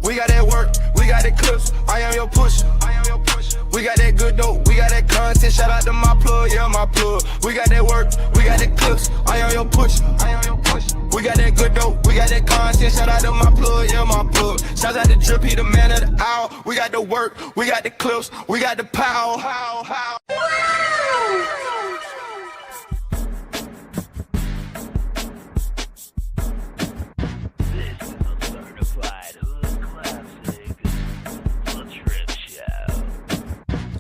we got that work, we got the clips, I am your pusher. We got that good dope, we got that content, shout out to my plug, yeah, my plug. We got that work, we got the clips, I am your pusher. We got that good dope, we got that content, shout out to my plug, yeah, my plug. Shout out to Drip, he the man of the hour. We got the work, we got the clips, we got the power.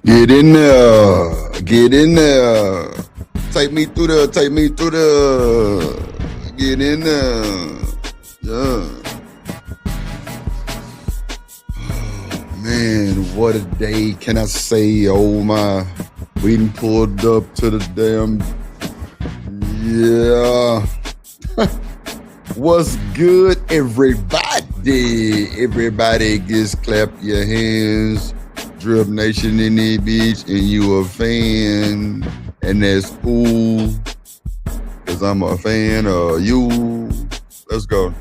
Get in there, get in there. Take me through the, get in there. Yeah. Oh, man, what a day can I say? Oh my, we done pulled up to the damn, yeah. What's good, everybody? Everybody just clap your hands. Drip Nation in the beach, and you a fan, and that's cool, cause I'm a fan of you. Let's go.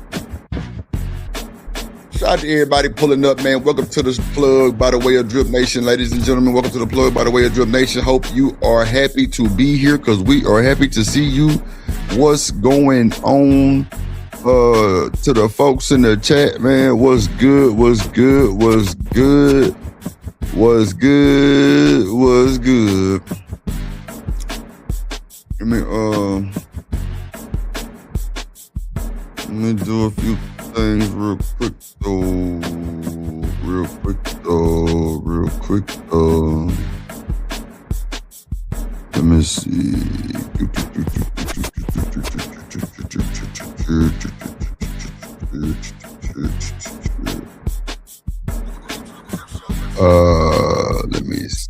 Shout out to everybody pulling up, man. Welcome to this plug by the way of Drip Nation, ladies and gentlemen. Welcome to the plug by the way of Drip Nation. Hope you are happy to be here, cause we are happy to see you. What's going on? To the folks in the chat, man. What's good? What's good? What's good? Was good, was good. Let me do a few things real quick though. Let me see. Let me see.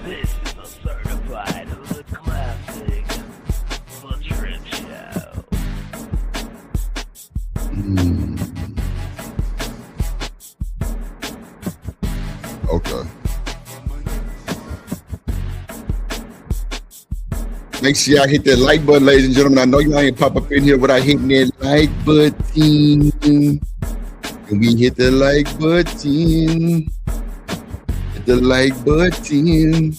This is a certified hood classic, The Trip Show. Okay. Make sure y'all hit that like button, ladies and gentlemen. I know y'all ain't pop up in here without hitting that like button. And we hit the like button. Hit the like button.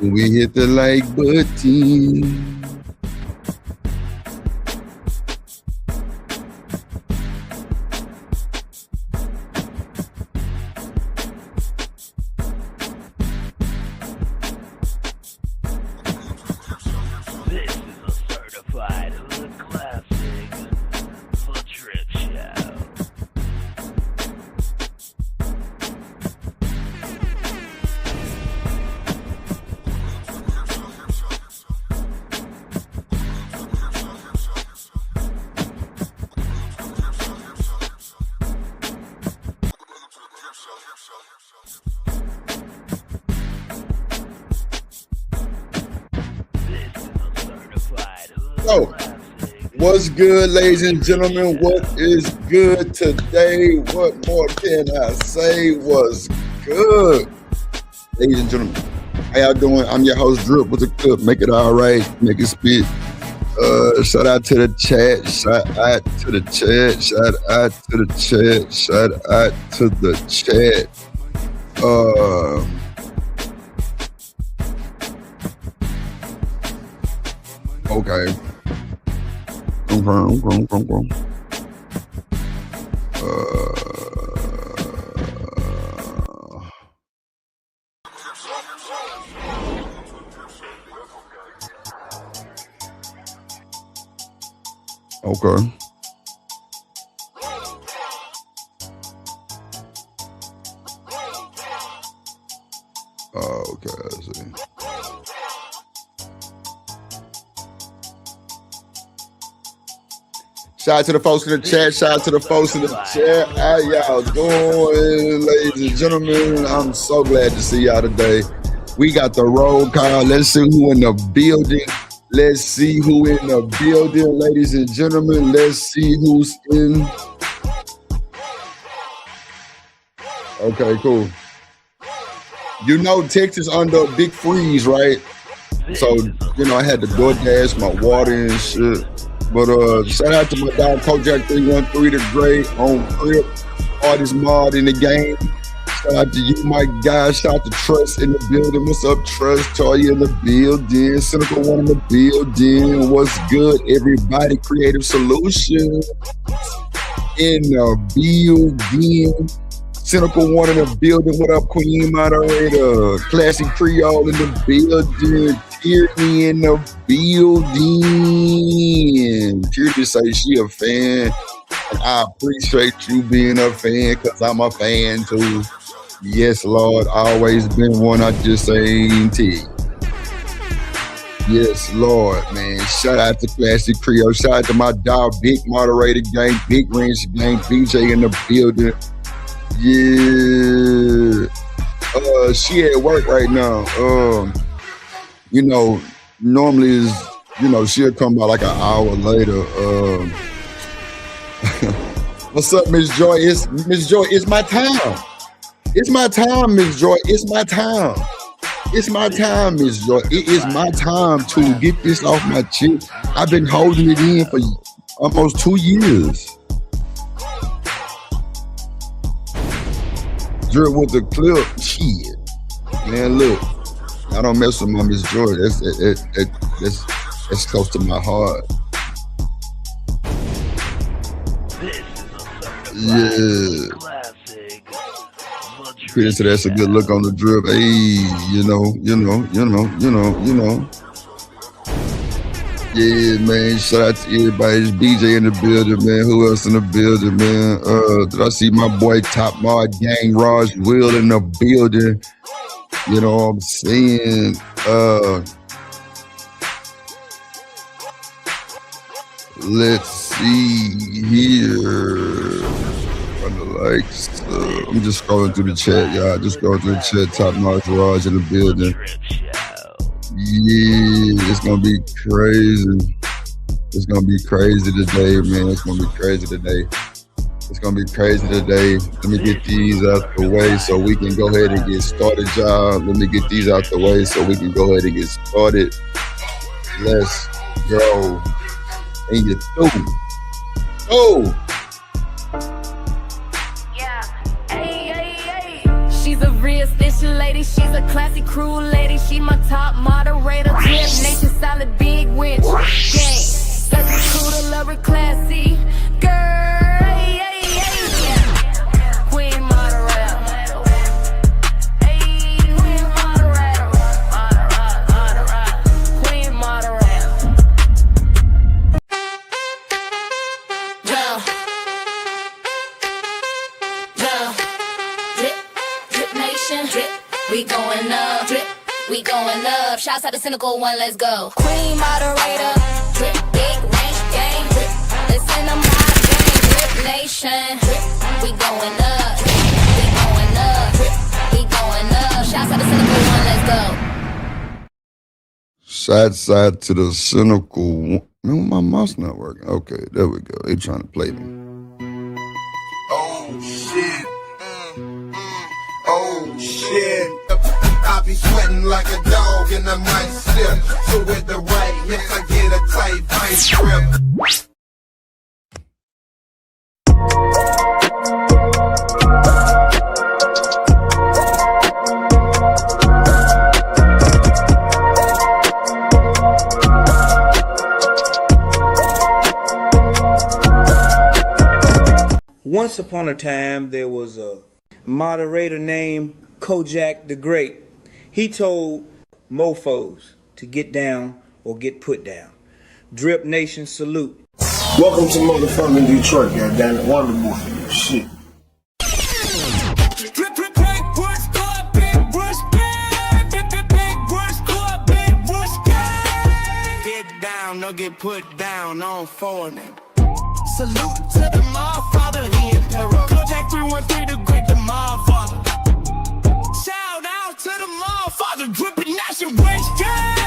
And we hit the like button. So, what's good, ladies and gentlemen? What is good today? What more can I say? What's good, ladies and gentlemen? How y'all doing? I'm your host, Drip with the clip. Make it all right. Make it spit. Shout out to the chat. Shout out to the chat. Shout out to the chat. Shout out to the chat. Okay. Okay. Okay, I see. Shout out to the folks in the chat. Shout out to the folks in the chat. How y'all doing, ladies and gentlemen? I'm so glad to see y'all today. We got the roll call. Let's see who in the building. Let's see who in the building, ladies and gentlemen. Let's see who's in. Okay, cool. You know Texas under a big freeze, right? So, you know, I had to DoorDash my water and shit. But shout out to my dog Kojak 313, the great on Crip, artist mod in the game. Shout out to you, my guy. Shout out to Trust in the building. What's up, Trust? Toya in the building. Cynical One in the building. What's good, everybody? Creative Solution in the building. Cynical One in the building. What up, Queen Moderator? Classic Creole in the building. Tierney in the building. Tierney say she a fan. And I appreciate you being a fan because I'm a fan too. Yes, Lord, always been one. I just ain't it. Yes, Lord, man. Shout out to Classic Creole. Shout out to my dog, Big Moderator Gang, Big Range Gang, BJ in the building. Yeah. She at work right now. You know, normally is, you know, she'll come by like an hour later. What's up, Miss Joy? Miss Joy, it's my time. It's my time, Miss Joy. It's my time. It's my time, Miss Joy. It is my time to get this off my chest. I've been holding it in for almost 2 years. Drill with the clip. Shit. Man, look. I don't mess with my Miss Joy. That's close to my heart. Yeah. Peter said that's a good look on the drip. Hey, you know. Yeah, man. Shout out to everybody. It's BJ in the building, man. Who else in the building, man? Did I see my boy Top Mod Gang Raj Will in the building? You know what I'm saying? Let's see here. Likes. I'm just scrolling through the chat, y'all. Just scrolling through the chat. Top Notch Raj in the building. Yeah, it's gonna be crazy. It's gonna be crazy today, man. It's gonna be crazy today. It's gonna be crazy today. Let me get these out the way so we can go ahead and get started, y'all. Let me get these out the way so we can go ahead and get started. Let's go. And you through. Oh. She's a real station lady, she's a classy crew lady. She my top moderator, Drip Nation, solid big winch. Gang, classy crew to love her classy. Girl, Queen moderator. Queen moderator. Queen moderator. Drip, we going up, drip, we going up. Shouts out to Cynical One, let's go. Queen moderator, drip, big range gang, drip. Listen to my gang, Drip Nation, drip, we going up, we going up, drip, we going up. Shouts out to Cynical One, let's go. Side to the Cynical One. Man, my mouse not working. Okay, there we go. They trying to play me. Oh shit. Oh shit, I be sweating like a dog and I might slip. So with the right hips I get a tight vice grip. Once upon a time there was a moderator named Kojak the Great. He told mofos to get down or get put down. Drip Nation salute. Welcome to motherfucking Detroit, goddammit. Wonderful shit. Drip, drip, big brush, club, big brush, gang. Big brush, club, big brush, gang. Get down or get put down on foreign. Salute to the Motherfather, the Emperor. Kojak 313, the great, the Motherfather. Shout out to the Motherfather, Drippin' Nation, Race Gang.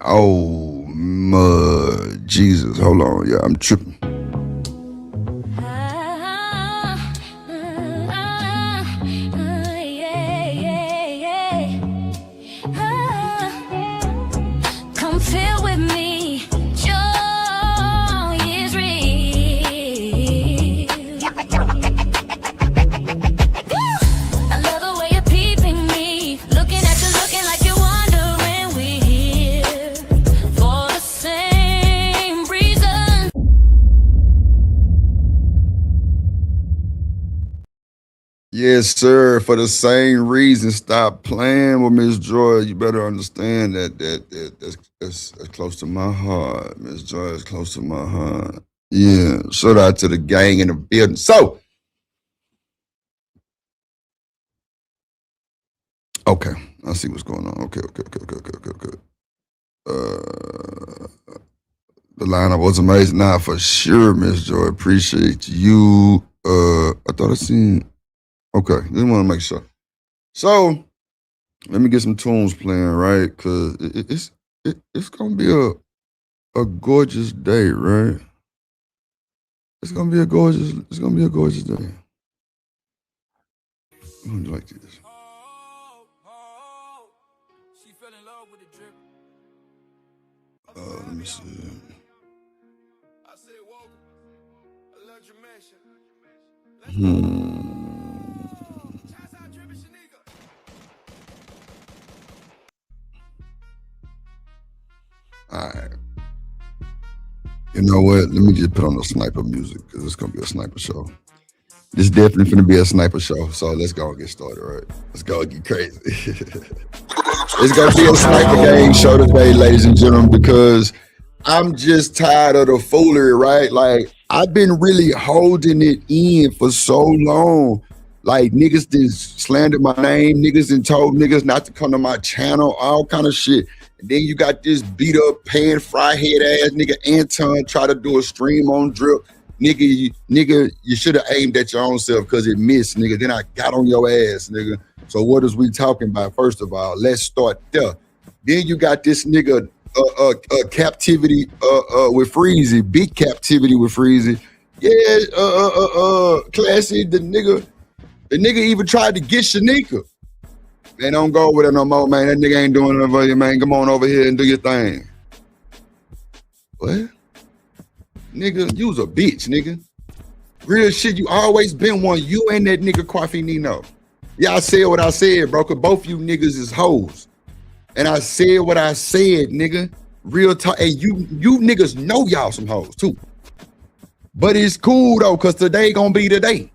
Oh, Jesus, hold on, yeah, I'm tripping. Yes, sir. For the same reason, stop playing with Miss Joy. You better understand that's close to my heart. Miss Joy is close to my heart. Yeah. Shout out to the gang in the building. So, okay, I see what's going on. Okay. Uh, the lineup was amazing. Nah, for sure, Miss Joy. Appreciate you. I thought I seen. Okay, just want to make sure. So let me get some tunes playing, right? Cause it's gonna be a gorgeous day, right? It's gonna be a gorgeous day. I'm gonna like this. She fell in love with the drip. Let me see. I said, welcome. Electric Mansion. Shots out Drippin' Shanika. All right. You know what? Let me just put on the sniper music because it's gonna be a sniper show. This definitely gonna be a sniper show. So let's go and get started, right? Let's go and get crazy. It's gonna be a sniper gang show today, ladies and gentlemen, because I'm just tired of the foolery, right? Like, I've been really holding it in for so long. Like, niggas did slander my name, niggas done told niggas not to come to my channel, all kind of shit. And then you got this beat up, pan fry head ass nigga Anton try to do a stream on drip. Nigga, you should have aimed at your own self because it missed, nigga. Then I got on your ass, nigga. So what is we talking about? First of all, let's start there. Then you got this nigga captivity with Freezy, big captivity with Freezy. Yeah, classy. The nigga even tried to get Shanika. Man, don't go over there no more, man. That nigga ain't doing nothing for you, man. Come on over here and do your thing. What? Nigga, you was a bitch, nigga. Real shit, you always been one. You and that nigga Kwafi Nino. Yeah, I said what I said, bro, cause both you niggas is hoes. And I said what I said, nigga. Real talk. And you niggas know y'all some hoes too. But it's cool though, cause today gonna be the day.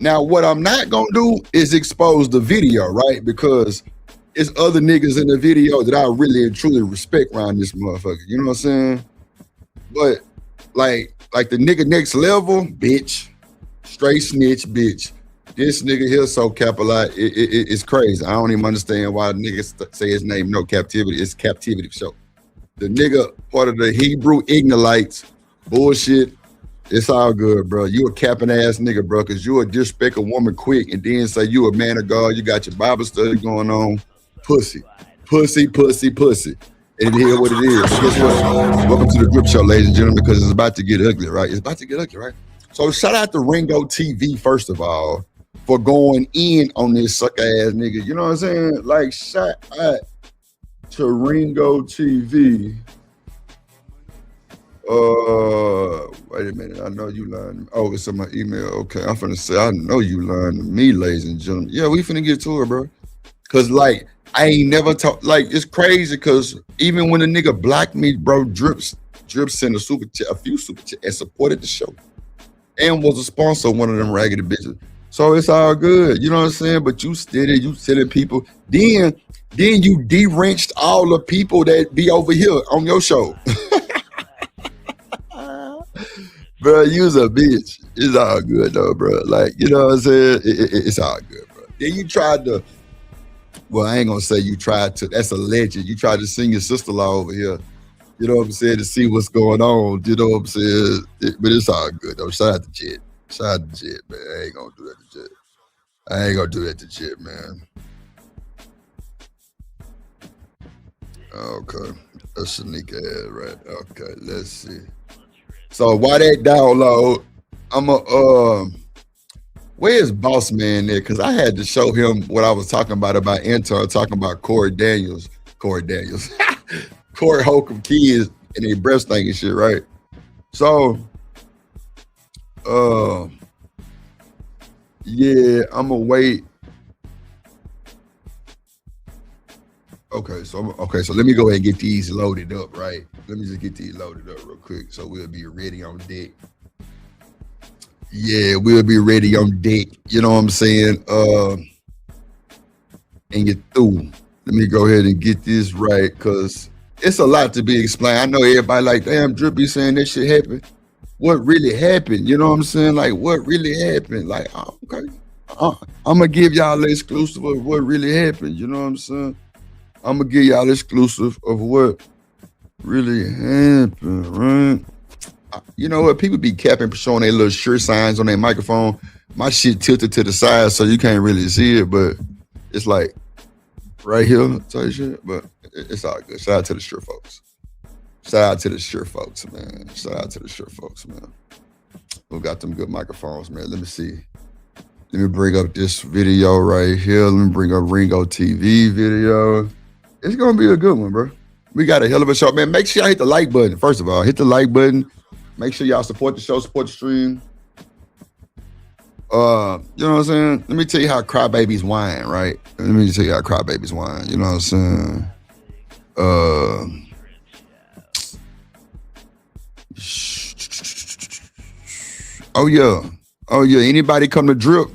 Now, what I'm not gonna do is expose the video, right? Because it's other niggas in the video that I really and truly respect around this motherfucker. You know what I'm saying? But like the nigga next level, bitch, straight snitch, bitch. This nigga here so capitalized, it's crazy. I don't even understand why niggas say his name, no captivity. It's captivity show. The nigga part of the Hebrew Ignalites, bullshit. It's all good, bro. You a capping ass nigga, bro, because you a disrespect a woman quick and then say you a man of God. You got your Bible study going on. Pussy. And it is what it is. Guess what? Welcome to the Drip Show, ladies and gentlemen, because it's about to get ugly, right? It's about to get ugly, right? So shout out to Ringo TV, first of all, for going in on this sucker ass nigga. You know what I'm saying? Like, shout out to Ringo TV. Wait a minute. I know you lying. Oh, it's in my email. Okay, I'm finna say, I know you lying to me, ladies and gentlemen. Yeah, we finna get to it, bro. Cause like, I ain't never talk. Like, it's crazy. Cause even when a nigga blocked me, bro, Drip sent a few super chat and supported the show, and was a sponsor of one of them raggedy bitches. So it's all good. You know what I'm saying? But you telling people. Then you de-wrenched all the people that be over here on your show. Bro, you's a bitch. It's all good though, bro. Like, you know what I'm saying? It's all good, bro. Then you tried to, well, I ain't gonna say you tried to, that's a legend. You tried to sing your sister-in-law over here, you know what I'm saying, to see what's going on, you know what I'm saying? But it's all good though. Shout out to Jet. Shout out to Jet, man. I ain't gonna do that to Jet, man. Okay. That's Shanika ass, right? Okay, let's see. So while that download, where's Boss Man there? Because I had to show him what I was talking about Anton, talking about Corey Daniels, Corey Holcomb kids and their breast thing and shit, right? So, yeah, I'm gonna wait. Okay, so let me go ahead and get these loaded up, right? Let me just get these loaded up real quick so we'll be ready on deck. Yeah, we'll be ready on deck. You know what I'm saying? And get through. Let me go ahead and get this right, cause it's a lot to be explained. I know everybody like, damn, Drippy saying that shit happened. What really happened? You know what I'm saying? Like, what really happened? Like, oh, okay, I'm gonna give y'all the exclusive of what really happened. You know what I'm saying? I'm gonna give y'all the exclusive of what really happened, right? You know what? People be capping, showing their little sure signs on their microphone. My shit tilted to the side, so you can't really see it, but it's like right here type shit. But it's all good. Shout out to the sure folks. Shout out to the sure folks, man. Shout out to the sure folks, man. We got them good microphones, man. Let me see. Let me bring up this video right here. Let me bring up Ringo TV video. It's gonna be a good one, bro. We got a hell of a show, man. Make sure y'all hit the like button. First of all, hit the like button. Make sure y'all support the show, support the stream. You know what I'm saying? Let me tell you how crybabies whine, right? Let me tell you how crybabies whine. You know what I'm saying? Oh yeah. Anybody come to Drip?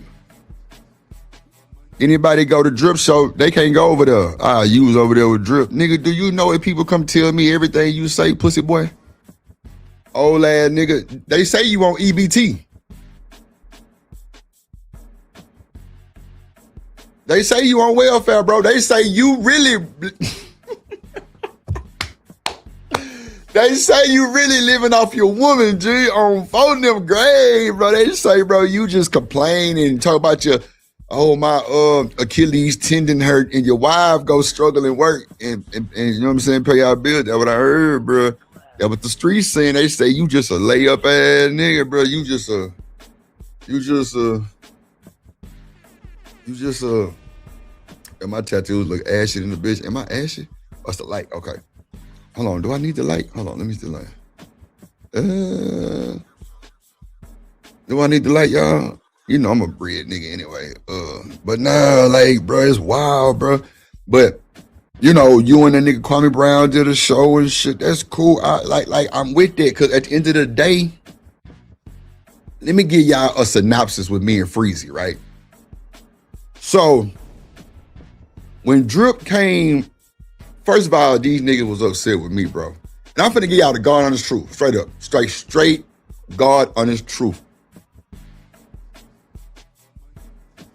Anybody go to Drip show? They can't go over there. You was over there with Drip. Nigga, do you know if people come tell me everything you say, pussy boy? Old ass nigga. They say you on EBT. They say you on welfare, bro. They say you really... They say you really living off your woman, G, on phone them grave, bro. They say, bro, you just complain and talk about your, my Achilles tendon hurt, and your wife go struggle and work and you know what I'm saying, pay our bill. That's what I heard, bro. That what the streets saying. They say you just a layup ass nigga, bro. You just and my tattoos look ashy in the bitch. Am I ashy? What's the light? Okay. Hold on, do I need the light? Hold on, let me see the light. Do I need the light, y'all? You know I'm a bread nigga anyway. But nah, like, bro, it's wild, bro. But you know, you and the nigga Kwame Brown did a show and shit. That's cool. I'm with that, cause at the end of the day, let me give y'all a synopsis with me and Freezy, right? So when Drip came. First of all, these niggas was upset with me, bro. And I'm finna give y'all the God honest truth. Straight up. Straight God honest truth.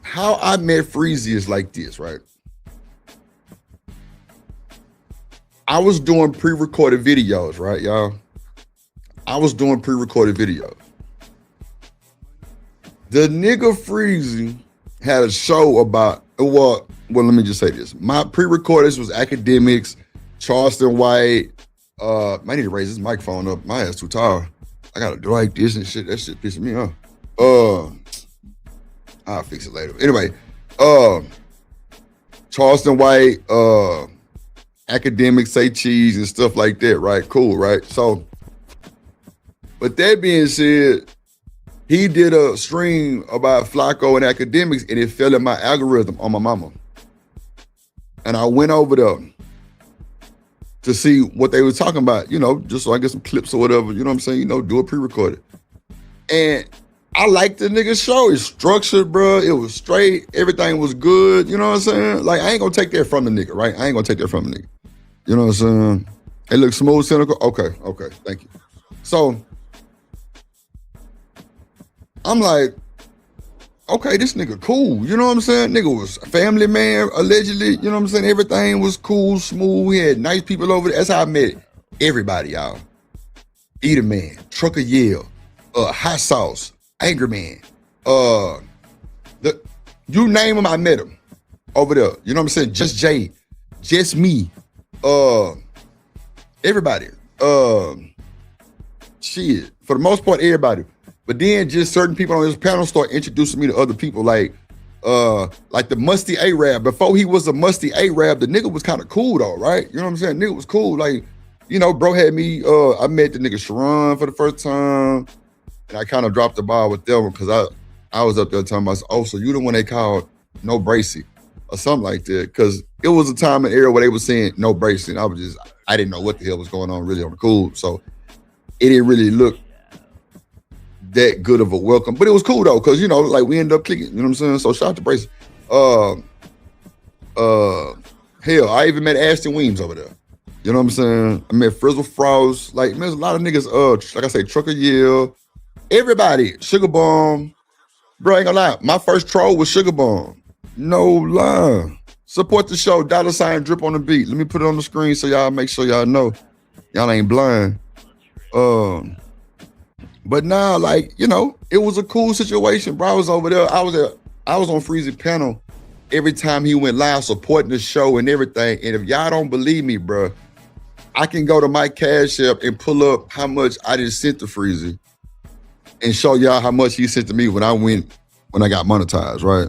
How I met Freezy is like this, right? I was doing pre-recorded videos, right, y'all? I was doing pre-recorded videos. The nigga Freezy had a show about, well, let me just say this. My pre-recorders was Academics, Charleston White. I need to raise this microphone up. My ass too tall. I gotta do like this and shit. That shit pissing me off. I'll fix it later. Anyway, Charleston White, Academics, Say Cheese and stuff like that, right? Cool, right? So, but that being said, he did a stream about Flacco and Academics and it fell in my algorithm on my mama. And I went over there to see what they were talking about, you know, just so I get some clips or whatever, you know what I'm saying? You know, do it pre-recorded. And I liked the nigga's show. It's structured, bro. It was straight. Everything was good. You know what I'm saying? Like, I ain't gonna take that from the nigga, right? I ain't gonna take that from the nigga. You know what I'm saying? It looks smooth, cynical. Okay, thank you. So, I'm like, okay, this nigga cool. You know what I'm saying? Nigga was a family man, allegedly. You know what I'm saying? Everything was cool, smooth. We had nice people over there. That's how I met everybody, y'all. Eater Man, Trucker Yell, Hot Sauce, Angry Man. You name him, I met him over there. You know what I'm saying? Just Jay, just me. Everybody. Shit. For the most part, everybody. But then just certain people on this panel start introducing me to other people, like the Musty Arab. Before he was a Musty Arab, the nigga was kind of cool though, right? You know what I'm saying? Nigga was cool. Like, you know, bro had me, I met the nigga Sharon for the first time, and I kind of dropped the ball with them because I was up there talking about, oh, so you the one they called No Bracy or something like that. Because it was a time and era where they were saying No Bracy, and I didn't know what the hell was going on really on the cool. So it didn't really look that good of a welcome. But it was cool though, because you know, like we ended up clicking, you know what I'm saying? So shout out to Brace. Hell, I even met Ashton Weems over there. You know what I'm saying? I met Frizzle Frost. Like, man, there's a lot of niggas, like I say, Trucker Yell, everybody, Sugar Bomb. Bro, ain't gonna lie. My first troll was Sugar Bomb. No lie. Support the show, $ drip on the beat. Let me put it on the screen so y'all make sure y'all know. Y'all ain't blind. But now, like, you know, it was a cool situation, bro. I was over there. I was on Freezy panel every time he went live, supporting the show and everything. And if y'all don't believe me, bro, I can go to my Cash App and pull up how much I just sent to Freezy and show y'all how much he sent to me when I got monetized, right?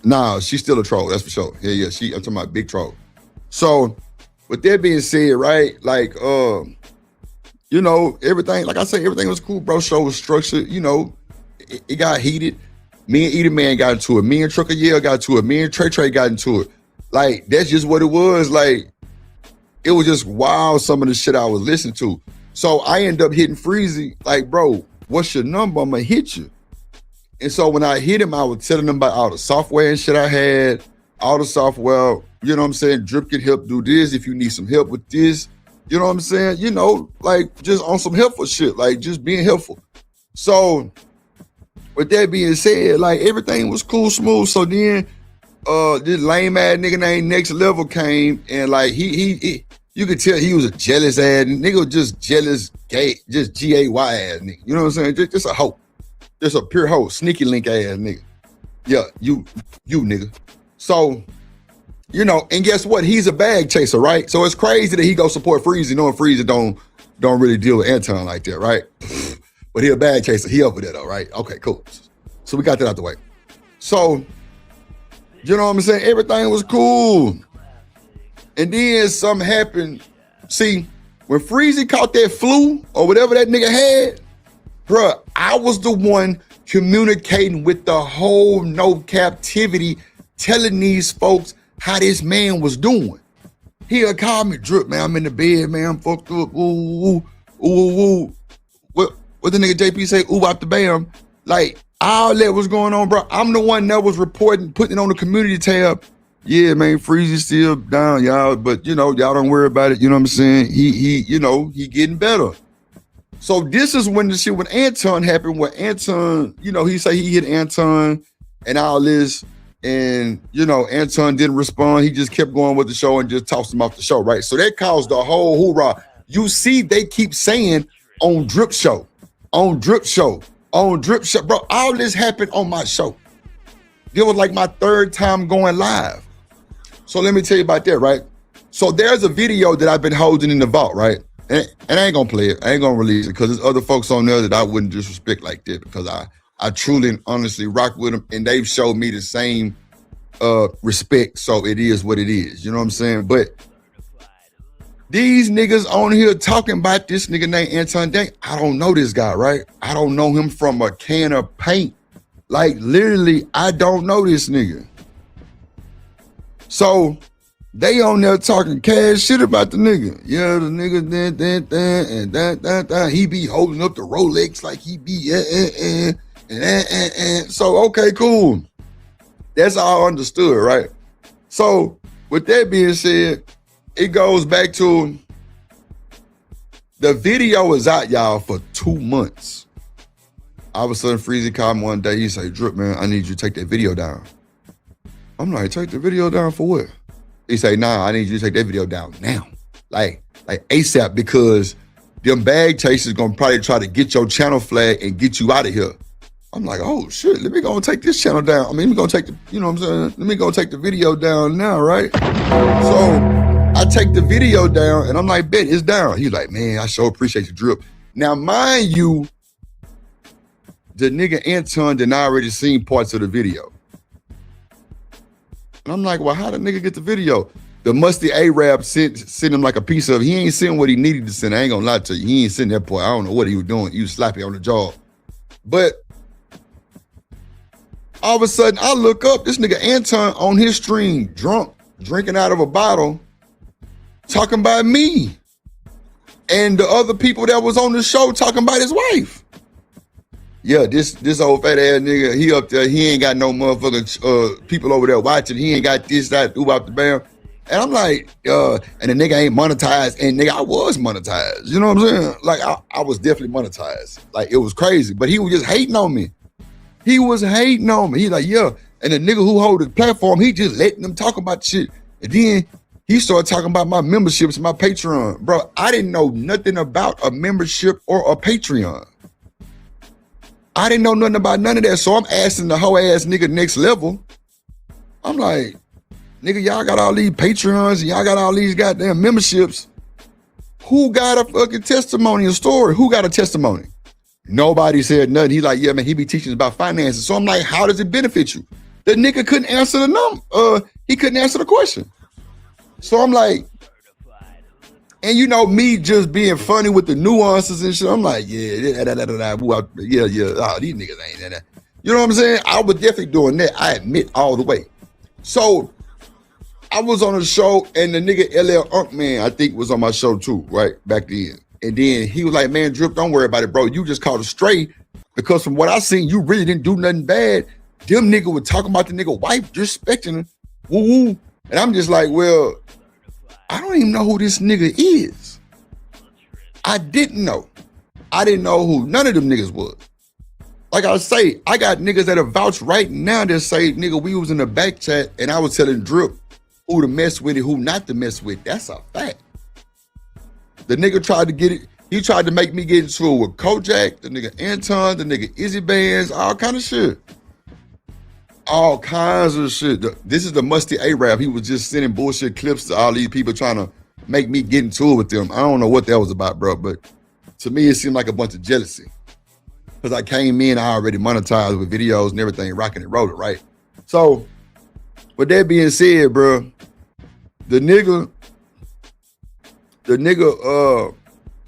Nah, she's still a troll, that's for sure. Yeah, I'm talking about big troll. So, with that being said, right, like, you know, everything, like I said, everything was cool, bro. Show was structured, you know, it got heated. Me and Edie Man got into it. Me and Trucker Yell got into it. Me and Trey got into it. Like, that's just what it was. Like, it was just wild, some of the shit I was listening to. So I ended up hitting Freezy, like, bro, what's your number? I'm gonna hit you. And so when I hit him, I was telling him about all the software and shit I had, all the software, you know what I'm saying? Drip can help do this if you need some help with this. You know what I'm saying? You know, like just on some helpful shit, like just being helpful. So with that being said, like everything was cool, smooth. So then this lame ass nigga named Next Level came and like he you could tell he was a jealous ass nigga, just jealous, gay, just G-A-Y ass nigga. You know what I'm saying? Just a hoe. Just a pure hoe, sneaky link ass nigga. Yeah, you nigga. So, you know, and guess what? He's a bag chaser, right? So it's crazy that he go support Freezy, knowing Freezy don't really deal with Anton like that, right? But he a bag chaser. He over there though, right? Okay, cool. So we got that out the way. So, you know what I'm saying? Everything was cool. And then something happened. See, when Freezy caught that flu or whatever that nigga had, bruh, I was the one communicating with the whole No Captivity, telling these folks how this man was doing. He'll call me, Drip, man, I'm in the bed, man, I'm fucked up, ooh. What the nigga JP say, ooh, out the bam. Like, all that was going on, bro. I'm the one that was reporting, putting it on the community tab. Yeah, man, Freezy's still down, y'all, but, you know, y'all don't worry about it, you know what I'm saying? He you know, he getting better. So this is when the shit with Anton happened, where Anton, you know, he say he hit Anton and all this, and, you know, Anton didn't respond. He just kept going with the show and just tossed him off the show, right? So that caused the whole hoorah. You see, they keep saying on Drip Show, on Drip Show, on Drip Show. Bro, all this happened on my show. It was like my third time going live. So let me tell you about that, right? So there's a video that I've been holding in the vault, right? And I ain't gonna play it. I ain't gonna release it because there's other folks on there that I wouldn't disrespect like that because I truly and honestly rock with them and they've showed me the same respect. So it is what it is. You know what I'm saying? But these niggas on here talking about this nigga named Anton Dang. I don't know this guy, right? I don't know him from a can of paint. Like literally, I don't know this nigga. So they on there talking cash shit about the nigga. Yeah, the nigga and that. He be holding up the Rolex like he be and. So okay, cool. That's all understood, right? So with that being said, it goes back to the video is out, y'all, for 2 months. All of a sudden, Freezy called me one day. He say, Drip, man, I need you to take that video down. I'm like, take the video down for what? He say, nah, I need you to take that video down now. Like ASAP, because them bag chasers gonna probably try to get your channel flag and get you out of here. I'm like, oh shit, let me go and take this channel down. I mean, let me go take the, you know what I'm saying? Let me go take the video down now, right? So I take the video down and I'm like, bet it's down. He's like, man, I sure appreciate the Drip. Now, mind you, the nigga Anton done already seen parts of the video. And I'm like, well, how the nigga get the video? The musty Arab sent him like a piece of, he ain't sent what he needed to send. I ain't gonna lie to you. He ain't sent that part. I don't know what he was doing. He was slapping on the jaw. But all of a sudden, I look up, this nigga Anton on his stream, drunk, drinking out of a bottle, talking about me. And the other people that was on the show talking about his wife. Yeah, this old fat ass nigga, he up there, he ain't got no motherfucking people over there watching. He ain't got this, that, do out the bam. And I'm like, and the nigga ain't monetized. And nigga, I was monetized. You know what I'm saying? Like, I was definitely monetized. Like, it was crazy. But he was just hating on me. He was hating on me. He like, yeah. And the nigga who hold the platform, he just letting them talk about shit. And then he started talking about my memberships, my Patreon. Bro, I didn't know nothing about a membership or a Patreon. I didn't know nothing about none of that. So I'm asking the whole ass nigga next level. I'm like, nigga, y'all got all these Patreons and y'all got all these goddamn memberships. Who got a fucking testimony or story? Who got a testimony? Nobody said nothing. He's like, yeah, man, he be teaching about finances. So I'm like, how does it benefit you? The nigga couldn't answer the number. He couldn't answer the question. So I'm like, and you know, me just being funny with the nuances and shit, I'm like, yeah, yeah, these niggas ain't that. You know what I'm saying? I was definitely doing that. I admit all the way. So I was on a show and the nigga LL Unkman, I think, was on my show too, right? Back then. And then he was like, man, Drip, don't worry about it, bro. You just caught a stray because from what I seen, you really didn't do nothing bad. Them nigga were talking about the nigga wife, disrespecting her. Woo-woo. And I'm just like, well, I don't even know who this nigga is. I didn't know. I didn't know who none of them niggas was. Like I say, I got niggas that are vouch right now that say, nigga, we was in the back chat and I was telling Drip who to mess with and who not to mess with. That's a fact. The nigga tried to get it. He tried to make me get into it with Kojak, the nigga Anton, the nigga Izzy Bands, all kind of shit. All kinds of shit. This is the musty Arab. He was just sending bullshit clips to all these people trying to make me get into it with them. I don't know what that was about, bro, but to me, it seemed like a bunch of jealousy. Because I came in, I already monetized with videos and everything, rocking and rolling, right? So, with that being said, bro, the nigga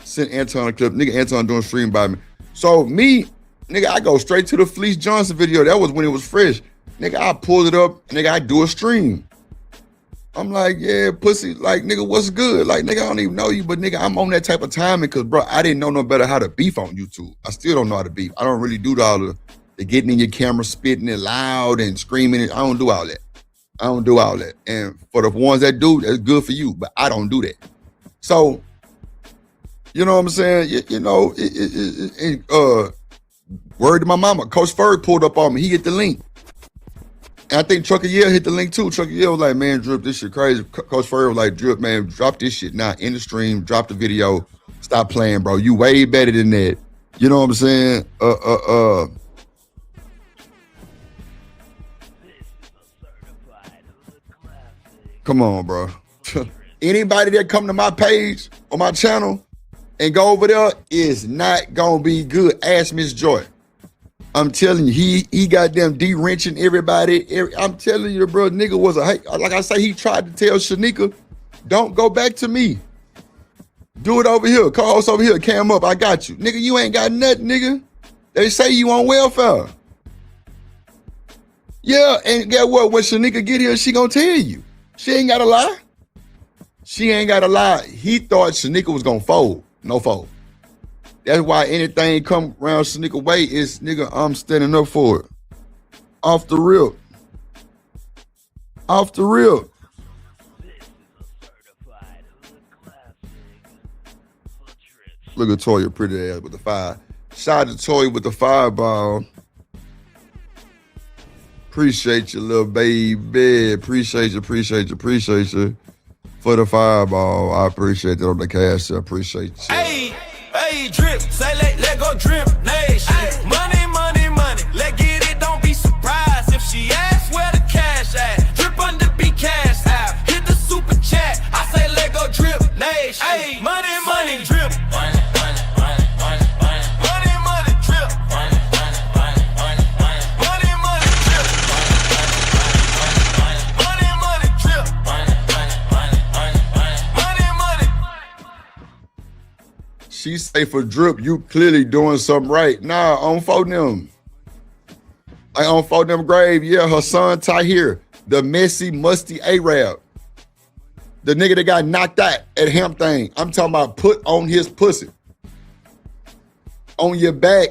sent Anton a clip. Nigga Anton doing stream by me. So me, nigga, I go straight to the Fleece Johnson video. That was when it was fresh. Nigga, I pulled it up, nigga, I do a stream. I'm like, yeah, pussy, like, nigga, what's good? Like, nigga, I don't even know you, but nigga, I'm on that type of timing because, bro, I didn't know no better how to beef on YouTube. I still don't know how to beef. I don't really do all the getting in your camera, spitting it loud and screaming it. I don't do all that. I don't do all that. And for the ones that do, that's good for you, but I don't do that. So, you know what I'm saying? You know, word to my mama, Coach Ferg pulled up on me. He hit the link. And I think Trucker Yell hit the link too. Trucker Yell was like, man, Drip, this shit crazy. Coach Ferg was like, Drip, man, drop this shit now in the stream, drop the video, stop playing, bro. You way better than that. You know what I'm saying? Come on, bro. Anybody that come to my page or my channel and go over there is not gonna be good. Ask Miss Joy. I'm telling you, he got them de-wrenching everybody. I'm telling you, bro, nigga was like I say, he tried to tell Shanika, don't go back to me. Do it over here. Call us over here. Cam up. I got you. Nigga, you ain't got nothing, nigga. They say you on welfare. Yeah, and get what? When Shanika get here, she gonna tell you. She ain't gotta lie. She ain't gotta lie. He thought Shanika was gonna fold. No fold. That's why anything come around Shanika way is, nigga, I'm standing up for it. Off the rip. Off the rip. Look at Toya pretty ass with the fire. Shout out to Toya with the fireball. Appreciate you, little baby. Appreciate you for the fireball. I appreciate that on the cash. I appreciate you. Hey, Drip, say let go Drip Nation. Money, money, money, let get it, don't be surprised if she asks where the cash at. Drip under be cash out, hit the super chat, I say let go Drip Nation. Hey, money, money, Drip. Money, money, money, money, money. Money, money, Drip. Money, money, money, money, money. Money, money, Drip. Money, money, Drip. Money, money, money, money, money. Money, money. She say for Drip, you clearly doing something right. Nah, on for them. I on for them grave. Yeah, her son Tahir, the messy, musty Arab. The nigga that got knocked out at Hemp Thing. I'm talking about put on his pussy. On your back.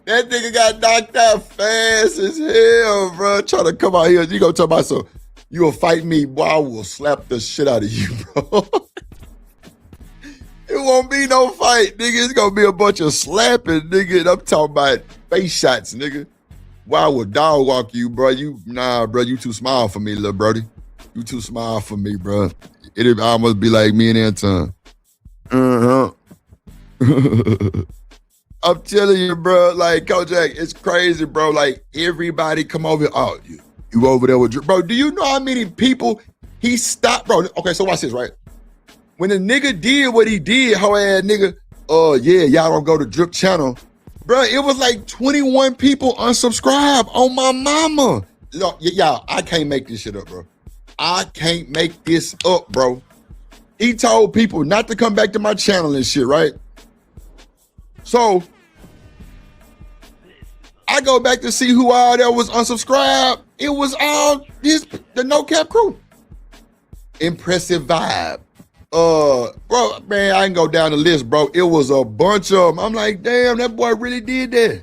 That nigga got knocked out fast as hell, bro. Trying to come out here. You gonna talk about so you will fight me, boy, I will slap the shit out of you, bro. It won't be no fight, nigga. It's gonna be a bunch of slapping, nigga. And I'm talking about face shots, nigga. Boy, I will dog walk you, bro. Bro, you too small for me, little brody. You too small for me, bro. It'd almost be like me and Anton. I'm telling you, bro, like, Kojak, it's crazy, bro. Like, everybody come over here. Oh, you over there with Drip. Bro, do you know how many people he stopped? Bro, okay, so watch this, right? When the nigga did what he did, hoe ass nigga, yeah, y'all don't go to Drip channel. Bro, it was like 21 people unsubscribed on my mama. Y'all, I can't make this shit up, bro. I can't make this up, bro. He told people not to come back to my channel and shit, right? So, I go back to see who all there was unsubscribed. It was all the No Cap crew. Impressive vibe. Bro, man, I can go down the list, bro. It was a bunch of them. I'm like, damn, that boy really did that.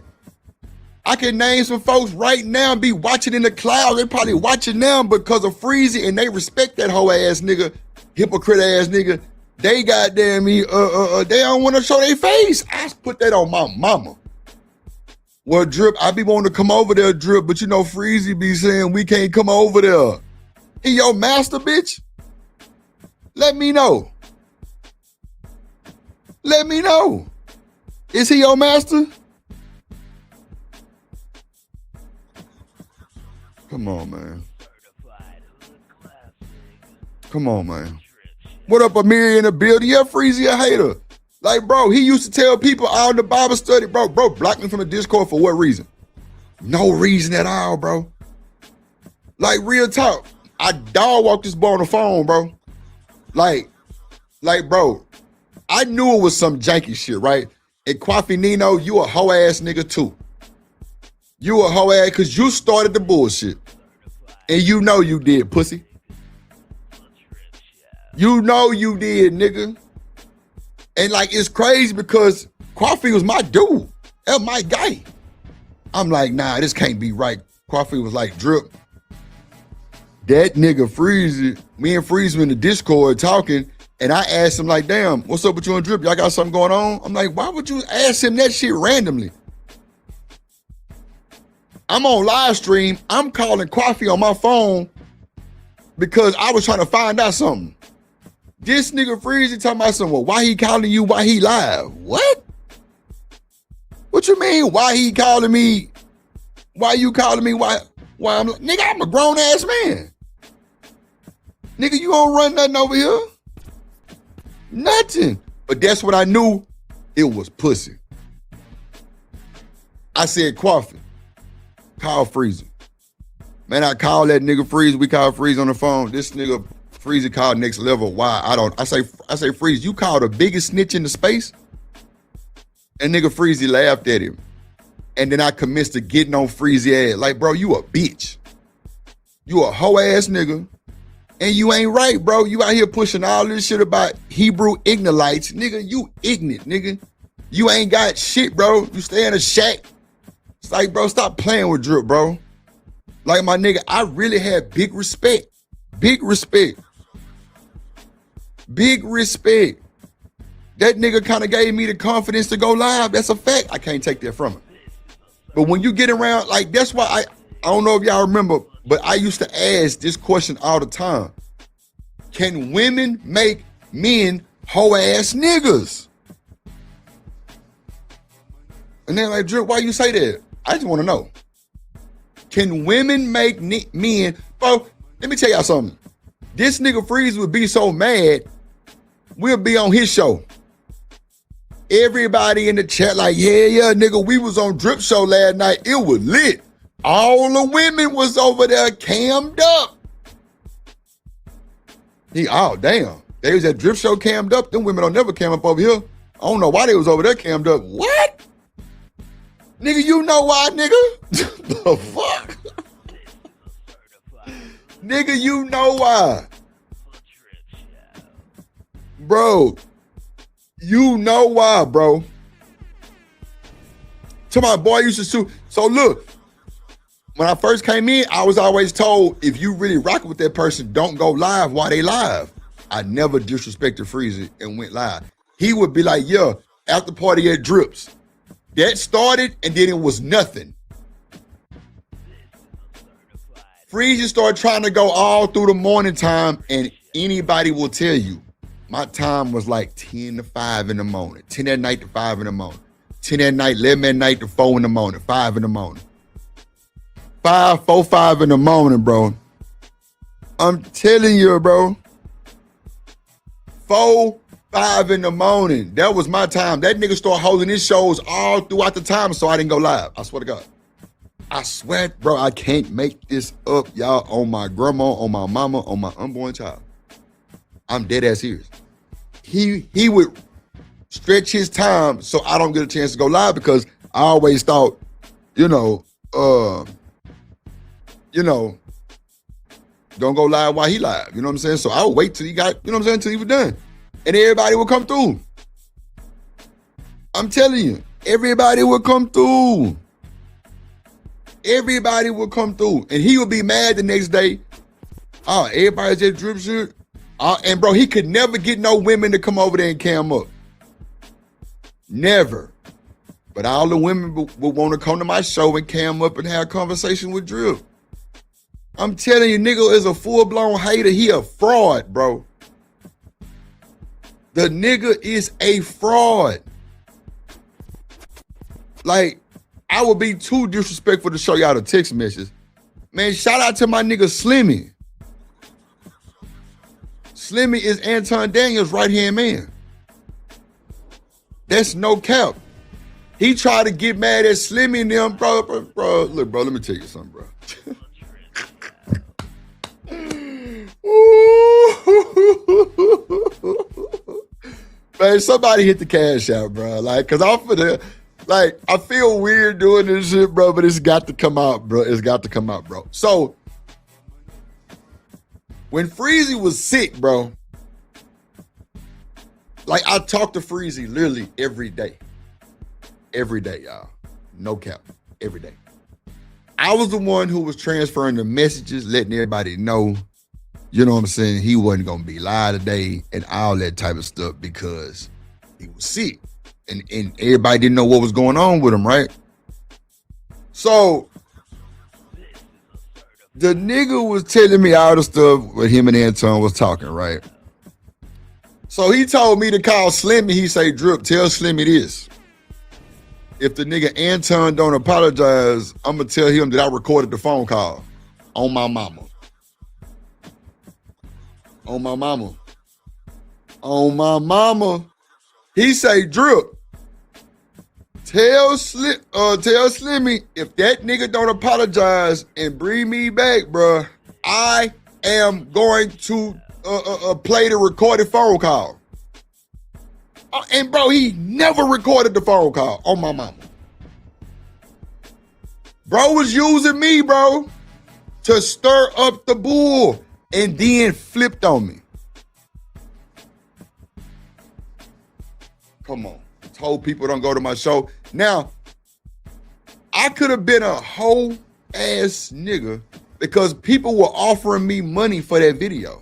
I can name some folks right now and be watching in the cloud. They probably watching now because of Freezy, and they respect that hoe ass nigga, hypocrite ass nigga. They goddamn me, they don't want to show their face. I put that on my mama. Well, Drip, I be wanting to come over there, Drip, but you know Freezy be saying we can't come over there. He your master, bitch? Let me know. Let me know. Is he your master? Come on, man. Come on, man. What up, Amiri in the building? Yeah, Freezy a hater. Like, bro, he used to tell people out in the Bible study, bro, block me from the Discord for what reason? No reason at all, bro. Like, real talk. I dog walked this boy on the phone, bro. Like, bro, I knew it was some janky shit, right? And Kwafi Nino, you a hoe ass nigga too. You a hoe ass because you started the bullshit. And you know you did, pussy. You know you did, nigga. And like, it's crazy because Kwafi was my dude. That was my guy. I'm like, nah, this can't be right. Kwafi was like, Drip. That nigga Freezy, me and Freezy in the Discord talking, and I asked him like, damn, what's up with you and Drip? Y'all got something going on? I'm like, why would you ask him that shit randomly? I'm on live stream. I'm calling Kwafi on my phone because I was trying to find out something. This nigga Freezy talking about something. Well, why he calling you? Why he live? What? What you mean? Why he calling me? Why you calling me? Why I'm like, nigga, I'm a grown ass man. Nigga, you don't run nothing over here. Nothing. But that's what I knew. It was pussy. I said, Kwafi, call Freezy. Man, I called that nigga Freezy. We called Freezy on the phone. This nigga Freezy called next level. Why? I say, Freezy, you called the biggest snitch in the space? And nigga Freezy laughed at him. And then I commenced to getting on Freezy ass. Like, bro, you a bitch. You a hoe ass nigga. And you ain't right, bro. You out here pushing all this shit about Hebrew Ignorlites. Nigga, you ignorant, nigga. You ain't got shit, bro. You stay in a shack. It's like, bro, stop playing with Drip, bro. Like, my nigga, I really had big respect. Big respect. Big respect. That nigga kind of gave me the confidence to go live. That's a fact. I can't take that from him. But when you get around, like, that's why I don't know if y'all remember, but I used to ask this question all the time. Can women make men hoe ass niggas? And then like, Drip, why you say that? I just want to know. Can women make men, bro, let me tell y'all something. This nigga Freeze would be so mad, we'll be on his show. Everybody in the chat like, yeah, nigga, we was on Drip show last night. It was lit. All the women was over there cammed up. Oh, damn. They was at Drip show cammed up. Them women don't never cam up over here. I don't know why they was over there cammed up. What? Nigga, you know why, nigga? The fuck? Nigga, you know why. Bro, you know why, bro. To my boy used to sue. So look, when I first came in, I was always told, if you really rock with that person, don't go live while they live. I never disrespected Freezy and went live. He would be like, yeah, after party at Drips. That started and then it was nothing. Freezy started trying to go all through the morning time, and anybody will tell you, my time was like 10 to 5 in the morning, 10 at night to 5 in the morning, 10 at night, 11 at night to 4 in the morning, 5 in the morning. 5 in the morning, bro. I'm telling you, bro. 4, 5 in the morning. That was my time. That nigga started holding his shows all throughout the time, so I didn't go live. I swear to God. I swear, bro, I can't make this up, y'all, on my grandma, on my mama, on my unborn child. I'm dead ass serious. He would stretch his time so I don't get a chance to go live, because I always thought, don't go live while he live. You know what I'm saying? So I would wait till he got, till he was done. And everybody would come through. I'm telling you, everybody would come through. Everybody would come through. And he would be mad the next day. Oh, everybody's at Drip shit. And bro, he could never get no women to come over there and cam up. Never. But all the women would want to come to my show and cam up and have a conversation with Drip. I'm telling you, nigga is a full-blown hater. He a fraud, bro. The nigga is a fraud. Like, I would be too disrespectful to show y'all the text message. Man, shout out to my nigga Slimmy. Slimmy is Anton Daniels' right-hand man. That's no cap. He tried to get mad at Slimmy and them, bro. Look, bro, let me tell you something, bro. Man, somebody hit the cash out, bro. Like, cause I'm for the, like, I feel weird doing this shit, bro, but it's got to come out, bro. It's got to come out, bro. So, when Freezy was sick, bro, like, I talked to Freezy literally every day. Every day, y'all. No cap. Every day. I was the one who was transferring the messages, letting everybody know, you know what I'm saying, he wasn't going to be live today and all that type of stuff because he was sick. And everybody didn't know what was going on with him, right? So, the nigga was telling me all the stuff what him and Anton was talking, right? So he told me to call Slimmy. He say, Drip, tell Slimmy this. If the nigga Anton don't apologize, I'm going to tell him that I recorded the phone call on my mama. On my mama. On my mama. He say, Drip, tell Slimmy, if that nigga don't apologize and bring me back, bruh, I am going to play the recorded phone call. And bro, he never recorded the phone call on my mama. Bro was using me, bro, to stir up the bull and then flipped on me. Come on. Told people don't go to my show. Now, I could have been a whole ass nigga because people were offering me money for that video.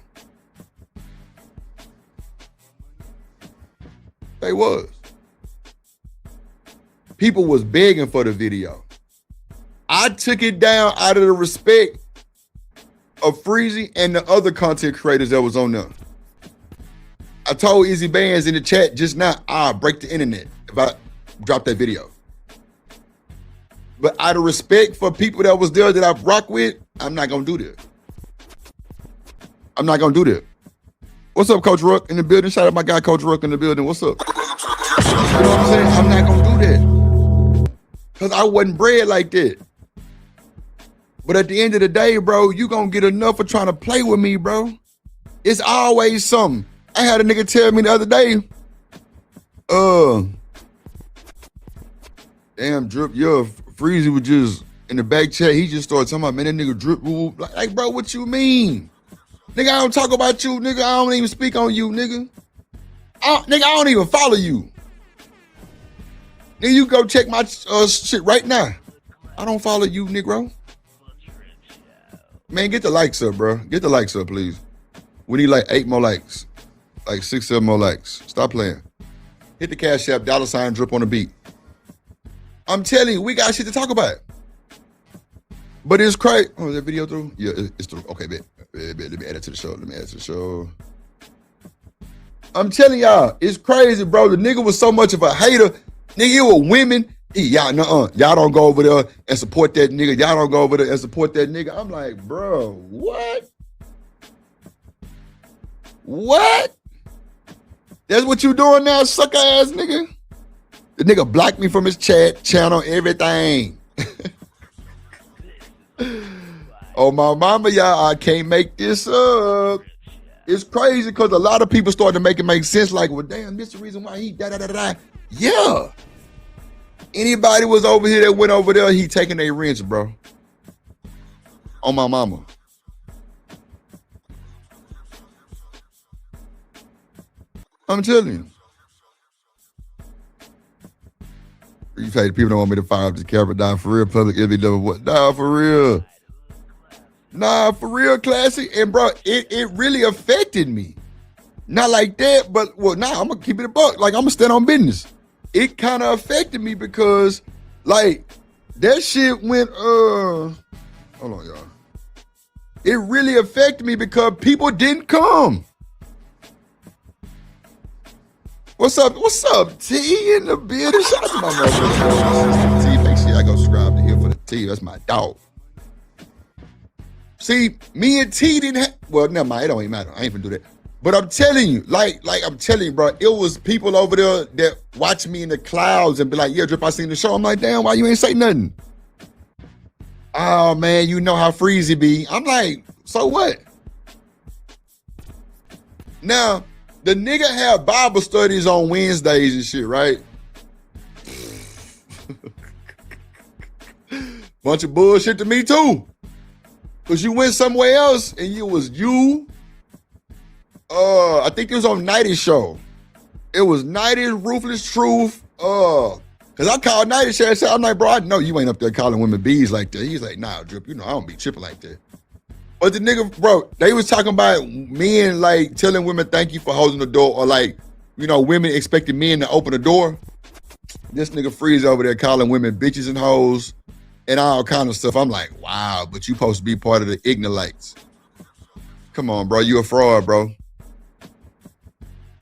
They was. People was begging for the video. I took it down out of the respect of Freezy and the other content creators that was on there. I told Easy Bands in the chat just now, I'll break the internet if I drop that video. But out of respect for people that was there that I rock with, I'm not gonna do that. I'm not gonna do that. What's up, Coach Ruck in the building? Shout out my guy, Coach Ruck in the building. What's up? You know what I'm saying? I'm not gonna do that. Because I wasn't bred like that. But at the end of the day, bro, you gonna get enough for trying to play with me, bro. It's always something. I had a nigga tell me the other day, damn, Drip, Freezy was just in the back chat. He just started talking about, man, that nigga Drip, like, bro, what you mean? Nigga, I don't talk about you, nigga. I don't even speak on you, nigga. Nigga, I don't even follow you. Then you go check my shit right now. I don't follow you, Negro. Man, get the likes up, bro. Get the likes up, please. We need like 8 more likes. Like 6, 7 more likes. Stop playing. Hit the Cash App, $ drip on the beat. I'm telling you, we got shit to talk about. But it's crazy. Oh, is that video through? Yeah, it's through. Okay, bet. Let me add it to the show. I'm telling y'all, it's crazy, bro. The nigga was so much of a hater. Nigga, it was women. Y'all don't go over there and support that nigga. Y'all don't go over there and support that nigga. I'm like, bro, what? What? That's what you doing now, sucker ass nigga? The nigga blocked me from his channel, everything. Oh, my mama, y'all, I can't make this up. It's crazy because a lot of people started to make it make sense. Like, well, damn, this is the reason why he da-da-da-da. Yeah. Anybody was over here that went over there, he taking a wrench, bro. On my mama. I'm telling you. You say people don't want me to fire up the camera. Nah, for real, public enemy what? Nah, for real. Nah, for real, classic. And bro, it really affected me. Not like that, but well, nah, I'm gonna keep it a buck. Like, I'm gonna stand on business. It kind of affected me because, like, that shit went, hold on, y'all. It really affected me because people didn't come. What's up? What's up, T in the building? Shout out to my motherfucker. T, make sure I go subscribe to here for the T. That's my dog. See, me and T didn't have, well, never mind. It don't even matter. I ain't gonna do that. But I'm telling you, like I'm telling you, bro, it was people over there that watch me in the clouds and be like, yeah, Drip, I seen the show. I'm like, damn, why you ain't say nothing? Oh, man, you know how freezy be. I'm like, so what? Now, the nigga have Bible studies on Wednesdays and shit, right? Bunch of bullshit to me too. Cause you went somewhere else and it was you. I think it was on Nighty's show. It was Nighty's Ruthless Truth. Cause I called Nighty show and said, I'm like, bro, I know you ain't up there calling women bees like that. He's like, nah, Drip, you know, I don't be tripping like that. But the nigga, bro, they was talking about men like telling women thank you for holding the door, or like, you know, women expecting men to open the door. This nigga Freeze over there calling women bitches and hoes and all kind of stuff. I'm like, wow, but you supposed to be part of the Ignalites. Come on, bro, you a fraud, bro.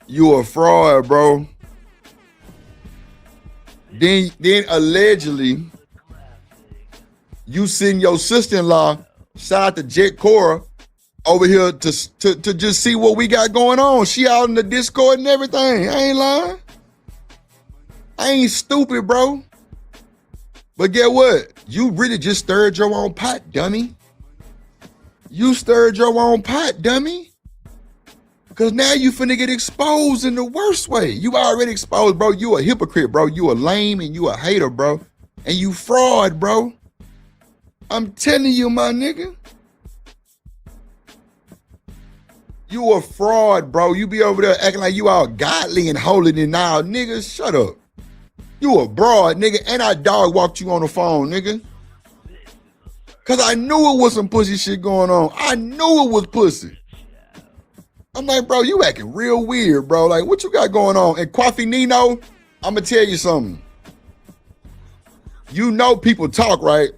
You a fraud, bro. Then allegedly, you send your sister-in-law, shout out to Jet Cora, over here to just see what we got going on. She out in the Discord and everything. I ain't lying. I ain't stupid, bro. But get what? You really just stirred your own pot, dummy. You stirred your own pot, dummy. Because now you finna get exposed in the worst way. You already exposed, bro. You a hypocrite, bro. You a lame and you a hater, bro. And you fraud, bro. I'm telling you, my nigga. You a fraud, bro. You be over there acting like you all godly and holy and now, nigga, shut up. You a broad, nigga, and I dog walked you on the phone, nigga. Cause I knew it was some pussy shit going on. I knew it was pussy. I'm like, bro, you acting real weird, bro. Like, what you got going on? And Coffee Nino, I'm gonna tell you something. You know people talk, right?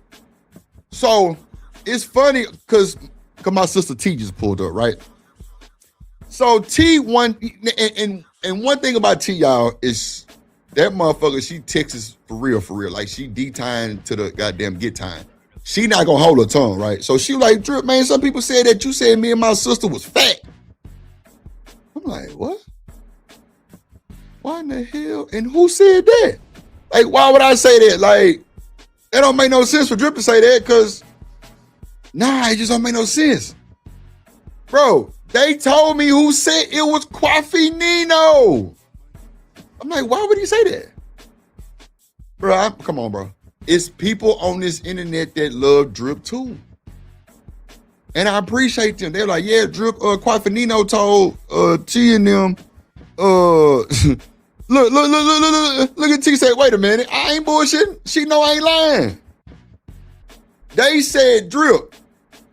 So it's funny because my sister T just pulled up, right? So T and one thing about T, y'all, is that motherfucker, she Texas for real. Like, she D-time to the goddamn get time. She not gonna hold her tongue, right? So she like, Drip, man, some people said that you said me and my sister was fat. I'm like, what? Why in the hell? And who said that? Like, why would I say that? Like, that don't make no sense for Drip to say that, because, nah, it just don't make no sense. Bro, they told me who said it was Coffee Nino. I'm like, why would he say that? Bro, come on, bro. It's people on this internet that love Drip too. And I appreciate them. They're like, yeah, Drip, Coffee Nino told T and them, Look at T say, wait a minute, I ain't bullshitting. She know I ain't lying. They said drip.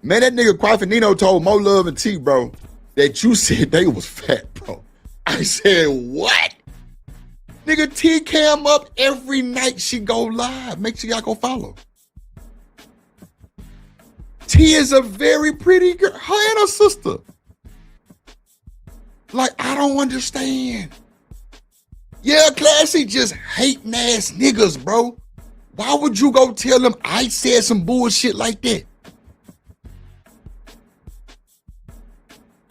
Man, that nigga Quafanino told Mo Love and T, bro, that you said they was fat, bro. I said, what? Nigga, T cam up every night she go live. Make sure y'all go follow. T is a very pretty girl. Her and her sister. Like, I don't understand. Yeah, Classy just hating ass niggas, bro. Why would you go tell them I said some bullshit like that?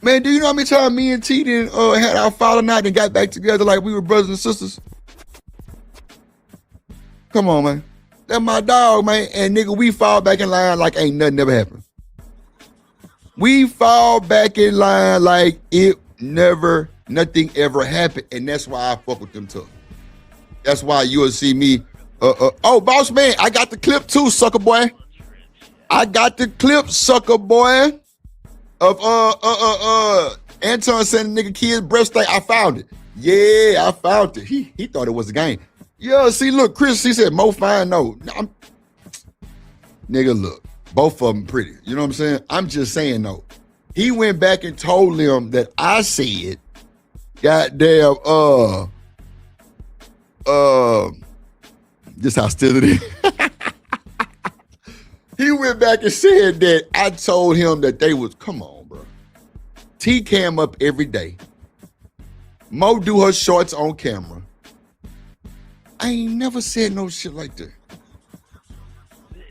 Man, do you know how many times me and T did had our falling out and got back together like we were brothers and sisters? Come on, man. That's my dog, man. And nigga, we fall back in line like ain't nothing ever happened. We fall back in line like nothing ever happened. And that's why I fuck with them tough. That's why you'll see me. Oh, boss man, I got the clip too, sucker boy. I got the clip, sucker boy. Of Anton sending nigga kids breastplate. I found it. Yeah, I found it. He thought it was a game. Yeah, see, look, Chris, he said Mo fine. No, nigga, look, both of them pretty. You know what I'm saying? I'm just saying though. He went back and told them that I said, goddamn, this how still it is. He went back and said that I told him that they was, come on, bro. T cam up every day. Mo do her shorts on camera. I ain't never said no shit like that.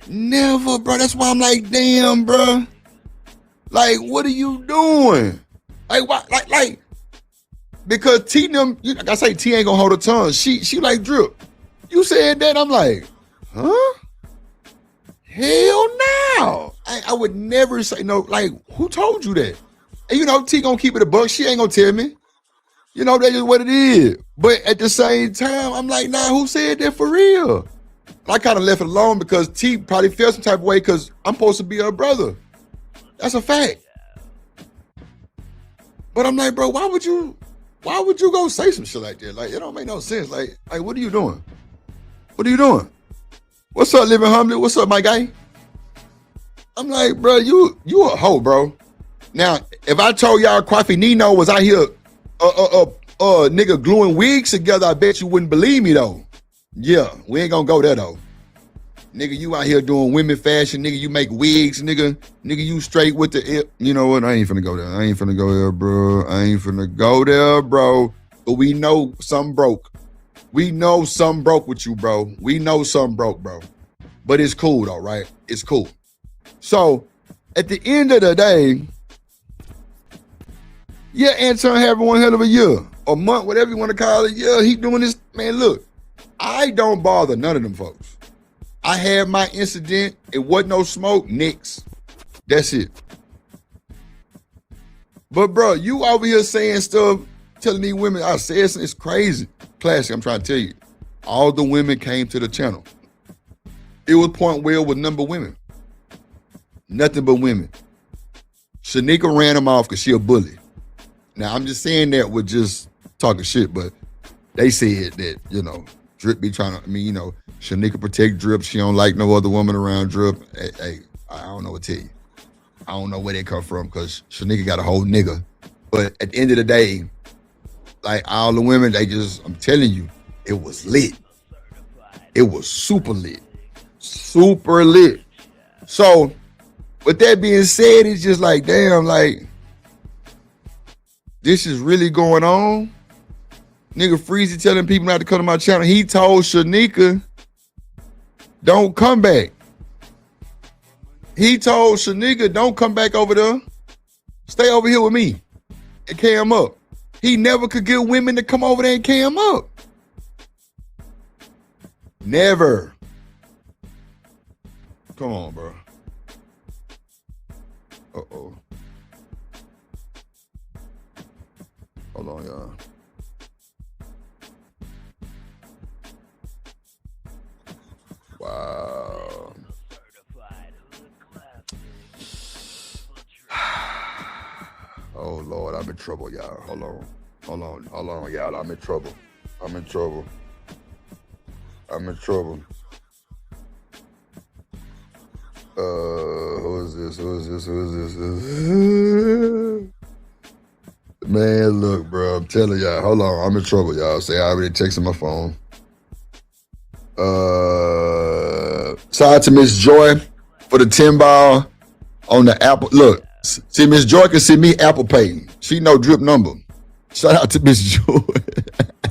Never, bro. That's why I'm like, damn, bro. Like, what are you doing? Like, why? Like, because T them, like I say, T ain't gonna hold her tongue. She like drip. You said that, I'm like, huh? Hell no. I would never say no. Like, who told you that? And you know, T gonna keep it a buck. She ain't gonna tell me. You know, that's just what it is. But at the same time, I'm like, nah, who said that for real? I kind of left it alone because T probably felt some type of way because I'm supposed to be her brother. That's a fact. But I'm like, bro, why would you go say some shit like that? Like, it don't make no sense. Like, what are you doing? What are you doing? What's up, Living Humbly? What's up, my guy? I'm like, bro, you a hoe, bro. Now, if I told y'all Quaffy Nino was out here nigga gluing wigs together, I bet you wouldn't believe me though. Yeah, we ain't gonna go there though. Nigga, you out here doing women fashion, nigga, you make wigs, nigga, you straight with the, you know what, I ain't finna go there. I ain't finna go there, bro. I ain't finna go there, bro. But we know something broke. We know something broke with you, bro. We know something broke, bro. But it's cool though, right? It's cool. So, at the end of the day, yeah, Anton having one hell of a year, a month, whatever you want to call it. Yeah, he doing this. Man, look, I don't bother none of them folks. I had my incident. It wasn't no smoke. Nix. That's it. But bro, you over here saying stuff, telling these women, I said something, it's crazy. Classic, I'm trying to tell you. All the women came to the channel. It was Point Well with number women. Nothing but women. Shanika ran them off because she a bully. Now, I'm just saying that with just talking shit, but they said that, you know, Drip be trying to, I mean, you know, Shanika protect Drip. She don't like no other woman around Drip. Hey, I don't know what to tell you. I don't know where they come from because Shanika got a whole nigga. But at the end of the day, like all the women, they just, I'm telling you, it was lit. It was super lit. Super lit. So, with that being said, it's just like, damn, like, this is really going on. Nigga Freezy telling people not to come to my channel. He told Shanika, don't come back. He told Shanika, don't come back over there. Stay over here with me and cam up. He never could get women to come over there and cam up. Never. Come on, bro. Uh-oh. Hold on, y'all. Wow. Oh, Lord, I'm in trouble, y'all. Hold on, y'all. I'm in trouble. I'm in trouble. I'm in trouble. Who is this? Who is this? Who is this? Man, look, bro. I'm telling y'all. Hold on. I'm in trouble, y'all. Say I already texted my phone. Shout out to Miss Joy for the 10 ball on the Apple. Look, see, Miss Joy can see me Apple Pay. She know drip number. Shout out to Miss Joy.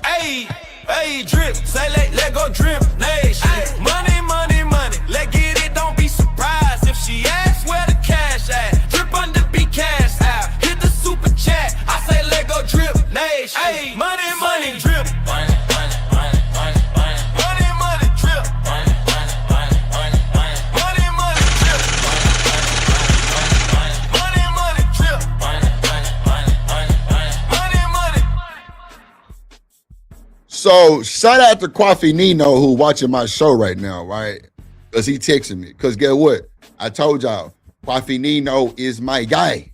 Hey, hey, drip, say let go drip, nation. Money, money, money, let get it, don't be surprised if she asks where the cash at. Drip under be cash out, hit the super chat, I say let go drip, nation. Hey, money, money, drip. Money, money, money, money, money. Money, money, drip. Money, money, money, money, money. Money, money, drip. Money, money, drip. Money, money, money, money, money. Money, money. So shout out to Kwafi Nino who watching my show right now, right? Because he texting me. Because guess what? I told y'all, Kwafi Nino is my guy.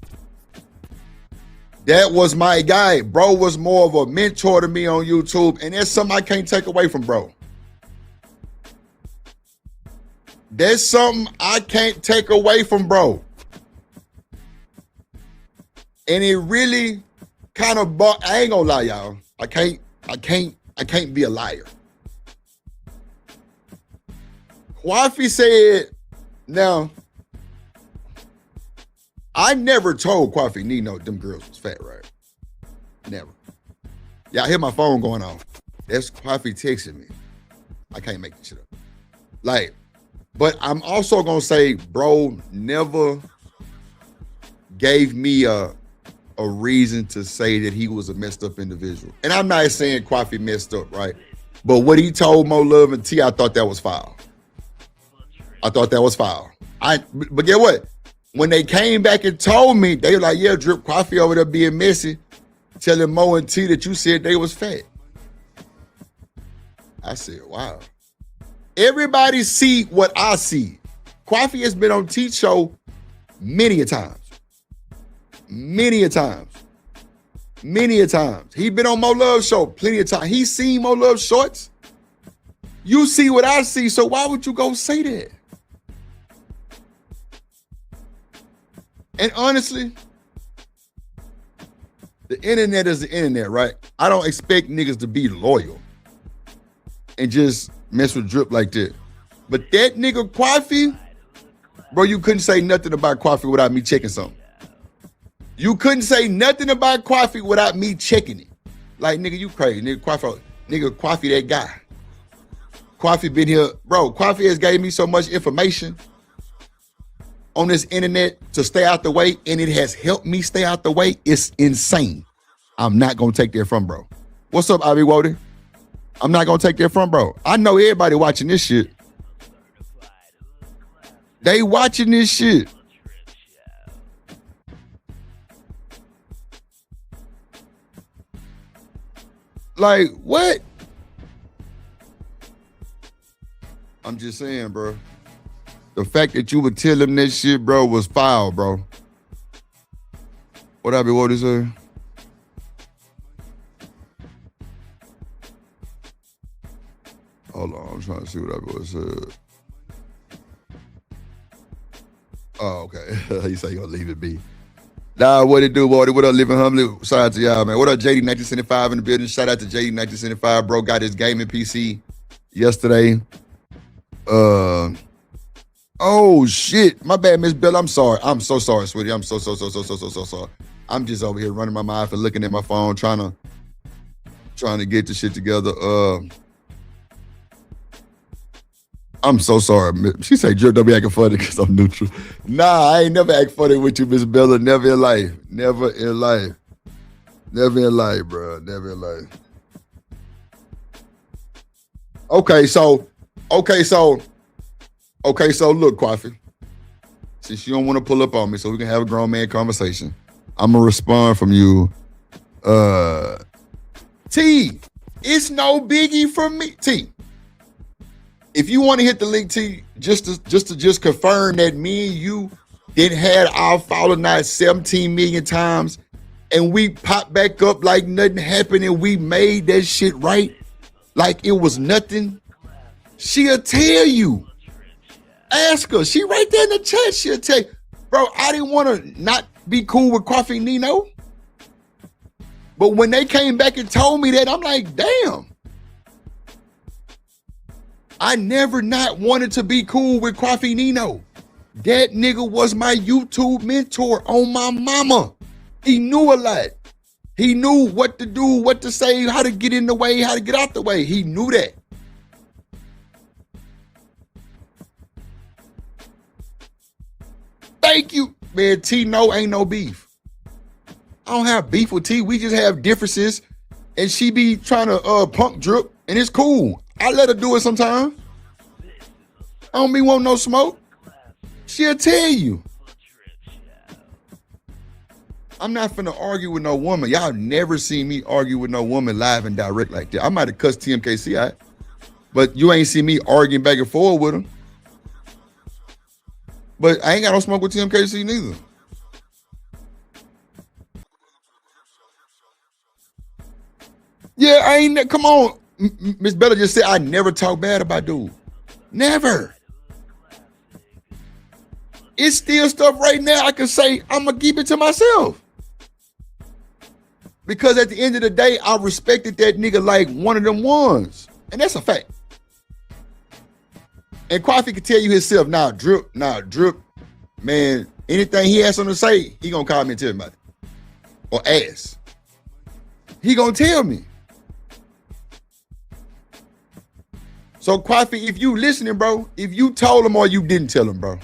That was my guy. Bro was more of a mentor to me on YouTube. And that's something I can't take away from bro. That's something I can't take away from bro. And it really kind of, I ain't gonna lie, y'all. I can't be a liar. Kwafi said, now, I never told Kwafi Nino them girls was fat, right? Never. Y'all hear my phone going off. That's Kwafi texting me. I can't make this shit up. Like, but I'm also gonna say, bro never gave me a reason to say that he was a messed up individual. And I'm not saying Kwafi messed up, right? But what he told Mo Love and T, I thought that was foul. I thought that was foul. But get what? When they came back and told me, they were like, yeah, Drip, Kwafi over there being messy, telling Mo and T that you said they was fat. I said, wow. Everybody see what I see. Kwafi has been on T show many a times. Many a times. Many a times. He been on Mo Love show plenty of times. He seen Mo Love shorts. You see what I see, so why would you go say that? And honestly, the internet is the internet, right? I don't expect niggas to be loyal and just mess with Drip like that. But that nigga Kwafi, bro, you couldn't say nothing about Kwafi without me checking something. You couldn't say nothing about Kwafi without me checking it. Like, nigga, you crazy. Nigga, Kwafi that guy. Kwafi been here. Bro, Kwafi has gave me so much information on this internet to stay out the way, and it has helped me stay out the way. It's insane. I'm not going to take that from bro. What's up, Ivy Woden? I'm not going to take that from bro. I know everybody watching this shit. They watching this shit. Like, what? I'm just saying, bro. The fact that you would tell him that shit, bro, was foul, bro. What I be what is say? Hold on, I'm trying to see what I be what said. Oh, okay. He say you gonna leave it be. Nah, what it do, boy? What up, living humbly? Shout out to y'all, man. What up, JD 1975 in the building? Shout out to JD 1975, bro. Got his gaming PC yesterday. Oh shit, my bad, Miss Bill. I'm sorry. I'm so sorry, sweetie. I'm so sorry. I'm just over here running my mouth and looking at my phone, trying to get the shit together. I'm so sorry. She say, Drip, don't be acting funny because I'm neutral. Nah, I ain't never act funny with you, Miss Bella. Never in life. Never in life. Never in life, bro. Never in life. Okay, so look, Kwafi. Since you don't want to pull up on me so we can have a grown man conversation, I'm going to respond from you. T, it's no biggie for me. T, if you want to hit the link, T, just to confirm that me and you didn't had our follow night 17 million times and we popped back up like nothing happened and we made that shit right. like it was nothing, she'll tell you. Ask her. She right there in the chat. She'll tell you, bro, I didn't want to not be cool with Coffee Nino. But when they came back and told me that, I'm like, damn. I never not wanted to be cool with Coffee Nino. That nigga was my YouTube mentor on my mama. He knew a lot. He knew what to do, what to say, how to get in the way, how to get out the way. He knew that. Thank you. Man, T, no, ain't no beef. I don't have beef with T. We just have differences. And she be trying to punk drip, and it's cool. I let her do it sometimes. I don't be want no smoke. She'll tell you. I'm not finna argue with no woman. Y'all never seen me argue with no woman live and direct like that. I might have cussed TMKC out, but you ain't see me arguing back and forth with him. But I ain't got no smoke with TMKC neither. Yeah, I ain't, come on. Miss Bella just said I never talk bad about dude. Never. It's still stuff right now I can say I'm gonna keep it to myself. Because at the end of the day, I respected that nigga like one of them ones. And that's a fact. And Coffee can tell you himself, drip, man, anything he has something to say, he gonna call me and tell me about it. Or ask. He gonna tell me. So Coffee, if you listening, bro, if you told him or you didn't tell him, bro,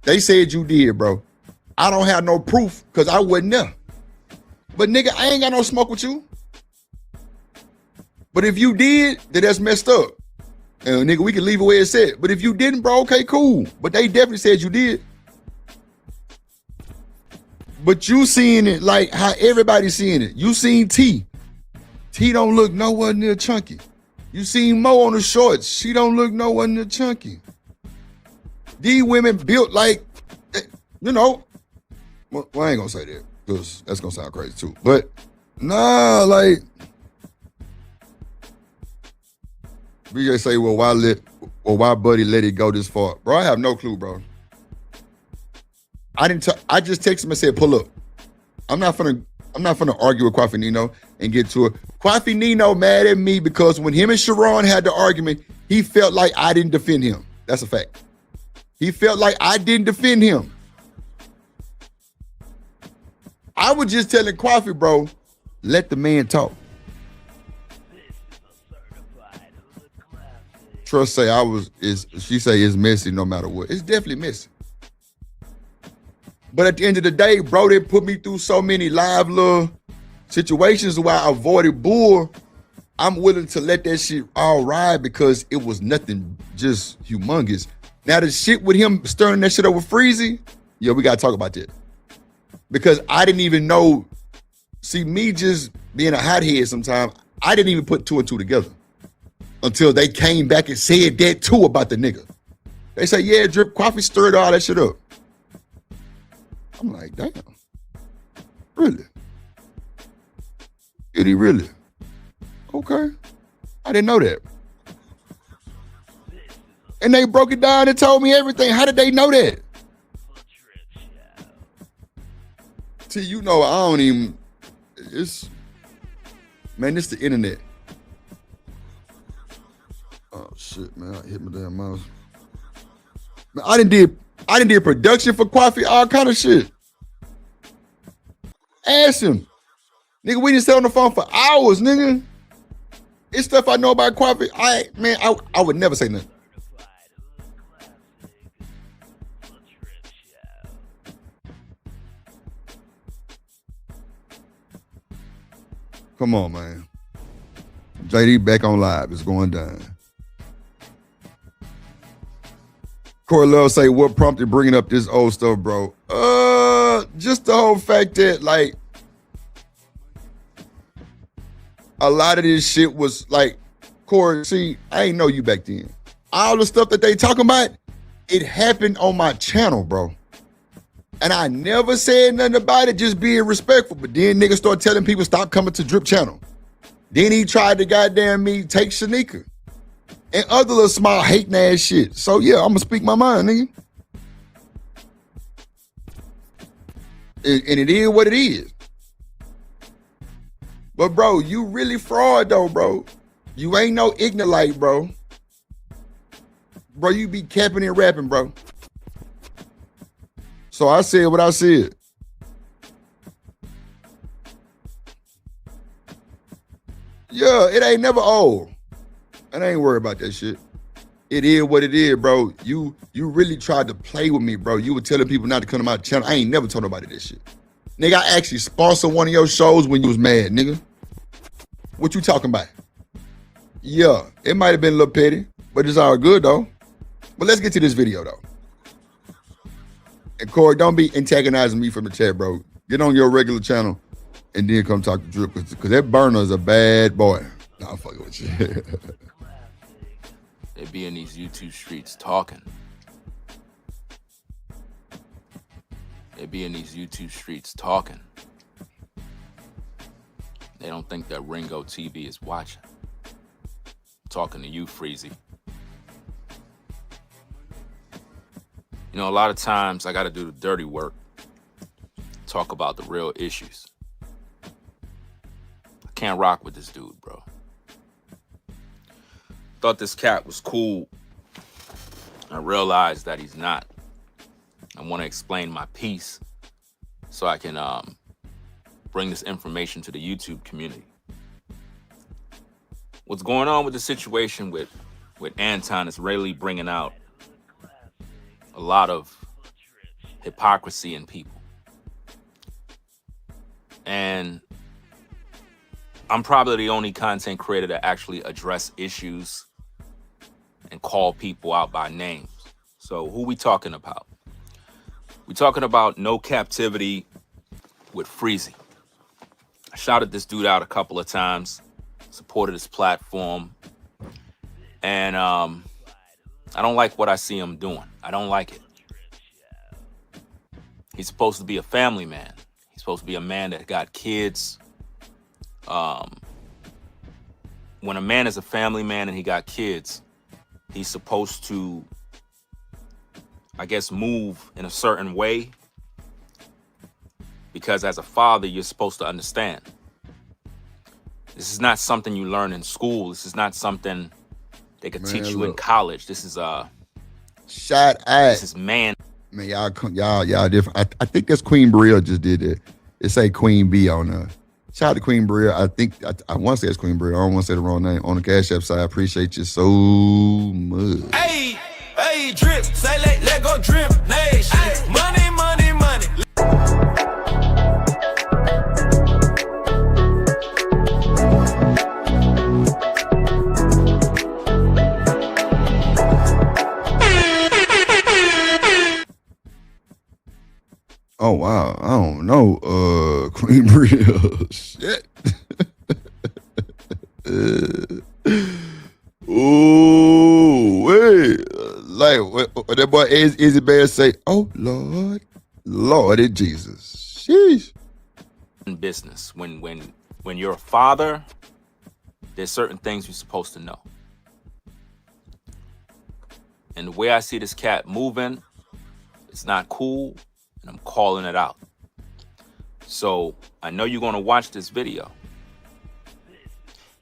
they said you did, bro. I don't have no proof because I wasn't there. But nigga, I ain't got no smoke with you. But if you did, then that's messed up. And nigga, we can leave it where it said. But if you didn't, bro, okay, cool. But they definitely said you did. But you seeing it like how everybody's seeing it. You seen T. T don't look nowhere near chunky. You seen Mo on the shorts. She don't look nowhere near chunky. These women built like, you know, well, I ain't gonna say that because that's gonna sound crazy too. But nah, like, BJ say, well, why Buddy let it go this far? Bro, I have no clue, bro. I just texted him and said, pull up. I'm not finna argue with Coffee Nino and get to it. Coffee Nino mad at me because when him and Sharon had the argument, he felt like I didn't defend him. That's a fact. He felt like I didn't defend him. I was just telling Coffee, bro, let the man talk. Trust say she say it's messy no matter what. It's definitely messy. But at the end of the day, bro, they put me through so many live little situations where I avoided bull. I'm willing to let that shit all ride because it was nothing just humongous. Now the shit with him stirring that shit up with Freezy, yeah, we gotta talk about that. Because I didn't even know, see me just being a hothead sometimes, I didn't even put two and two together until they came back and said that too about the nigga. They say, yeah, Drip Coffee stirred all that shit up. I'm like, damn, really? Did he really? Okay, I didn't know that. And they broke it down and told me everything. How did they know that? See, you know, I don't even, man, it's the internet. Oh shit, man, I hit my damn mouse. Man, I done did production for Coffee, all kind of shit. Ask him. Nigga, we didn't sit on the phone for hours, nigga. It's stuff I know about Coffee. I would never say nothing. Come on, man. JD back on live. It's going down. Corey Love say, what prompted bringing up this old stuff, bro? Just the whole fact that, like, a lot of this shit was like, Corey, see, I ain't know you back then. All the stuff that they talking about, it happened on my channel, bro. And I never said nothing about it, just being respectful. But then niggas start telling people stop coming to Drip channel. Then he tried to goddamn me take Shanika and other little small hating ass shit. So yeah, I'm gonna speak my mind, nigga. And it is what it is. But bro, you really fraud though, bro. You ain't no Ignite, bro. Bro, you be capping and rapping, bro. So I said what I said. Yeah, it ain't never old. And I ain't worried about that shit. It is what it is, bro. You really tried to play with me, bro. You were telling people not to come to my channel. I ain't never told nobody this shit. Nigga, I actually sponsored one of your shows when you was mad, nigga. What you talking about? Yeah, it might have been a little petty, but it's all good, though. But let's get to this video, though. And Corey, don't be antagonizing me from the chat, bro. Get on your regular channel and then come talk to Drip, because that burner is a bad boy. Nah, I'm fucking with you. They be in these YouTube streets talking. They be in these YouTube streets talking. They don't think that Ringo TV is watching. I'm talking to you, Freezy. You know, a lot of times I got to do the dirty work, talk about the real issues. I can't rock with this dude, bro. Thought this cat was cool. I realized that he's not. I want to explain my piece so I can bring this information to the YouTube community. What's going on with the situation with Anton is really bringing out a lot of hypocrisy in people. And I'm probably the only content creator that actually address issues and call people out by names. So who we talking about? We talking about No Captivity with Freezy. I shouted this dude out a couple of times, supported his platform, and I don't like what I see him doing. I don't like it. He's supposed to be a family man. He's supposed to be a man that got kids. When a man is a family man and he got kids, he's supposed to, I guess, move in a certain way, because as a father, you're supposed to understand. This is not something you learn in school. This is not something they could teach you in college. This is shot at. This is man. Man, y'all different. I think that's Queen Bria just did it. It say Queen B on shout out to Queen Bria. I think I want to say it's Queen Bria. I don't want to say the wrong name. On the Cash App side, I appreciate you so much. Hey, hey, drip, say let go drip, nation. Money, money, money. Oh wow, I don't know, Queen Bria. Shit. Oh wait, like what that boy Izzy Bear say? Oh Lord, Lordy Jesus, sheesh. In business, when you're a father, there's certain things you're supposed to know. And the way I see this cat moving, it's not cool. And I'm calling it out. So I know you're going to watch this video.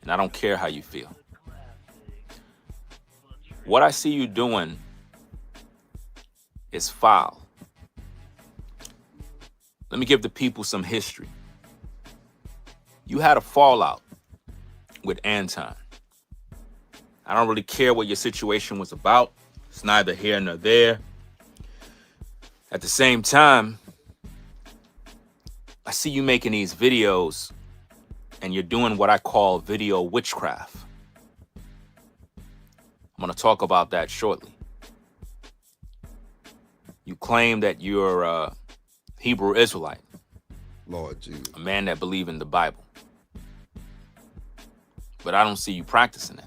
And I don't care how you feel. What I see you doing is foul. Let me give the people some history. You had a fallout with Anton. I don't really care what your situation was about. It's neither here nor there. At the same time, I see you making these videos and you're doing what I call video witchcraft. I'm going to talk about that shortly. You claim that you're a Hebrew Israelite, Lord Jesus, a man that believes in the Bible. But I don't see you practicing it.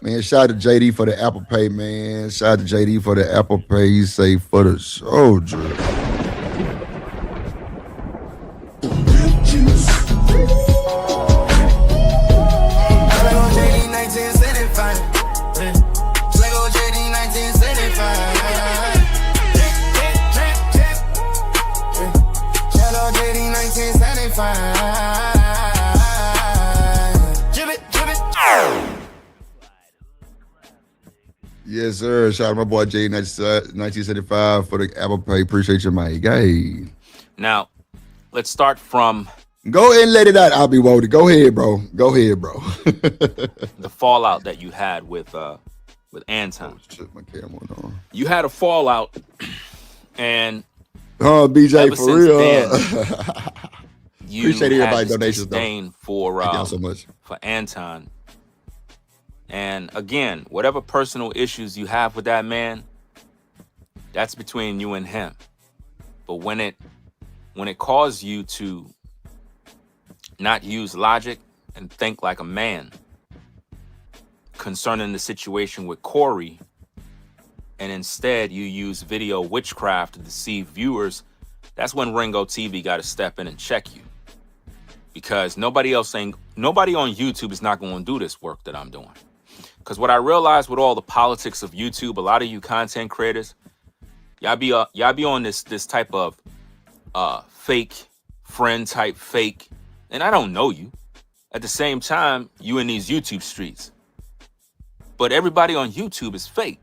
Man, shout out to JD for the Apple Pay, man. Shout out to JD for the Apple Pay. He say for the soldier. Yes, sir. Shout out to my boy J 1975 for the Apple Pay. Appreciate you, my guy. Now, let's start from Go ahead and let it out. I'll be wounded. Go ahead, bro. Go ahead, bro. the fallout that you had with Anton. Shit, my camera went on. You had a fallout, and BJ, ever for since real. then, you Appreciate had everybody's this donations, though. disdain for Thank y'all so much. for Anton. And again, whatever personal issues you have with that man, that's between you and him. But when it caused you to not use logic and think like a man concerning the situation with Corey, and instead you use video witchcraft to deceive viewers, that's when Ringo TV got to step in and check you. Because nobody on YouTube is not going to do this work that I'm doing. Because what I realized with all the politics of YouTube, a lot of you content creators, y'all be on this type of fake friend type fake, and I don't know you. At the same time, you in these YouTube streets. But everybody on YouTube is fake.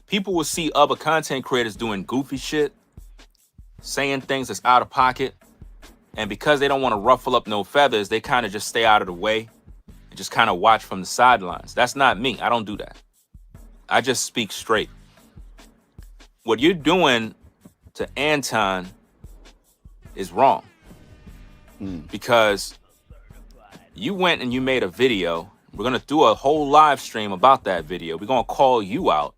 People will see other content creators doing goofy shit, saying things that's out of pocket, and because they don't want to ruffle up no feathers, they kind of just stay out of the way and just kind of watch from the sidelines. That's not me. I don't do that. I just speak straight. What you're doing to Anton is wrong. Because you went and you made a video. We're going to do a whole live stream about that video. We're going to call you out,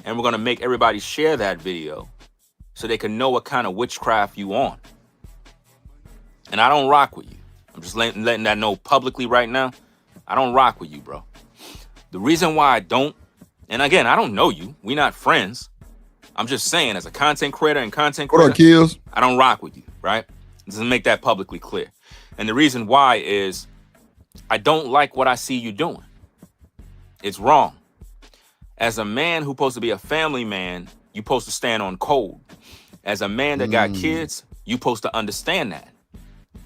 and we're going to make everybody share that video so they can know what kind of witchcraft you on. And I don't rock with you. I'm just letting that know publicly right now. I don't rock with you, bro. The reason why I don't, and again, I don't know you. We're not friends. I'm just saying, as a content creator and content creator, What up, Kills? I don't rock with you, right? Just make that publicly clear. And the reason why is I don't like what I see you doing. It's wrong. As a man who's supposed to be a family man, you're supposed to stand on code. As a man that got kids, you're supposed to understand that.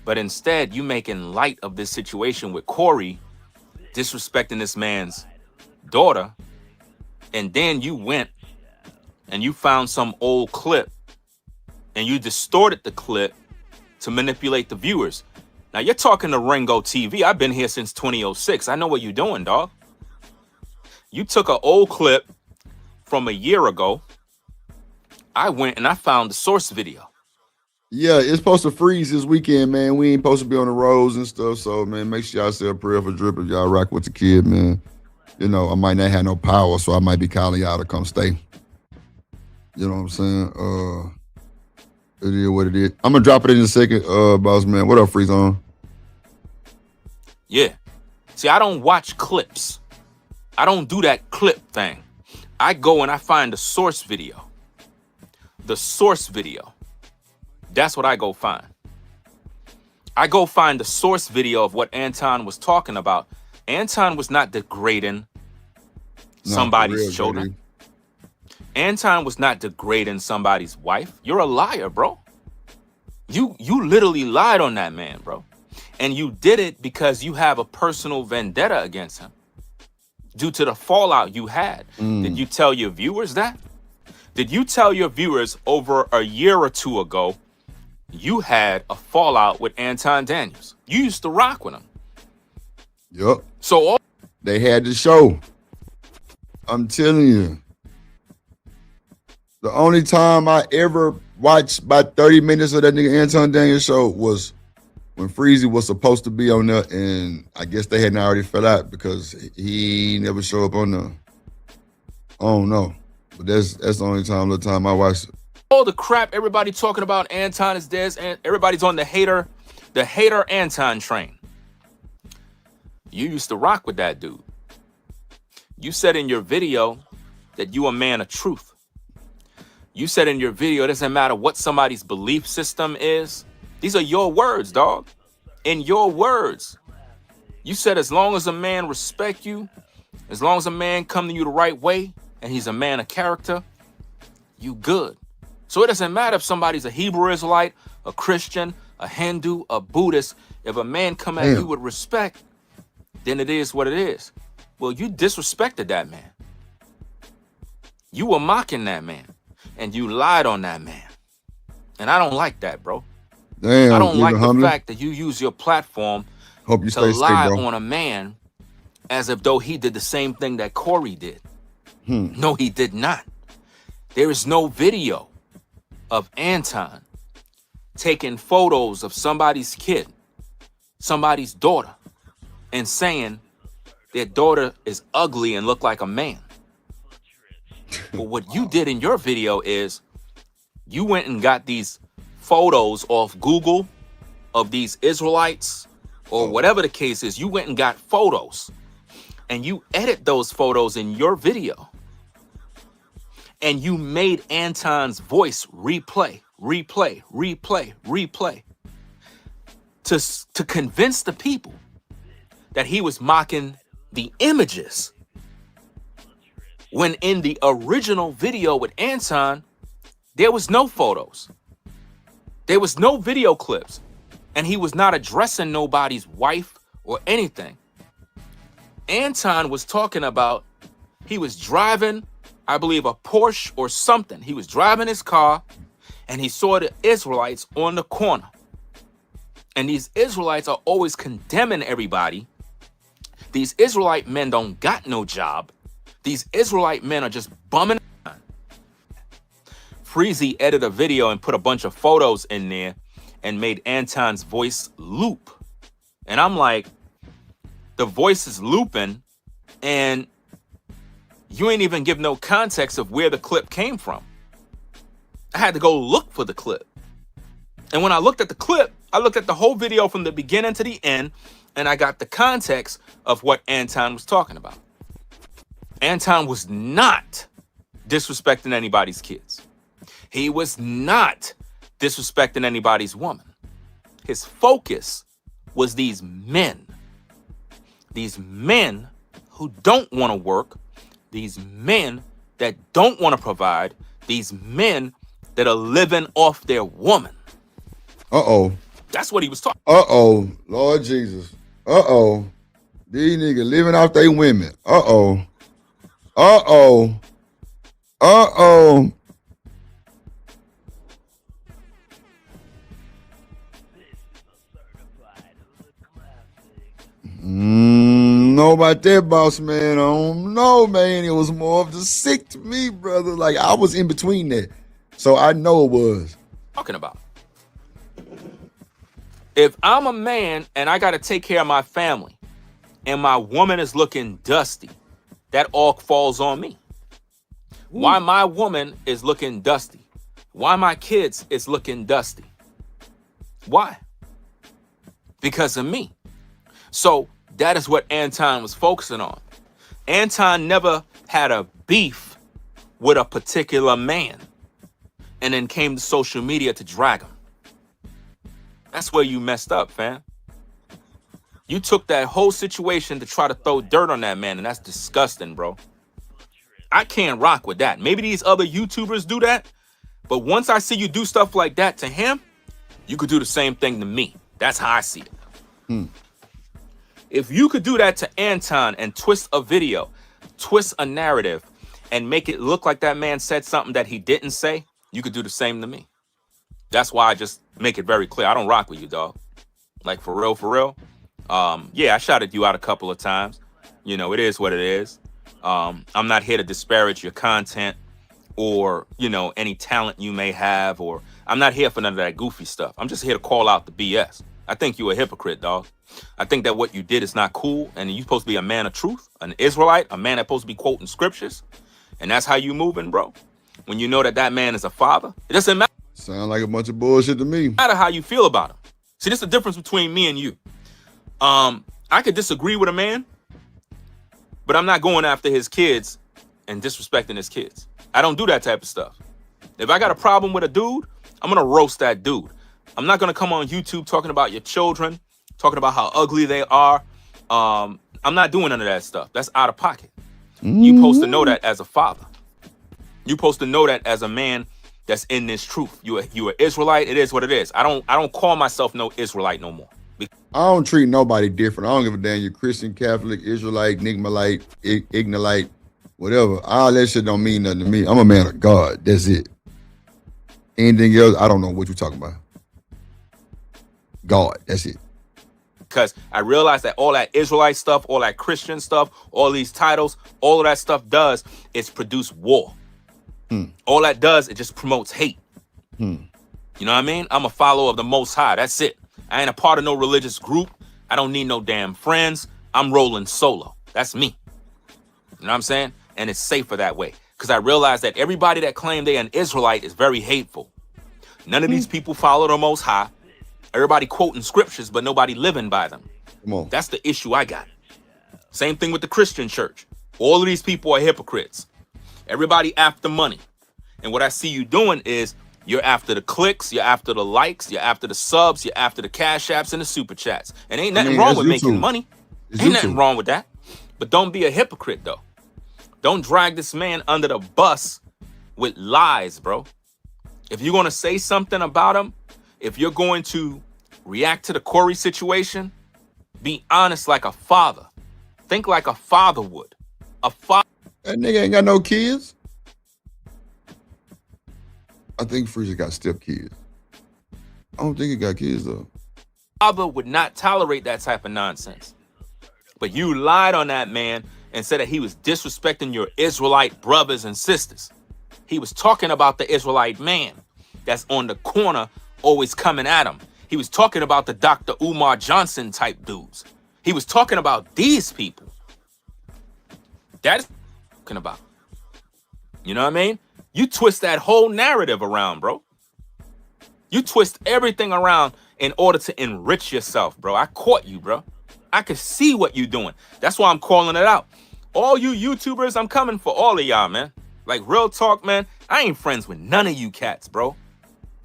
But instead, you making light of this situation with Corey, disrespecting this man's daughter, and then you went and you found some old clip and you distorted the clip to manipulate the viewers. Now, you're talking to Ringo TV. I've been here since 2006. I know what you're doing, dog. You took an old clip from a year ago. I went and I found the source video. Yeah, it's supposed to freeze this weekend, man. We ain't supposed to be on the roads and stuff. So, man, make sure y'all say a prayer for Drip if y'all rock with the kid, man. You know, I might not have no power, so I might be calling y'all to come stay. You know what I'm saying? It is what it is. I'm gonna drop it in a second, boss man. What up, Freeze on? Yeah. See, I don't watch clips. I don't do that clip thing. I go and I find the source video. The source video. That's what I go find. I go find the source video of what Anton was talking about. Anton was not degrading somebody's children. Anton was not degrading somebody's wife. You're a liar, bro. You literally lied on that man, bro. And you did it because you have a personal vendetta against him due to the fallout you had. Did you tell your viewers that? Did you tell your viewers over a year or two ago you had a fallout with Anton Daniels? You used to rock with him. Yup. So they had the show. I'm telling you. The only time I ever watched about 30 minutes of that nigga Anton Daniels show was when Freezy was supposed to be on there, and I guess they hadn't already fell out because he never showed up on there. I don't know. But that's the only time I watched it. all the crap everybody talking about Anton is this, and everybody's on the hater Anton train. You used to rock with that dude. You said in your video that you a man of truth. You said in your video, it doesn't matter what somebody's belief system is. These are your words, dog. In your words. You said as long as a man respect you, as long as a man come to you the right way, and he's a man of character, you good. So it doesn't matter if somebody's a Hebrew Israelite, a Christian, a Hindu, a Buddhist. If a man come at you with respect, then it is what it is. Well, you disrespected that man. You were mocking that man, and you lied on that man. And I don't like that, bro. Damn, I don't like living the humbly. fact that you use your platform Hope you to stay safe, lie bro. on a man as if though he did the same thing that Corey did. No, he did not. There is no video of Anton taking photos of somebody's kid, somebody's daughter, and saying their daughter is ugly and look like a man. But what you did in your video is you went and got these photos off Google of these Israelites or whatever the case is. You went and got photos and you edit those photos in your video. And you made Anton's voice replay to convince the people that he was mocking the images. When in the original video with Anton, there was no photos. There was no video clips. And he was not addressing nobody's wife or anything. Anton was talking about, he was driving, I believe, a Porsche or something. He was driving his car and he saw the Israelites on the corner. And these Israelites are always condemning everybody. These Israelite men don't got no job. These Israelite men are just bumming. Freezy edited a video and put a bunch of photos in there and made Anton's voice loop. And I'm like, the voice is looping and you ain't even give no context of where the clip came from. I had to go look for the clip. And when I looked at the clip, I looked at the whole video from the beginning to the end, and I got the context of what Anton was talking about. Anton was not disrespecting anybody's kids. He was not disrespecting anybody's woman. His focus was these men who don't want to work, these men that don't want to provide, these men that are living off their woman. Uh-oh. That's what he was talking. Uh-oh. Lord Jesus. Uh-oh. These niggas living off their women. Uh-oh. Uh-oh. Uh-oh. Know about that, boss man. I don't know, man. It was more of the sick to me, brother. Like, I was in between that. So I know it was. Talking about. If I'm a man and I got to take care of my family and my woman is looking dusty, that all falls on me. Why my woman is looking dusty? Why my kids is looking dusty? Why? Because of me. So that is what Anton was focusing on. Anton never had a beef with a particular man and then came to social media to drag him. That's where you messed up, fam. You took that whole situation to try to throw dirt on that man, and that's disgusting, bro. I can't rock with that. Maybe these other YouTubers do that, but once I see you do stuff like that to him, you could do the same thing to me. That's how I see it. If you could do that to Anton and twist a video, twist a narrative, and make it look like that man said something that he didn't say, you could do the same to me. That's why I just make it very clear. I don't rock with you, dog. Like, for real, for real. Yeah, I shouted you out a couple of times. You know, it is what it is. I'm not here to disparage your content or, you know, any talent you may have, or I'm not here for none of that goofy stuff. I'm just here to call out the BS. I think you're a hypocrite, dog. I think that what you did is not cool, and you're supposed to be a man of truth, an Israelite, a man that's supposed to be quoting scriptures, and that's how you moving, bro. When you know that that man is a father, it doesn't matter. Sound like a bunch of bullshit to me. Matter how you feel about him. See, this is the difference between me and you. I could disagree with a man, but I'm not going after his kids and disrespecting his kids. I don't do that type of stuff. If I got a problem with a dude, I'm gonna roast that dude. I'm not gonna come on YouTube talking about your children, talking about how ugly they are. I'm not doing none of that stuff. That's out of pocket. You're supposed to know that as a father. You're supposed to know that as a man that's in this truth. You an Israelite. It is what it is. I don't call myself no Israelite no more. I don't treat nobody different. I don't give a damn. You're Christian, Catholic, Israelite, Nigmalite, Ignolite. whatever. All that shit don't mean nothing to me. I'm a man of God. That's it. Anything else, I don't know what you're talking about. God, that's it. Because I realized that all that Israelite stuff, all that Christian stuff, all these titles, all of that stuff does is produce war. All that does, it just promotes hate. You know what I mean? I'm a follower of the Most High. That's it. I ain't a part of no religious group. I don't need no damn friends. I'm rolling solo. That's me. You know what I'm saying? And it's safer that way. Because I realized that everybody that claimed they're an Israelite is very hateful. None of these people follow the Most High. Everybody quoting scriptures, but nobody living by them. Come on. That's the issue I got. Same thing with the Christian church. All of these people are hypocrites. Everybody after money. And what I see you doing is you're after the clicks, you're after the likes, you're after the subs, you're after the cash apps and the super chats. And ain't nothing wrong with making money. Ain't nothing wrong with that. But don't be a hypocrite, though. Don't drag this man under the bus with lies, bro. If you're going to say something about him, if you're going to react to the Corey situation, be honest like a father. Think like a father would. A father. That nigga ain't got no kids. I think Freezer got stepkids. I don't think he got kids, though. Father would not tolerate that type of nonsense. But you lied on that man and said that he was disrespecting your Israelite brothers and sisters. He was talking about the Israelite man that's on the corner always coming at him. He was talking about the Dr. Umar Johnson type dudes. He was talking about these people. That's what I'm talking about. You know what I mean? You twist that whole narrative around, bro. You twist everything around in order to enrich yourself, bro. I caught you, bro. I could see what you're doing. That's why I'm calling it out. All you YouTubers, I'm coming for all of y'all, man. Like, real talk, man. I ain't friends with none of you cats, bro.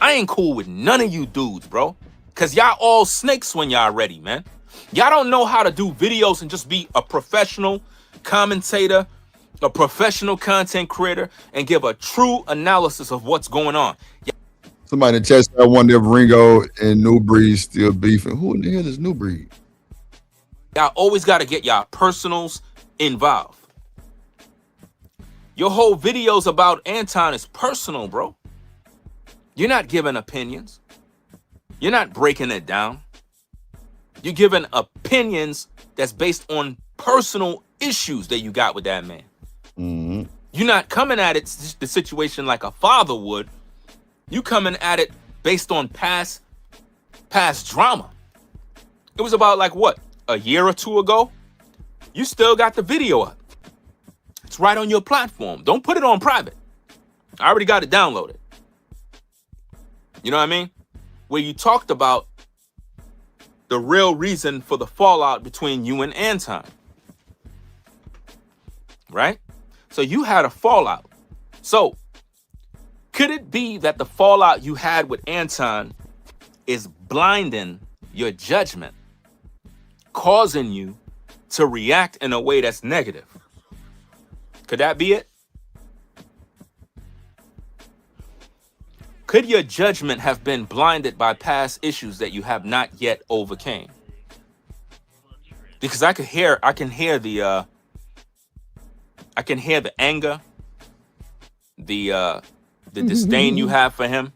I ain't cool with none of you dudes, bro. Because y'all all snakes when y'all ready, man. Y'all don't know how to do videos and just be a professional commentator, a professional content creator, and give a true analysis of what's going on. Somebody in the chat said, I wonder if Ringo and New Breed still beefing. Who in the hell is New Breed? Y'all always got to get y'all personals involved. Your whole videos about Anton is personal, bro. You're not giving opinions. You're not breaking it down. You're giving opinions that's based on personal issues that you got with that man. You're not coming at it, the situation like a father would. You coming at it based on past drama. It was about like what, a year or two ago? You still got the video up. It's right on your platform. Don't put it on private. I already got it downloaded. You know what I mean? Where you talked about the real reason for the fallout between you and Anton. Right? So you had a fallout. So could it be that the fallout you had with Anton is blinding your judgment, causing you to react in a way that's negative? Could that be it? Could your judgment have been blinded by past issues that you have not yet overcame? Because I can hear the anger, the disdain you have for him,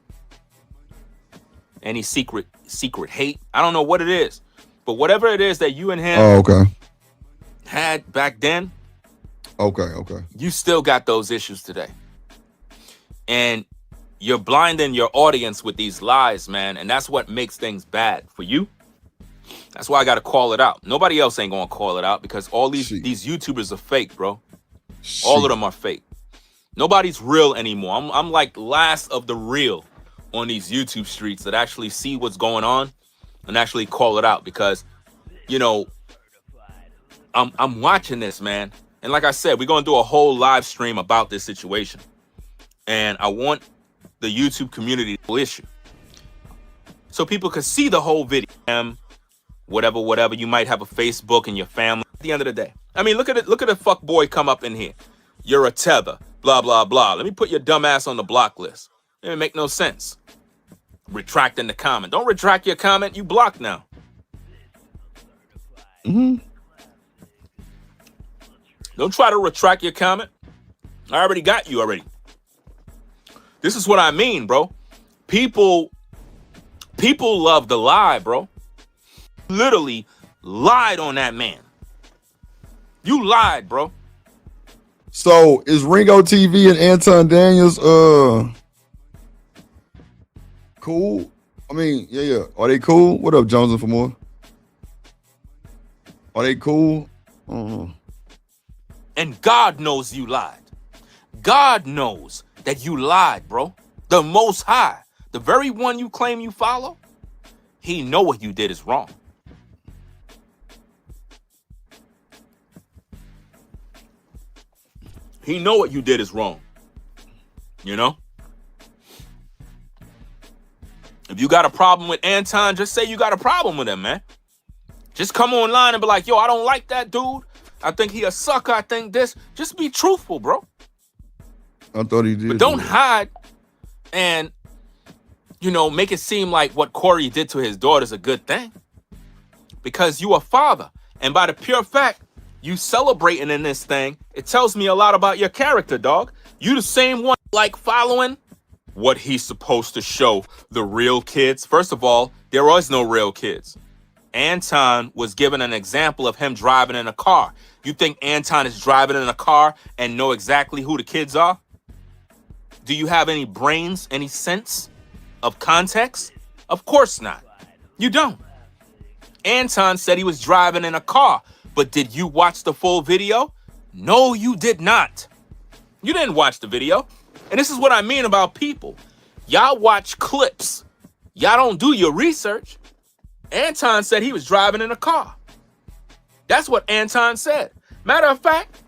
any secret hate. I don't know what it is, but whatever it is that you and him had back then, you still got those issues today, and you're blinding your audience with these lies, man, and that's what makes things bad for you. That's why I got to call it out. Nobody else ain't gonna call it out because all these YouTubers are fake, bro. All of them are fake. Nobody's real anymore. I'm like last of the real on these YouTube streets that actually see what's going on and actually call it out because, you know, I'm watching this, man. And like I said, we're going to do a whole live stream about this situation. And I want the YouTube community to issue so people can see the whole video. Whatever. You might have a Facebook in your family. At the end of the day, I mean, look at it. Look at a fuck boy come up in here. You're a tether. Blah blah blah. Let me put your dumb ass on the block list. It didn't make no sense. Retracting the comment. Don't retract your comment. You blocked now. Don't try to retract your comment. I already got you already. This is what I mean, bro. People love the lie, bro. Literally lied on that man. You lied, bro. So is Ringo TV and Anton Daniels cool? I mean, yeah. Are they cool? What up, Jones and for more? Are they cool? I don't know. And God knows you lied. God knows that you lied, bro. The Most High, the very one you claim you follow, he know what you did is wrong. He know what you did is wrong. You know? If you got a problem with Anton, just say you got a problem with him, man. Just come online and be like, yo, I don't like that dude. I think he a sucker. I think this. Just be truthful, bro. I thought he did. But don't hide and, you know, make it seem like what Corey did to his daughter is a good thing. Because you a father. And by the pure fact, you celebrating in this thing, it tells me a lot about your character, dog. You the same one like following what he's supposed to show the real kids. First of all, there was no real kids. Anton was given an example of him driving in a car. You think Anton is driving in a car and know exactly who the kids are? Do you have any brains, any sense of context? Of course not. You don't. Anton said he was driving in a car, but did you watch the full video? No, you did not. You didn't watch the video. And this is what I mean about people. Y'all watch clips. Y'all don't do your research. Anton said he was driving in a car. That's what Anton said. Matter of fact,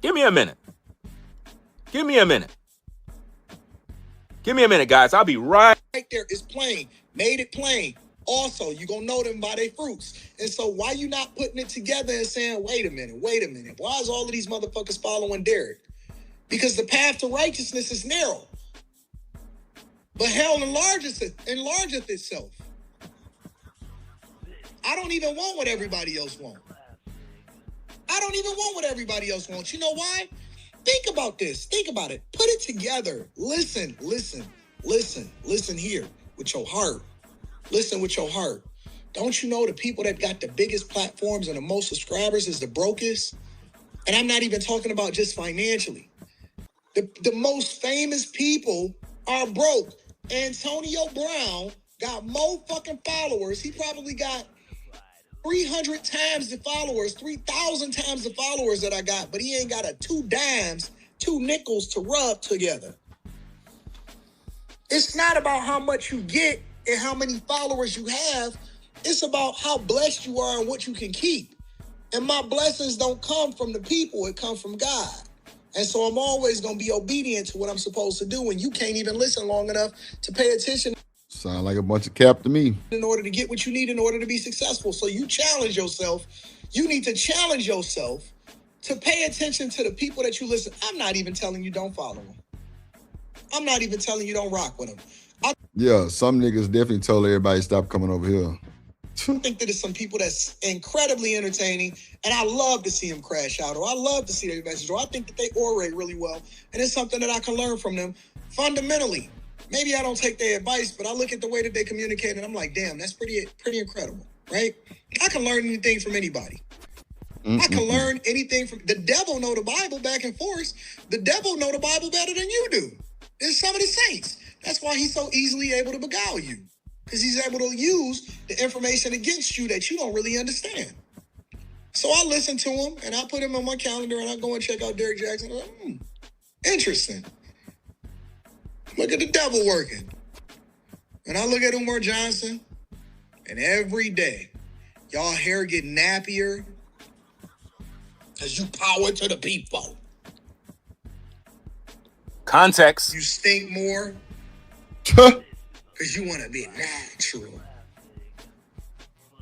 give me a minute. Give me a minute. Give me a minute, guys. I'll be right there. It's plain. Made it plain. Also, you're going to know them by their fruits. And so why you not putting it together and saying, wait a minute. Why is all of these motherfuckers following Derek? Because the path to righteousness is narrow. But hell enlargeth itself. I don't even want what everybody else wants. You know why? Think about this. Think about it. Put it together. Listen here with your heart. Listen with your heart. Don't you know the people that got the biggest platforms and the most subscribers is the brokest? And I'm not even talking about just financially. The most famous people are broke. Antonio Brown got more fucking followers. He probably got 300 times the followers, 3,000 times the followers that I got, but he ain't got a 2 dimes, 2 nickels to rub together. It's not about how much you get and how many followers you have. It's about how blessed you are and what you can keep. And my blessings don't come from the people. It comes from God. And so I'm always going to be obedient to what I'm supposed to do. And you can't even listen long enough to pay attention. Sound like a bunch of cap to me. In order to get what you need in order to be successful. So you challenge yourself. You need to challenge yourself to pay attention to the people that you listen. I'm not even telling you don't follow them. I'm not even telling you don't rock with them. Yeah, some niggas definitely told everybody to stop coming over here. I think that there's some people that's incredibly entertaining, and I love to see them crash out, or I love to see their message, or I think that they orate really well, and it's something that I can learn from them fundamentally. Maybe I don't take their advice, but I look at the way that they communicate, and I'm like, damn, that's pretty incredible, right? I can learn anything from anybody. I can learn anything from the devil. Know the Bible back and forth. The devil know the Bible better than you do. There's some of the saints. That's why he's so easily able to beguile you, because he's able to use the information against you that you don't really understand. So I listen to him, and I put him on my calendar, and I go and check out Derek Jackson. I'm like, interesting. Look at the devil working. And I look at Umar Johnson, and every day, y'all hair get nappier because you power to the people. Context. You stink more because you want to be natural.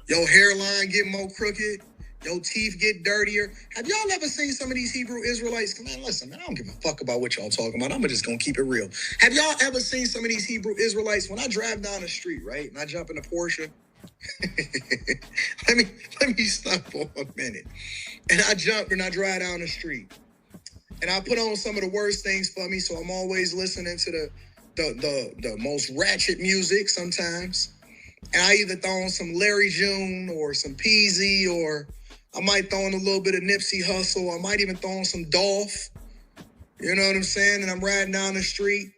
Your hairline get more crooked. Your teeth get dirtier. Have y'all ever seen some of these Hebrew Israelites? Man, listen, man, I don't give a fuck about what y'all talking about. I'm just going to keep it real. Have y'all ever seen some of these Hebrew Israelites? When I drive down the street, right, and I jump in a Porsche, let me stop for a minute. And I jump and I drive down the street. and I put on some of the worst things for me, so I'm always listening to the most ratchet music sometimes. And I either throw on some Larry June or some Peasy, or I might throw in a little bit of Nipsey Hussle. I might even throw on some Dolph. You know what I'm saying? And I'm riding down the street,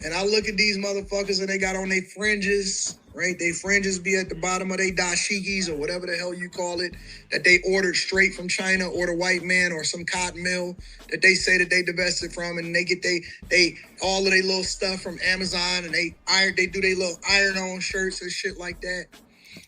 and I look at these motherfuckers, and they got on their fringes, right? They fringes be at the bottom of their dashikis or whatever the hell you call it, that they ordered straight from China or the white man or some cotton mill that they say that they divested from, and they get they all of their little stuff from Amazon, and they do their little iron-on shirts and shit like that.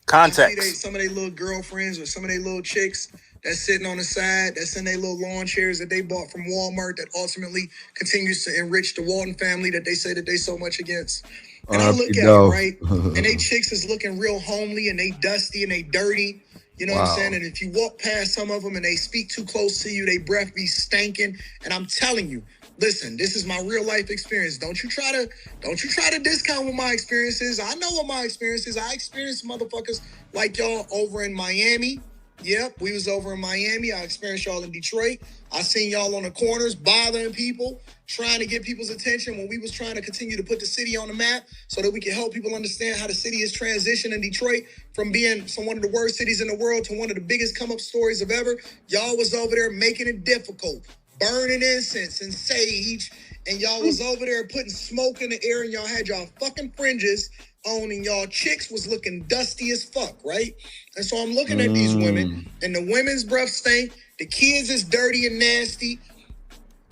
Context. Some of their little girlfriends or some of their little chicks that's sitting on the side, that's in their little lawn chairs that they bought from Walmart that ultimately continues to enrich the Walton family that they say that they so much against. And I look at them, right? And they chicks is looking real homely, and they dusty and they dirty. You know what I'm saying? And if you walk past some of them and they speak too close to you, they breath be stinking. And I'm telling you, listen, this is my real life experience. Don't you try to discount what my experience is. I know what my experience is. I experienced motherfuckers like y'all over in Miami. Yep, we was over in Miami. I experienced y'all in Detroit. I seen y'all on the corners bothering people, trying to get people's attention when we was trying to continue to put the city on the map so that we can help people understand how the city is transitioning in Detroit from being one of the worst cities in the world to one of the biggest come-up stories of ever. Y'all was over there making it difficult, burning incense and sage, and y'all was over there putting smoke in the air, and y'all had y'all fucking fringes on, and y'all chicks was looking dusty as fuck, right? And so I'm looking at these women, and the women's breath stink, the kids is dirty and nasty,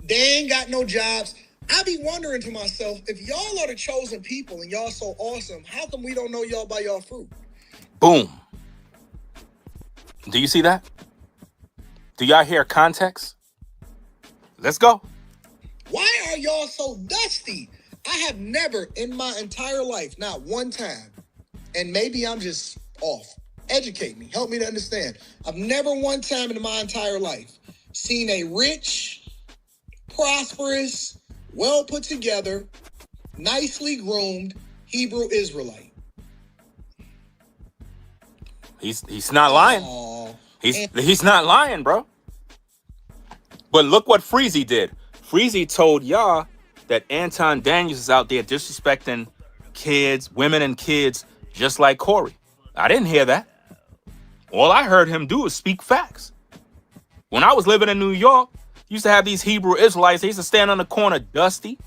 they ain't got no jobs. I be wondering to myself, if y'all are the chosen people and y'all so awesome, how come we don't know y'all by y'all fruit? Boom. Do you see that? Do y'all hear context? Let's go. Why are y'all so dusty? I have never in my entire life, not one time, and maybe I'm just off. Educate me. Help me to understand. I've never one time in my entire life seen a rich, prosperous, well put together, nicely groomed Hebrew Israelite. He's not lying. Aww. He's not lying, bro. But look what Freezy did. Freezy told y'all that Anton Daniels is out there disrespecting kids, women and kids, just like Corey. I didn't hear that. All I heard him do is speak facts. When I was living in New York, used to have these Hebrew Israelites. They used to stand on the corner dusty,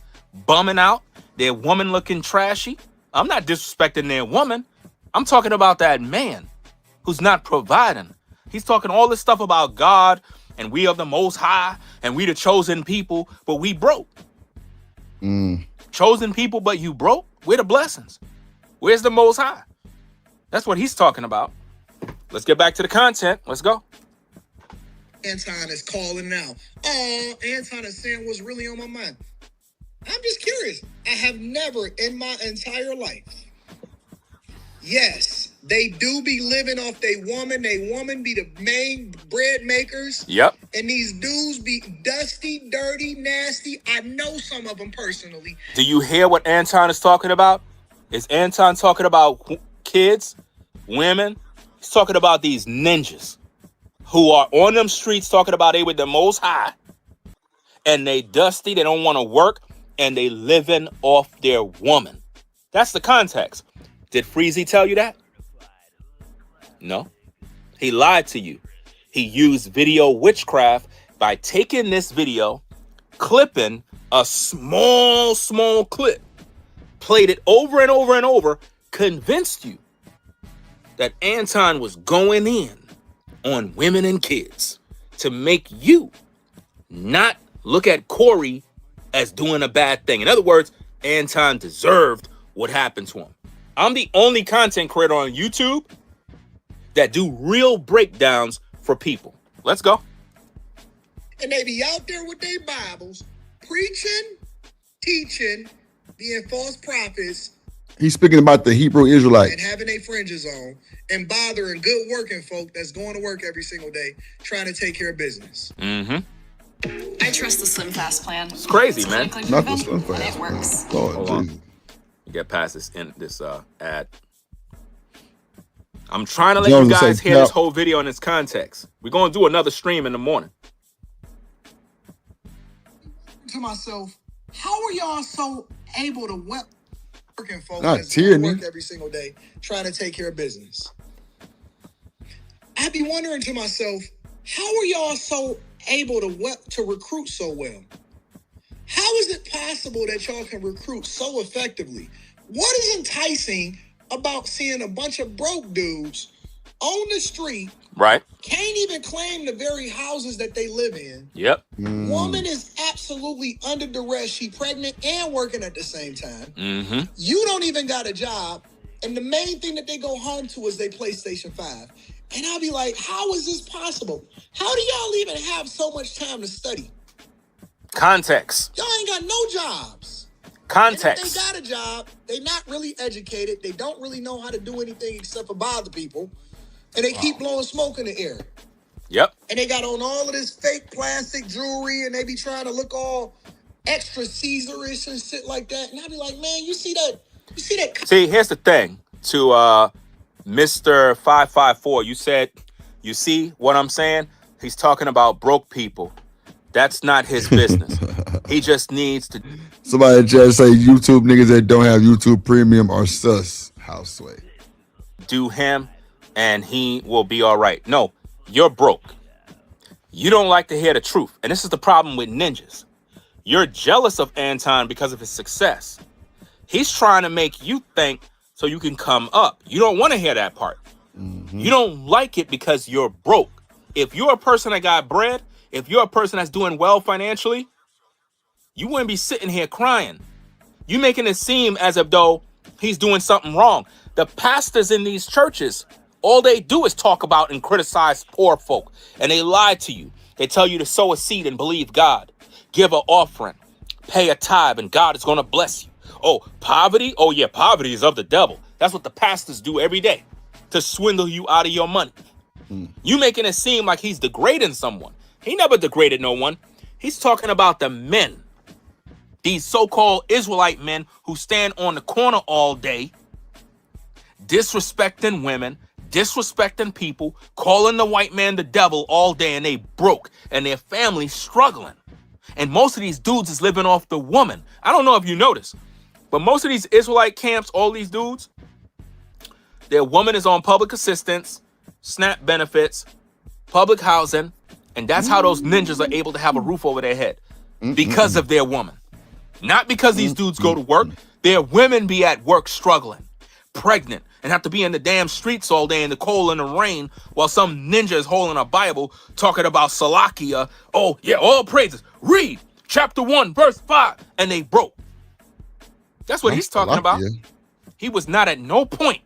bumming out, their woman looking trashy. I'm not disrespecting their woman. I'm talking about that man who's not providing. He's talking all this stuff about God and we are the most high and we the chosen people, but we broke. Chosen people, but you broke? Where the blessings? Where's the most high? That's what he's talking about. Let's get back to the content. Let's go. Anton is calling out. Oh, Anton is saying what's really on my mind. I'm just curious. I have never in my entire life. Yes, they do be living off they woman. They woman be the main bread makers. Yep. And these dudes be dusty, dirty, nasty. I know some of them personally. Do you hear what Anton is talking about? Is Anton talking about kids, women? He's talking about these ninjas who are on them streets talking about they with the most high. And they dusty, they don't want to work, and they living off their woman. That's the context. Did Freezy tell you that? No. He lied to you. He used video witchcraft by taking this video, clipping a small clip, played it over and over and over, convinced you that Anton was going in on women and kids to make you not look at Corey as doing a bad thing. In other words, Anton deserved what happened to him. I'm the only content creator on YouTube that do real breakdowns for people. Let's go. And they be out there with their Bibles, preaching, teaching, being false prophets. He's speaking about the Hebrew Israelites. And having their fringes on and bothering good working folk that's going to work every single day trying to take care of business. Mm-hmm. I trust the Slim Fast plan. It's crazy, man. Not the Slim Fast. It works. Lord Jesus. Get past this ad. I'm trying to let you guys hear this whole video in its context. We're going to do another stream in the morning. to myself, how are y'all so able to working folks Not that's going to Tierney. work every single day trying to take care of business? I be wondering to myself, how are y'all so able to recruit so well? How is it possible that y'all can recruit so effectively? What is enticing about seeing a bunch of broke dudes on the street, Right. can't even claim the very houses that they live in? Yep. Woman is absolutely under duress. She pregnant and working at the same time. Mm-hmm. You don't even got a job. And the main thing that they go home to is their PlayStation 5. And I'll be like, how is this possible? How do y'all even have so much time to study? Context. Y'all ain't got no jobs. Context. And if they got a job, they not really educated. They don't really know how to do anything except for bother people. And they keep blowing smoke in the air. Yep. And they got on all of this fake plastic jewelry, and they be trying to look all extra Caesarish and shit like that. And I be like, man, you see that? You see that? See, here's the thing. To Mr. 554, you said, you see what I'm saying? He's talking about broke people. That's not his business. He just needs to. Somebody just say YouTube niggas that don't have YouTube Premium are sus. Houseway. Do him, and he will be all right. No, you're broke. You don't like to hear the truth. And this is the problem with ninjas. You're jealous of Anton because of his success. He's trying to make you think so you can come up. You don't want to hear that part. Mm-hmm. You don't like it because you're broke. If you're a person that got bread, if you're a person that's doing well financially, you wouldn't be sitting here crying. You making it seem as if though he's doing something wrong. The pastors in these churches, all they do is talk about and criticize poor folk. And they lie to you. They tell you to sow a seed and believe God. Give an offering. Pay a tithe and God is going to bless you. Oh, poverty? Oh, yeah, poverty is of the devil. That's what the pastors do every day to swindle you out of your money. You making it seem like he's degrading someone. He never degraded no one. He's talking about the men. These so-called Israelite men who stand on the corner all day, disrespecting women, disrespecting people, calling the white man the devil all day, and they broke, and their family struggling. And most of these dudes is living off the woman. I don't know if you notice, but most of these Israelite camps, all these dudes, their woman is on public assistance, SNAP benefits, public housing, and that's how those ninjas are able to have a roof over their head, because of their woman. Not because these dudes go to work. Their women be at work struggling, pregnant, and have to be in the damn streets all day in the cold and the rain while some ninja is holding a Bible talking about Salakia. Oh, yeah, all praises. Read chapter 1, verse 5. And they broke. That's what he's talking about. He was not at no point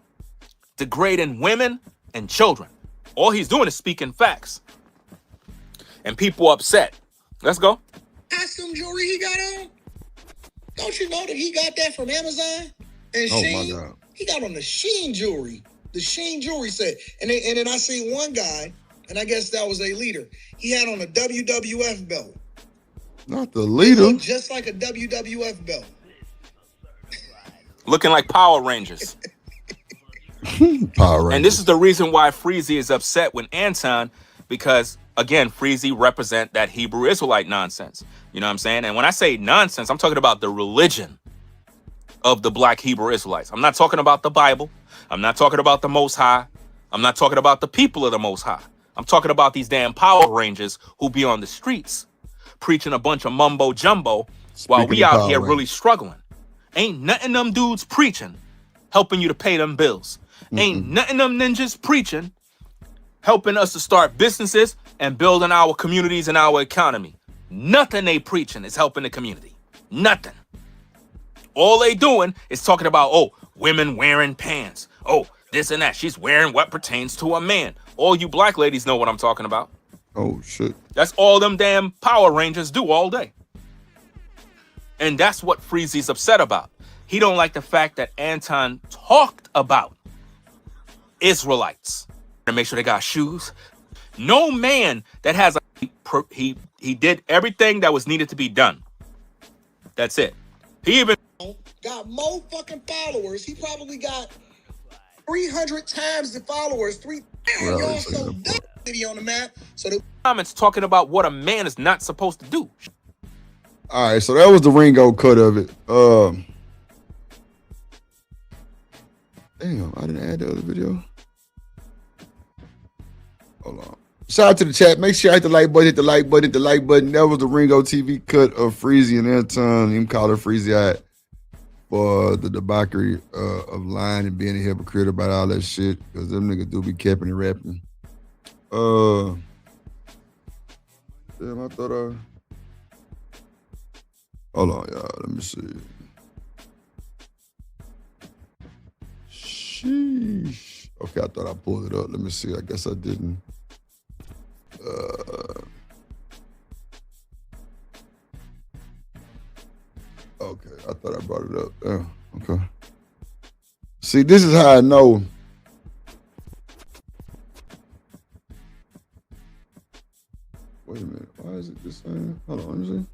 degrading women and children. All he's doing is speaking facts. And people upset. Let's go. Costume jewelry he got on? Don't you know that he got that from Amazon? And Oh, Shein? my God. He got on the Shein jewelry. The Shein jewelry set. And then I seen one guy, and I guess that was a leader. He had on a WWF belt. Not the leader. Looked just like a WWF belt. Looking like Power Rangers. Power Rangers. And this is the reason why Freezy is upset with Anton, because, again, Freezy represent that Hebrew Israelite nonsense. You know what I'm saying? And when I say nonsense, I'm talking about the religion of the black Hebrew Israelites. I'm not talking about the Bible. I'm not talking about the Most High. I'm not talking about the people of the Most High. I'm talking about these damn Power Rangers who be on the streets preaching a bunch of mumbo jumbo while we out here really struggling. Ain't nothing them dudes preaching helping you to pay them bills. Ain't nothing them ninjas preaching helping us to start businesses and building our communities and our economy. Nothing they preaching is helping the community. Nothing. All they doing is talking about, oh, women wearing pants. Oh, this and that. She's wearing what pertains to a man. All you black ladies know what I'm talking about. Oh, shit. That's all them damn Power Rangers do all day. And that's what Freezy's upset about. He don't like the fact that Anton talked about Israelites. To make sure they got shoes. No man that has a... He did everything that was needed to be done. That's it. He even... got more fucking followers. He probably got 300 times the followers. Y'all so dumb city on the map. So the comments talking about what a man is not supposed to do. All right, so that was the Ringo cut of it. Damn, I didn't add the other video. Hold on. Shout out to the chat. Make sure you hit the like button, hit the like button, hit the like button. That was the Ringo TV cut of Freezy and Anton. Him calling Freezy out for the debauchery of lying and being a hypocrite about all that shit. Because them niggas do be capping and rapping. Damn, I thought hold on, y'all. Let me see. Sheesh. Okay, I thought I pulled it up. Let me see. I guess I didn't. Okay, I thought I brought it up. Yeah, okay. See, this is how I know. Wait a minute. Why is it this thing? Hold on, let me see.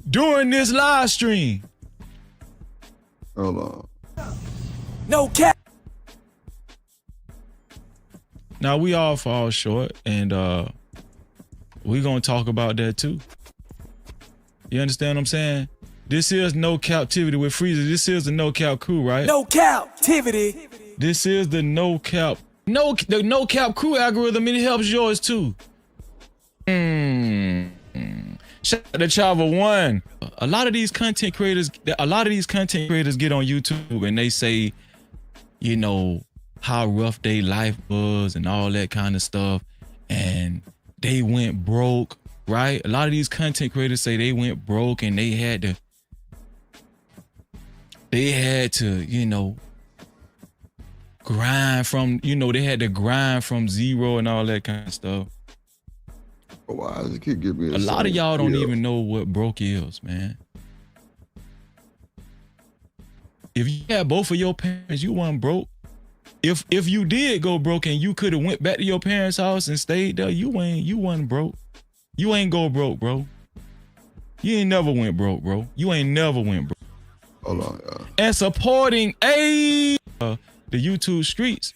During this live stream. Hold on. No cap. Now we all fall short, and we're gonna talk about that too. You understand what I'm saying? This is no captivity with Freezer. This is the no cap crew, right? No captivity. This is the no cap. The no cap crew algorithm, it helps yours too. Shout out to Chava One. A lot of these content creators get on YouTube and they say, you know, how rough their life was and all that kind of stuff, and they went broke, right? A lot of these content creators say they went broke and they had to, you know, grind from, they had to grind from zero and all that kind of stuff. Why does it keep giving me a lot of y'all don't even know what broke is, man. If you had both of your parents, you weren't broke. If you did go broke and you could have went back to your parents' house and stayed there, you wasn't broke. You ain't go broke, bro. You ain't never went broke, bro. You ain't never went broke. Hold on, y'all. And supporting the YouTube streets.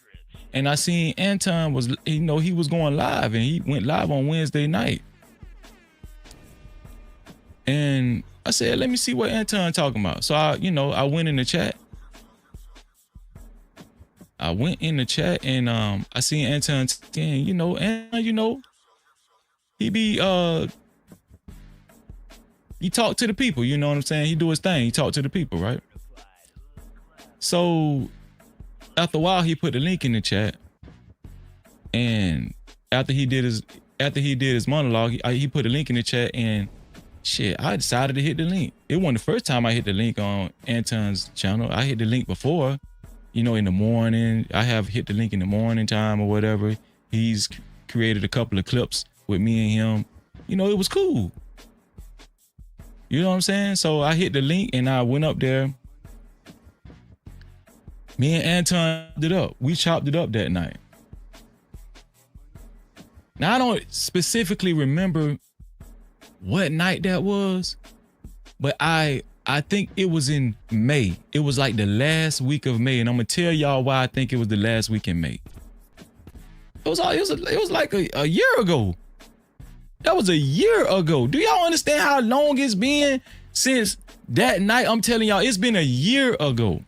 And I seen Anton was, he was going live, and he went live on Wednesday night. And I said, let me see what Anton talking about. So I went in the chat. And I seen Anton saying, he talked to the people, you know what I'm saying? He do his thing, he talked to the people, right? So after a while, he put the link in the chat, and after he did his monologue, he put the link in the chat, and shit, I decided to hit the link. It wasn't the first time I hit the link on Anton's channel. I hit the link before, in the morning. I have hit the link in the morning time or whatever. He's created a couple of clips with me and him. It was cool. You know what I'm saying? So I hit the link and I went up there. Me and Anton did up. We chopped it up that night. Now, I don't specifically remember what night that was, but I think it was in May. It was like the last week of May, and I'm gonna tell y'all why I think it was the last week in May. It was like a year ago. That was a year ago. Do y'all understand how long it's been since that night? I'm telling y'all, it's been a year ago.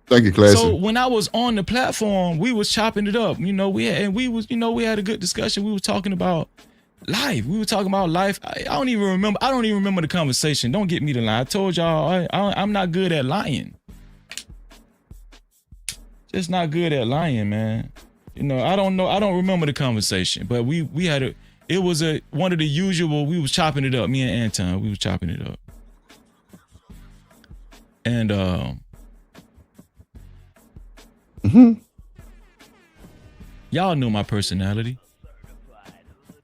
Thank you, Classy. So when I was on the platform, we was chopping it up. We had a good discussion. We were talking about life. I don't even remember the conversation. Don't get me to lie. I told y'all I'm not good at lying. Just not good at lying, man. I don't remember the conversation, but we had one of the usual, we was chopping it up. Me and Anton, we was chopping it up. And y'all know my personality.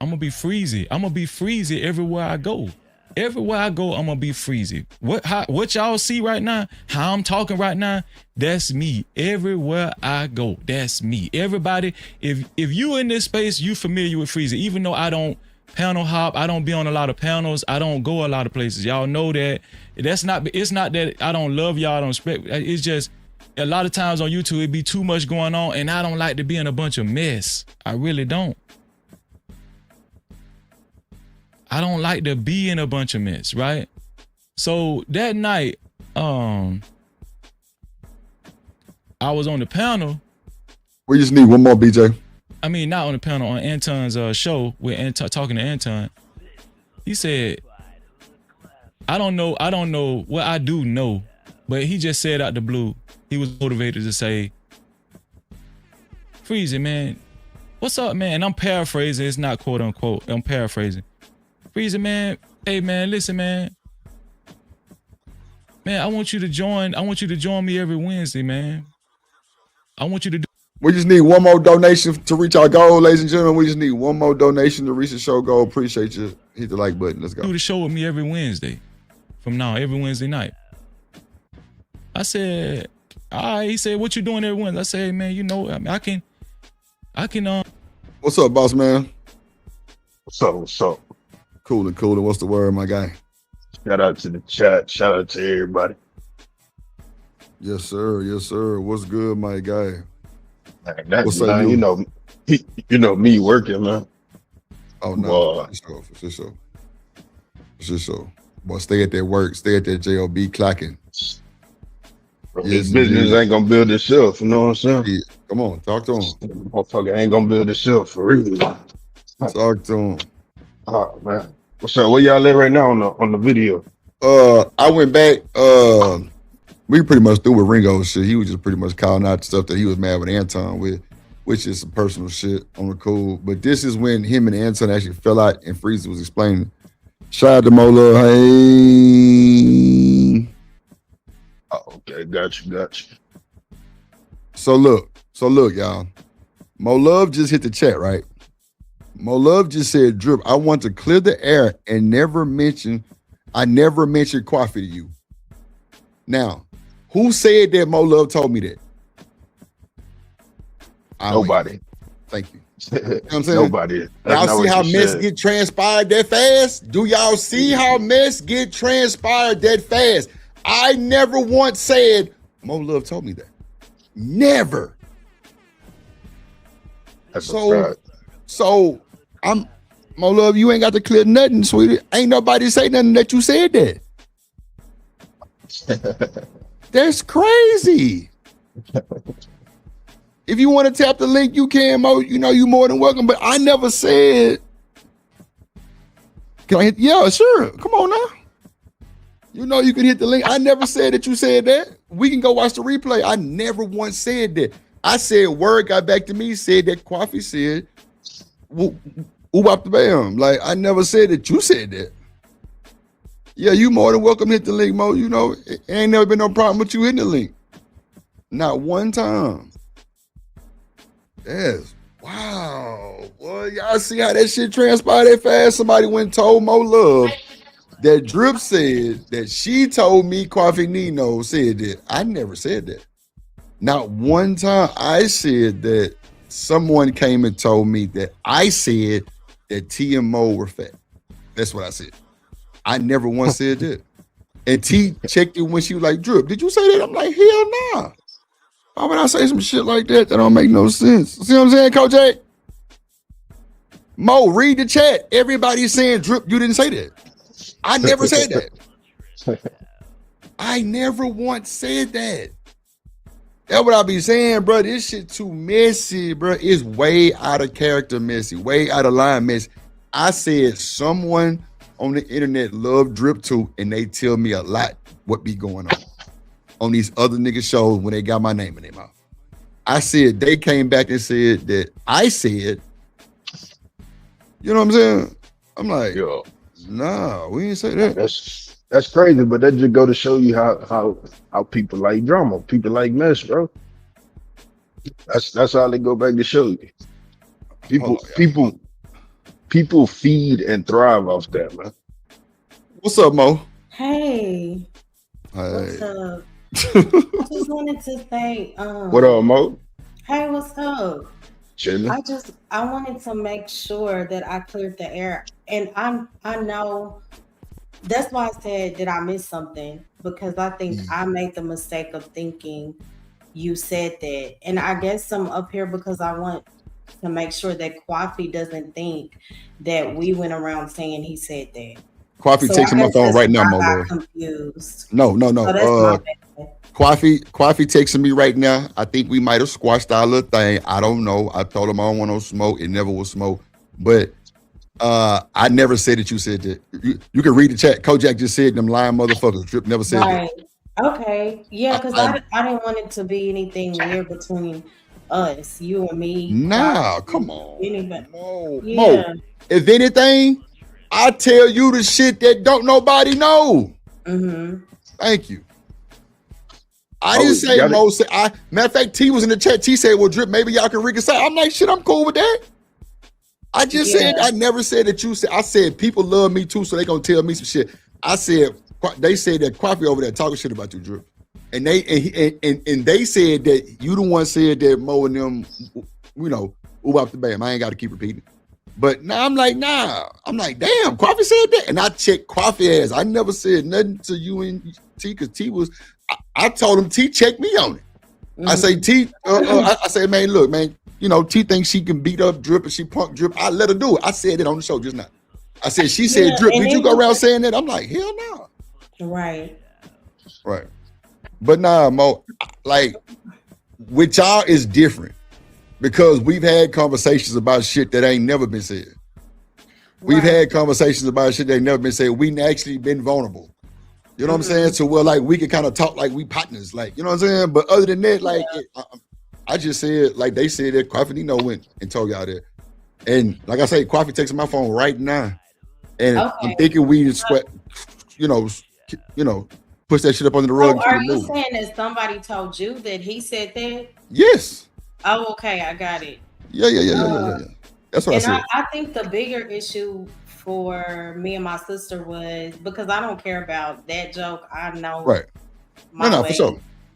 I'm gonna be freezy. I'm gonna be freezy everywhere I go. Everywhere I go, I'm gonna be freezy. What y'all see right now, how I'm talking right now, that's me. Everywhere I go, that's me. Everybody, if you in this space, you familiar with freezy. Even though I don't panel hop, I don't be on a lot of panels, I don't go a lot of places. Y'all know that. It's not that I don't love y'all, I don't respect. It's just A lot of times on YouTube, it be too much going on, and I don't like to be in a bunch of mess. I really don't. I don't like to be in a bunch of mess, right? So that night, I was on the panel. We just need one more, BJ. I mean, not on the panel, on Anton's show with Anton, talking to Anton. He said, I don't know. Well, I do know, but he just said out the blue, he was motivated to say, Freezy, man, what's up, man? And I'm paraphrasing. It's not quote unquote. I'm paraphrasing. Freezy, man, hey, man, listen, man. Man, I want you to join me every Wednesday, man. I want you to do. We just need one more donation to reach our goal, ladies and gentlemen. We just need one more donation to reach the show goal. Appreciate you. Hit the like button. Let's go. Do the show with me every Wednesday. From now, every Wednesday night. I said, all right. He said, what you doing every Wednesday? I said, hey, man, you know, I can. What's up, boss man? What's up? Coolin'. What's the word, my guy? Shout out to the chat. Shout out to everybody. Yes, sir. What's good, my guy? Man, that's What's man, up, you know me working, man. Oh no, for sure. Boy, stay at that work, stay at that job clocking. This business ain't gonna build itself, you know what I'm saying? Yeah. Come on, talk to him. Motherfucker ain't gonna build itself for real. Talk to him. Oh man. What's up? Where y'all at right now on the video? I went back, we pretty much through with Ringo shit. He was just pretty much calling out stuff that he was mad with Anton with, which is some personal shit on the cool. But this is when him and Anton actually fell out and Freezy was explaining. Shout out to Mo Love. Hey. Oh, okay, got you. So look, y'all. Mo Love just hit the chat, right? Mo Love just said, Drip, I want to clear the air and I never mentioned coffee to you. Now, who said that Mo Love told me that? Nobody. Thank you. You know what I'm saying? Nobody. Y'all see how mess get transpired that fast? Do y'all see how mess get transpired that fast? I never once said, Mo Love told me that. Never. So I'm Mo Love, you ain't got to clear nothing, sweetie. Ain't nobody say nothing that you said that. That's crazy. If you want to tap the link, you can, Mo. You know, you more than welcome. But I never said. Can I hit? Yeah, sure. Come on now. You know you can hit the link. I never said that you said that. We can go watch the replay. I never once said that. I said word got back to me, said that Coffee said, up the bam. Like, I never said that you said that. Yeah, you more than welcome to hit the link, Mo. You know, it ain't never been no problem with you hitting the link. Not one time. Yes. Wow. Well, y'all see how that shit transpired that fast? Somebody went and told Mo Love that Drip said that she told me Coffee Nino said that. I never said that. Not one time I said that someone came and told me that I said that T and Mo were fat. That's what I said. I never once said that. And T checked it when she was like, Drip, did you say that? I'm like, hell nah. Why would I say some shit like that? That don't make no sense. See what I'm saying, Coach A? Mo, read the chat. Everybody's saying, Drip, you didn't say that. I never said that. I never once said that. That's what I be saying, bro. This shit too messy, bro. It's way out of character messy, way out of line messy. I said someone on the internet love Drip too, and they tell me a lot what be going on these other nigga shows when they got my name in their mouth. I said they came back and said that I said, you know what I'm saying? I'm like, yo, nah, we didn't say that. That's crazy, but that just go to show you how people like drama, people like mess, bro. That's how they go back to show you. People feed and thrive off that, man. What's up, Mo? Hey. What's up? I just wanted to say, what up, Mo? Hey, what's up? Chilling. I wanted to make sure that I cleared the air, and I know that's why I said, did I miss something? Because I think I made the mistake of thinking you said that. And I guess I'm up here because I want to make sure that Kwafi doesn't think that we went around saying he said that. Kwafi So I texting my guess phone that's right now, where my I lord. got confused. No. So that's my bad. Kwafi texting me right now. I think we might have squashed our little thing. I don't know. I told him I don't want no smoke. It never was smoke. But I never said that you said that. You can read the chat. Kojak just said them lying motherfuckers. Drip never said Right. that. Okay. Yeah, because I didn't want it to be anything weird between us, you and me. Nah, Kwafi, come on. anybody. No. Yeah. Mo, if anything, I tell you the shit that don't nobody know. Mm-hmm. Thank you. I didn't say Mo said. Matter of fact, T was in the chat. T said, "Well, Drip, maybe y'all can reconcile." I'm like, "Shit, I'm cool with that." I just said, I never said that you said. I said people love me too, so they gonna tell me some shit. I said they said that Kwafi over there talking shit about you, Drip, and they said that you the one said that Mo and them, you know, ooh up the bam. I ain't got to keep repeating. But now I'm like, nah. I'm like, damn, Kwafi said that, and I checked Kwafi ass. I never said nothing to you and T because T was. I told him T checked me on it. I say T. I say, man, look, man. You know, T thinks she can beat up Drip and she punk Drip. I let her do it. I said it on the show just now. I said, she said, Drip, did you go around saying that? I'm like, hell no. Right. Right. But nah, Mo, like, with y'all is different because we've had conversations about shit that ain't never been said. We've had conversations about shit that ain't never been said. We actually been vulnerable. You know what I'm saying? So, well, like, we can kind of talk like we partners, like, you know what I'm saying? But other than that, like, I just said, like they said that Kwafi Nino went and told y'all that. And like I say, Kwafi texting my phone right now. And I'm thinking we sweat, you know, push that shit up under the rug. So are you saying that somebody told you that he said that? Yes. Oh, okay, I got it. Yeah. That's what I said. I think the bigger issue for me and my sister was because I don't care about that joke. I know my way.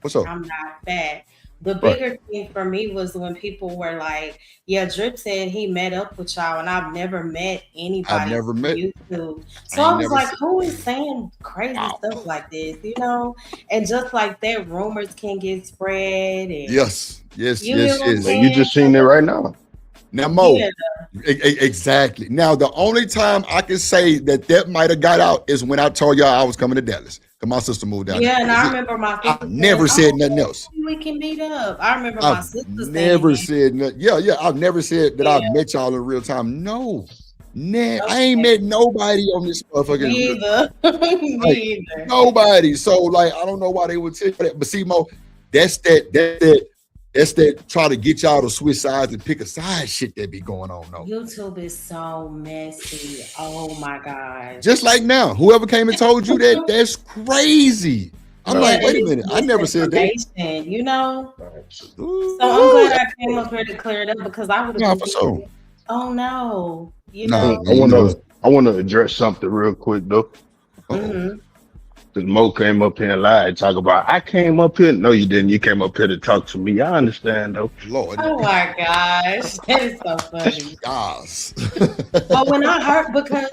For sure. I'm not fat. The bigger thing for me was when people were like, yeah, Drip said he met up with y'all, and I've never met anybody on YouTube. So I was like, who is saying crazy stuff like this, you know? And just like that, rumors can get spread. And yes. You just seen it right now. Now, Mo, exactly. Now, the only time I can say that might have got out is when I told y'all I was coming to Dallas. Because my sister moved down. Yeah, and I remember my sister I never said nothing else. We can meet up. I remember my sister never said nothing. Yeah. I've never said that I've met y'all in real time. No. I ain't met nobody on this motherfucking. Me either. Nobody. So, like, I don't know why they would tell that. But see, Mo, that's that try to get y'all to switch sides and pick a side shit that be going on though. YouTube is so messy. Oh my God. Just like now, whoever came and told you that, that's crazy. I'm like, wait a minute, I never said that. You know? So I'm glad I came up here to clear it up because I would have for sure. Oh no. You know. I want to address something real quick though. Because Mo came up here and lied and talk about, I came up here. No, you didn't. You came up here to talk to me. I understand, though. Lord. Oh, my gosh. That is so funny. Yes. But when I heard, because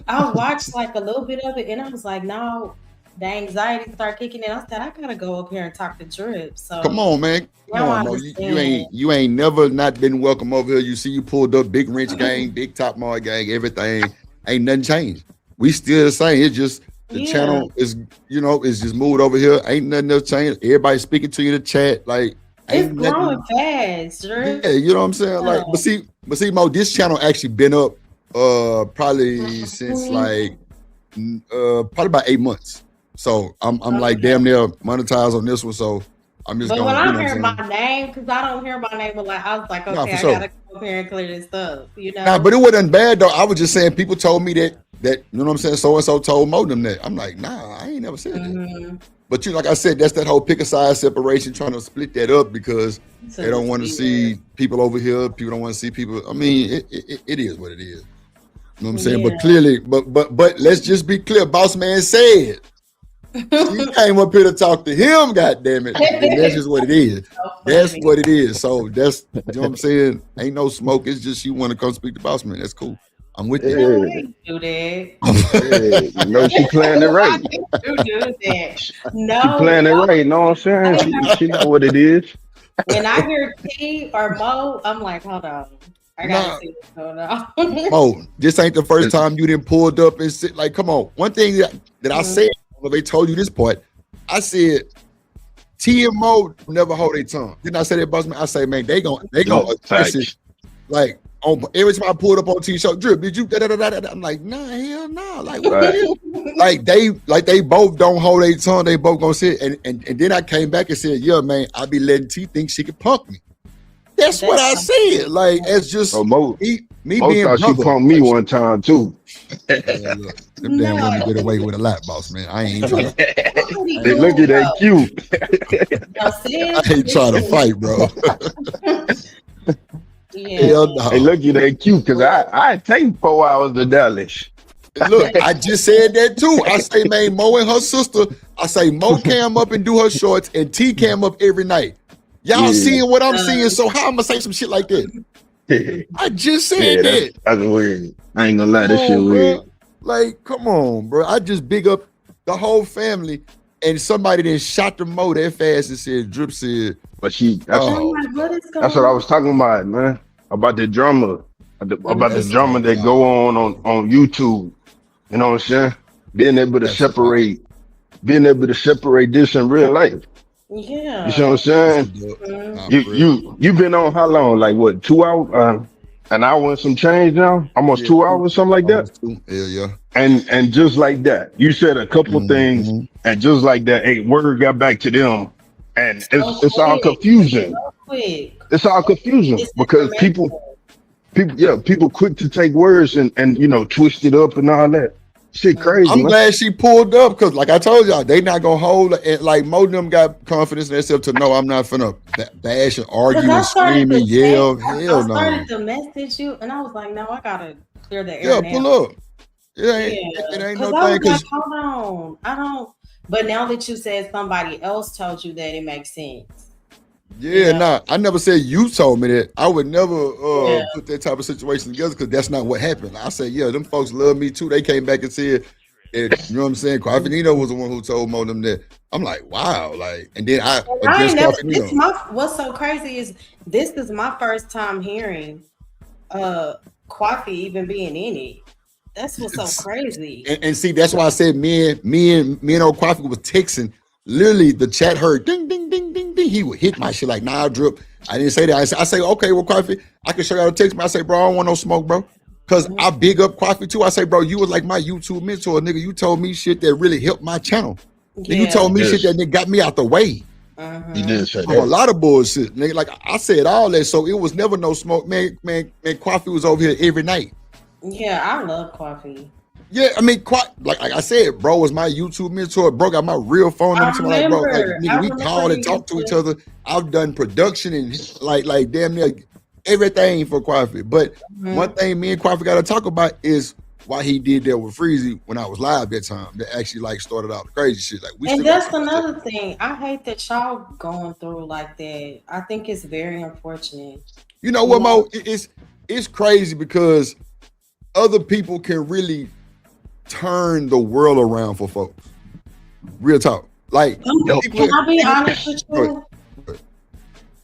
I watched like a little bit of it, and I was like, no, the anxiety started kicking in. I said, I got to go up here and talk to Drip. So come on, man. Come on, Mo. You ain't never not been welcome over here. You see you pulled up big wrench gang, big top mall gang, everything. Ain't nothing changed. We still the same. It's just the channel is, is just moved over here. Ain't nothing else changed. Everybody speaking to you in the chat. Like, it's growing fast, Drip. Yeah, you know what I'm saying? Like, but see, Mo, this channel actually been up probably since like probably about 8 months. So I'm like damn near monetized on this one. So I'm just but going. When I hear my name, because I don't hear my name, but like I was like, okay, I gotta come up here and clear this up, you know. Nah, but it wasn't bad though. I was just saying people told me that you know what I'm saying. So and so told Mo them that. I'm like, nah, I ain't never said that. But like I said, that's that whole pick a side separation, trying to split that up because they don't want to see people over here. People don't want to see people. I mean, it is what it is. You know what I'm saying? But clearly, but let's just be clear. Boss man said. She came up here to talk to him, goddamn it. And that's just what it is. That's what it is. So that's, you know what I'm saying? Ain't no smoke. It's just she want to come speak to boss man. That's cool. I'm with you. you. Yeah. Do that. Yeah, you know she playing it right. You do that. No, She playing it right. You know what I'm saying? She know what it is. When I hear T or Mo, I'm like, hold on. I gotta see what's going on. Mo, this ain't the first time you done pulled up and sit. Like, come on. One thing that I said when they told you this part, I said T and Mo never hold their tongue. Didn't I say that, Boss Man? I say, man, they gonna address it. Like every time I pulled up on T show, Drip, did you I'm like, nah, hell no. Like what the hell? They both don't hold their tongue, they both gonna sit. And then I came back and said, yeah, man, I be letting T think she could punk me. That's what I said. Like, it's just me being thought she punked me one time too. Them damn women get away with a lot, Boss Man. I ain't trying to. They look at that cute. I ain't trying to fight, bro. Hell no. Hey, look at that cute, because I take 4 hours to Dallas. Look, I just said that too. I say, man, Mo and her sister, I say Mo cam up and do her shorts and T cam up every night. Y'all seeing what I'm seeing, so how I'm gonna say some shit like that? I just said that. That's weird. I ain't gonna lie, that shit weird. Like, come on, bro. I just big up the whole family, and somebody then shot the Mo that fast and said, Drip said, but that's what I was talking about, man. About the drama. About the drama that go on YouTube. You know what I'm saying? Being able to separate this in real life. Yeah. You see what I'm saying? You've been on how long? Like what, 2 hours? An hour and some change now? Almost 2 hours, something like that? Yeah. And just like that, you said a couple things, and just like that, a word got back to them, and it's all confusion. It's all confusion because people quick to take words and twist it up and all that. Shit crazy. I'm glad she pulled up because, like I told y'all, they not gonna hold it. Like most of them got confidence in themselves to know I'm not finna bash and argue and scream and yell. Hell no. I started to message you, and I was like, no, I gotta clear the air. Yeah, pull up. It ain't no thing. Like, hold on, I don't. But now that you said somebody else told you that, it makes sense. Yeah, I never said you told me that. I would never put that type of situation together because that's not what happened. I said, yeah, them folks love me too. They came back and said, you know what I'm saying? Quafinino was the one who told Mo them that. I'm like, wow, like, and then what's so crazy is this is my first time hearing Quafi even being in it. That's what's so crazy. And see, that's why I said me and old Quafi was texting. Literally, the chat heard ding, ding, ding, ding, ding. He would hit my shit like, nah, Drip. I didn't say that. I say, okay, well, Quafi, I can show you how to text me. I say, bro, I don't want no smoke, bro. Because I big up Quafi too. I say, bro, you was like my YouTube mentor, nigga. You told me shit that really helped my channel. Yeah. You told me shit that nigga got me out the way. You did say that. A lot of bullshit, nigga. Like I said all that, so it was never no smoke. Man, Quafi was over here every night. Yeah, I love Quafi. Yeah, I mean, like I said, bro was my YouTube mentor. Bro got my real phone number. Like, bro, like, nigga, we call and talk to each other. I've done production and like damn near everything for Quafi. But one thing me and Quafi got to talk about is why he did that with Freezy when I was live that time. That actually like started out the crazy shit. Like, and that's another thing. I hate that y'all going through like that. I think it's very unfortunate. You know what, Mo? It's crazy because other people can really turn the world around for folks. Real talk. Like, can I be honest with you?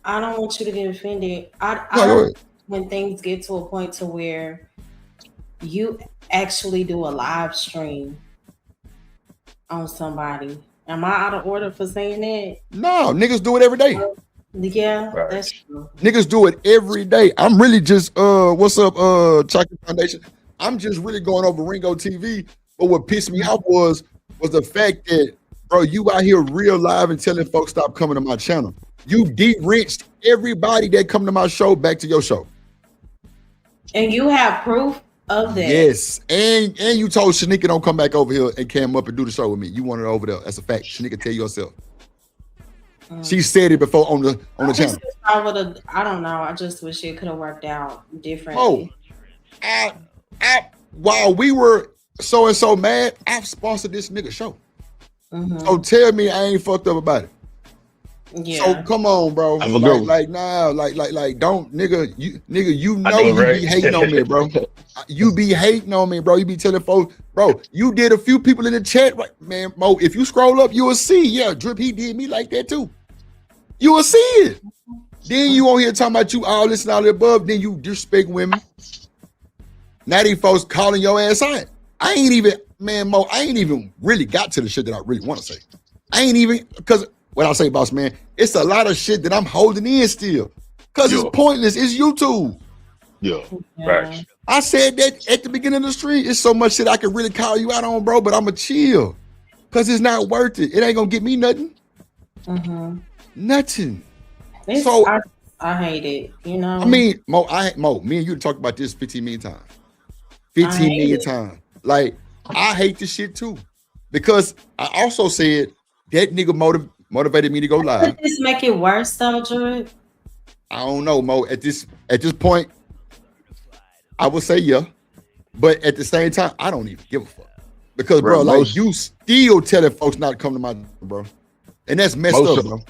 I don't want you to get offended. When things get to a point to where you actually do a live stream on somebody. Am I out of order for saying that? No, niggas do it every day. Yeah, that's true. Niggas do it every day. I'm really just what's up, Chocolate Foundation? I'm just really going over Ringo TV, but what pissed me off was the fact that, bro, you out here real live and telling folks stop coming to my channel. You de-rinched everybody that come to my show back to your show. And you have proof of that. Yes, and you told Shanika don't come back over here and came up and do the show with me. You wanted her over there. That's a fact. Shanika, tell you yourself. She said it before on the channel. I don't know. I just wish it could have worked out differently. While we were so and so mad, I've sponsored this nigga show. So tell me I ain't fucked up about it. Yeah. So come on, bro. Have a good one. Like nah, like don't nigga, you I know know, you right? be hating on me, bro. You be hating on me, bro. You be telling folks, bro, you did a few people in the chat, right? Man, Mo, if you scroll up, you will see. Yeah, Drip, he did me like that too. You will see it. Then you on here talking about you all this and all the above, then you disrespect women. Now these folks calling your ass out. I ain't even, man, Mo, I ain't even really got to the shit that I really want to say. I ain't even, because what I say, boss man, it's a lot of shit that I'm holding in still. Because it's pointless. It's YouTube. Yeah. Right. I said that at the beginning of the stream. It's so much shit I can really call you out on, bro, but I'ma chill. Because it's not worth it. It ain't going to get me nothing. Nothing. So I hate it, you know. I mean, Mo, me and you talked about this 15 million times. 15 million times. Like, I hate this shit too. Because I also said that nigga motivated me to go live. Does this make it worse though, Drew? I don't know, Mo. At this point, I would say yeah. But at the same time, I don't even give a fuck. Because, bro, like, you still telling folks not to come to my, bro. And that's messed up, bro.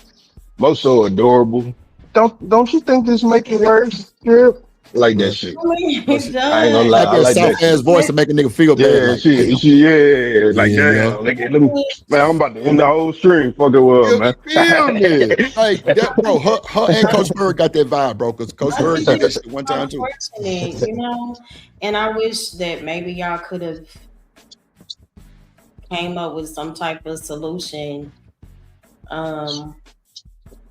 Most so adorable. Don't you think this make it worse, Drip? Like that shit. I mean, it I ain't gonna lie. I like that ass voice to make a nigga feel bad. Yeah, like, yeah. Like, damn, man, I'm about to end the whole stream. Fuck the world, man. Feel me? Like that, bro. Her and Coach Bird got that vibe, bro. Because Coach Bird did that shit one time too. You know, and I wish that maybe y'all could have came up with some type of solution.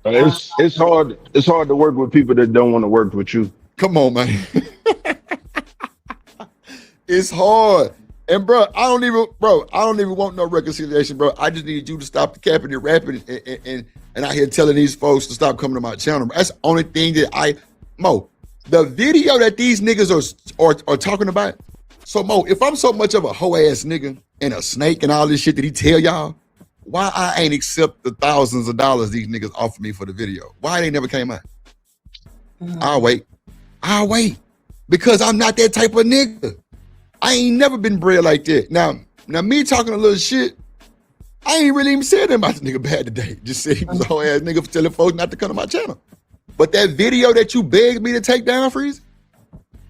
It's hard. It's hard to work with people that don't want to work with you. Come on, man. It's hard. And bro, I don't even want no reconciliation, bro. I just need you to stop the capping and rapping and out here telling these folks to stop coming to my channel. That's the only thing that Mo, the video that these niggas are talking about. So Mo, if I'm so much of a hoe ass nigga and a snake and all this shit that he tell y'all, why I ain't accept the thousands of dollars these niggas offered me for the video? Why they never came out? I'll wait. Because I'm not that type of nigga. I ain't never been bred like that. Now me talking a little shit, I ain't really even said nothing about the nigga bad today. Just said he was a whole ass nigga for telling folks not to come to my channel. But that video that you begged me to take down, Freeze,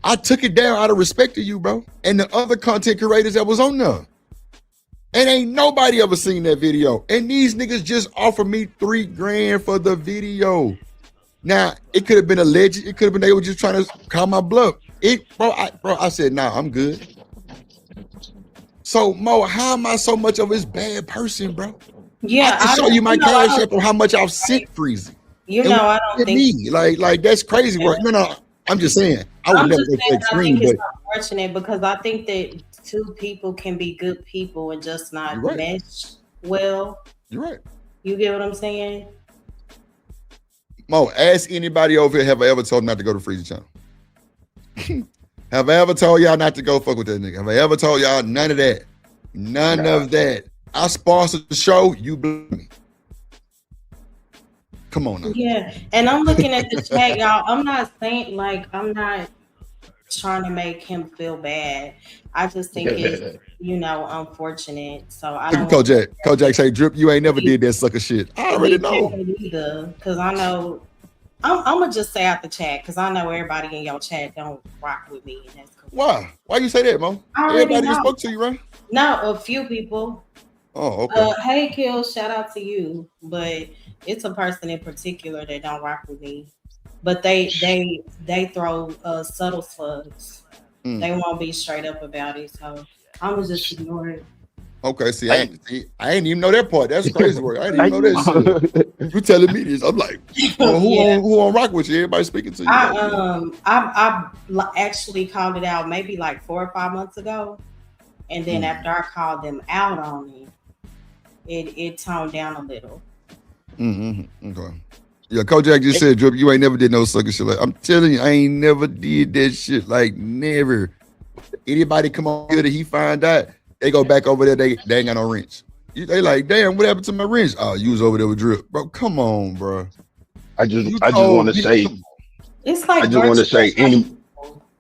I took it down out of respect to you, bro. And the other content creators that was on there. And ain't nobody ever seen that video. And these niggas just offered me $3 grand for the video. Now, it could have been alleged. It could have been they were just trying to call my bluff. I said, nah, I'm good. So, Mo, how am I so much of this bad person, bro? Yeah, I can show you my cash app on how much I've sent Freezy. You know, I don't think me. Like that's crazy work. No, I'm just saying. I would never go to extreme, but it's unfortunate because I think that two people can be good people and just not mesh well. You're right. You get what I'm saying? Mo, ask anybody over here, have I ever told them not to go to Freezy channel? Have I ever told y'all not to go fuck with that nigga? Have I ever told y'all none of that? None of that. I sponsored the show, you blame me. Come on now. Yeah, and I'm looking at the chat, y'all. I'm not saying, like, I'm not trying to make him feel bad. I just think it's, you know, unfortunate. So I don't. Kojak say, Drip, you ain't never did that sucker shit. I already know. Either, because I know. I'm gonna just say out the chat because I know everybody in your chat don't rock with me. And that's cool. Why? Why you say that, Mo? Everybody just spoke to you, right? No, a few people. Oh, okay. Hey, Kill, shout out to you, but it's a person in particular that don't rock with me. But they throw subtle slugs. They won't be straight up about it, so I'm gonna just ignore it. Okay, see, I ain't even know that part. That's crazy work. I didn't even know that shit. You telling me this? I'm like, who on rock with you? Everybody speaking to you. I actually called it out maybe like 4 or 5 months ago, and then after I called them out on it toned down a little. Okay. Yeah, Kojak just said, Drip, you ain't never did no sucker shit. Like, I'm telling you, I ain't never did that shit. Like, never. Anybody come on here that he find out, they go back over there, they ain't got no wrench. They like, damn, what happened to my wrench? Oh, you was over there with Drip. Bro, come on, bro. I just want to say, it's like I just want to say,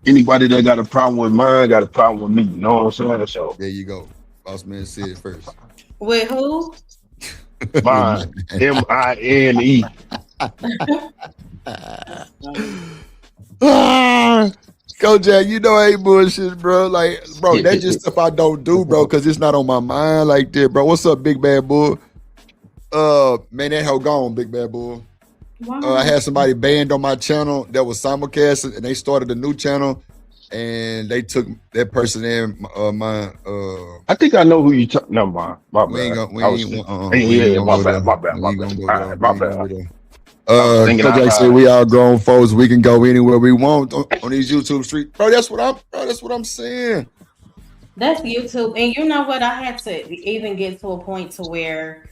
anybody that got a problem with mine got a problem with me. You know what I'm saying? So there you go. Boss man said it first. With who? Mine. MINE. Kojak, you know I ain't bullshit, bro. Like, bro, that's just stuff I don't do, bro, because it's not on my mind like that, bro. What's up, Big Bad Bull? Man, that hell gone, Big Bad Bull. I had somebody banned on my channel that was simulcast, and they started a new channel, and they took that person in I think I know who you talking. Never mind. My bad. we ain't gonna My go bad. there. My We ain't bad. gonna go All there. right, We my ain't gonna bad. go there. I was thinking out Kojak said loud. we all grown folks. We can go anywhere we want on these YouTube streets, bro. That's what I'm saying. That's YouTube, and you know what? I had to even get to a point to where,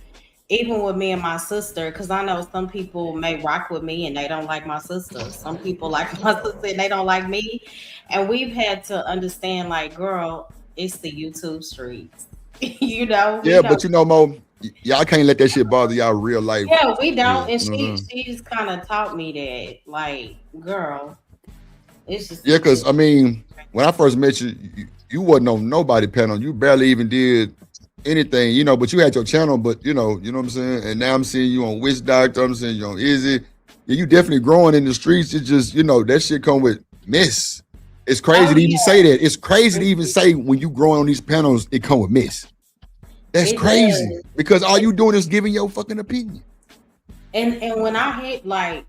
even with me and my sister, because I know some people may rock with me and they don't like my sister. Some people like my sister and they don't like me, and we've had to understand, like, girl, it's the YouTube streets. You know, Yeah, but you know, Mo, y'all can't let that shit bother y'all real life. yeah, we don't. Yeah, And you know what I'm saying? she's kind of taught me that, like, girl, it's just Yeah, because I mean, when I first met you, you wasn't on nobody panel. You barely even did anything, you know, but you had your channel, but you know what I'm saying? And now I'm seeing you on Witch Doctor, I'm seeing you on Izzy. Yeah, you definitely growing in the streets. It's just, you know, that shit come with miss. It's crazy to even say that. It's crazy to even say when you growing on these panels, it come with miss. That's crazy. Because all you doing is giving your fucking opinion. And when I hit like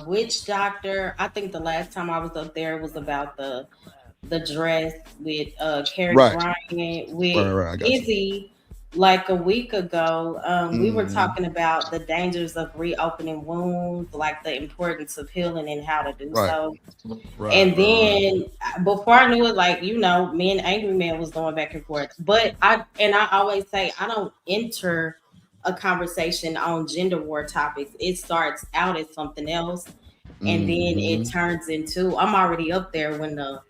Witch Doctor, I think the last time I was up there was about the dress with Carrie Bryant with Right, I got you. Izzy. Like a week ago, we were talking about the dangers of reopening wounds, like the importance of healing and how to do so. And then before I knew it, like, you know, me and Angry Man was going back and forth. But I always say I don't enter a conversation on gender war topics. It starts out as something else, and then it turns into, I'm already up there when the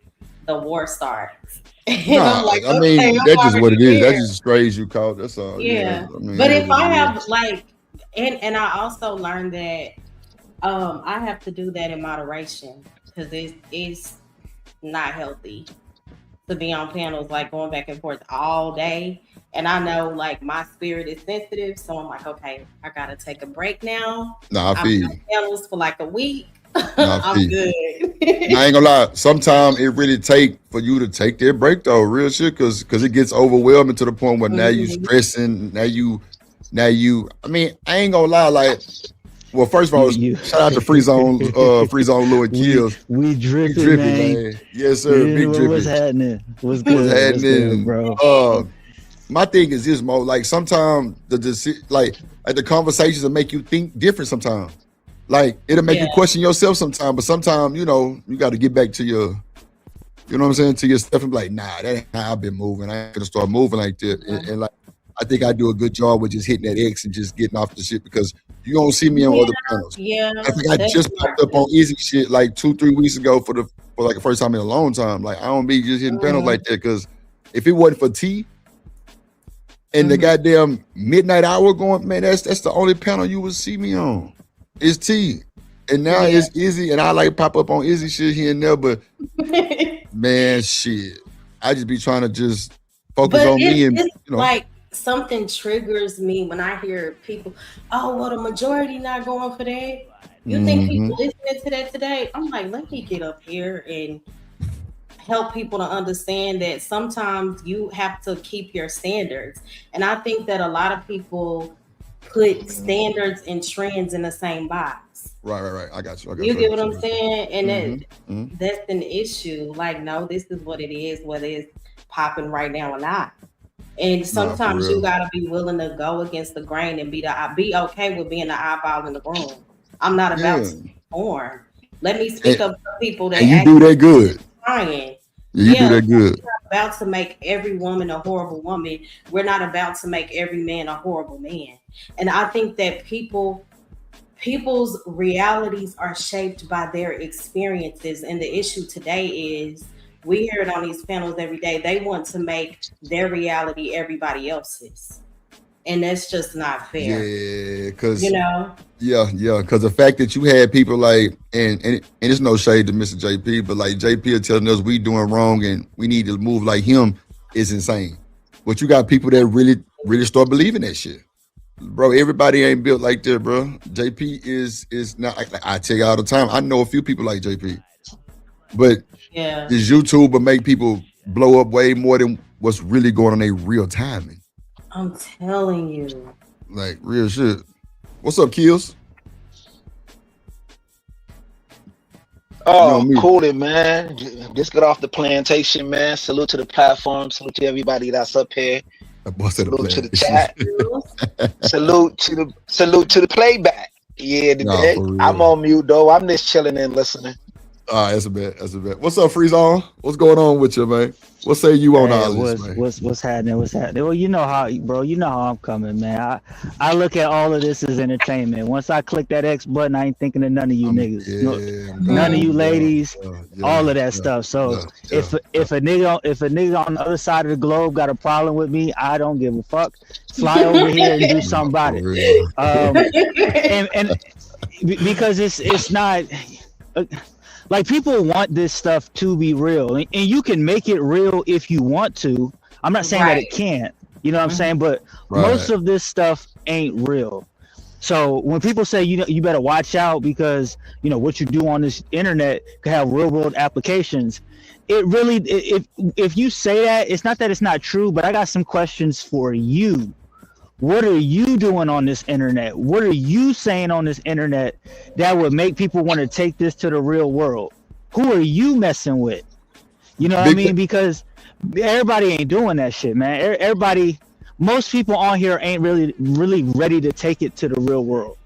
war starts. And I'm like, I mean, okay, that's just what it is. That's just strays you caught. That's all. yeah. I mean, But if I have like, and I also learned that I have to do that in moderation, because it's not healthy to be on panels like going back and forth all day. And I know, like, my spirit is sensitive, so I'm like, okay, I gotta take a break now. I feel you. on panels for like a week. I I'm good. I ain't gonna lie. Sometimes it really take for you to take that break though, real shit, because it gets overwhelming to the point where now you stressing. Now you. I mean, I ain't gonna lie. Like, well, first of all, shout out to Free Zone Lou and Kills. We dripping, man. Yes, sir. Big dripping. What's happening? What's good? What's happening, bro? My thing is this, Mo. Like, sometimes like the conversations will make you think different. Sometimes, like, it'll make you question yourself. Sometimes, but sometimes, you know, you got to get back to your, you know what I'm saying, to your stuff and be like, nah, that ain't how I've been moving. I ain't gonna start moving like that. And like, I think I do a good job with just hitting that X and just getting off the shit, because you don't see me on other panels. Yeah, I think I just popped up on Izzy shit like 2-3 weeks ago for like the first time in a long time. Like, I don't be just hitting panels like that, because if it wasn't for T and the goddamn midnight hour going, man, that's the only panel you would see me on. It's T. And now it's Izzy, and I like pop up on Izzy shit here and there, but man, shit. I just be trying to just focus on me, and, you know. Like, something triggers me when I hear people, oh, well, the majority not going for that. You think people listening to that today? I'm like, let me get up here and help people to understand that sometimes you have to keep your standards. And I think that a lot of people put standards and trends in the same box. Right. I got you. You get what I'm saying? And that's an issue. Like, no, this is what it is, whether it's popping right now or not. And sometimes you gotta be willing to go against the grain and be okay with being the eyeball in the room. I'm not about to perform. Let me speak up for people that, and you do that good. Trying. You do that good. We're not about to make every woman a horrible woman. We're not about to make every man a horrible man. And I think that people's realities are shaped by their experiences. And the issue today is, we hear it on these panels every day. They want to make their reality everybody else's. And that's just not fair. Yeah, because, you know? Yeah, because the fact that you had people like, and it's no shade to Mr. JP, but like JP are telling us we doing wrong and we need to move like him is insane. But you got people that really start believing that shit. bro, everybody ain't built like that, bro. JP is not. I tell you all the time. I know a few people like JP, but Yeah. this YouTube will make people blow up way more than what's really going on in real timing. I'm telling you. Like real shit. What's up, Kills? Oh, coolin', man. Just got off the plantation, man. Salute to the platform. Salute to everybody that's up here. Salute to the chat. salute to the playback. Yeah, today I'm on mute though. I'm just chilling and listening. All right, that's a bet. That's a bet. What's up, Freeze On? What's going on with you, man? What say you on all this, man? What's happening? What's happening? Well, you know how, bro. You know how I'm coming, man. I look at all of this as entertainment. Once I click that X button, I ain't thinking of none of you niggas. None of you ladies. All of that stuff. So if a nigga on the other side of the globe got a problem with me, I don't give a fuck. Fly over here and do something about it. And because it's not. Like people want this stuff to be real, and you can make it real if you want to. I'm not saying that it can't, you know what I'm saying? But most of this stuff ain't real. So when people say, you better watch out because, what you do on this internet can have real world applications. It really, if you say that, it's not that it's not true, but I got some questions for you. What are you doing on this internet? What are you saying on this internet that would make people want to take this to the real world? Who are you messing with? You know what I mean? Because everybody ain't doing that shit, man. Everybody, most people on here ain't really ready to take it to the real world.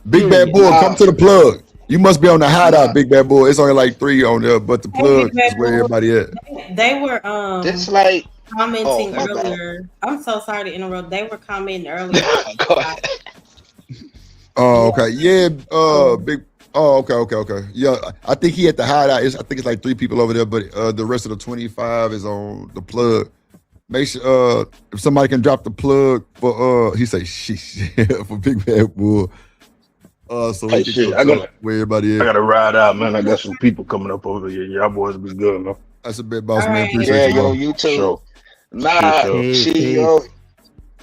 Big Bad Bull, come to the plug. You must be on the hideout, Big Bad Bull. It's only like 3 on there, but the plug is where everybody at. They were it's like commenting earlier. I'm so sorry to interrupt. They were commenting earlier. Go ahead. Oh, okay. Yeah, big. Oh, okay. Yeah, I think he at the hideout. I think it's like 3 people over there, but the rest of the 25 is on the plug. Make sure if somebody can drop the plug for he say sheesh for Big Bad Bull. So hey, shit, I gotta ride out, man. I got some people coming up over here. Y'all boys be good, man. That's a bit, boss, man. Appreciate you, yo, you too. Sure. Nah, yo.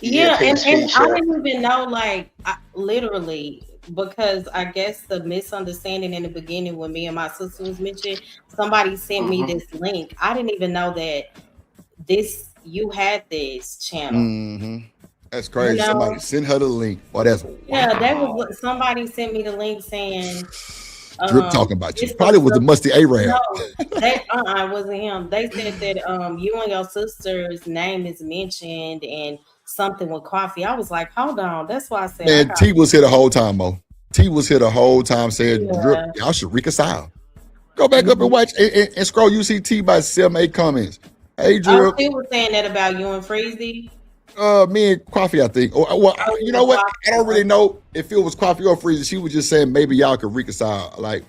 Yeah, and I didn't even know, like, literally, because I guess the misunderstanding in the beginning when me and my sister was mentioned, somebody sent me this link. I didn't even know that you had this channel. That's crazy. Somebody sent her the link. Oh, that's somebody sent me the link saying Drip talking about you. Probably was the musty Arab. No, it wasn't him. They said that you and your sister's name is mentioned and something with coffee. I was like, hold on. That's why I said. Man, T was here the whole time, Mo. T was here the whole time saying, Drip, y'all should reconcile. Go back up and watch and scroll UCT by 7-8 comments. Hey, Drip. He was saying that about you and Freezy. Me and Coffee, I think. You know what? I don't really know if it was Coffee or Freezy. She was just saying maybe y'all could reconcile. Like,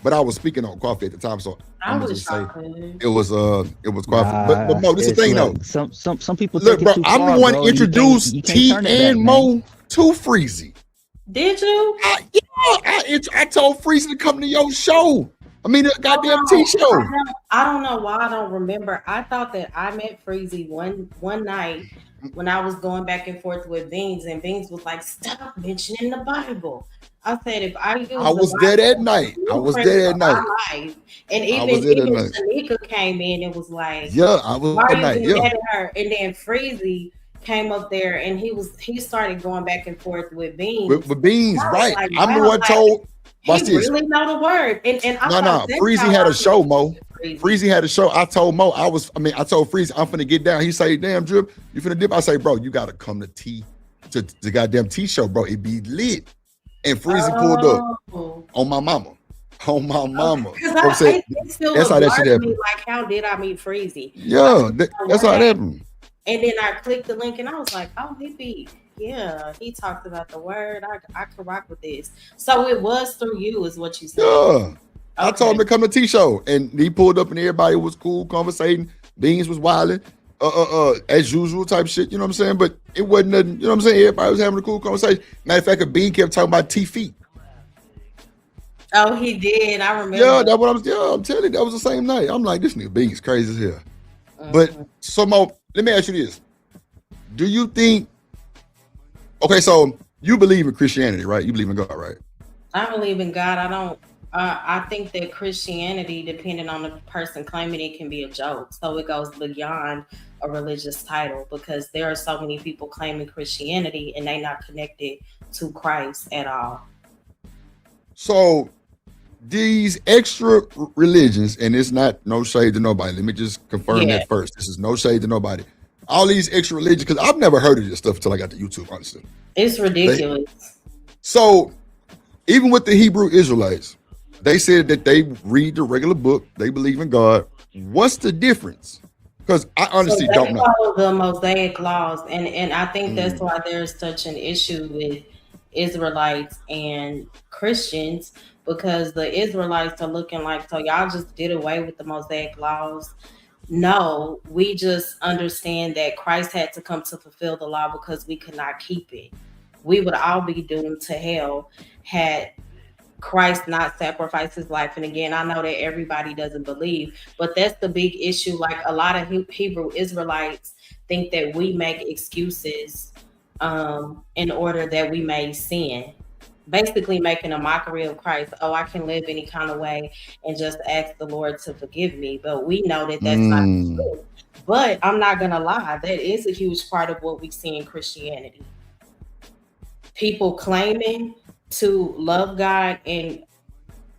but I was speaking on Coffee at the time, so I'm just saying it was Coffee. But Mo, this is the thing though. Some people look, bro. I'm the one introduced T and Mo to Freezy. Did you? I told Freezy to come to your show. I mean, the goddamn T show. I don't know why I don't remember. I thought that I met Freezy one night when I was going back and forth with Beans, and Beans was like, "Stop mentioning the Bible." I said, "If I use I was there that night. I was there that night." And even Shanika came in and was like, "Yeah, I was that night." Yeah. Her. And then Freezy came up there and he started going back and forth with Beans. With Beans, right? Like, I'm the one told. Watch this. Really know the word. And no. Freezy had a show, Mo. Freezy had a show. I told Mo, I told Freezy, I'm finna get down. He say, damn, Drip, you finna dip? I say, bro, you gotta come to the goddamn T show, bro. It be lit. And Freezy pulled up on my mama. On my mama. That's how that shit happened. Like, how did I meet Freezy? Yeah, that's how it happened. And then I clicked the link and I was like, oh, he talked about the word. I could rock with this. So it was through you, is what you said. Yeah. Okay. I told him to come to T show, and he pulled up, and everybody was cool, conversating. Beans was wilding, as usual type shit. You know what I'm saying? But it wasn't nothing. You know what I'm saying? Everybody was having a cool conversation. Matter of fact, a Bean kept talking about T feet. Oh, he did. I remember. Yeah, that's what I'm telling you. That was the same night. I'm like, this nigga Bean's crazy as hell. But so Mo, let me ask you this: do you think Okay, so you believe in Christianity, right? You believe in God, right? I believe in God. I don't. I think that Christianity, depending on the person claiming it, can be a joke. So it goes beyond a religious title because there are so many people claiming Christianity and they not connected to Christ at all. So these extra religions, and it's not no shade to nobody. Let me just confirm that first. This is no shade to nobody. All these extra religions, because I've never heard of this stuff until I got to YouTube, honestly. It's ridiculous. So even with the Hebrew Israelites, they said that they read the regular book, they believe in God. What's the difference? Because I honestly don't know. Follow the Mosaic laws, and I think that's why there's such an issue with Israelites and Christians, because the Israelites are looking like, so y'all just did away with the Mosaic laws. No, we just understand that Christ had to come to fulfill the law because we could not keep it. We would all be doomed to hell had Christ not sacrificed his life. And again, I know that everybody doesn't believe, but that's the big issue. Like a lot of Hebrew Israelites think that we make excuses in order that we may sin, basically making a mockery of Christ. Oh, I can live any kind of way and just ask the Lord to forgive me. But we know that that's not true. But I'm not going to lie, that is a huge part of what we see in Christianity. People claiming to love God and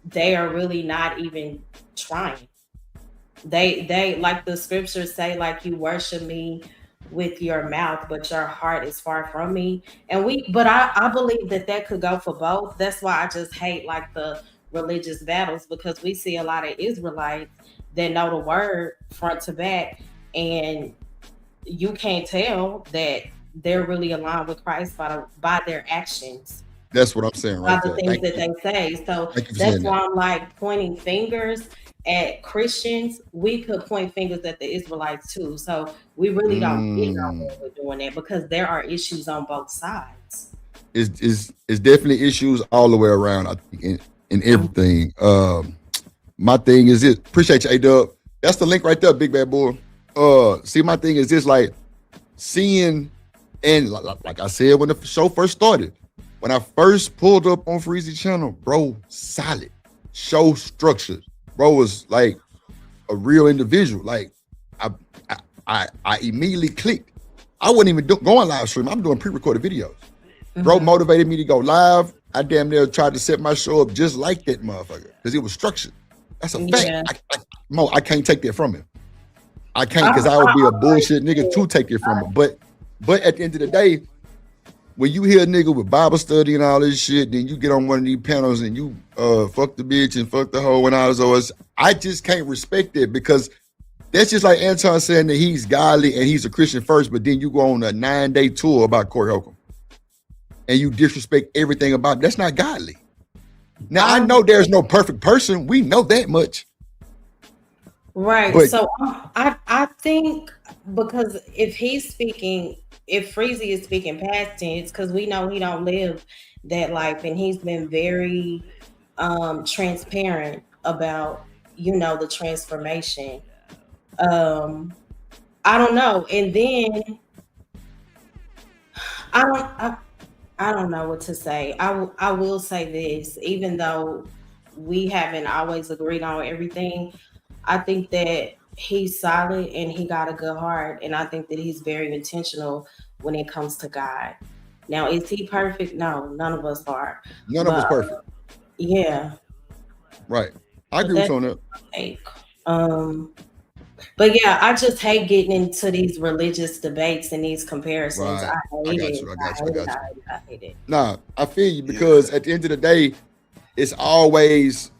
they are really not even trying. They like the scriptures say, like, you worship me with your mouth, but your heart is far from me. And I believe that could go for both. That's why I just hate like the religious battles, because we see a lot of Israelites that know the word front to back, and you can't tell that they're really aligned with Christ by their actions. That's what I'm saying right there. The things that they say. So that's why I'm like pointing fingers at Christians. We could point fingers at the Israelites too. So we really don't get nowhere with doing that, because there are issues on both sides. It's definitely issues all the way around, I think, in everything. My thing is this. Appreciate you, A-Dub. That's the link right there, big bad boy. See, my thing is this, like seeing, and like I said when the show first started, when I first pulled up on Freezy channel, bro, solid, show structured. Bro was like a real individual. Like I immediately clicked. I wasn't even going live stream. I'm doing pre-recorded videos. Bro motivated me to go live. I damn near tried to set my show up just like that motherfucker because it was structured. That's a fact. Yeah. I can't take that from him. I can't, because I would be a bullshit nigga to take it from him. But at the end of the day, when you hear a nigga with Bible study and all this shit, then you get on one of these panels and you fuck the bitch and fuck the hoe and all this. I just can't respect it, because that's just like Anton saying that he's godly and he's a Christian first, but then you go on a 9-day tour about Corey Holcomb and you disrespect everything about it. That's not godly. Now, I know there's no perfect person. We know that much. Right. But, so I think, because if Freezy is speaking past tense, because we know he don't live that life, and he's been very transparent about, the transformation. I don't know. And then I don't know what to say. I will say this, even though we haven't always agreed on everything, I think that he's solid and he got a good heart. And I think that he's very intentional when it comes to God. Now, is he perfect? No, none of us are. None of us perfect. Yeah. Right. I agree with you on that. But yeah, I just hate getting into these religious debates and these comparisons. Right. I hate it. Nah, I feel you, because at the end of the day, it's always,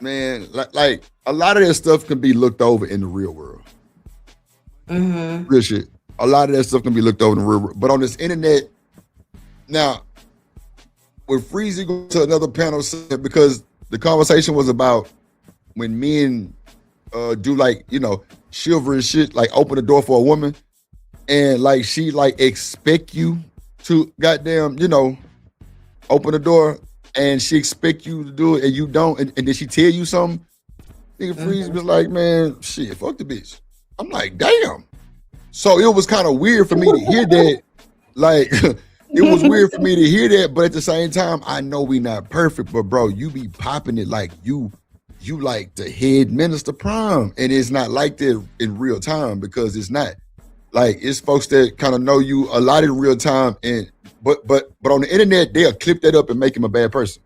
man, like a lot of that stuff can be looked over in the real world. Real shit. A lot of that stuff can be looked over in the real world. But on this internet, now, when Freezy go to another panel, because the conversation was about when men do like, chivalry and shit, like open the door for a woman, and like she like expect you to goddamn, open the door, and she expect you to do it and you don't, and then she tell you something. Nigga Freeze was like, man, shit, fuck the bitch. I'm like, damn. So it was kind of weird for me to hear that. Like, it was weird for me to hear that, but at the same time, I know we not perfect. But bro, you be popping it like you like the head minister prime, and it's not like that in real time because it's not. Like, it's folks that kind of know you a lot in real time, and but on the internet they'll clip that up and make him a bad person.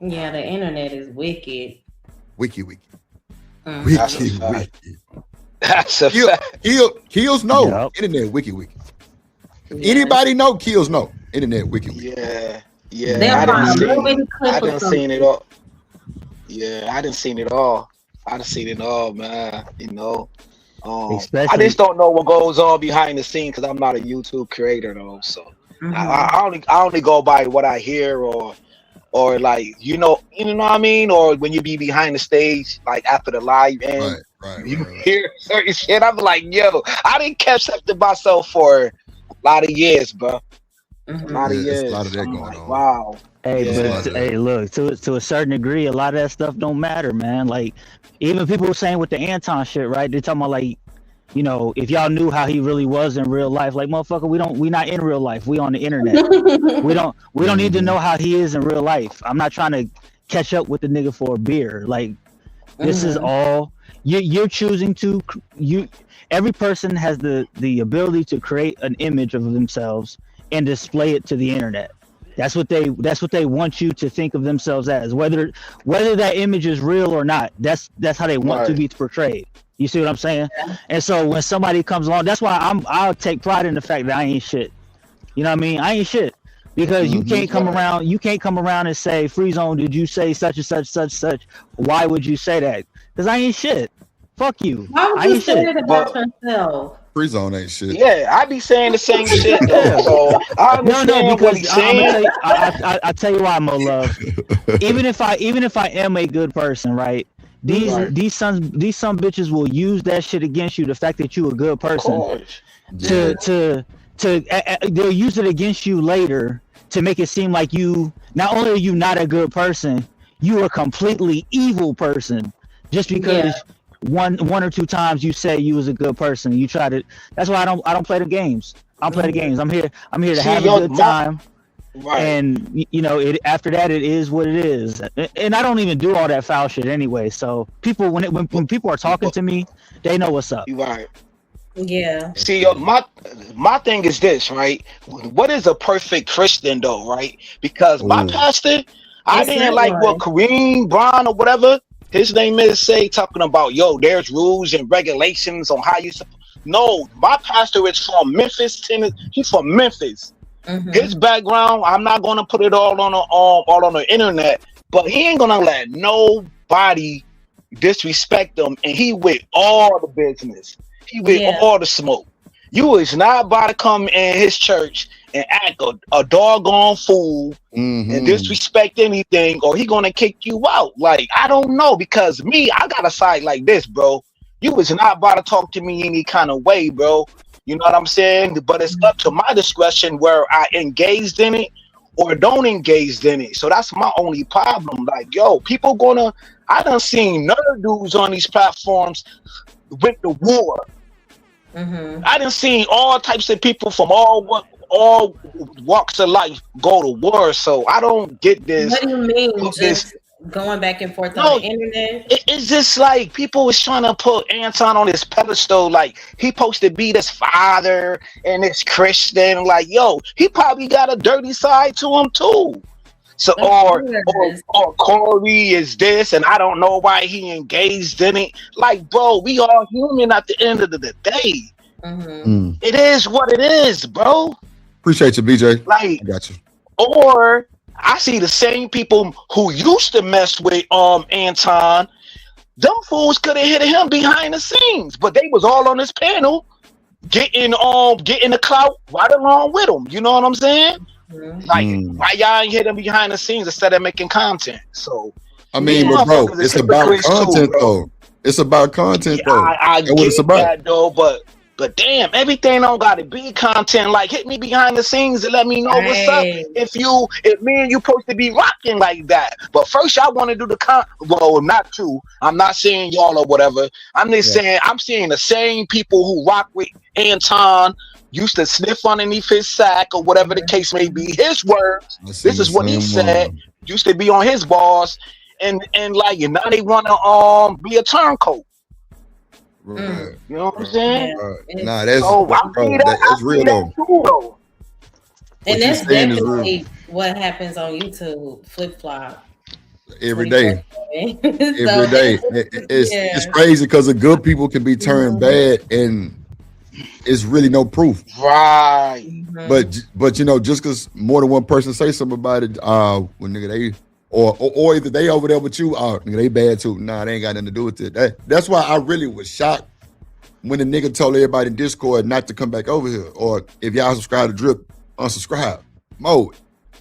Yeah, the internet is wicked. Wiki. That's a fact. That's a fact. Kills no. Yep. Internet wiki. Anybody know Kills no. Internet wiki. Yeah. They'll find a little bitty clip I of done something. seen it all. Yeah, I done seen it all. I done seen it all, man. You know. I Especially- just don't know what goes on behind the scenes because I'm not a YouTube creator though. So I only go by what I hear or like you know what I mean, or when you be behind the stage, like after the live end, you hear certain shit. I'm like, yo, I didn't catch up to myself for a lot of years, bro. A lot of years. A lot of that I'm going like, on. wow. Hey, Yeah. but hey, look, to a certain degree, a lot of that stuff don't matter, man. Like, even people were saying with the Anton shit, right? They're talking about like, you know, if y'all knew how he really was in real life, like, motherfucker, we not in real life. We on the internet. we don't need to know how he is in real life. I'm not trying to catch up with the nigga for a beer. Like, this is all you're choosing to every person has the ability to create an image of themselves and display it to the internet. That's what they want you to think of themselves as, whether that image is real or not. That's how they want to be portrayed. You see what I'm saying? Yeah. And so when somebody comes along, that's why I'll take pride in the fact that I ain't shit. You know what I mean? I ain't shit because you can't come around. You can't come around and say, "Free Zone, did you say such and such? Why would you say that?" Because I ain't shit. Fuck you. Why would I you ain't say shit. it about yourself? Free Zone ain't shit. Yeah, I be saying the same shit though. So I understand what he's saying. I tell you why, Mo Love. Even if I am a good person, right? These some bitches will use that shit against you. The fact that you a good person, they'll use it against you later to make it seem like you not only are you not a good person, you are a completely evil person just because one or two times you say you was a good person. You try to. That's why I don't play the games. I don't play the games. I'm here to have a good time. Right. And you know, after that, it is what it is. And I don't even do all that foul shit anyway. So people, when people are talking to me, they know what's up. Right. Yeah. See, my thing is this, right? What is a perfect Christian though, right? Because my pastor, I didn't like what Kareem Brown or whatever his name is say, talking about, yo, there's rules and regulations on how you. No, my pastor is from Memphis, Tennessee. He's from Memphis. His background, I'm not gonna put it all on the internet, but he ain't gonna let nobody disrespect him, and he with all the business. He with all the smoke. You is not about to come in his church and act a doggone fool and disrespect anything, or he gonna kick you out. Like, I don't know, because me, I got a side like this, bro. You is not about to talk to me any kind of way, bro. You know what I'm saying? But it's up to my discretion where I engaged in it or don't engage in it. So that's my only problem. Like, yo, I done seen nerd dudes on these platforms with the war. I done seen all types of people from all walks of life go to war. So I don't get this. What do you mean? Just going back and forth on the internet? It's just like people was trying to put Anton on this pedestal, like he supposed to be this father and this Christian. Like, yo, he probably got a dirty side to him too. So or Corey is this, and I don't know why he engaged in it. Like, bro, we all human at the end of the day. It is what it is, bro. Appreciate you, BJ. Like, I got you. Or I see the same people who used to mess with Anton. Them fools could have hit him behind the scenes, but they was all on this panel getting the clout right along with him. You know what I'm saying? Like, why y'all ain't hit him behind the scenes instead of making content? So I mean, but bro, it's about content though. It's about content though. I get that though, but But damn, everything don't gotta be content. Like hit me behind the scenes and let me know what's up. If me and you supposed to be rocking like that. But first y'all want to do the well, not two. I'm not saying y'all or whatever. I'm just saying I'm seeing the same people who rock with Anton, used to sniff underneath his sack or whatever the case may be. His words. This is what he said. Used to be on his boss, and like now they want to be a turncoat. Right. You know what I'm saying? Nah, that's real though. And that's definitely what happens on YouTube. Flip flop. Every day. Every day. It's crazy because the good people can be turned bad and it's really no proof. Right. But you know, just because more than one person say something about it, when nigga they or either they over there with you, nigga they bad too. Nah, they ain't got nothing to do with it. That's why I really was shocked when the nigga told everybody in Discord not to come back over here. Or if y'all subscribe to Drip, unsubscribe. Mo,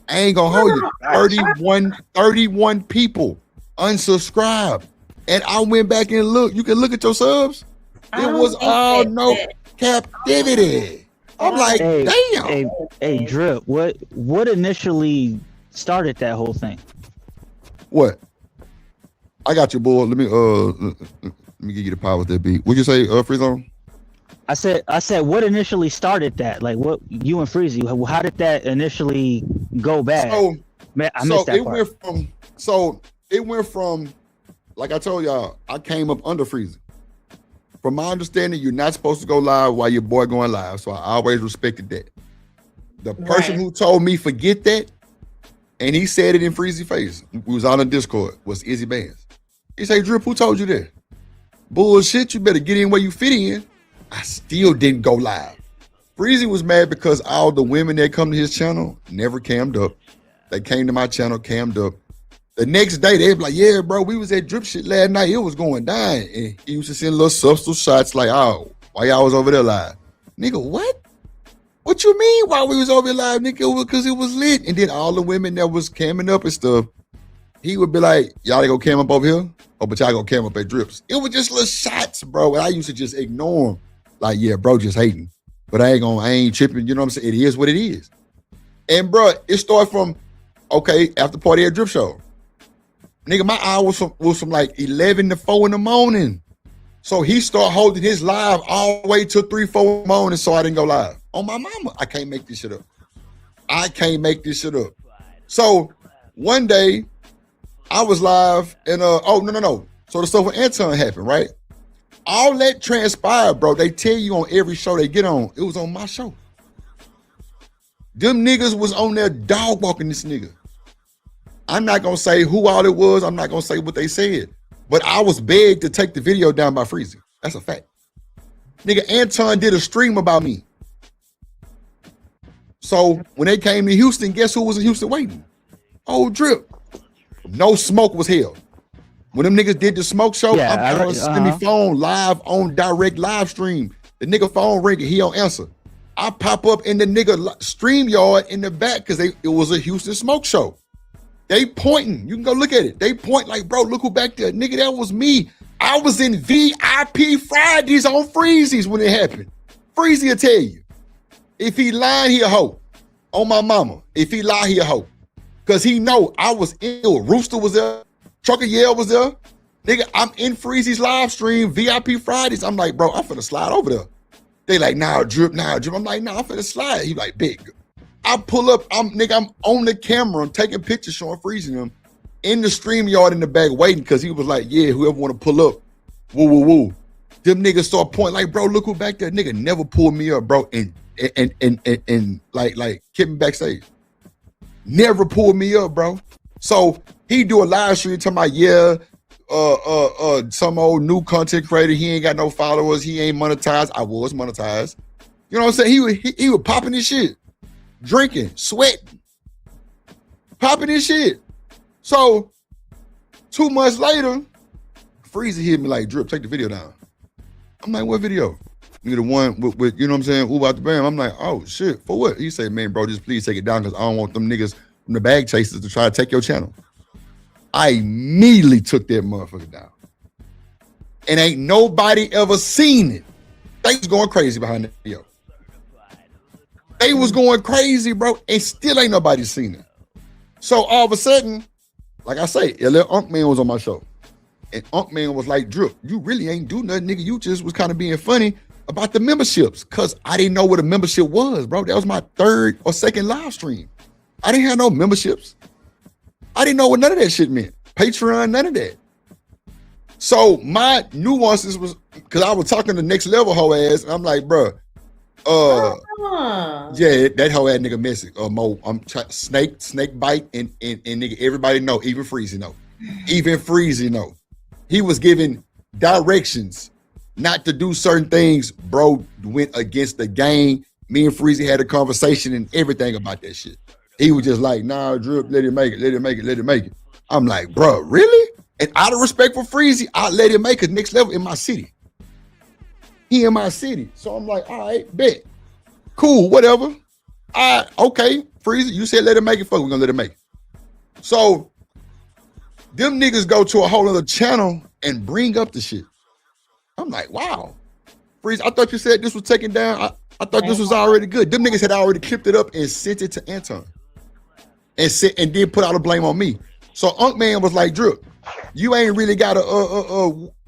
I ain't gonna hold you. 31 people unsubscribed. And I went back and looked. You can look at your subs. It was all no captivity. I'm like, damn. Hey, Drip, what initially started that whole thing? What? I got you, boy. Let me give you the power with that beat. What'd you say, Free Zone? I said, what initially started that? Like, what you and Freezy? How did that initially go bad? I missed that part. It went from, like I told y'all, I came up under Freezy. From my understanding, you're not supposed to go live while your boy going live, so I always respected that. The person who told me forget that, and he said it in Freezy's face, we was on the Discord, was Izzy Bands. He said, Drip, who told you that? Bullshit, you better get in where you fit in. I still didn't go live. Freezy was mad because all the women that come to his channel never cammed up. They came to my channel, cammed up. The next day, they be like, yeah, bro, we was at Drip shit last night. It was going down. And he used to send little subtle shots like, oh, why y'all was over there live? Nigga, what? What you mean why we was over there live, nigga? Because it was lit. And then all the women that was camming up and stuff, he would be like, y'all go cam up over here? Oh, but y'all go cam up at Drips. It was just little shots, bro. And I used to just ignore him. Like, yeah, bro, just hating. But I ain't tripping. You know what I'm saying? It is what it is. And bro, it started from, okay, after party at Drip Show. Nigga, my hour was from like 11 to 4 in the morning. So he started holding his live all the way to 3, 4 in the morning, so I didn't go live. On my mama, I can't make this shit up. So one day, I was live and no. So the stuff with Anton happened, right? All that transpired, bro. They tell you on every show they get on. It was on my show. Them niggas was on there dog walking this nigga. I'm not gonna say who all it was. I'm not gonna say what they said. But I was begged to take the video down by Freezy. That's a fact. Nigga, Anton did a stream about me. So when they came to Houston, guess who was in Houston waiting? Oh, Drip. No Smoke was held. When them niggas did the Smoke show, I'm on Slimmy phone live on direct live stream. The nigga phone ringing, he don't answer. I pop up in the nigga stream yard in the back because it was a Houston Smoke show. They pointing. You can go look at it. They point like, bro, look who back there. Nigga, that was me. I was in VIP Fridays on Freezy's when it happened. Freezy will tell you. If he lying, he a hoe. On my mama. If he lie, he a hoe. Because he know I was ill. Rooster was there. Trucker Yale was there. Nigga, I'm in Freezy's live stream, VIP Fridays. I'm like, bro, I'm finna slide over there. They like, nah, Drip. I'm like, nah, I'm finna slide. He like, big. I pull up, I'm on the camera, I'm taking pictures showing Freezy them in the stream yard in the back waiting because he was like, yeah, whoever want to pull up, woo. Them niggas start pointing like, bro, look who back there. Nigga never pulled me up, bro, and like kept me backstage. Never pulled me up, bro. So he do a live stream talking about, yeah, some old new content creator, he ain't got no followers, he ain't monetized. I was monetized. You know what I'm saying? He was popping his shit. Drinking, sweating, popping his shit. So 2 months later, Freezy hit me like, Drip, take the video down. I'm like, what video? You the one with you know what I'm saying, Uber out the bam. I'm like, oh shit, for what? He said, man, bro, just please take it down because I don't want them niggas from the bag chasers to try to take your channel. I immediately took that motherfucker down. And ain't nobody ever seen it. They was going crazy behind the video. They was going crazy, bro, and still ain't nobody seen it. So all of a sudden, like I say, LL Unk Man was on my show. And Unk Man was like, Drip, you really ain't do nothing, nigga. You just was kind of being funny about the memberships. Cause I didn't know what a membership was, bro. That was my third or second live stream. I didn't have no memberships. I didn't know what none of that shit meant. Patreon, none of that. So my nuances was, cause I was talking to Next Level hoe ass, and I'm like, bro, yeah, that hoe ass nigga messy. Mo, snake bite, and nigga, everybody know, even Freezy know. Even Freezy know. He was giving directions not to do certain things. Bro went against the gang. Me and Freezy had a conversation and everything about that shit. He was just like, nah, Drip, let it make it, let it make it, let it make it. I'm like, bro, really? And out of respect for Freezy, I let him make it. Next Level in my city. He in my city. So I'm like, all right, bet. Cool, whatever. Okay, Freezy, you said let it make it, fuck, we're gonna let it make it. So them niggas go to a whole other channel and bring up the shit. I'm like, wow. Freeze, I thought you said this was taken down. I thought this was already good. Them niggas had already clipped it up and sent it to Anton. And then put all the blame on me. So Unk Man was like, Drip, you ain't really gotta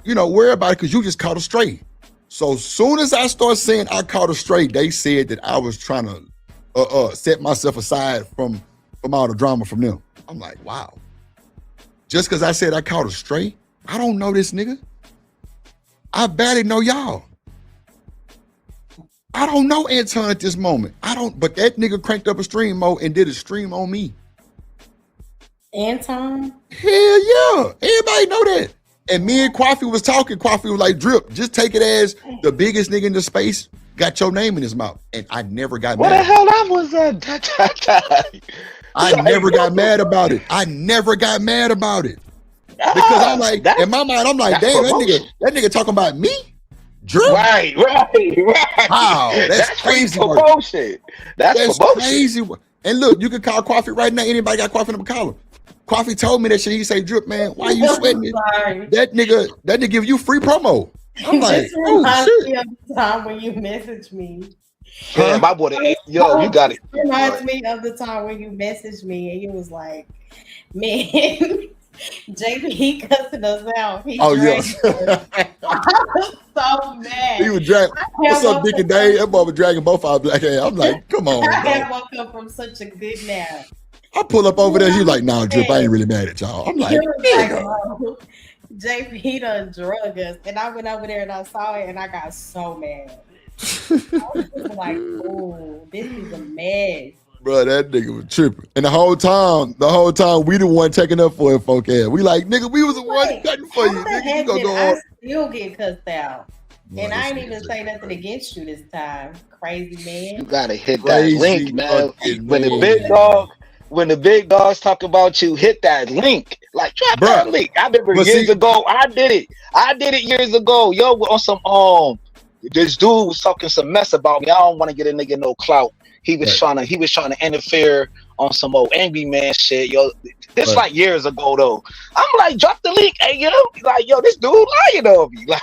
worry about it because you just caught a stray. So soon as I start saying I caught a stray, they said that I was trying to set myself aside from all the drama from them. I'm like, wow. Just because I said I caught a stray, I don't know this nigga. I barely know y'all. I don't know Anton at this moment. But that nigga cranked up a stream mode and did a stream on me. Anton? Hell yeah. Everybody know that. And me and Kwafi was talking. Kwafi was like, Drip, just take it as the biggest nigga in the space got your name in his mouth. And I never got mad. What the hell I was that? I never got mad about it. I never got mad about it. Because I'm like, in my mind, I'm like, damn, that nigga talking about me? Drip? Right. Wow, that's crazy promotion. That's promotion. Crazy. And look, you can call Kwafi right now. Anybody got Kwafi number, call him. Kwafi told me that shit. He say, Drip, man, why you sweating it? That nigga give you free promo. I'm like, oh shit. Me of the time when you messaged me. Yeah, my boy, yo, you got it. Reminds me of the time when you messaged me and you was like, man, JP cussing us out. He dragged us. I was so mad. He was dragging. What's up, Dick and Dave? That boy was dragging both our black ass. I'm like, come on. I had woke up from such a good nap. I pull up over there. You like, nah, Drip, I ain't really mad at y'all. I'm like, JP done drug us. And I went over there and I saw it and I got so mad. I was just like, oh, this is a mess. Bro, that nigga was tripping. And the whole time, we the one taking up for him, folk ass. We like, nigga, we was the one cutting for you. Nigga, you gonna go I on. still get cussed out. And I ain't even say nothing against you this time. Crazy man. You gotta hit that link, man. When the big dogs talk about you, hit that link. Like, drop that link. I remember years ago, I did it. I did it years ago. Yo, on some this dude was talking some mess about me. I don't want to get a nigga no clout. He was trying to interfere on some old angry man shit. Yo, this like years ago though. I'm like, drop the link, hey yo. Like, yo, this dude lying on me. Like,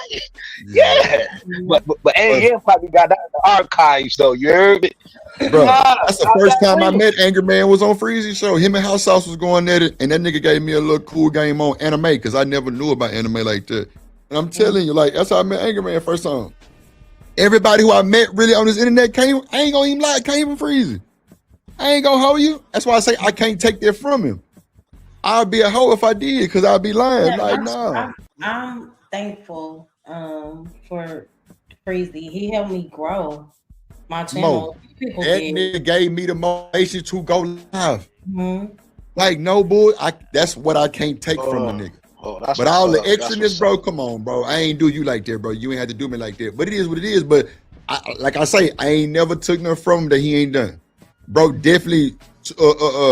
yeah. But AN probably got that in the archives though. You heard it? Bro, that's the first time I met Anger Man was on Freezy show. Him and House Sauce was going at it, and that nigga gave me a little cool game on anime because I never knew about anime like that. And I'm telling you, like, that's how I met Anger Man first time. Everybody who I met really on this internet I ain't gonna even lie, came from Freezy. I ain't gonna hold you. That's why I say I can't take that from him. I'd be a hoe if I did, because I'd be lying. Yeah, like, nah. I'm thankful for Freezy. He helped me grow my channel. That nigga gave me the motivation to go live. Like, no boy, that's what I can't take from the nigga. But all the extraness, bro, come on, bro. I ain't do you like that, bro. You ain't have to do me like that. But it is what it is. But like I say, I ain't never took nothing from him that he ain't done. Bro, definitely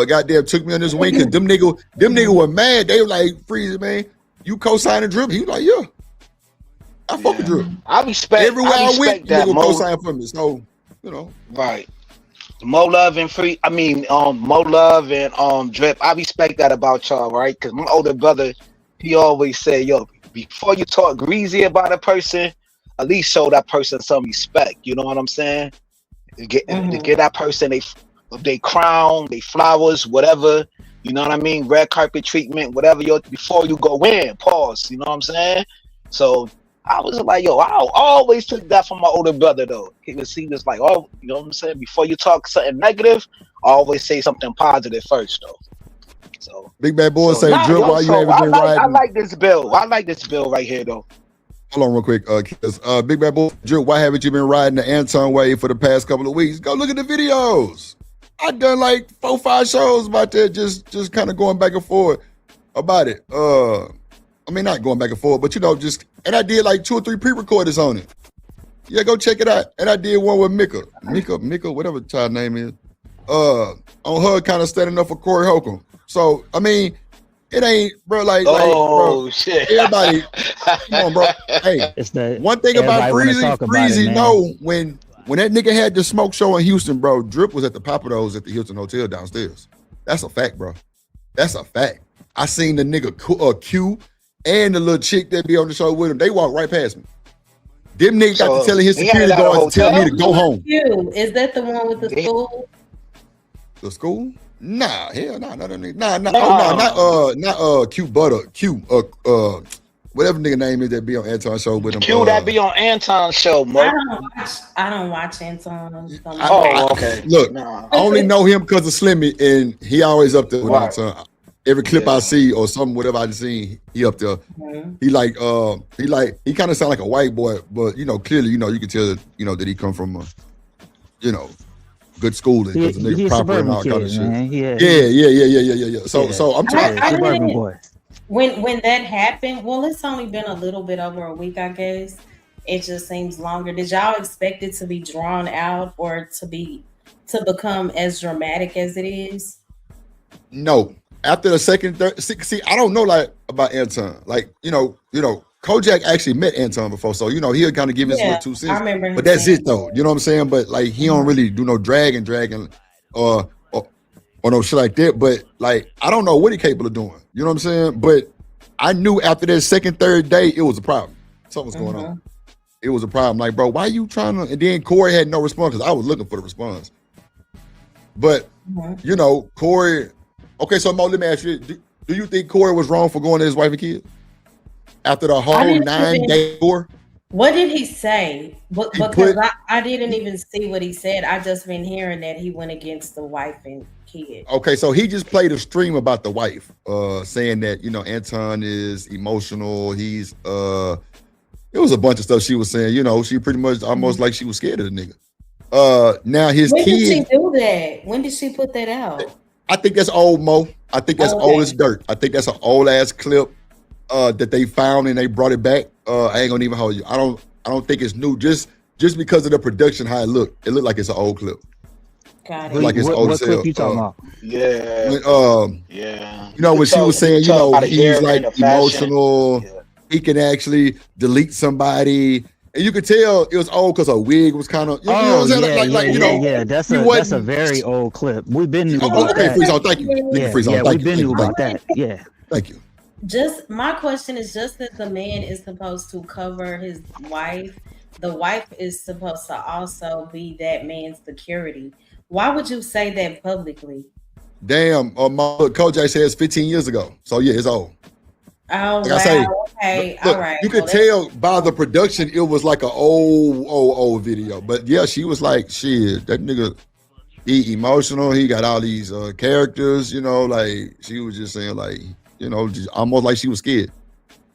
goddamn took me on this wing because them nigga were mad. They were like, Freezy, man, you co-signing Drip. He was like, yeah. I fuck with Drip. I respect everywhere I went, that nigga co-sign for me. So, you know. Right. Mo Love and Mo Love and Drip. I respect that about y'all, right? Because my older brother, he always said, yo, before you talk greasy about a person, at least show that person some respect. You know what I'm saying? To get that person they crown, they flowers, whatever. You know what I mean? Red carpet treatment, whatever. Before you go in, pause. You know what I'm saying? So I was like, yo, I always took that from my older brother though. He was like, oh, you know what I'm saying? Before you talk something negative, always say something positive first though. So Big Bad Boy say, Drip, why you haven't been riding? I like this bill. I like this bill right here though. Hold on real quick, Big Bad Boy, Drip, why haven't you been riding the Anton way for the past couple of weeks? Go look at the videos. I've done like 4 or 5 shows about that, just kind of going back and forth about it. I mean, not going back and forth, but and I did like 2 or 3 pre-recorders on it. Yeah, go check it out. And I did one with Mika, whatever the child name is. On her kind of standing up for Corey Holcomb. So, I mean, it ain't, bro, bro, shit. Everybody, come on, bro. Hey, one thing about Freezy, know when that nigga had the smoke show in Houston, bro, Drip was at the Papados at the Hilton Hotel downstairs. That's a fact, bro. That's a fact. I seen the nigga Q and the little chick that be on the show with him. They walked right past me. Them niggas got to telling his security guards to tell me to go home. Is that the one with the school? The school? Nah, hell nah, not Q Butter, Q whatever nigga name is that be on Anton's show with him. Q that be on Anton's show, Mo. I don't watch Anton. Okay. Look, I only know him because of Slimmy, and he always up there with Anton. Every clip I see or something, whatever I seen, he up there. Mm-hmm. He kind of sound like a white boy, but clearly, you can tell that, that he come from good schooling because the nigga proper and all kind of shit. Yeah. So I'm suburban boy. When that happened, well, it's only been a little bit over a week, I guess. It just seems longer. Did y'all expect it to be drawn out or to become as dramatic as it is? No. After the second, third, see, I don't know about Anton. Kojak actually met Anton before, so he'll kind of give his little 2 cents. I remember, but that's it though. You know what I'm saying? But he don't really do no dragging, or no shit like that. But I don't know what he capable of doing. You know what I'm saying? But I knew after that second, third day, it was a problem. Something was going on. It was a problem. Like, bro, why you trying to? And then Corey had no response because I was looking for the response. But Corey. Okay, so Mo, let me ask you: do you think Corey was wrong for going to his wife and kids after the whole 9-day tour? What did he say? Because I didn't even see what he said. I just been hearing that he went against the wife and kids. Okay, so he just played a stream about the wife, saying that Anton is emotional. He's it was a bunch of stuff she was saying. She pretty much almost like she was scared of the nigga. Now his When kid. did she do that? When did she put that out? I think that's old, Mo. I think that's old as dirt. I think that's an old ass clip that they found and they brought it back. I ain't gonna even hold you. I don't think it's new. Just because of the production, how it looked like it's an old clip. Got it. Like it's old as hell. What clip you talking about? When she was saying, he's like emotional. Yeah. He can actually delete somebody. And you could tell it was old because her wig was kind of, That's a very old clip. We've been knew about that. Thank you. We've been knew about that. Yeah. Thank you. Just my question is just that the man is supposed to cover his wife. The wife is supposed to also be that man's security. Why would you say that publicly? Damn, Kojak says 15 years ago. So yeah, it's old. Oh, wow. Okay. Look, all right. You could tell by the production, it was like an old video. But yeah, she was like, shit, that nigga, he emotional. He got all these characters, she was just saying just almost like she was scared.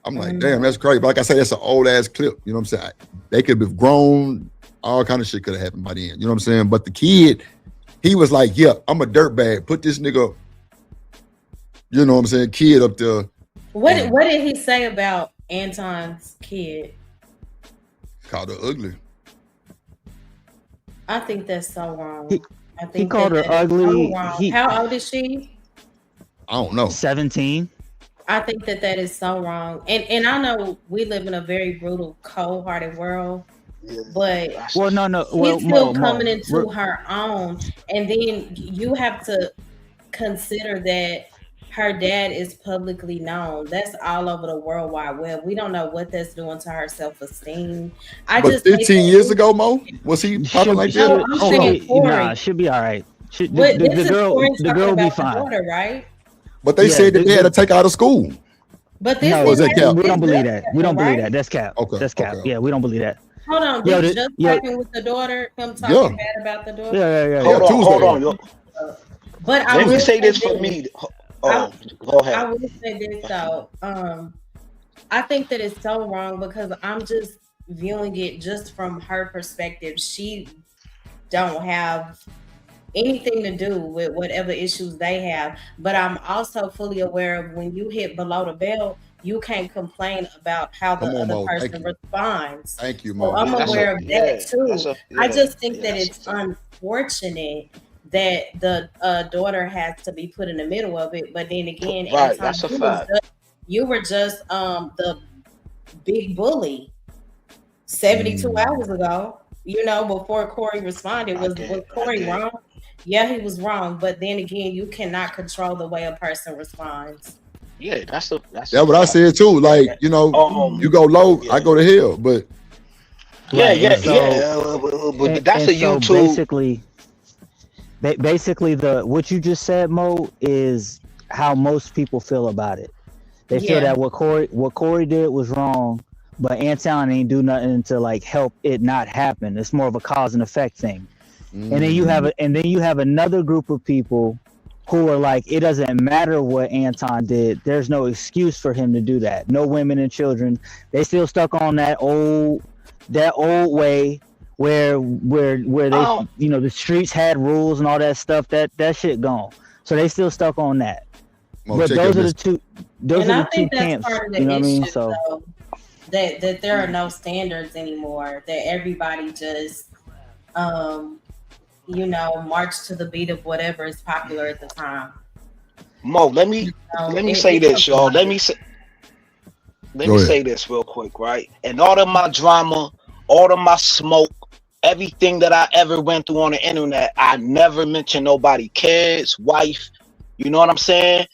I'm like, damn, that's crazy. But like I say, that's an old ass clip. You know what I'm saying? They could have grown. All kind of shit could have happened by then. You know what I'm saying? But the kid, he was like, yeah, I'm a dirtbag. Put this nigga, you know what I'm saying, kid up there. What did he say about Anton's kid? Called her ugly. I think that's so wrong. He called her ugly. So how old is she? I don't know. 17. I think that is so wrong. And I know we live in a very brutal, cold-hearted world. But she's still coming into her own. And then you have to consider that her dad is publicly known. That's all over the World Wide Web. We don't know what that's doing to her self-esteem. But 15 years ago, Mo, was he popping like that? No, I'm saying Corey. Nah, she'll be all right. The girl will be fine. Daughter, right? But they said that they had to take her out of school. But this no, is we don't believe that. We don't believe that. That's cap. Okay. That's cap. Okay. Yeah, we don't believe that. Hold on. Yo, Just talking with the daughter, him talking bad about the daughter. Yeah. Hold on. Yo. But Let me say this for me. Oh, go ahead. I will say this though. I think that it's so wrong because I'm just viewing it just from her perspective. She don't have anything to do with whatever issues they have. But I'm also fully aware of when you hit below the belt, you can't complain about how the other person responds. Thank you, Mo. So I'm aware of that too. I just think that it's unfortunate that the daughter has to be put in the middle of it. But then again, right, that's a fact. You were just the big bully 72 hours ago. You know, before Corey responded, was Corey wrong? Yeah, he was wrong. But then again, you cannot control the way a person responds. Yeah, that's what I said too. Like, you know, you go low, I go to hell. But but that's a YouTube. Basically, what you just said, Mo, is how most people feel about it. They feel that what Corey did was wrong, but Anton ain't do nothing to like help it not happen. It's more of a cause and effect thing. And then you have another group of people who are like, it doesn't matter what Anton did. There's no excuse for him to do that. No women and children. They still stuck on that old way where they, you know, the streets had rules and all that stuff. That shit gone. So they still stuck on that. But those are the two. Those are the two camps. You know what I mean? So that there are no standards anymore. That everybody just you know, march to the beat of whatever is popular at the time. Mo, let me say this, y'all. Let me say this real quick, right? And all of my drama, all of my smoke, everything that I ever went through on the internet, I never mentioned nobody, kids, wife. You know what I'm saying?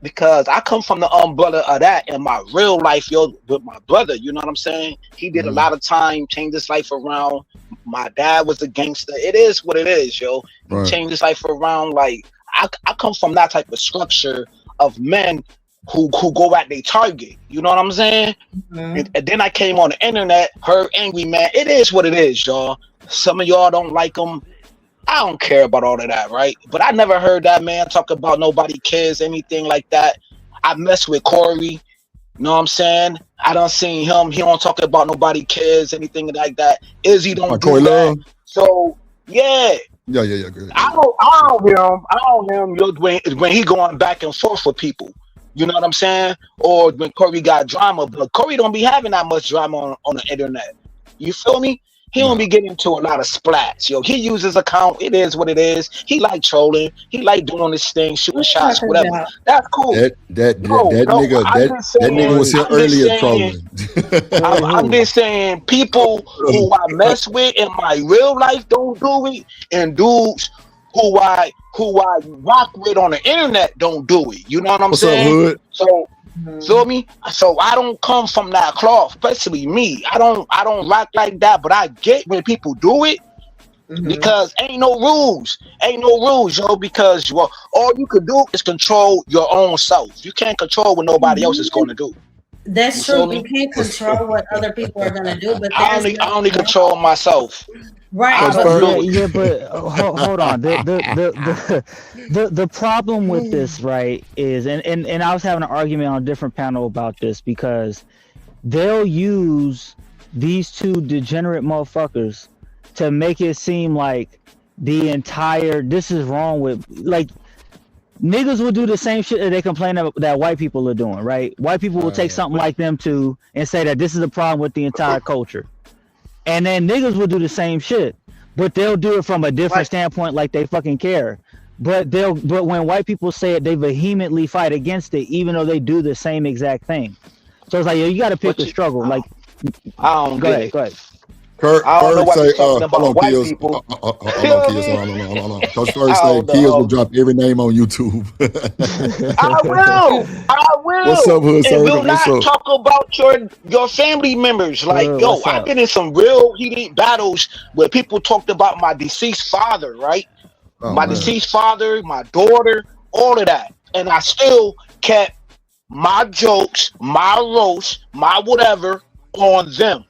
Because I come from the umbrella of that in my real life, with my brother. You know what I'm saying? He did a lot of time, changed his life around. My dad was a gangster. It is what it is, yo. He changed his life around. Like I come from that type of structure of men who go at their target. You know what I'm saying? And then I came on the internet, heard angry man. It is what it is, y'all. Some of y'all don't like him. I don't care about all of that, right? But I never heard that man talk about nobody cares, anything like that. I mess with Corey. You know what I'm saying? I done seen him. He don't talk about nobody cares, anything like that. Izzy don't do that. So yeah. Yeah. Good. I don't hear him when he going back and forth with people. You know what I'm saying? Or when Corey got drama, but Corey don't be having that much drama on the internet. You feel me? He don't be getting into a lot of splats, yo. He uses his account. It is what it is. He like trolling. He like doing this thing, shooting shots, whatever. That's cool. That nigga was here earlier trolling. I'm just saying, people who I mess with in my real life don't do it, and dudes who I rock with on the internet don't do it. You know what I'm saying? Up, so. Feel me? So I don't come from that cloth, especially me. I don't rock like that, but I get when people do it because ain't no rules, yo. Because all you could do is control your own self. You can't control what nobody else is going to do. That's true. You can't control what other people are going to do, but I only control myself. Right. But hold on. The problem with this, right, is and I was having an argument on a different panel about this because they'll use these two degenerate motherfuckers to make it seem like this is wrong with, like, niggas will do the same shit that they complain that white people are doing, right? White people will take something like them too and say that this is a problem with the entire culture. And then niggas will do the same shit, but they'll do it from a different standpoint, like they fucking care. But when white people say it, they vehemently fight against it, even though they do the same exact thing. So it's like, yo, you got to pick a struggle. Like, I don't go get ahead. I don't know Ferg why say, he's talking hold about on, white Kills. people. Hold Feel on, Kills. me? Hold on. Coach Ferg I say don't Kills will know. drop every name on YouTube. I will. I What's will. up, Hood And Circle? will What's not up? talk about your family members. Like, Hood, yo, what's I've up? been in some real heated battles where people talked about my deceased father, right? Oh My man. deceased father, my daughter, all of that. And I still kept my jokes, my roast, my whatever on them.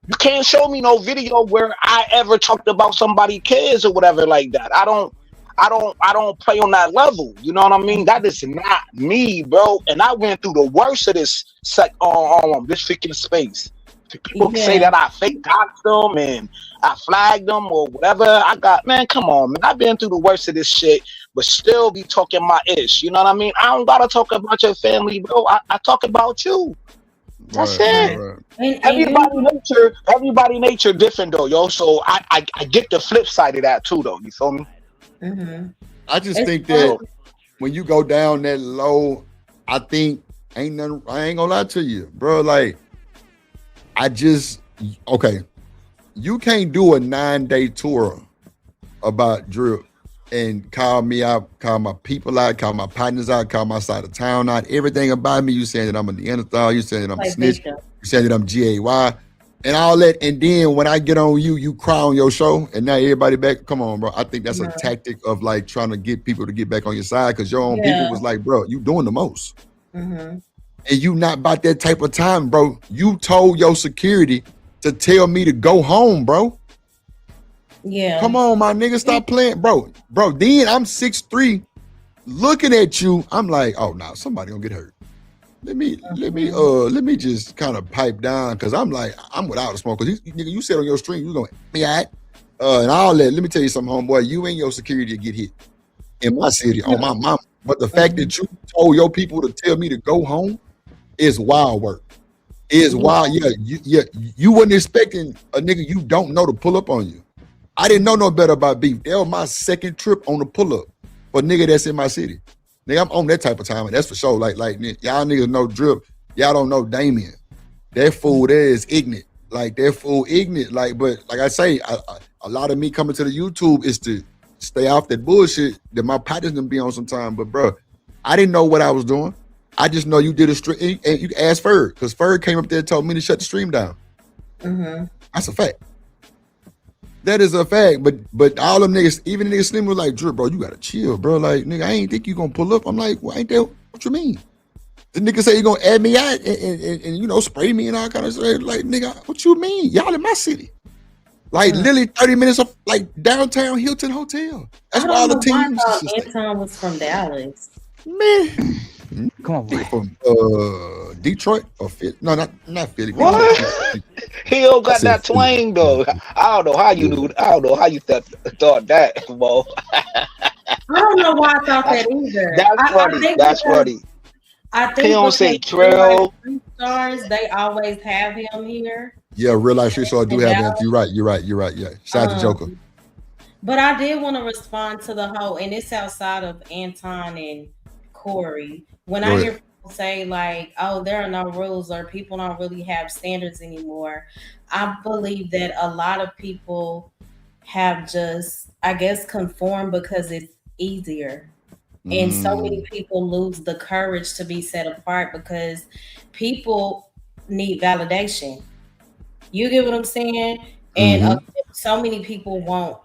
You can't show me no video where I ever talked about somebody kids or whatever like that. I don't play on that level. You know what I mean? That is not me, bro. And I went through the worst of this this freaking space. People say Yeah. that I fake doxed them and I flagged them or whatever. I got, man, come on, man. I've been through the worst of this shit, but still be talking my ish. You know what I mean? I don't gotta talk about your family, bro. I talk about you. That's it. Right. And you Everybody nature different though, yo. So I get the flip side of that too, though. You feel me? I just it's think fun. that when you go down that low, I think ain't nothing. I ain't gonna lie to you, bro. Like, okay, you can't do a 9-day tour about drip and call me out, call my people out, call my partners out, call my side of town out. Everything about me, you saying that I'm a Neanderthal, you saying that I'm a Like snitch, victim. you saying that I'm GAY, and all that. And then when I get on you, you cry on your show, and now everybody back. Come on, bro. I think that's a tactic of like trying to get people to get back on your side because your own people Yeah. was like, bro, you doing the most. Mm-hmm. And you not about that type of time, bro. You told your security to tell me to go home, bro. Yeah. Come on, my nigga, stop playing, bro. Bro, then I'm 6'3", looking at you. I'm like, oh no, somebody gonna get hurt. Let me just kind of pipe down because I'm like, I'm without the smoke. Because nigga, you said on your stream, you gonna me at and all that. Let me tell you something, homeboy. You ain't your security to get hit in my city on my mama. But the fact that you told your people to tell me to go home is wild work. Is wild. Yeah, you wasn't expecting a nigga you don't know to pull up on you. I didn't know no better about beef. That was my second trip on the pull up for nigga that's in my city. Nigga, I'm on that type of time, and that's for sure. Like y'all niggas know drip. Y'all don't know Damien. That fool there is ignorant. Like that fool ignorant. Like, but like I say, a lot of me coming to the YouTube is to stay off that bullshit that my partners done be on sometime. But bro, I didn't know what I was doing. I just know you did a stream, and you can ask Ferg, because Ferg came up there and told me to shut the stream down. That's a fact. That is a fact. But all them niggas, even the niggas Slim was like, Drip, bro, you gotta chill, bro. Like, nigga, I ain't think you gonna pull up. I'm like, well, ain't that what you mean? The nigga say you gonna add me out and you know, spray me and all kind of stuff. Like, nigga, what you mean? Y'all in my city. Like literally 30 minutes of like downtown Hilton Hotel. That's where all the teams. I thought Anton was from Dallas. Man. Come on, boy. From Detroit or Philly? No, not Philly. What? He don't got that twang though. I don't know how you knew. I don't know how you thought that, Mo. I don't know why I thought that either. That's funny. That's funny. I think He don't say trail. Stars, they always have him here. Yeah, real life street star do have that. You're right. Yeah. Shout out to Joker. But I did want to respond to the whole, and it's outside of Anton and Corey. When I hear people say like, oh, there are no rules or people don't really have standards anymore, I believe that a lot of people have just, I guess, conformed because it's easier. And so many people lose the courage to be set apart because people need validation. You get what I'm saying? And so many people won't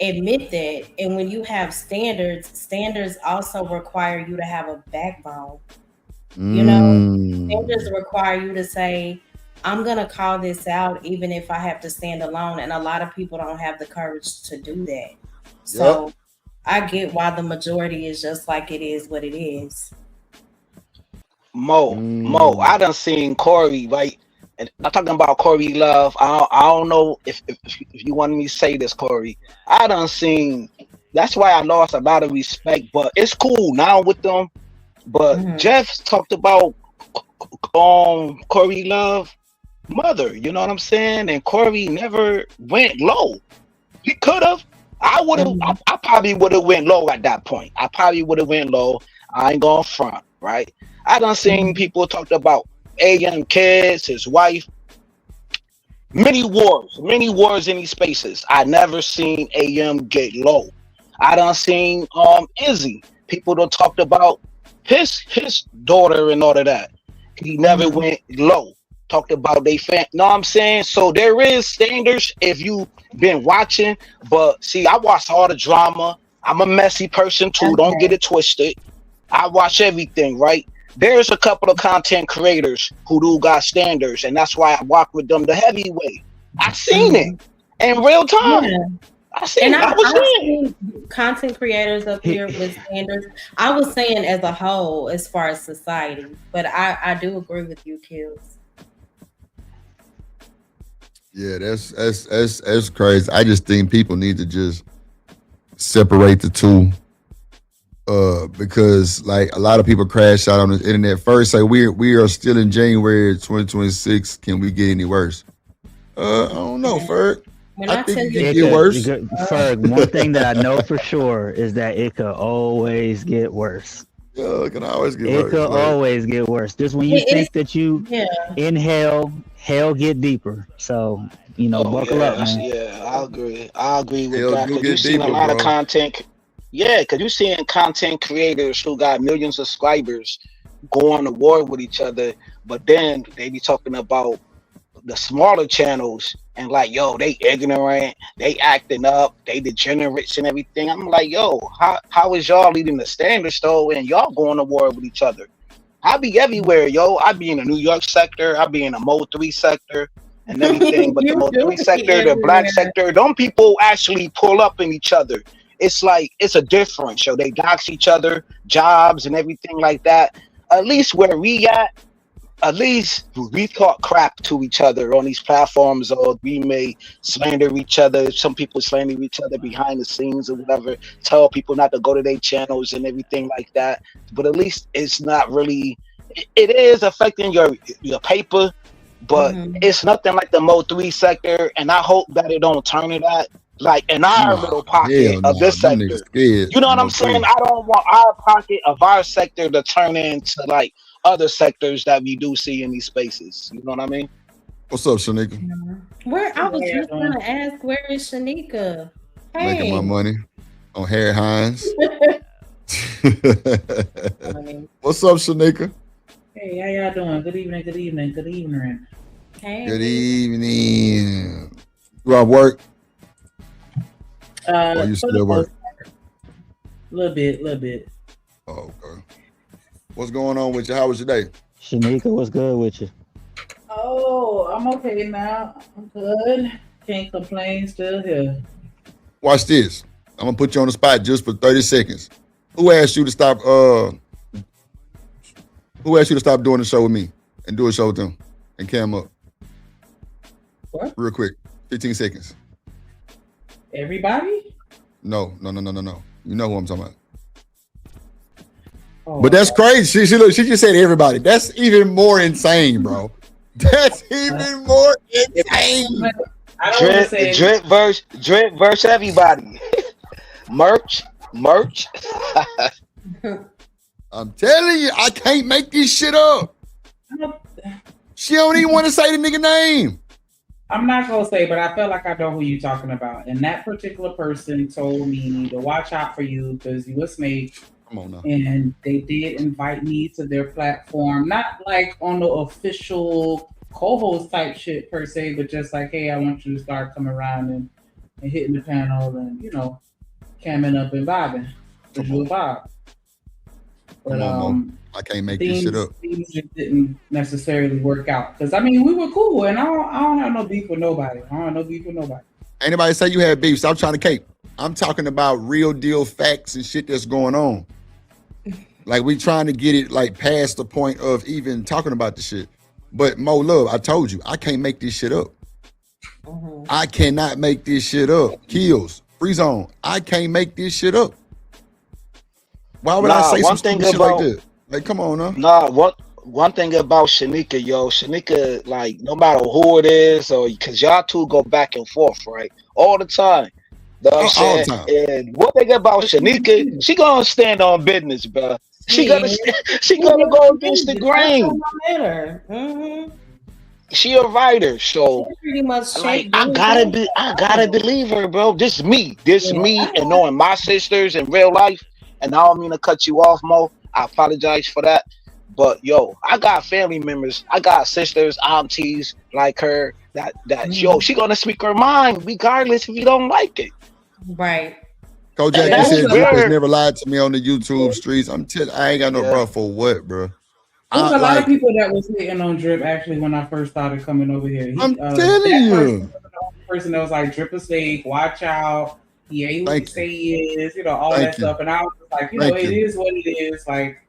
admit that. And when you have standards also require you to have a backbone. You know, standards require you to say, I'm going to call this out even if I have to stand alone. And a lot of people don't have the courage to do that. So I get why the majority is just like it is what it is. Mo, I done seen Corey, right? And I'm talking about Corey Love. I don't know if you want me to say this, Corey. I done seen. That's why I lost a lot of respect, but it's cool now with them. But Jeff talked about Corey Love mother. You know what I'm saying? And Corey never went low. He could have. I would have. I probably would have went low at that point. I probably would have went low. I ain't going front, right? I done seen people talk about young kids, his wife. Many wars in these spaces. I never seen AM get low. I done seen Izzy. People done talked about his daughter and all of that. He never went low. Talked about they fan. Know what I'm saying? So there is standards if you been watching. But see, I watched all the drama. I'm a messy person too. Don't get it twisted. I watch everything, right? There's a couple of content creators who do got standards, and that's why I walk with them the heavyweight. I seen it in real time. Yeah. I seen. And I was I've in. seen content creators up here with standards. I was saying as a whole, as far as society, but I do agree with you, Kills. Yeah, that's crazy. I just think people need to just separate the two. Because like a lot of people crash out on the internet first, say we are still in January 2026. Can we get any worse? I don't know, Ferg. I think it could get worse. Ferg, one thing that I know for sure is that it could always get worse. Yeah, it can always get It worse. could always get worse. Just when you think that you inhale, hell get deeper. So, buckle up, man. Yeah, I agree with Hell that. do Because get you've seen a deeper, lot of bro. content. Yeah, because you're seeing content creators who got millions of subscribers go on to war with each other, but then they be talking about the smaller channels and like, yo, they ignorant, they acting up, they degenerates and everything. I'm like, yo, how is y'all leading the standards though, and y'all going to war with each other? I be everywhere, yo. I be in the New York sector, I be in the Mo 3 sector and everything, but the Mo 3 sector, the black sector, them people actually pull up in each other. It's like it's a difference, yo. They dox each other, jobs and everything like that. At least where we at least we talk crap to each other on these platforms, or we may slander each other. Some people slander each other behind the scenes or whatever. Tell people not to go to their channels and everything like that. But at least it's not really. It is affecting your paper, but it's nothing like the Mo 3 sector. And I hope that it don't turn to that. Like in our little pocket of this sector, you know what I'm saying? I don't want our pocket of our sector to turn into like other sectors that we do see in these spaces. You know what I mean? What's up, Shanika? Where I was just gonna ask, where is Shanika? Making my money on Harry Hines. What's up, Shanika? Hey, how y'all doing? Good evening, good evening, good evening. Hey. Good evening. You at work? Or you still at work? Little bit. Oh, okay. What's going on with you? How was your day? Shanika, what's good with you? Oh, I'm okay now. I'm good. Can't complain. Still here. Watch this. I'm gonna put you on the spot just for 30 seconds. Who asked you to stop? Who asked you to stop doing the show with me and do a show with them and cam up? What? Real quick, 15 seconds. Everybody? No. You know who I'm talking about. Oh, but that's crazy. She just said everybody. That's even more insane, bro. That's even more insane. I don't want to say Drip verse everybody. merch. I'm telling you, I can't make this shit up. She don't even want to say the nigga name. I'm not gonna say, but I felt like I know who you're talking about. And that particular person told me to watch out for you because you a snake. Come on now. And they did invite me to their platform, not like on the official co-host type shit per se, but just like, hey, I want you to start coming around and hitting the panel and camming up and vibing. Cause you a vibe. But I can't make this shit up. Things just didn't necessarily work out. Because we were cool, and I don't have no beef with nobody. Anybody say you had beef? Stop trying to cape. I'm talking about real deal facts and shit that's going on. Like we trying to get it like past the point of even talking about the shit. But Mo Love, I told you, I can't make this shit up. I cannot make this shit up. Kills, Free Zone, I can't make this shit up. Why would I say some stupid shit like that? Like, come on, One thing about Shanika, Shanika, like, no matter who it is, or because y'all two go back and forth, right? All the time. You know what I'm saying? And one thing about Shanika, she gonna stand on business, bro. She gonna go against the grain. She a writer, so pretty much like shaped I gotta believe her, bro. This me, and knowing my sisters in real life. And I don't mean to cut you off, Mo. I apologize for that. But yo, I got family members, I got sisters, aunties like her yo, she gonna speak her mind regardless if you don't like it. Right. Kojak, And you said that's Drip has where never lied to me on the YouTube streets. I ain't got no bro for what, bro. There's a lot of people that was hitting on Drip actually when I first started coming over here. I'm telling you. Person that was like, Drip a snake, watch out. He ain't who he say he is, all that stuff. And I was just like, it is what it is. Like,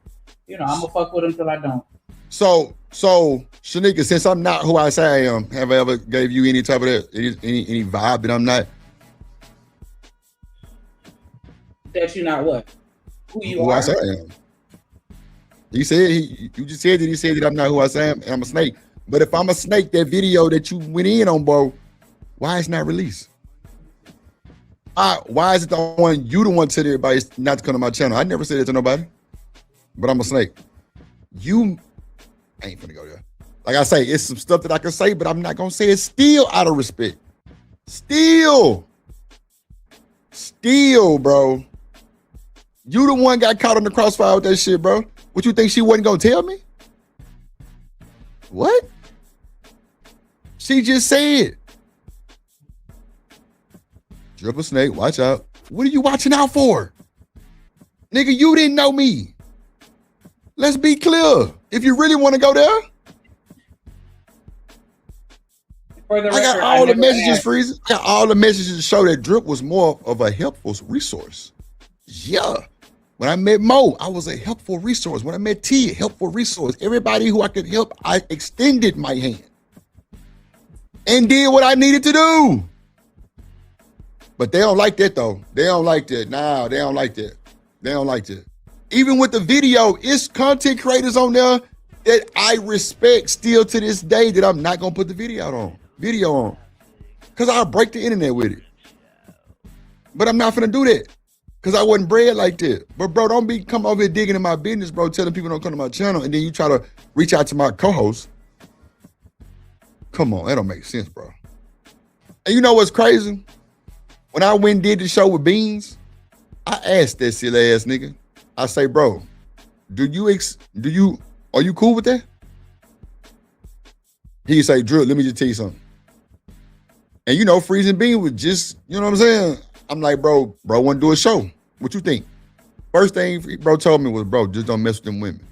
I'm gonna fuck with him till I don't. So Shanika, since I'm not who I say I am, have I ever gave you any type of that, any vibe that I'm not? That you're not what? Who you who are? I say I am. You just said that I'm not who I say I am, and I'm a snake. But if I'm a snake, that video that you went in on, bro, why it's not released? Why is it the one you the one tell everybody not to come to my channel? I never said it to nobody, but I'm a snake. I ain't finna go there. Like I say, it's some stuff that I can say, but I'm not gonna say it still out of respect. Still, bro. You the one got caught in the crossfire with that shit, bro. What you think she wasn't gonna tell me? What? She just said. Drip a snake, watch out. What are you watching out for? Nigga, you didn't know me. Let's be clear. If you really want to go there, I got all the messages, Freezer. I got all the messages to show that Drip was more of a helpful resource. Yeah. When I met Mo, I was a helpful resource. When I met T, a helpful resource. Everybody who I could help, I extended my hand and did what I needed to do. But they don't like that, though. They don't like that. Nah, they don't like that. They don't like that. Even with the video, it's content creators on there that I respect still to this day that I'm not going to put the video on. Because I'll break the internet with it. But I'm not going to do that. Because I wasn't bred like that. But, bro, don't come over here digging in my business, bro, telling people don't come to my channel, and then you try to reach out to my co-host. Come on, that don't make sense, bro. And you know what's crazy? When I went and did the show with Beans, I asked that silly ass nigga, I say, bro, are you cool with that? He say, Drew, let me just tell you something. And Freezing Bean was just, you know what I'm saying? I'm like, bro, want to do a show. What you think? First thing bro told me was, bro, just don't mess with them women.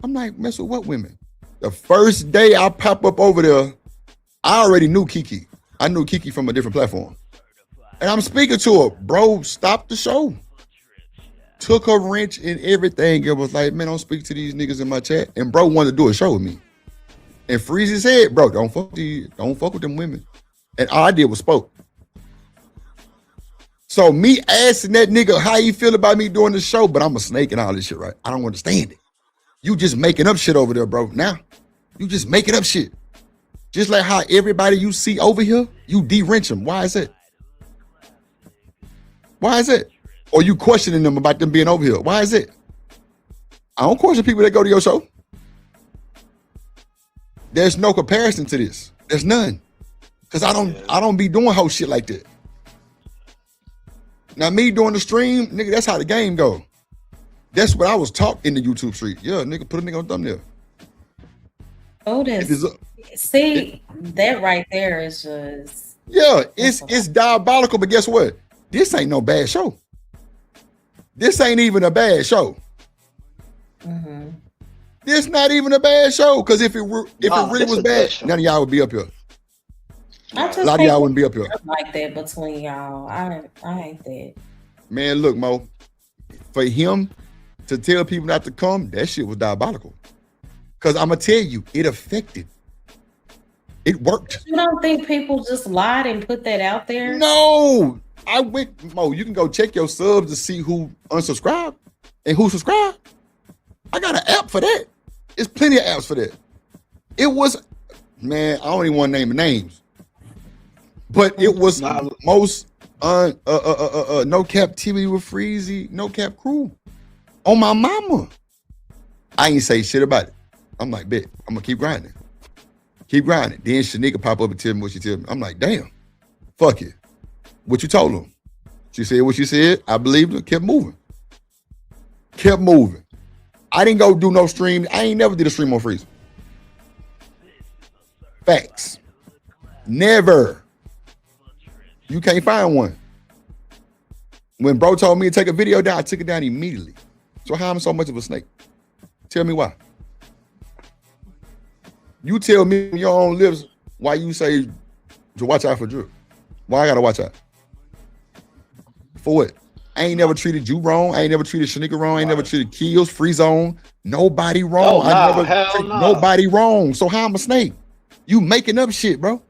I'm like, mess with what women? The first day I pop up over there, I already knew Kiki. I knew Kiki from a different platform. And I'm speaking to her, bro, stop the show. Took her wrench and everything. It was like, man, don't speak to these niggas in my chat. And bro wanted to do a show with me. And Freezy said, bro, don't fuck with them women. And all I did was spoke. So me asking that nigga how he feel about me doing the show, but I'm a snake and all this shit, right? I don't understand it. You just making up shit over there, bro. Now, you just making up shit. Just like how everybody you see over here, you de-wrench them. Why is that? Why is it? Or you questioning them about them being over here? Why is it? I don't question people that go to your show. There's no comparison to this. There's none. Cause I don't be doing whole shit like that. Now me doing the stream, nigga, that's how the game go. That's what I was taught in the YouTube street. Yeah, nigga, put a nigga on thumbnail. Oh, that right there is just. Yeah, it's diabolical, but guess what? This ain't no bad show. This ain't even a bad show. Mm-hmm. This not even a bad show. Because if it really was bad, none of y'all would be up here. A lot of y'all wouldn't be up here. Like that between y'all. I hate that. Man, look, Mo. For him to tell people not to come, that shit was diabolical. Because I'm going to tell you, it affected. It worked. You don't think people just lied and put that out there? No. Mo, you can go check your subs to see who unsubscribed and who subscribed. I got an app for that. There's plenty of apps for that. It was, man, I don't even want to name the names. But it was most no captivity with Freezy, no cap crew. On my mama. I ain't say shit about it. I'm like, bet, I'm gonna keep grinding. Keep grinding. Then Shanika pop up and tell me what she tell me. I'm like, damn, fuck it. What you told him? She said what she said. I believed her. Kept moving. I didn't go do no stream. I ain't never did a stream on Freezer. Facts. Never. You can't find one. When bro told me to take a video down, I took it down immediately. So how am I so much of a snake? Tell me why. You tell me in your own lips why you say to watch out for Drip. Why I gotta watch out? For what? I ain't never treated you wrong. I ain't never treated Shanika wrong. I ain't never treated Kills, Free Zone, nobody wrong. I never treated nobody wrong. So how I'm a snake? You making up shit, bro.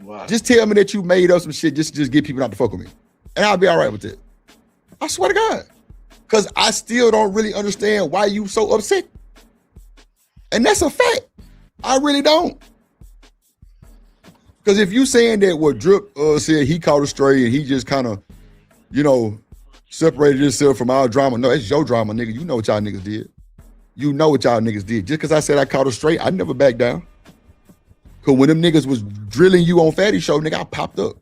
Wow. Just tell me that you made up some shit just get people not to fuck with me. And I'll be all right with it. I swear to God. Because I still don't really understand why you so upset. And that's a fact. I really don't. Because if you saying that what Drip said he caught a stray and he just kind of, separated himself from our drama. No, it's your drama, nigga. You know what y'all niggas did. You know what y'all niggas did. Just because I said I caught a stray, I never backed down. Because when them niggas was drilling you on Fatty Show, nigga, I popped up.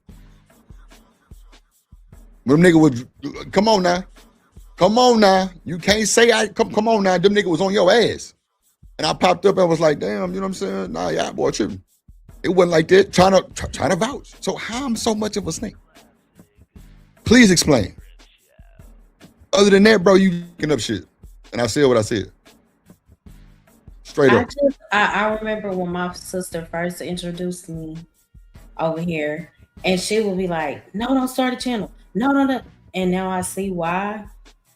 When them niggas was, come on now. You can't say come on now. Them niggas was on your ass. And I popped up and was like, damn, you know what I'm saying? Nah, yeah, boy, tripping. It wasn't like that. Trying to vouch. So how am I so much of a snake? Please explain. Other than that, bro, you picking up shit. And I said what I said. Straight up. I remember when my sister first introduced me over here, and she would be like, no, don't start a channel. No. And now I see why.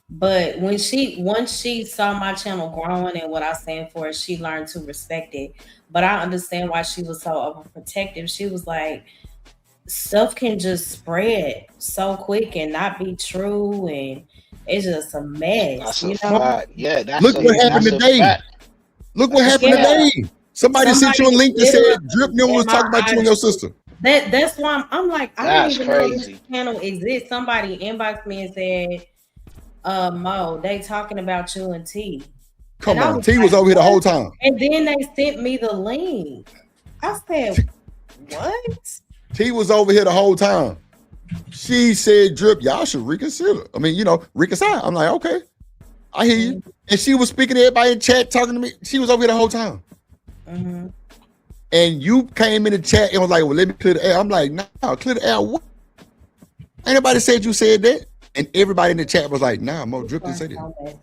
But once she saw my channel growing and what I stand for, she learned to respect it. But I understand why she was so overprotective. She was like, stuff can just spread so quick and not be true, and it's just a mess. That's a fact. Yeah, look what happened today. Look what happened today. Somebody sent you a link that said Drip Nemo was talking about you and your sister. That's why I'm like, I didn't even know this channel exists. Somebody inboxed me and said, Mo, they talking about you and T. Come on, T was over here the whole time. And then they sent me the link. I said, what? T was over here the whole time. She said, Drip, y'all should reconsider. I mean, reconcile. I'm like, okay, I hear you. And she was speaking to everybody in chat, talking to me. She was over here the whole time. Mm-hmm. And you came in the chat and was like, well, let me clear the air. I'm like, nah, clear the air. What? Ain't nobody said you said that. And everybody in the chat was like, nah, Mo, Drip didn't say that.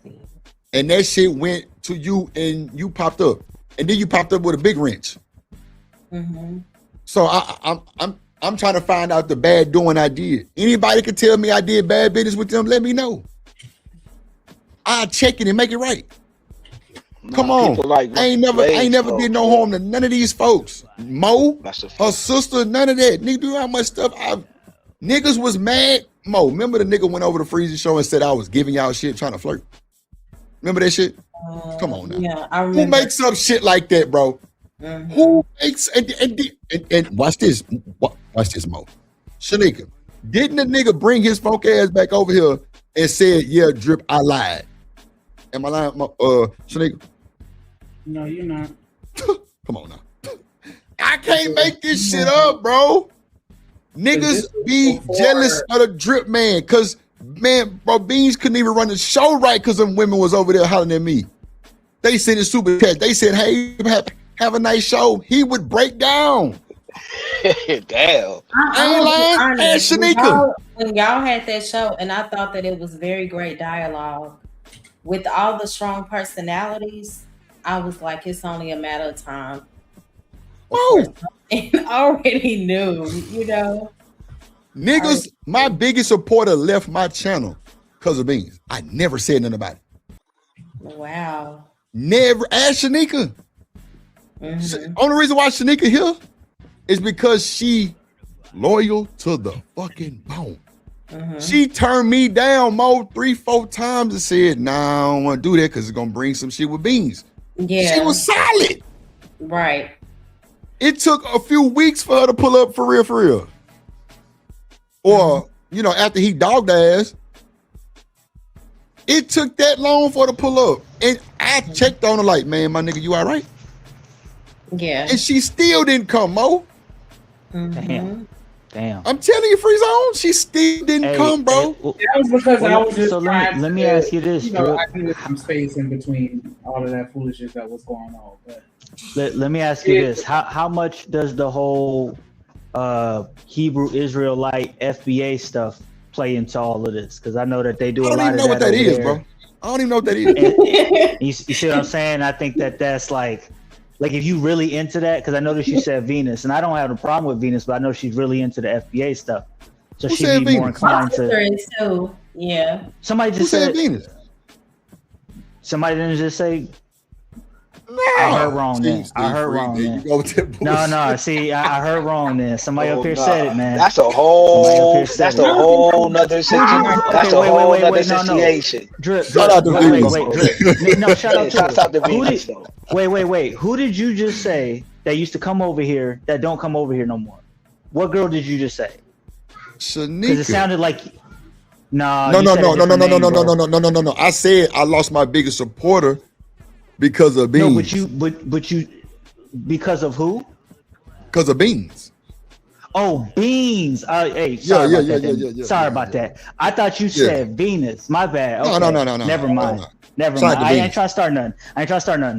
And that shit went to you and you popped up. And then you popped up with a big wrench. Mm-hmm. So I'm trying to find out the bad doing I did. Anybody can tell me I did bad business with them, let me know. I'll check it and make it right. Come on. Like I ain't never did no harm to none of these folks. Mo, her sister, none of that. Nigga, do how much stuff niggas was mad. Mo, remember the nigga went over to Freezy Show and said I was giving y'all shit, trying to flirt? Remember that shit? Come on now. Yeah, I remember. Who makes up shit like that, bro? Mm-hmm. Who makes and watch this. Watch this, Mo. Shanika, didn't the nigga bring his funk ass back over here and said, yeah, Drip, I lied? Am I lying, Shanika? No, you're not. Come on now. I can't make this shit up, bro. Niggas be jealous of the Drip man, cause man, bro, Beans couldn't even run the show right because them women was over there hollering at me. They sent a super chat. They said, hey, have a nice show. He would break down. Damn. I ain't lying. Shanika. When y'all had that show, and I thought that it was very great dialogue with all the strong personalities, I was like, it's only a matter of time. Oh, and I already knew, Niggas, my biggest supporter left my channel because of Beans. I never said nothing about it. Wow. Never. Ask Shanika. Mm-hmm. Only reason why Shanika here is because she loyal to the fucking bone. Mm-hmm. She turned me down, Mo, 3-4 times and said, nah, I don't want to do that because it's going to bring some shit with Beans. Yeah. She was solid. Right. It took a few weeks for her to pull up for real. Or, after he dogged ass, it took that long for her to pull up. And I checked on her like, man, my nigga, you all right? Yeah. And she still didn't come, Mo. Damn. I'm telling you, Free Zone, she still didn't come, bro. That was because I was just so let me to, ask you this, Drip. I needed some space in between all of that foolishness that was going on. But let me ask you this: how much does the whole Hebrew Israelite FBA stuff play into all of this? Because I know that they do a lot of that. I don't even know what that is, bro. I don't even know what that is. You see what I'm saying? I think that's like if you really into that, because I noticed you said Venus, and I don't have a problem with Venus, but I know she's really into the FBA stuff, so she'd be more inclined to. Yeah. Somebody just said Venus. Somebody didn't just say. No, I heard wrong then. I heard wrong then. No. See, I heard wrong then. Somebody up here said it, man. That's a whole. That's a whole nother situation. That's a whole nother situation. Drip. Shout out to Venus. Wait. No, shout out to Venus. Wait. Who did you just say that used to come over here that don't come over here no more? What girl did you just say? Shanika. Because it sounded like. No. I said I lost my biggest supporter because of Beans. No, but you, because of who? Because of Beans. Oh, Beans. Hey, sorry about that. Sorry about that. I thought you said Venus. My bad. Okay. No. Never mind. Never mind. I ain't trying to start nothing.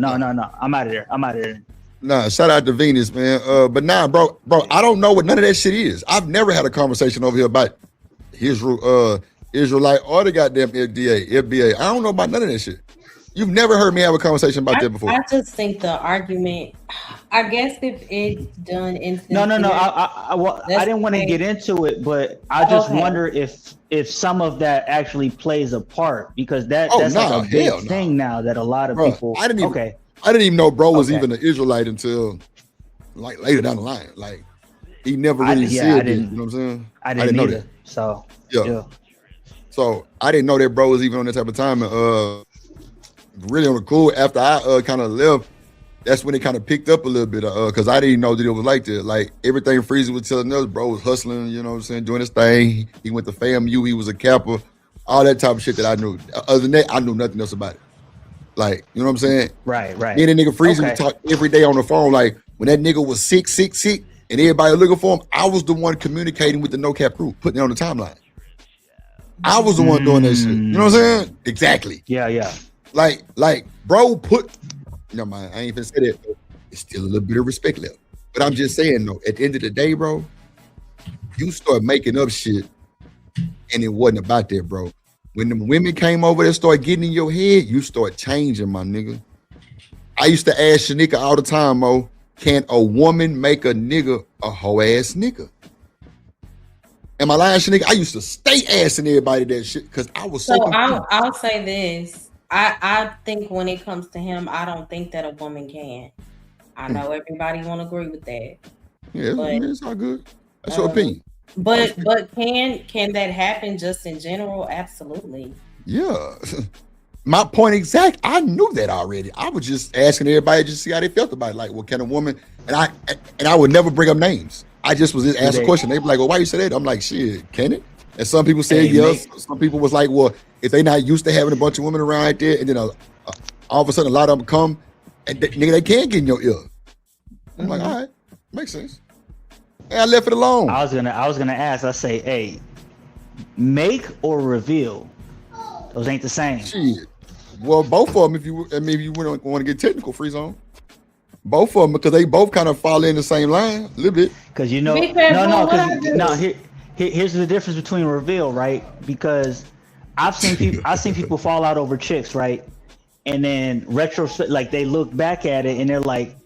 No. I'm out of there. Nah, shout out to Venus, man. But nah, bro, I don't know what none of that shit is. I've never had a conversation over here about Israelite or the goddamn FBA. I don't know about none of that shit. You've never heard me have a conversation about that before. I just think the argument, I guess if it's done in No. I didn't want to get into it, but I just wonder if some of that actually plays a part, because that's like a big thing now that a lot of people. I didn't even know bro was even an Israelite until like later down the line. Like he never really said it. You know what I'm saying? I didn't know that. So yeah. So I didn't know that bro was even on that type of time. Really on the cool after I kind of left, that's when it kind of picked up a little bit because I didn't know that it was like that. Like everything Freezy was telling us, bro was hustling, you know what I'm saying, doing his thing. He went to FAMU, he was a Kappa, all that type of shit that I knew. Other than that, I knew nothing else about it. Like, you know what I'm saying? Right. Me and that nigga Freezy would talk every day on the phone. Like when that nigga was sick, and everybody was looking for him, I was the one communicating with the No Cap crew, putting it on the timeline. I was the one doing that shit. You know what I'm saying? Exactly. Yeah. Like, bro, never mind. I ain't even say that. It's still a little bit of respect left. But I'm just saying, though, at the end of the day, bro, you start making up shit, and it wasn't about that, bro. When the women came over there, start getting in your head, you start changing, my nigga. I used to ask Shanika all the time, Mo, can a woman make a nigga a hoe ass nigga? Am I lying, Shanika? I used to stay asking everybody that shit because I was so I'll say this. I think when it comes to him, I don't think that a woman can. I know everybody won't agree with that. Yeah, it's all good. That's your opinion. But can that happen just in general? Absolutely. Yeah. My point exact. I knew that already. I was just asking everybody just to see how they felt about it. Like, well, can a woman? And I would never bring up names. I just was just ask a question. They'd be like, well, why you say that? I'm like, shit, can it? And some people said yes. Some people was like, well, if they not used to having a bunch of women around right there, and then all of a sudden a lot of them come, and nigga, they can't get in your ear. I'm like, all right, makes sense. And I left it alone. I was gonna ask. I say, hey, make or reveal, those ain't the same. Shit. Well, both of them. If you want to get technical, Free Zone. Both of them, because they both kind of fall in the same line a little bit. Because here's the difference between reveal, right? Because I've seen people fall out over chicks, right? And then like they look back at it and they're like,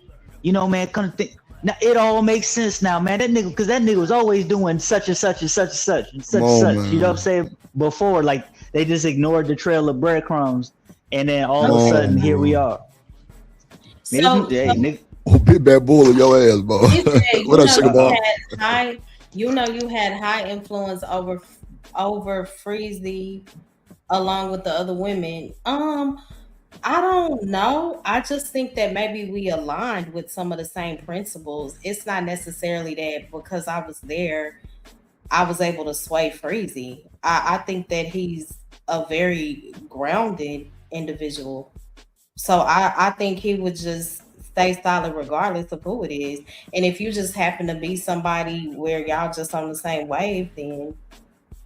you know, man, kind of think. Now it all makes sense now, man. That nigga was always doing such and such and such and such and such and such. You know what I'm saying? Before, like they just ignored the trail of breadcrumbs, and then all of a sudden here we are. So, big bad bull in your ass, bro. What up, sugar ball? You had high influence over Freezy along with the other women. I don't know. I just think that maybe we aligned with some of the same principles. It's not necessarily that because I was there, I was able to sway Freezy. I think that he's a very grounded individual. So I think he would just stay solid regardless of who it is. And if you just happen to be somebody where y'all just on the same wave, then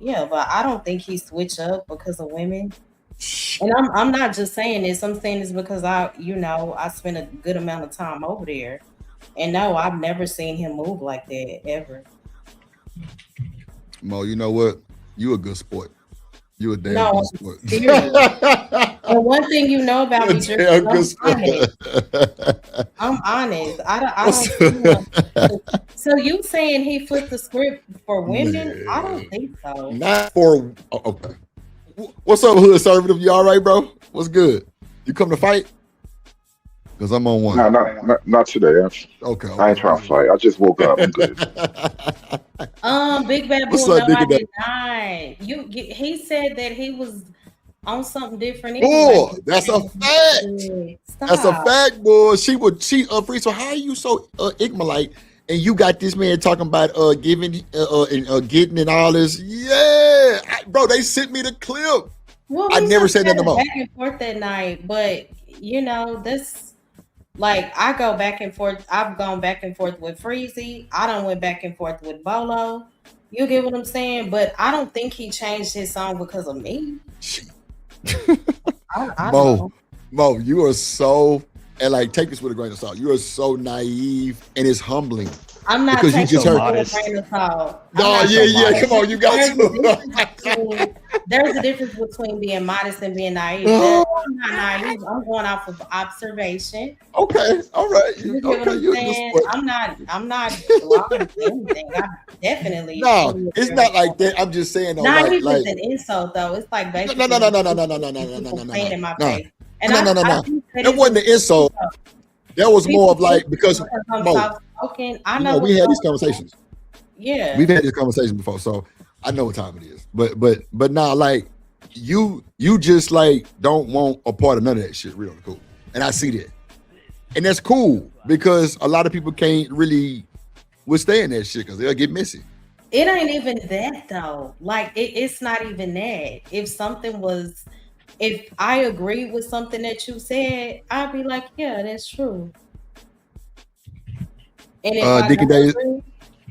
yeah, but I don't think he switched up because of women. And I'm not just saying this. I'm saying this because I spent a good amount of time over there, and no, I've never seen him move like that ever. Mo, you know what? You a good sport. You a damn good sport. And one thing you know about me, I'm honest. I'm honest. I don't. So you saying he flipped the script for women? Man. I don't think so. Not for okay. What's up, hood conservative? You all right, bro? What's good? You come to fight? Because I'm on one. No, not today. Okay. I ain't trying to fight. I just woke up. I'm good. Big Bad Bull. No, I did not. He said that he was on something different. Boy, that's a fact. That's a fact, boy. She free. So how are you so ignorant? And you got this man talking about giving and getting and all this. Yeah, bro, they sent me the clip. Well, I never said that no more. Back and forth that night, but this, like, I go back and forth. I've gone back and forth with Freezy. I done went back and forth with Bolo. You get what I'm saying? But I don't think he changed his song because of me. I Mo, you are so. And like, take this with a grain of salt. You are so naive, and it's humbling. I'm not because you just heard. With a grain of salt. No, yeah. Come on, you got to. There's a difference between being modest and being naive. I'm not naive. I'm going off of observation. Okay, all right. You get what I'm saying? I'm not lying to anything. I definitely. No, it's not like that. I'm just saying. Naive is an insult, though. It's like basically. No. Playing in my face. And no. That wasn't the insult. That was more of like because Mo, we had these conversations. Yeah, we've had this conversation before, so I know what time it is. But now, like you just like don't want a part of none of that shit. Real cool, and I see that, and that's cool because a lot of people can't really withstand that shit because they'll get messy. It ain't even that though. Like it's not even that. If I agree with something that you said, I'd be like, yeah, that's true. And if I don't agree,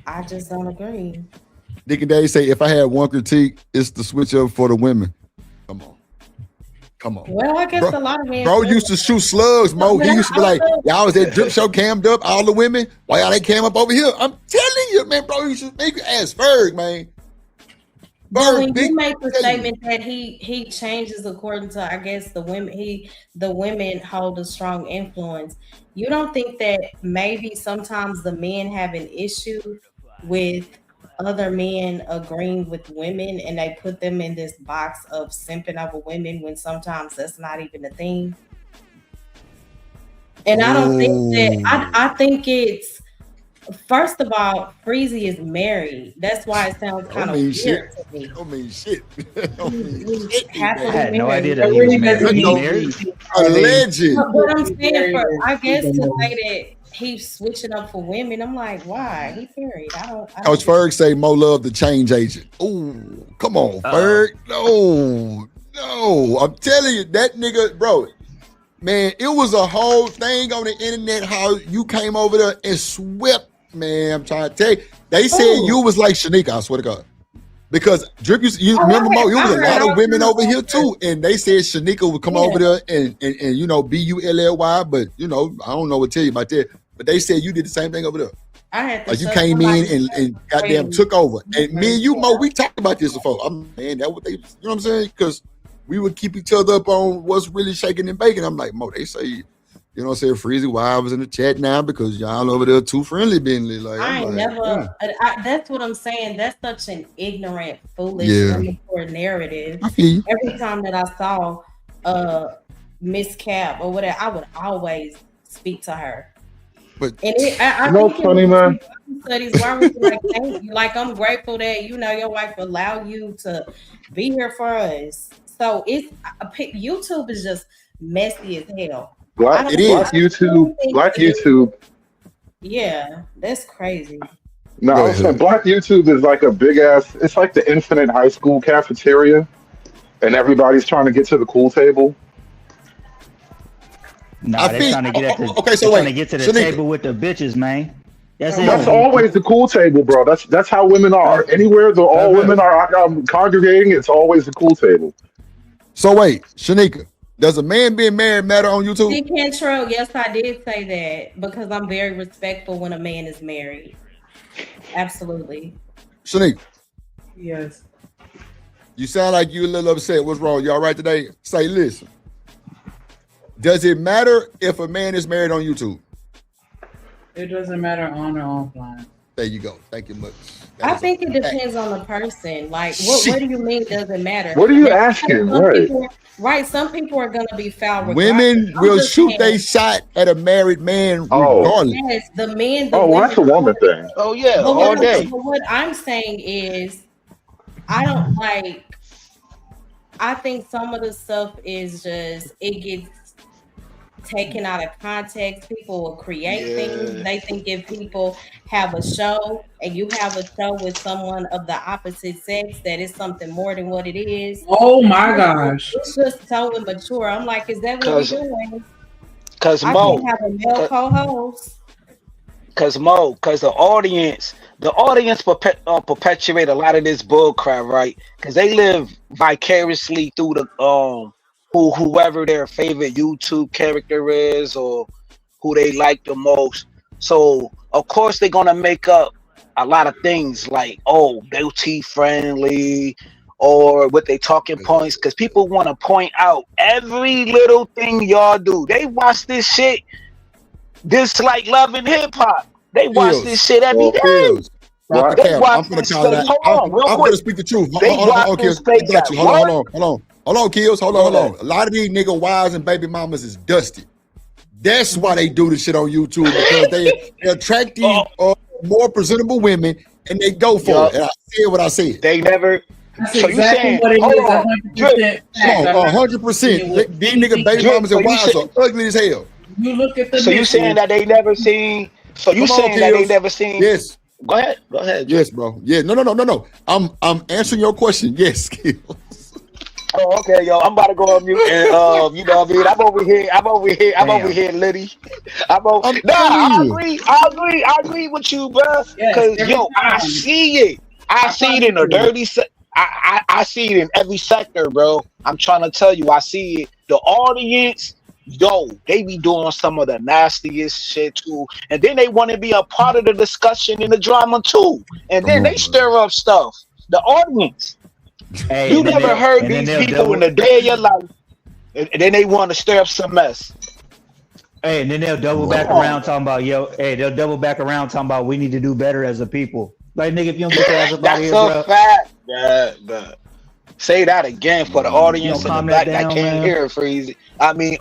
I just don't agree. Dick and Dave say, if I had one critique, it's the switch up for the women. Come on. Well, I guess a lot of men. Bro used to shoot slugs, Mo. He used to be like, y'all was at Drip Show cammed up, all the women. Why y'all ain't cam up over here? I'm telling you, man, bro, you should make your ass Ferg, man. But when you make the statement that he changes according to, I guess, the women hold a strong influence. You don't think that maybe sometimes the men have an issue with other men agreeing with women and they put them in this box of simping over women when sometimes that's not even a thing? And I don't think that I think it's. First of all, Freezy is married. That's why it sounds kind of weird to me. Don't mean shit. I had no idea that he was married. Alleged. But I'm saying, I guess to say that he's switching up for women, I'm like, why? He's married. I don't Coach Ferg say Mo Love the change agent. Oh, come on, Ferg. No. I'm telling you, that nigga, bro. Man, it was a whole thing on the internet how you came over there and swept. Man, I'm trying to tell you. They said you was like Shanika, I swear to God. Because Drip, you remember Mo, it was a lot of women over here too. And they said Shanika would come over there and Bully, but I don't know what to tell you about that. But they said you did the same thing over there. I had like you came in and goddamn took over. And me and you, Mo, we talked about this before. That what they, you know what I'm saying? Because we would keep each other up on what's really shaking and baking. I'm like, Mo, they say, you know what I'm saying, Freezy, why I was in the chat now because y'all over there too friendly, Bentley. Like, that's what I'm saying. That's such an ignorant, foolish, immature narrative. Every time that I saw Miss Cap or whatever, I would always speak to her. But I think funny, man. Studies, why would you like thank you? Like, I'm grateful that your wife allowed you to be here for us. So it's YouTube is just messy as hell. Black YouTube. Yeah, that's crazy. No, I was saying Black YouTube is like a big ass. It's like the infinite high school cafeteria, and everybody's trying to get to the cool table. Nah, they're trying to get at the. Okay, so they're trying to wait, get to the Shanika. table with the bitches, man. That's That's it. always the cool table, bro. That's how women are. Anywhere the all women are congregating, it's always the cool table. So wait, Shanika, does a man being married matter on YouTube? He Cantrell, yes, I did say that because I'm very respectful when a man is married. Absolutely. Shanika. Yes. You sound like you a little upset. What's wrong? You all right today? Say, listen. Does it matter if a man is married on YouTube? It doesn't matter on or offline. There you go. Thank you much. I think it depends on the person. Like, what do you mean doesn't matter? What are you asking? Right. Some people are going to be foul. Women will shoot their shot at a married man regardless. Yes, the men. Well, that's a woman thing. Oh, yeah, But all day. But what I'm saying is, I don't like, I think some of the stuff is just, it gets taken out of context. People will create things. They think if people have a show and you have a show with someone of the opposite sex, that it's something more than what it is. Oh my gosh. It's just so immature. I'm like, is that what we're doing? Because I Mo, can't have a male co-host. because the audience perpetuate a lot of this bull crap, right? Because they live vicariously through the whoever their favorite YouTube character is or who they like the most. So of course they're gonna make up a lot of things like, oh, they're friendly or with their talking points, because people want to point out every little thing y'all do. They watch this shit just like Love and Hip Hop. They watch this shit every day. I'm gonna call that. I'm gonna speak the truth. Hold on, Kills. I got you. Hold on, Kills. Hold on. A lot of these nigga wives and baby mamas is dusty. That's why they do this shit on YouTube, because they attract these more presentable women and they go for it. And I said what I said. They never. That's exactly what it is. 100%. 100%. These nigga baby mamas and wives are ugly as hell. You look at the. So you saying that they never seen? So you saying that they never seen? Yes. Go ahead. Yes, bro. Yeah. No. I'm answering your question. Yes, Kills. Oh, okay, yo. I'm about to go on mute, and you know what I mean. I'm over here, Liddy. I agree with you, bro. Because I see it. I see it in a dirty. I see it in every sector, bro. I'm trying to tell you, I see it. The audience. They be doing some of the nastiest shit too, and then they want to be a part of the discussion and the drama too, and then they stir up stuff. The audience, you never heard these people in the day of your life, and then they want to stir up some mess. Hey, and then they'll double back around talking about they'll double back around talking about we need to do better as a people. Like, nigga, if you don't get your ass up out of here, bro. That's a fact, bro. Say that again for the audience in the back that can't hear it, Freezy. I mean,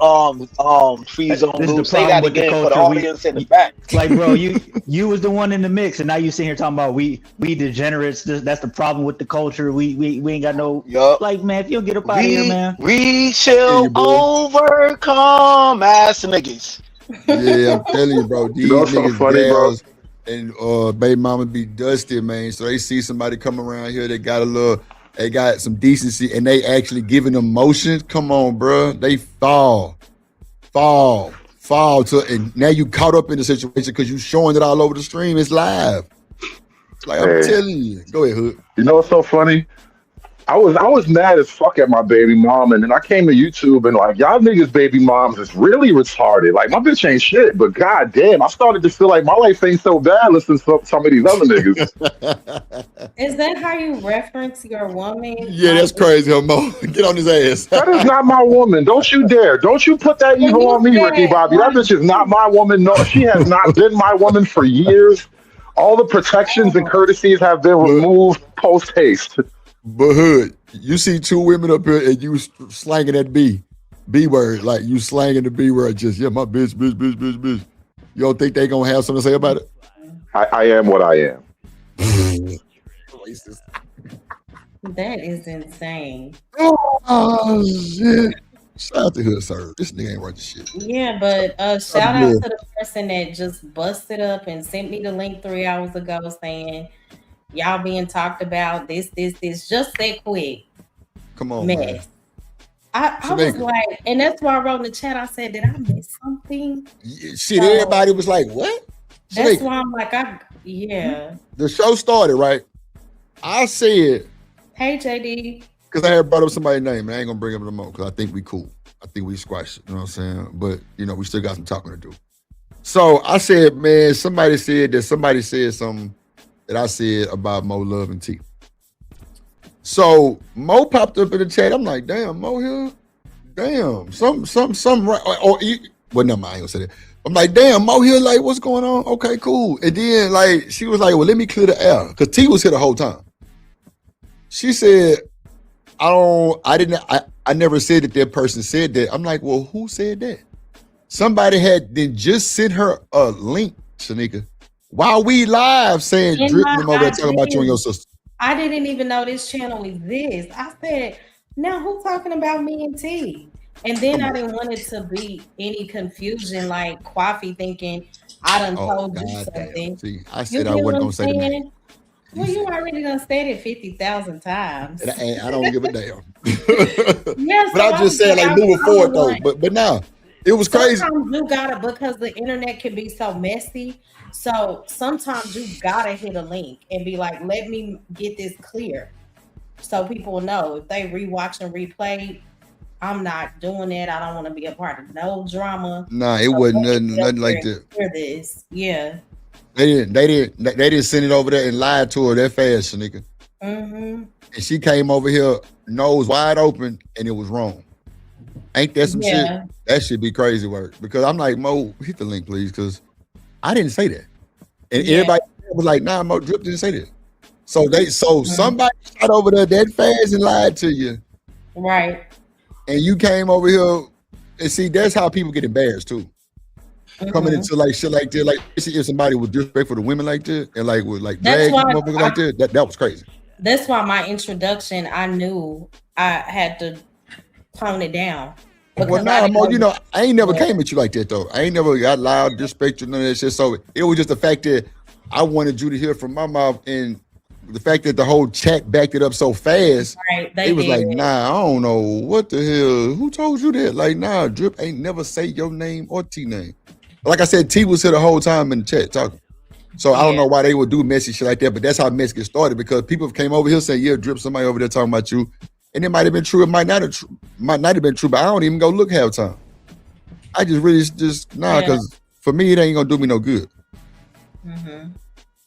Freeze on Blue. Say that again for the audience in the back. Like, bro, you was the one in the mix, and now you sitting here talking about we degenerates. That's the problem with the culture. We ain't got no. Like, man, if you don't get up out of here, man. We shall overcome ass niggas. Yeah, I'm telling you, bro. These niggas, funny, girls, bro. And baby mama be dusty, man. So they see somebody come around here, they got some decency, and they actually giving them motion. Come on, bro. They fall to, and now you caught up in the situation because you showing it all over the stream. It's live. Like, I'm telling you. Go ahead, Hood. You know what's so funny? I was mad as fuck at my baby mom, and then I came to YouTube and like, y'all niggas baby moms is really retarded. Like, my bitch ain't shit, but goddamn, I started to feel like my life ain't so bad listening to some of these other niggas. Is that how you reference your woman? Yeah, that's crazy, Mo. Get on his ass. That is not my woman. Don't you dare. Don't you put that evil on me, Ricky Bobby. That bitch is not my woman. No, she has not been my woman for years. All the protections and courtesies have been removed post haste. But Hood, you see two women up here and you slanging that B word, like you slanging the B word, just my bitch. You don't think they gonna have something to say about it? I am what I am. That is insane. Oh shit! Shout out to Hood, sir. This nigga ain't worth the shit. Yeah, but shout out to the person that just busted up and sent me the link 3 hours ago saying, y'all being talked about this, just that quick. Come on, mess. man. I was like, and that's why I wrote in the chat. I said, did I miss something? Shit, everybody was like, what? That's why I'm like, yeah. The show started, right? I said, hey, JD. Because I had brought up somebody's name, and I ain't gonna bring up no more because I think we cool. I think we squash it, you know what I'm saying? But, we still got some talking to do. So I said, man, somebody said something that I said about Mo Love and T. So Mo popped up in the chat. I'm like, damn, Mo here? Damn, something right. Well, never mind, I ain't gonna say that. I'm like, damn, Mo here, like, what's going on? Okay, cool. And then, like, she was like, well, let me clear the air. Because T was here the whole time. She said, I never said that person said that. I'm like, well, who said that? Somebody had then just sent her a link, Shanika, while we live saying, drip them over there talking about you and your sister. I didn't even know this channel exists. I said, now who's talking about me and T? And then I didn't want it to be any confusion, like Kwafi thinking I done told you something. See, I said I wasn't gonna say the name. Well, you already done said it 50,000 times. And I don't give a damn. Yeah, but I just said, like, moving forward though. But now it was crazy. Sometimes you gotta, because the internet can be so messy. So sometimes you gotta hit a link and be like, let me get this clear, so people know if they rewatch and replay. I'm not doing it. I don't want to be a part of no drama. Nah, it wasn't nothing like that. For this, yeah. They didn't send it over there and lie to her that fast, Shanika. Mm-hmm. And she came over here, nose wide open, and it was wrong. Ain't that some shit? That should be crazy work. Because I'm like, Mo, hit the link, please, because I didn't say that. And everybody was like, nah, Mo Drip didn't say that. So somebody shot over there that fast and lied to you. Right. And you came over here, and see, that's how people get embarrassed too. Coming into like shit like that, like if somebody was disrespectful to women like that, and like would like drag motherfuckers like that was crazy. That's why my introduction, I knew I had to tone it down. Well, nah, Mo, I ain't never came at you like that though. I ain't never got loud, disrespectful, none of that shit. So it was just the fact that I wanted you to hear from my mouth, and the fact that the whole chat backed it up so fast. Right, it was like, nah, I don't know what the hell. Who told you that? Like, nah, Drip ain't never say your name or T name. Like I said, T was here the whole time in the chat talking. So I don't know why they would do messy shit like that, but that's how mess get started, because people came over here saying, yeah, Drip, somebody over there talking about you. And it might have been true, it might not have been true, but I don't even go look half time. I just really because for me, it ain't gonna do me no good. Mm-hmm.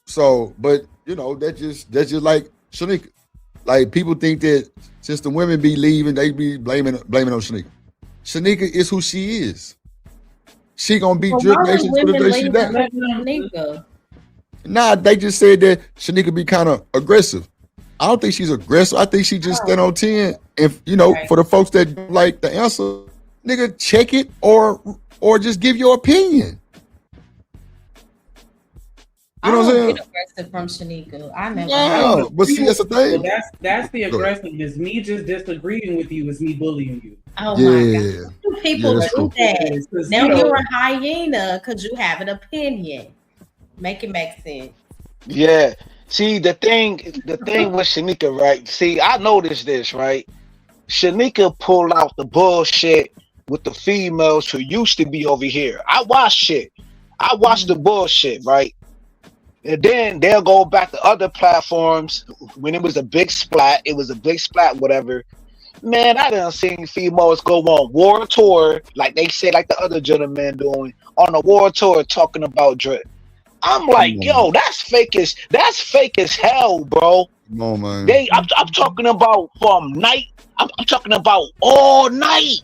So, but that's just like Shanika. Like, people think that since the women be leaving, they be blaming on Shanika. Shanika is who she is. She gonna be Drip Nation to the day she dies. Nah, they just said that Shanika be kind of aggressive. I don't think she's aggressive. I think she just stand on 10. If for the folks that don't like the answer, nigga, check it or just give your opinion. You know what I'm saying? Get aggressive from Shanika. I never. No, but see, that's the thing. Well, that's the aggressiveness. Me just disagreeing with you is me bullying you. Oh my God. People do that. Now you're a hyena because you have an opinion. Make it make sense. Yeah. See, the thing with Shanika, right? See, I noticed this, right? Shanika pulled out the bullshit with the females who used to be over here. I watched the bullshit, right? And then they'll go back to other platforms when it was a big splat. Whatever. Man, I done seen females go on war tour, like they said, like the other gentleman doing, on a war tour talking about Drip. I'm like, yo, that's fake as hell, bro. No, man. I'm talking about from night. I'm talking about all night.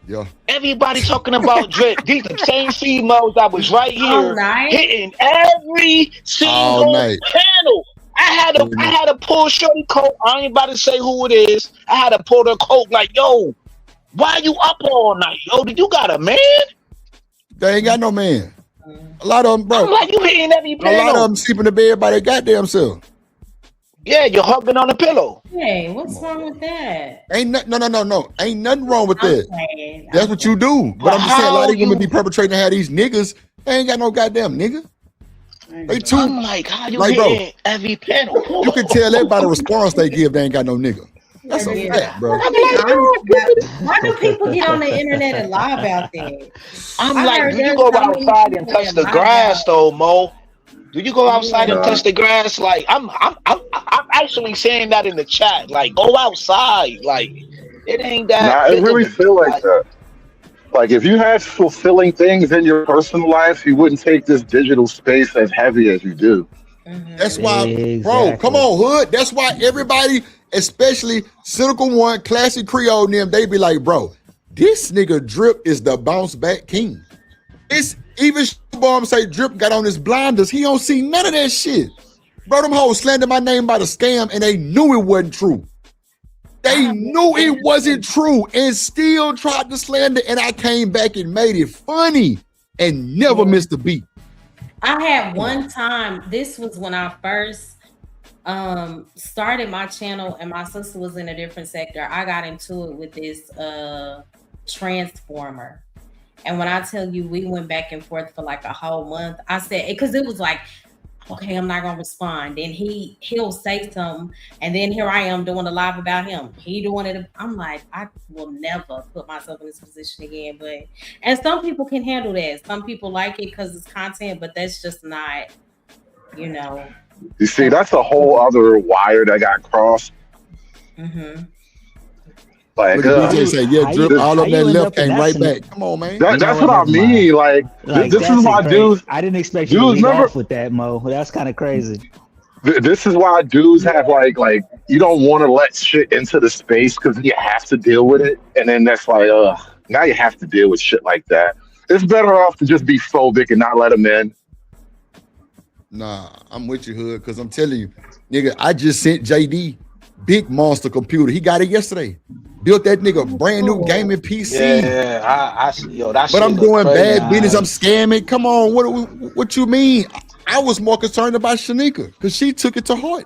Yeah. Everybody talking about Drip. These the same females that was right here hitting every single panel. I had to pull shorty coat. I ain't about to say who it is. I had to pull her coat like, yo, why you up all night? Yo, did you got a man? They ain't got no man. A lot of them, bro. I'm like, you hitting every panel. A lot of them sleeping in bed by their goddamn self. Yeah, you're hugging on the pillow. Hey, what's wrong with that? No. Ain't nothing wrong with that. That's what you do. But I'm just saying, a lot of these women be perpetrating how these niggas, they ain't got no goddamn nigga. They too. I'm like, how you hitting every panel? You can tell that by the response they give, they ain't got no nigga. That's a Yeah. fact, bro. Let's be honest about- Why do people get on the internet and lie about that? I'm I like, heard do you there's go so many outside and people touch that the lie grass about. though, Mo? Do you go outside and Yeah. touch the grass? Like, I'm actually saying that in the chat. Like, go outside. Like, it ain't that Nah, it big of really a feel like like. that. Like if you had fulfilling things in your personal life, you wouldn't take this digital space as heavy as you do. That's why, bro, come Exactly. on, hood. That's why everybody, especially Cynical One, Classic Creole, and them, they be like, bro, this nigga Drip is the bounce back king. It's even Bomb say Drip got on his blinders. He don't see none of that shit. Bro, them hoes slandered my name by the scam and they knew it wasn't true. They knew it wasn't true and still tried to slander, and I came back and made it funny and never missed a beat. I had one time, this was when I first started my channel and my sister was in a different sector. I got into it with this transformer. And when I tell you we went back and forth for like a whole month, I said, because it was like, okay, I'm not gonna respond. Then he'll say something, and then here I am doing a live about him. He doing it. I'm like, I will never put myself in this position again. But and some people can handle that. Some people like it because it's content, but that's just not, you know. You see, that's a whole other wire that got crossed. Mm-hmm. Like, DJ say, yeah, Drip, all of that left came right finessing back. Come on, man. that's what I mean. Like this that's is why crazy. dudes. I didn't expect you to lead off with that, Mo. That's kind of crazy. This is why dudes have like you don't want to let shit into the space because you have to deal with it, and then that's like, now you have to deal with shit like that. It's better off to just be phobic and not let them in. Nah, I'm with you, hood, because I'm telling you, nigga, I just sent JD big monster computer. He got it yesterday. Built that nigga brand new gaming PC. Yeah, yo, that but shit I'm look doing crazy. bad business. I'm scamming. Come on, what you mean? I was more concerned about Shanika because she took it to heart.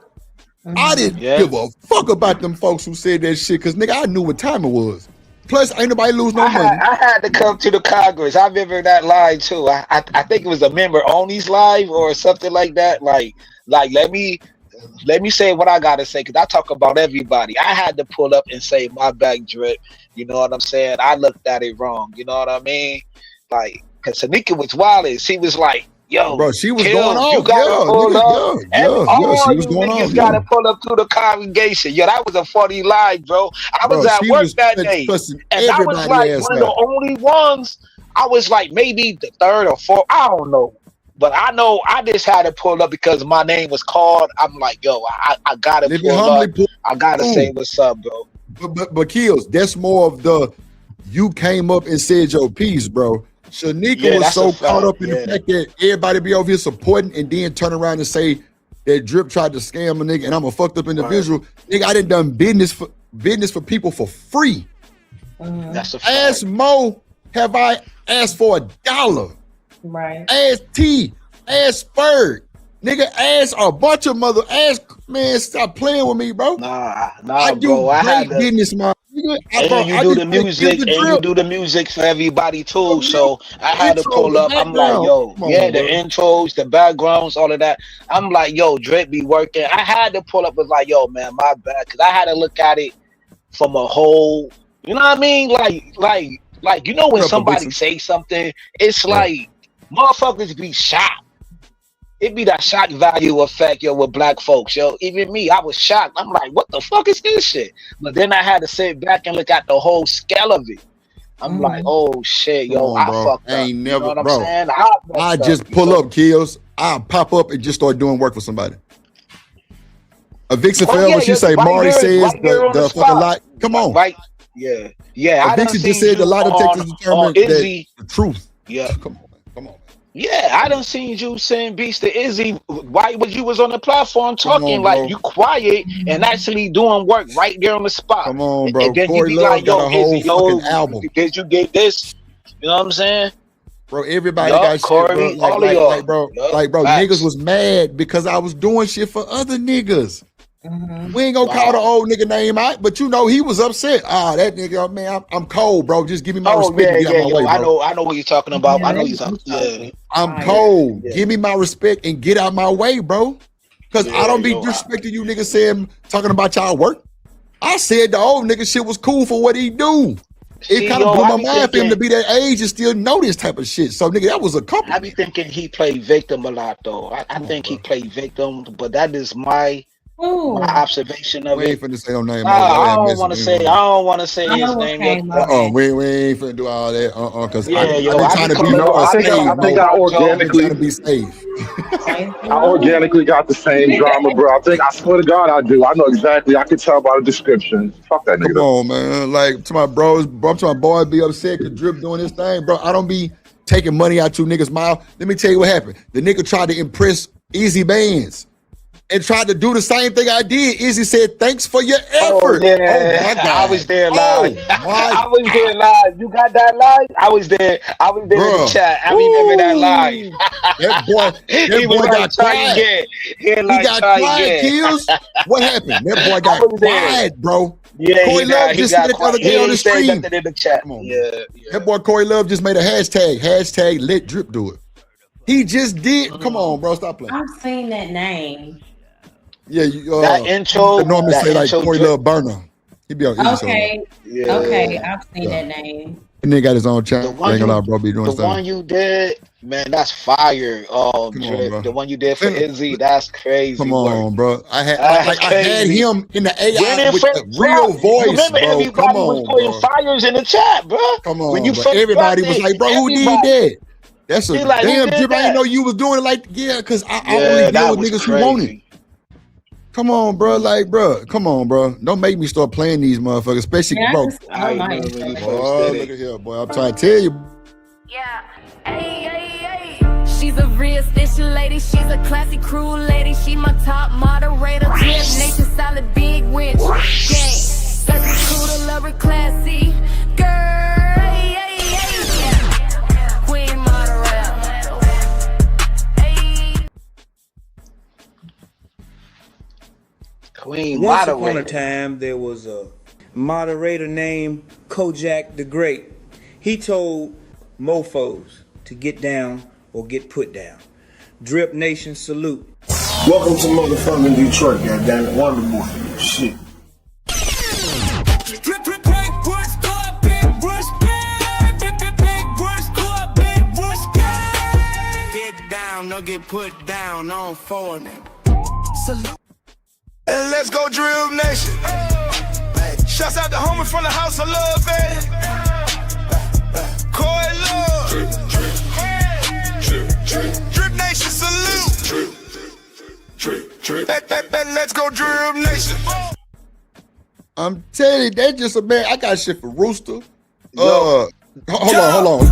I didn't give a fuck about them folks who said that shit because nigga, I knew what time it was. Plus, ain't nobody lose no money. I had to come to the Congress. I remember that live too. I think it was a member only's live or something like that. Like let me say what I gotta say because I talk about everybody. I had to pull up and say my back Drip. You know what I'm saying? I looked at it wrong. You know what I mean? Like, cause Tanika was wild. She was like, "Yo, bro, she was Kills, going off. You gotta pull up. She was you going niggas off. gotta pull up to the congregation." Yo, that was a funny live, bro. I was at work that day, and I was like one of the only ones. I was like maybe the third or fourth. I don't know. But I know I just had to pull up because my name was called. I'm like, yo, I gotta pull up. I gotta say what's up, bro. But Kills, that's more of the you came up and said your piece, bro. Shanika was so caught up in the fact that everybody be over here supporting and then turn around and say that Drip tried to scam a nigga and I'm a fucked up individual. Nigga, I done done business for people for free. That's a fact. Ask Mo, have I asked for $1? Right. Ask T, ask Ferg, nigga, ask a bunch of man, stop playing with me, bro. Nah, I do bro. I had great business, man. Nigga, and you do the music, and you do the music for everybody too. So I had to pull up. I'm like, yo, the intros, the backgrounds, all of that. I'm like, yo, Drake be working. I had to pull up with like, yo, man, my bad, because I had to look at it from a whole. You know what I mean? Like you know when somebody say something, it's like. Motherfuckers be shocked. It be that shock value effect, yo, with black folks, yo. Even me, I was shocked. I'm like, what the fuck is this shit? But then I had to sit back and look at the whole scale of it. I'm like, oh shit, yo, I fucked up. Ain't never, you know what bro. I'm saying? I just pull up, Kills. I pop up and just start doing work for somebody. A Vixen forever, she say, Mari says the fucking lot. Come on. Right. Yeah. Yeah. A Vixen just said the lie detectors determined that the truth. Yeah. Come on. Yeah, I done seen you send beats to Izzy. Why was you was on the platform talking like you quiet and actually doing work right there on the spot? Come on, bro. And then Corey you be Love like, got yo, a whole Izzy, fucking album. Did you get this? You know what I'm saying? Bro, everybody got Corey, shit, bro. all of y'all. Like, bro, niggas was mad because I was doing shit for other niggas. We ain't gonna call the old nigga name out, but you know he was upset. That nigga, man, I'm cold, bro. Just give me my respect. And get out my way, bro. I know what you're talking about. I know you're talking. Yeah, I'm cold. Give me my respect and get out my way, bro. Cause I don't be disrespecting you niggas talking about y'all work. I said the old nigga shit was cool for what he do. It kind of blew my mind for him to be that age and still know this type of shit. So nigga, that was a couple. I be thinking he played victim a lot though. I think he played victim, but that is my observation of we it. ain't finna say no name. I don't want to say. I don't want to say his name. We ain't finna do all that. Cause Yeah, I've yo, been trying to be I think I organically be safe. I organically got the same drama, bro. I swear to God, I do. I know exactly. I can tell by the description. Fuck that nigga. Come on, man. Like to my bros, to my boys be upset because Drip doing his thing, bro. I don't be taking money out you niggas' mouth. Let me tell you what happened. The nigga tried to impress Easy Bands and tried to do the same thing I did. Izzy said, "Thanks for your effort." Oh, yeah. My God. I was there live. I was there live. You got that live? I was there. I was there in the chat. I remember that live. That boy got quiet. He got quiet, Kills. What happened? That boy got quiet, bro. Yeah, Corey Love just said it the other day on the stream. In the chat. Come on, that boy Corey Love just made a hashtag let Drip do it. He just did. Come on, bro. Stop playing. I've seen that name. Yeah, that intro. I normally say like intro Corey Love Burner. He be on Easy. Okay, I've seen that name. And then got his own channel. The one you did, man, that's fire. Drip, the one you did for Izzy, that's crazy. Come on, bro. I had him in the AI with the real voice, remember, bro. everybody was putting fires in the chat, bro. Come on, when you everybody was like, bro, who did that? That's a damn Drip. I didn't know you was doing it like, because I only deal with niggas who want it. Come on, bro. Like, bro. Come on, bro. Don't make me start playing these motherfuckers, especially, bro. Look at here, boy. I'm trying to tell you. Yeah. Hey. She's a real station lady. She's a classy crew lady. She my top moderator. Drip nation solid big winch. Gang. Such cool to love her classy. Girl. Queen moderator. Once upon a time, there was a moderator named Kojak the Great. He told mofos to get down or get put down. Drip Nation salute. Welcome to motherfucking Detroit, goddammit. Wonderboy. Shit. Get down, no get put down on for them. Salute. And let's go Drill Nation. Shouts out to homie from the house of love, baby. Corey Love. Drip Nation salute. Let's go Drill Nation. I'm telling you, that just a man. I got shit for Rooster. Hold on.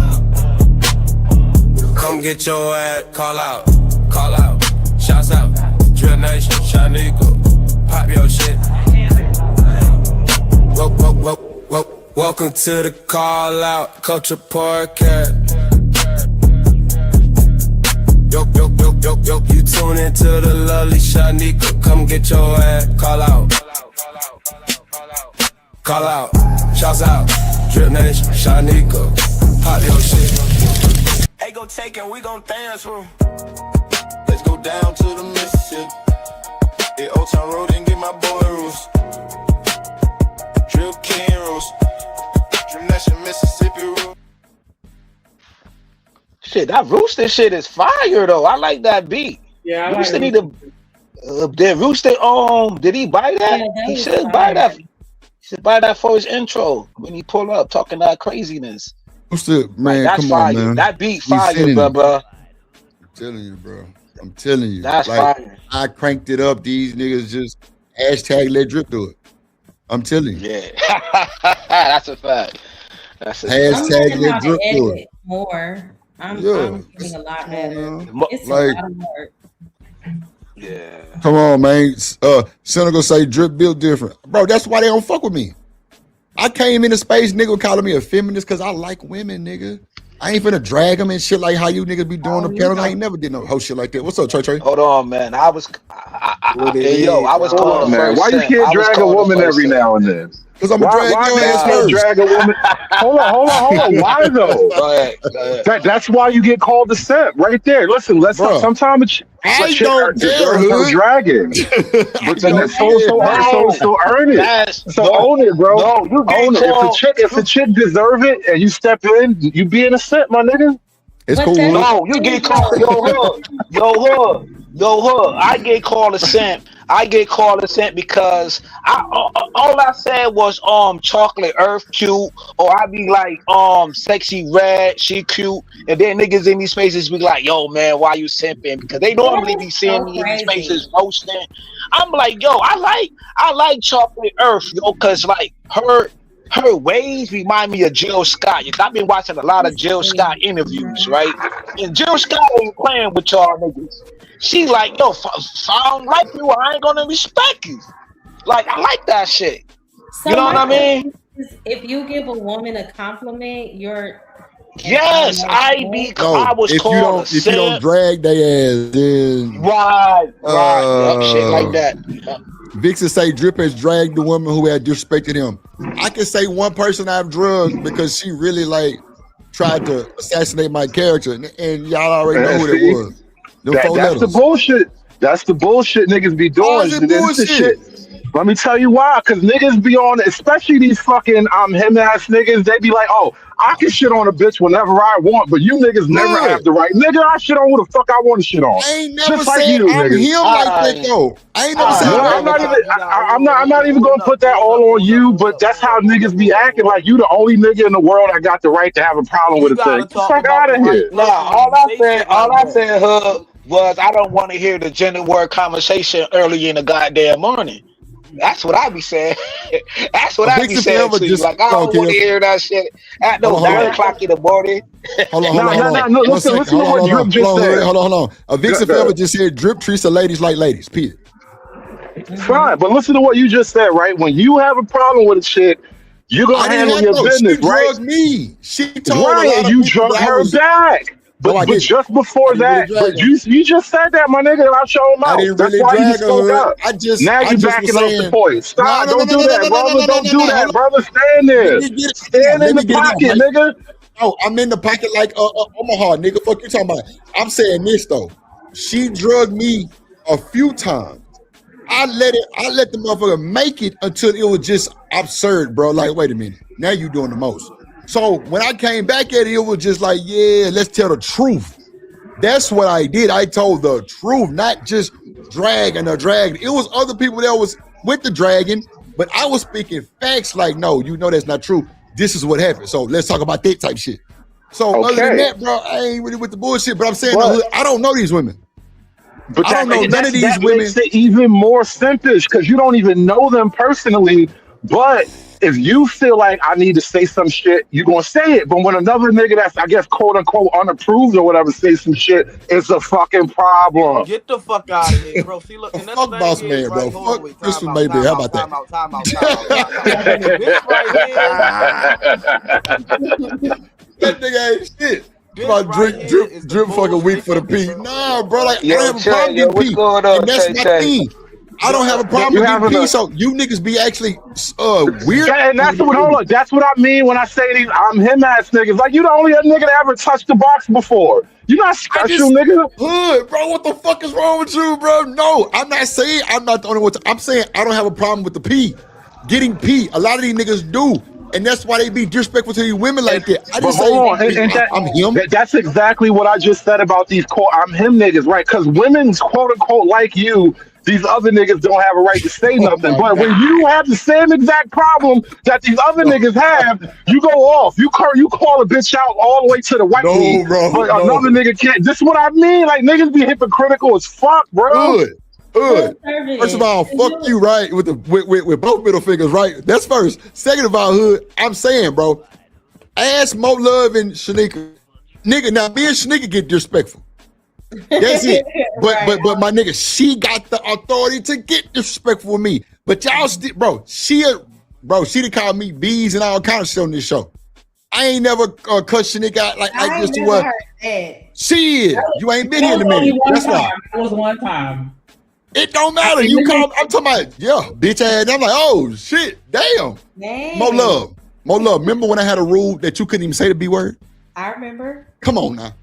Come get your ass, call out. Shouts out, Drill Nation, Shanico. Pop your shit. Welcome to the call out, Culture Podcast. Yo, you tune into the lovely Shanika. Come get your ass, call out. Shouts out, Drip Nation, Shanika. Pop your shit. Hey, go take it, we gon' dance room. Let's go down to the Mississippi. Hit Old Town Road and get my boy Roos. Drip King Roos. Drip Nation, Mississippi Roos. Shit, that Rooster shit is fire though. I like that beat. Yeah, Rooster need to. Did Rooster did he buy that? Yeah, he should buy that. He should buy that for his intro when he pull up talking that craziness. Rooster, man, that's come fire. on, man. That beat fire, bro. I'm telling you. That's like, fire. I cranked it up. These niggas just hashtag let Drip do it. I'm telling you. Yeah. That's a fact. That's a hashtag let Drip do it. More. I'm getting a lot better. It's like, a lot of work. Yeah. Come on, man. Senegal say Drip built different. Bro, that's why they don't fuck with me. I came into space, nigga calling me a feminist because I like women, nigga. I ain't finna drag them and shit like how you niggas be doing the panel. I ain't never did no whole shit like that. What's up, Trey? Hold on, man. I was calling man. Why you can't drag a woman every now and then? Because I'm gonna drag your ass can't first. drag a woman? Hold on. Why though? Go ahead. That's why you get called a simp right there. Listen, sometimes a chick deserves her dragging. But then so earn it. Own it, bro. No, you get Own it. called. If a chick deserve it and you step in, you being a simp, my nigga. It's cool. No, you get called. Yo, hood. I get called a simp. I get called a simp because all I said was chocolate earth cute, or I be like sexy red, she cute, and then niggas in these spaces be like, yo man, why you simping? Because they normally be seeing me in these spaces roasting. I'm like, yo, I like chocolate earth, yo, cause like her ways remind me of Jill Scott. I've been watching a lot of Jill Scott interviews, right? And Jill Scott ain't playing with y'all niggas. She like, yo, if I don't like you, I ain't gonna respect you. Like, I like that shit. So you know what I mean? If you give a woman a compliment, you're yes, I was called a simp. If you don't drag their ass, then right, shit like that. Vixen say Drip has dragged the woman who had disrespected him. I can say one person I've drugged because she really like tried to assassinate my character, and y'all already know who it was. That's the bullshit. That's the bullshit niggas be doing. Bullshit? Let me tell you why. Because niggas be on, especially these fucking him ass niggas, they be like, oh, I can shit on a bitch whenever I want, but you niggas never have the right. Nigga, I shit on who the fuck I want to shit on. I ain't never Just said like you, I'm niggas. him like that though. I ain't never said I'm not even gonna put that all on you, but that's how niggas be acting like you the only nigga in the world that got the right to have a problem with a thing. Get the fuck out of here. Nah, all I said, Hub, was I don't want to hear the gender word conversation early in the goddamn morning. That's what I be saying. That's what I be saying to you. Like, I don't want to hear that shit at no 9 o'clock in the morning. Hold on. No, listen to what Drip just said. Hold on. A Vixen Forever just said Drip treats the ladies like ladies. Period. Fine, but listen to what you just said, right? When you have a problem with a shit, you're gonna handle your business, right? She drugged me. She told right, you drugged her back. But just before that, you just said that, my nigga, and I showed him out. That's why you spoke up. Now you backing up the point. Stop, don't do that, brother. Don't do that, brother. Stand there. Stand in the pocket, nigga. Oh, I'm in the pocket like Omaha, nigga. Fuck you talking about? I'm saying this though. She drugged me a few times. I let the motherfucker make it until it was just absurd, bro. Like, wait a minute. Now you doing the most. So when I came back at it, it was just like, yeah, let's tell the truth. That's what I did. I told the truth, not just dragging. It was other people that was with the dragon, but I was speaking facts like, no, you know that's not true. This is what happened. So let's talk about that type shit. So other than that, bro, I ain't really with the bullshit, but I'm saying I don't know these women. But I don't know none of these women. Makes it even more simpish because you don't even know them personally, but if you feel like I need to say some shit, you're going to say it. But when another nigga that's, I guess, quote unquote, unapproved or whatever, say some shit, it's a fucking problem. Get the fuck out of here, bro. See, look, and fuck boss man, bro. Fuck Christmas, maybe. How about that? Time out. This right here. That nigga ain't shit. About drip fucking weak for the P. Nah, bro, like, I don't have a problem getting P. And that's my thing. I don't have a problem with getting P, so you niggas be actually weird. Yeah, and that's what I mean when I say these I'm him ass niggas. Like, you the only nigga that ever touched the box before. You not special, nigga. Hood, bro, what the fuck is wrong with you, bro? No, I'm not saying I'm not the only one. I'm saying I don't have a problem with the P. Getting P. A lot of these niggas do. And that's why they be disrespectful to these women like that. I just say I'm him. That's exactly what I just said about these I'm him niggas, right? Because women's quote unquote like you, these other niggas don't have a right to say nothing. But when you have the same exact problem that these other niggas have, you go off. You call a bitch out all the way to the white meat, but another nigga can't. This is what I mean. Like, niggas be hypocritical as fuck, bro. Hood. First of all, fuck you, right? With both middle fingers, right? That's first. Second of all, Hood, I'm saying, bro, ask Mo Love and Shanika. Nigga, now me and Shanika get disrespectful. That's it. But my nigga, she got the authority to get disrespectful with me. But y'all still, she done called me bees and all kind of shit on this show. I ain't never cut Shanika out like this to what. She is. You ain't been here in a minute. That's why. It was one time. It don't matter. You call. I'm talking about bitch ass. I'm like, oh shit, damn. More love. Remember when I had a rule that you couldn't even say the B word? I remember. Come on now.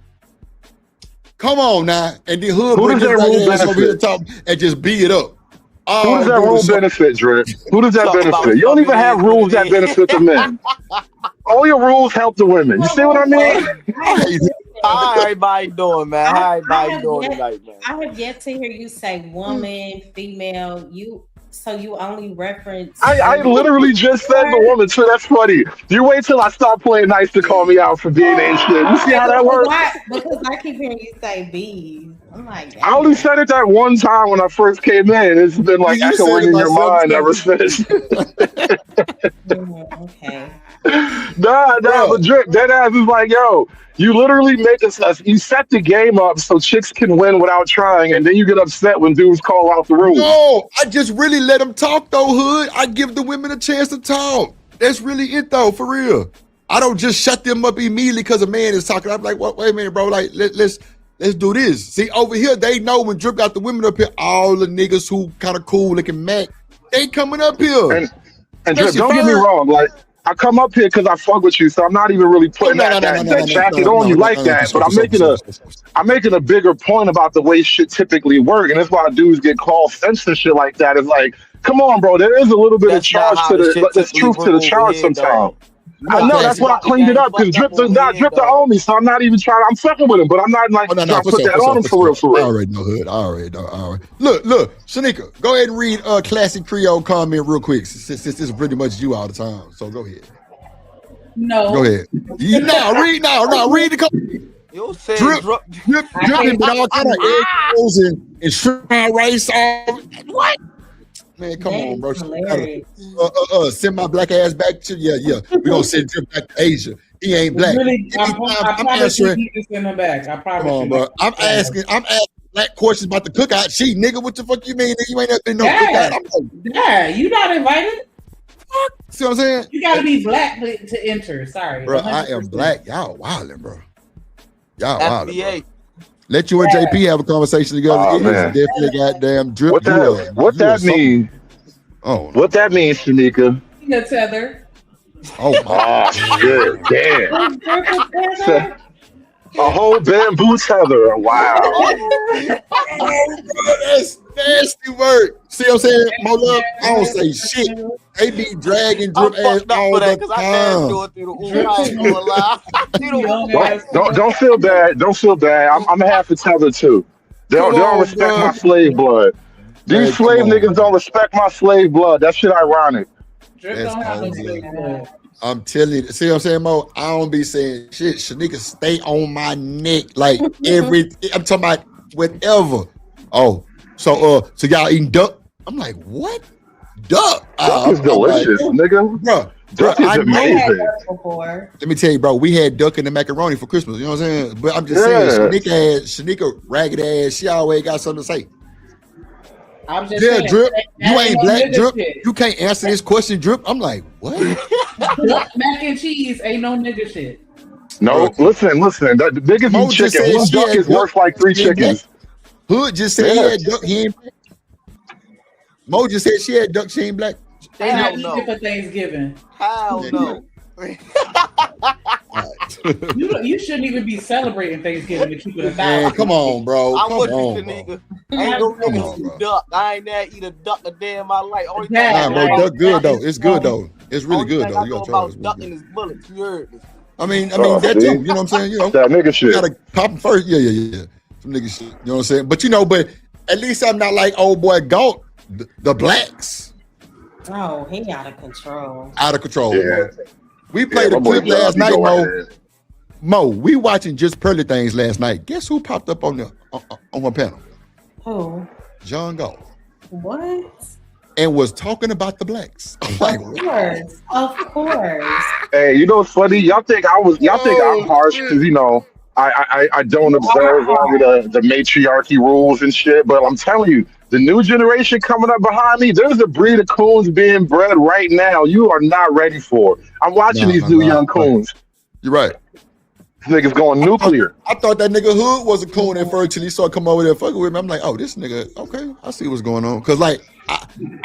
And then Hood Who bring does his that rule black ass over here benefit? talk and just beat it up. Who does that rule benefit, Drip? Who does that Talk about benefit? You don't even fucking have is rules what that it is. benefit the men. All your rules help the women. You see what I mean? How everybody doing, man? How everybody doing tonight, man? I have yet to hear you say woman, female. So you only reference. I literally just said the woman too. That's funny. You wait till I start playing nice to call me out for being ancient. You see how that works? Because I keep hearing you say bees. I'm like, I only said it that one time when I first came in. It's been like You said echoing it in about your 7 mind ever times. since. Okay. Nah, but Drip, that ass is like, yo, you literally make us, you set the game up so chicks can win without trying, and then you get upset when dudes call out the rules. No, I just really let them talk though, Hood. I give the women a chance to talk. That's really it though, for real. I don't just shut them up immediately because a man is talking. I'm like, wait a minute, bro. Like, let's do this. See, over here, they know when Drip got the women up here, all the niggas who kind of cool looking Mac, they coming up here. And Drip, don't get me wrong, like, I come up here because I fuck with you, so I'm not even really putting that jacket on you like that. But I'm making a bigger point about the way shit typically work, and that's why dudes get called sense and shit like that. It's like, come on, bro, there is a little bit of charge to there's truth to the charge sometimes. I know that's why I cleaned it up because Drip the homie, so I'm not even trying. I'm fucking with him, but I'm not like trying to put that on him for real. I already know, Hood. I already know. Look, Shanika, go ahead and read classic Creole comment real quick, since this is pretty much you all the time. So go ahead. No. Go ahead. Read the comment. You said Drip and been all kind of eggs and shrimp fried rice. What? Man, come on, bro. Send my black ass back to we're gonna send him back to Asia. He ain't black. Really, I promise you need to send him back. I promise. Come on, bro. I'm asking black questions about the cookout. She nigga, what the fuck you mean? You ain't never been no cookout. You not invited. See what I'm saying? You gotta be black to enter. Sorry, bro. 100%. I am black. Y'all wildin', bro. Y'all wildin', FBA. bro. Let you and JP have a conversation together. It is definitely goddamn Drip. What that mean? Oh, what that means, Shanika? The tether. Oh my shit! Damn. A whole bamboo tether. Wow. Oh, bro, that's nasty work. See what I'm saying? Mo Love, I don't say shit. They be dragging Drip ass all the time. Don't feel bad. Don't feel bad. I'm half a tether too. They don't respect my slave blood. These slave niggas don't respect my slave blood. That shit ironic. I'm telling you. See what I'm saying, Mo? I don't be saying shit. Shanika stay on my neck like I'm talking about whatever. Oh, so y'all eating duck? I'm like, what? Duck? Duck is delicious, nigga. Bro, duck is amazing. Let me tell you, bro, we had duck and the macaroni for Christmas. You know what I'm saying? But I'm just saying, Shanika ragged ass, she always got something to say. I'm just saying, Drip, you ain't black, Drip. You can't answer this question, Drip. I'm like, what? Duck, mac and cheese ain't no nigga shit. No, listen. The niggas eat chicken. One duck is worth like 3 chickens. Hood just said he had duck. He ain't black. Mo just said she had duck. She ain't black. They not eating for Thanksgiving. Hell no. You shouldn't even be celebrating Thanksgiving to keep it a Man, come on, bro. I'm with you, nigga. Ain't no niggas eat duck. I ain't never eat a duck a day in my life. Only thing bro, duck good though. It's good though. It's really good though. You gotta try it. Duck in his bullets. You heard me. I mean that too. You know what I'm saying? You know that nigga shit. You gotta pop him first. Yeah. Some nigga shit. You know what I'm saying? But but at least I'm not like old boy Galt, the blacks. Oh, he out of control. Out of control. Yeah. We played a clip last night, Mo. We watching Just Pearly Things last night. Guess who popped up on one panel? Who? John Galt. What? And was talking about the blacks. Of course. Hey, you know what's funny? Y'all think I'm harsh because I don't observe all of the matriarchy rules and shit, but I'm telling you, the new generation coming up behind me, there's a breed of coons being bred right now you are not ready for. I'm watching these new young coons. You're right. This nigga's going nuclear. I thought that nigga Hood was a coon at first till he started coming over there fucking with me. I'm like, oh, this nigga, okay, I see what's going on. Cause like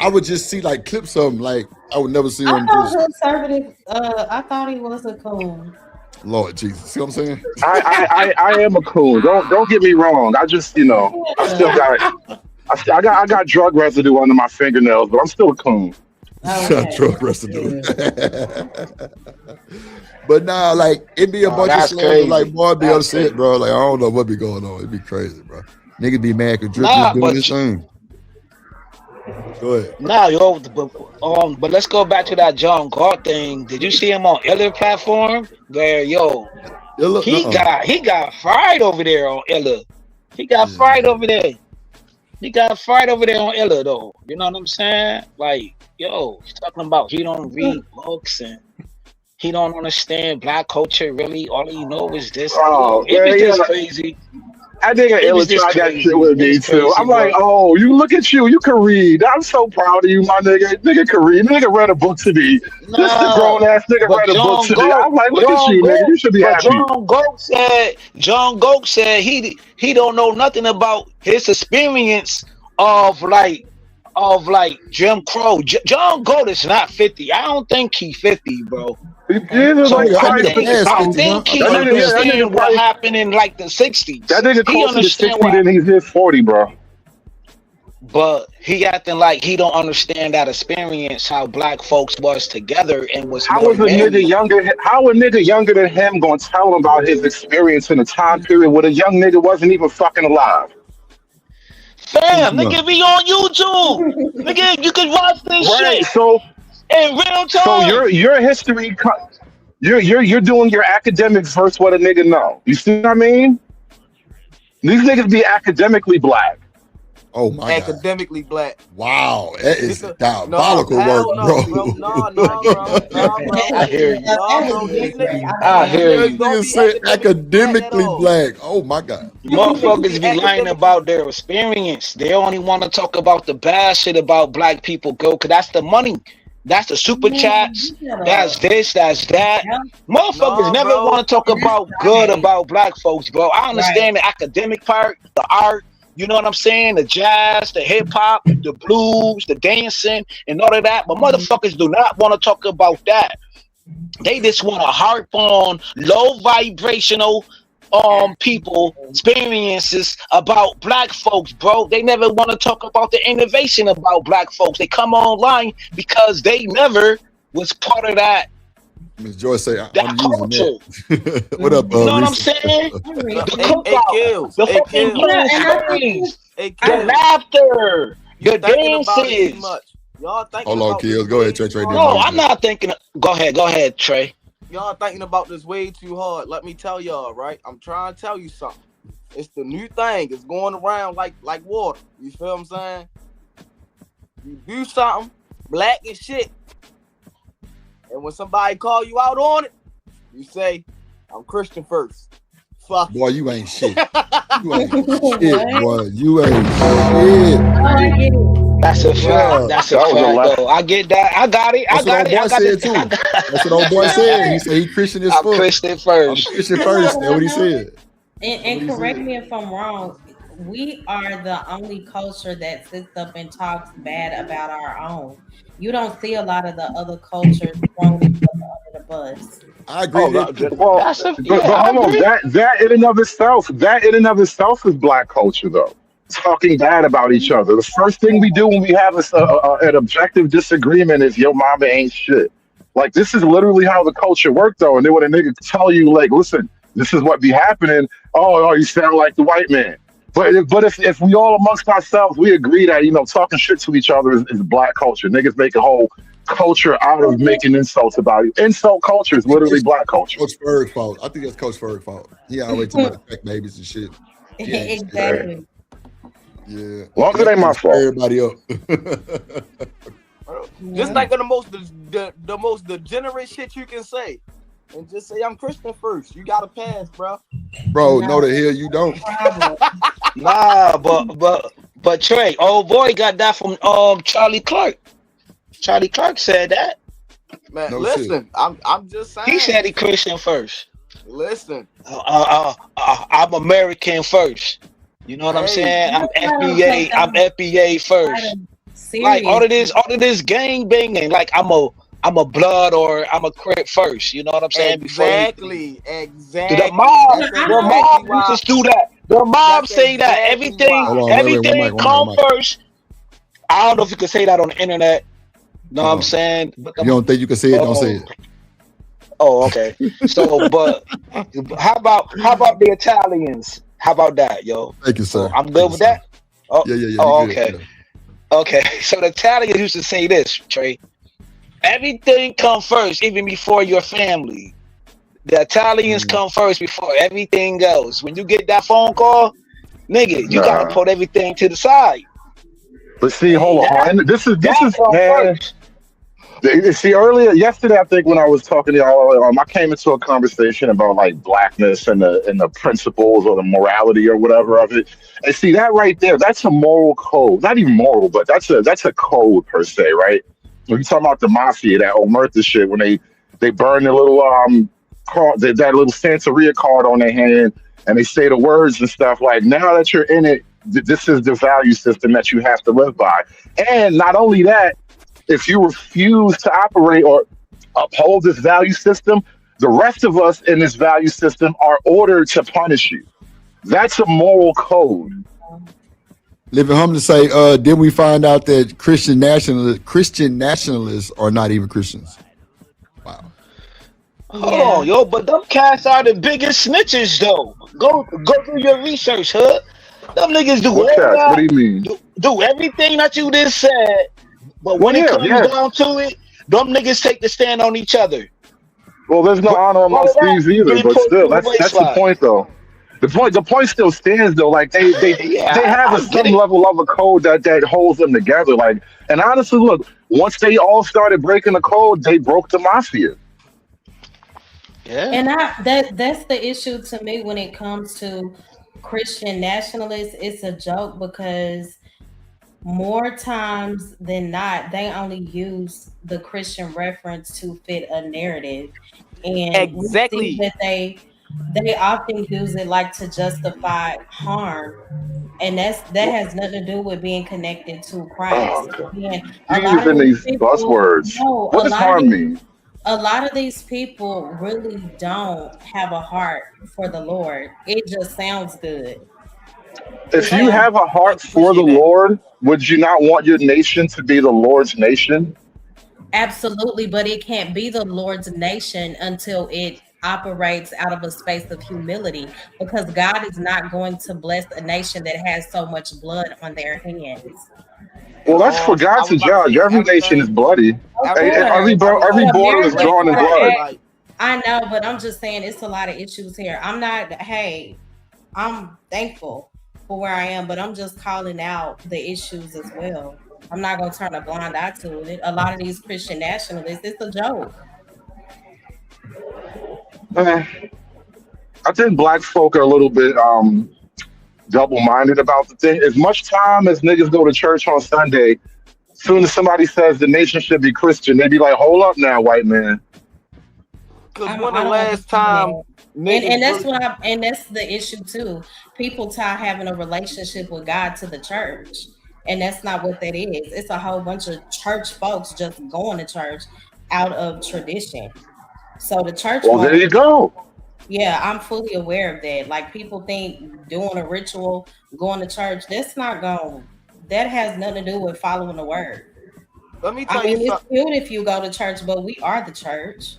I would just see like clips of him, like I would never see him. I thought he was a coon. Lord Jesus, see what I'm saying? I am a coon. Don't get me wrong. I just I still got I got drug residue under my fingernails, but I'm still a coon. Okay. Drug residue. But nah, like it be a bunch of shit like boy be upset, bro. Like I don't know what be going on. It'd be crazy, bro. Nigga be mad because Drip is doing his thing. Go ahead. Nah, yo, but let's go back to that John Galt thing. Did you see him on Ella platform? Where he got fried over there on Ella. He got fried over there. He got fried over there on Ella though. You know what I'm saying? Like, he's talking about he don't read books and he don't understand black culture really. All he know is this. It was just crazy. I think Ella tried that shit with me too. I'm like, oh, you look at you. You can read. I'm so proud of you, my nigga. Nigga can read. Nigga read a book to me. This grown ass nigga read a book to me. I'm like, look at you, nigga. You should be happy. John Goat said he don't know nothing about his experience of Jim Crow. John Goat is not 50. I don't think he's 50, bro. I think he understands what happened in like the 60s. That nigga close to the 60, then he's his 40, bro. But he acting like he don't understand that experience, how black folks was together and was. How a nigga younger than him gonna tell him about his experience in a time period where the young nigga wasn't even fucking alive? Fam, nigga, be on YouTube. Nigga, you can watch this shit. So in real time. So your history, you're doing your academics versus what a nigga know. You see what I mean? These niggas be academically black. Oh my academically God. Black. Wow, that is diabolical work, bro. I hear you. I hear you. Niggas say academically black. Oh my God. Motherfuckers be lying about their experience. They only want to talk about the bad shit about black people, cause that's the money. That's the super chats. That's this, that's that. Motherfuckers never want to talk about good about black folks, bro. I understand the academic part, the art, you know what I'm saying? The jazz, the hip hop, the blues, the dancing, and all of that. But motherfuckers do not want to talk about that. They just want to harp on low vibrational people experiences about black folks, bro. They never want to talk about the innovation about black folks. They come online because they never was part of that. Miss Joyce say, I'm culture. using that. What up, you know what I'm saying? The laughter, the dances. Y'all thinking Hold on, Kills. Go ahead, Trey. No, I'm not thinking. Go ahead, Trey. Y'all thinking about this way too hard. Let me tell y'all, right? I'm trying to tell you something. It's the new thing. It's going around like water. You feel what I'm saying? You do something black as shit, and when somebody call you out on it, you say, I'm Christian first. Fuck. Boy, you ain't shit. You ain't shit, boy. You ain't shit. That's a fact. That's a fact, though. I get that. I got it. I got it. That's what old boy said. He said he Christian as fuck. I'm Christian first. I'm Christian first. That's what he said. And correct me if I'm wrong. We are the only culture that sits up and talks bad about our own. You don't see a lot of the other cultures throwing each other under the bus. I agree. But hold on. That in and of itself is black culture, though. Talking bad about each other. The first thing we do when we have an objective disagreement is your mama ain't shit. Like, this is literally how the culture worked, though. And then when a nigga tell you, like, listen, this is what be happening. Oh, you sound like the white man. But if we all amongst ourselves, we agree that, talking shit to each other is black culture. Niggas make a whole culture out of making insults about you. Insult culture is literally black culture. Coach Ferg's fault. I think that's Coach Ferg's fault. He always talking about fake babies and shit. Exactly. Yeah. Long as it ain't my fault. Everybody up. Just like the most degenerate shit you can say. And just say I'm Christian first. You gotta pass, bro. Bro, no the hell you don't. Nah, but Trey, old boy got that from Charlie Clark. Charlie Clark said that. Man, listen, I'm just saying. He said he Christian first. Listen. I'm American first. You know what I'm saying? I'm FBA. I'm FBA first. Like all of this gang banging. Like I'm a blood or I'm a Crip first. You know what I'm saying? Exactly. The Exactly. mob used to do that. The mob say that everything come first. I don't know if you can say that on the internet. Know what I'm saying? But you don't think you can say it? Don't say it. Oh, okay. So, but how about the Italians? How about that, yo? Thank you, sir. I'm good with that. Oh, yeah. Oh, okay. Okay. So the Italians used to say this, Trey. Everything come first, even before your family. The Italians come first before everything else. When you get that phone call, nigga, you gotta put everything to the side. But see, hold on. This is man. See, yesterday, I think when I was talking to y'all, I came into a conversation about like blackness and the principles or the morality or whatever of it. And see that right there, that's a moral code. Not even moral, but that's a code per se, right? When you talking about the mafia, that Omerta shit, when they burn the little card, that little Santeria card on their hand, and they say the words and stuff. Like now that you're in it, this is the value system that you have to live by. And not only that. If you refuse to operate or uphold this value system, the rest of us in this value system are ordered to punish you. That's a moral code. Living Hum to say, did we find out that Christian nationalists are not even Christians? Wow. Hold on, yo, but them cats are the biggest snitches, though. Go do your research, huh? Them niggas do all that. What do you mean? Do everything that you just said. But when it comes down to it, them niggas take the stand on each other. Well, there's no honor amongst thieves either, but still, that's the point, though. The point still stands, though. Like they have some level of a code that holds them together. Like, and honestly, look, once they all started breaking the code, they broke the mafia. Yeah, and that's the issue to me when it comes to Christian nationalists. It's a joke because more times than not, they only use the Christian reference to fit a narrative, and exactly we see that they often use it like to justify harm, and that has nothing to do with being connected to Christ. You're using these buzzwords. What does harm mean? A lot of these people really don't have a heart for the Lord. It just sounds good. If you have a heart for the Lord, would you not want your nation to be the Lord's nation? Absolutely, but it can't be the Lord's nation until it operates out of a space of humility, because God is not going to bless a nation that has so much blood on their hands. Well, that's for God to judge. Every nation is bloody. Every border is drawn in blood. I know, but I'm just saying it's a lot of issues here. I'm thankful for where I am, but I'm just calling out the issues as well. I'm not going to turn a blind eye to it. A lot of these Christian nationalists, it's a joke. I think black folk are a little bit double-minded about the thing. As much time as niggas go to church on Sunday, as soon as somebody says the nation should be Christian, they be like, hold up now, white man. Because when the last time... And that's the issue too. People tie having a relationship with God to the church, and that's not what that is. It's a whole bunch of church folks just going to church out of tradition. So the church. Well, there you go. Yeah, I'm fully aware of that. Like people think doing a ritual, going to church, that has nothing to do with following the word. Let me tell you something. It's good if you go to church, but we are the church.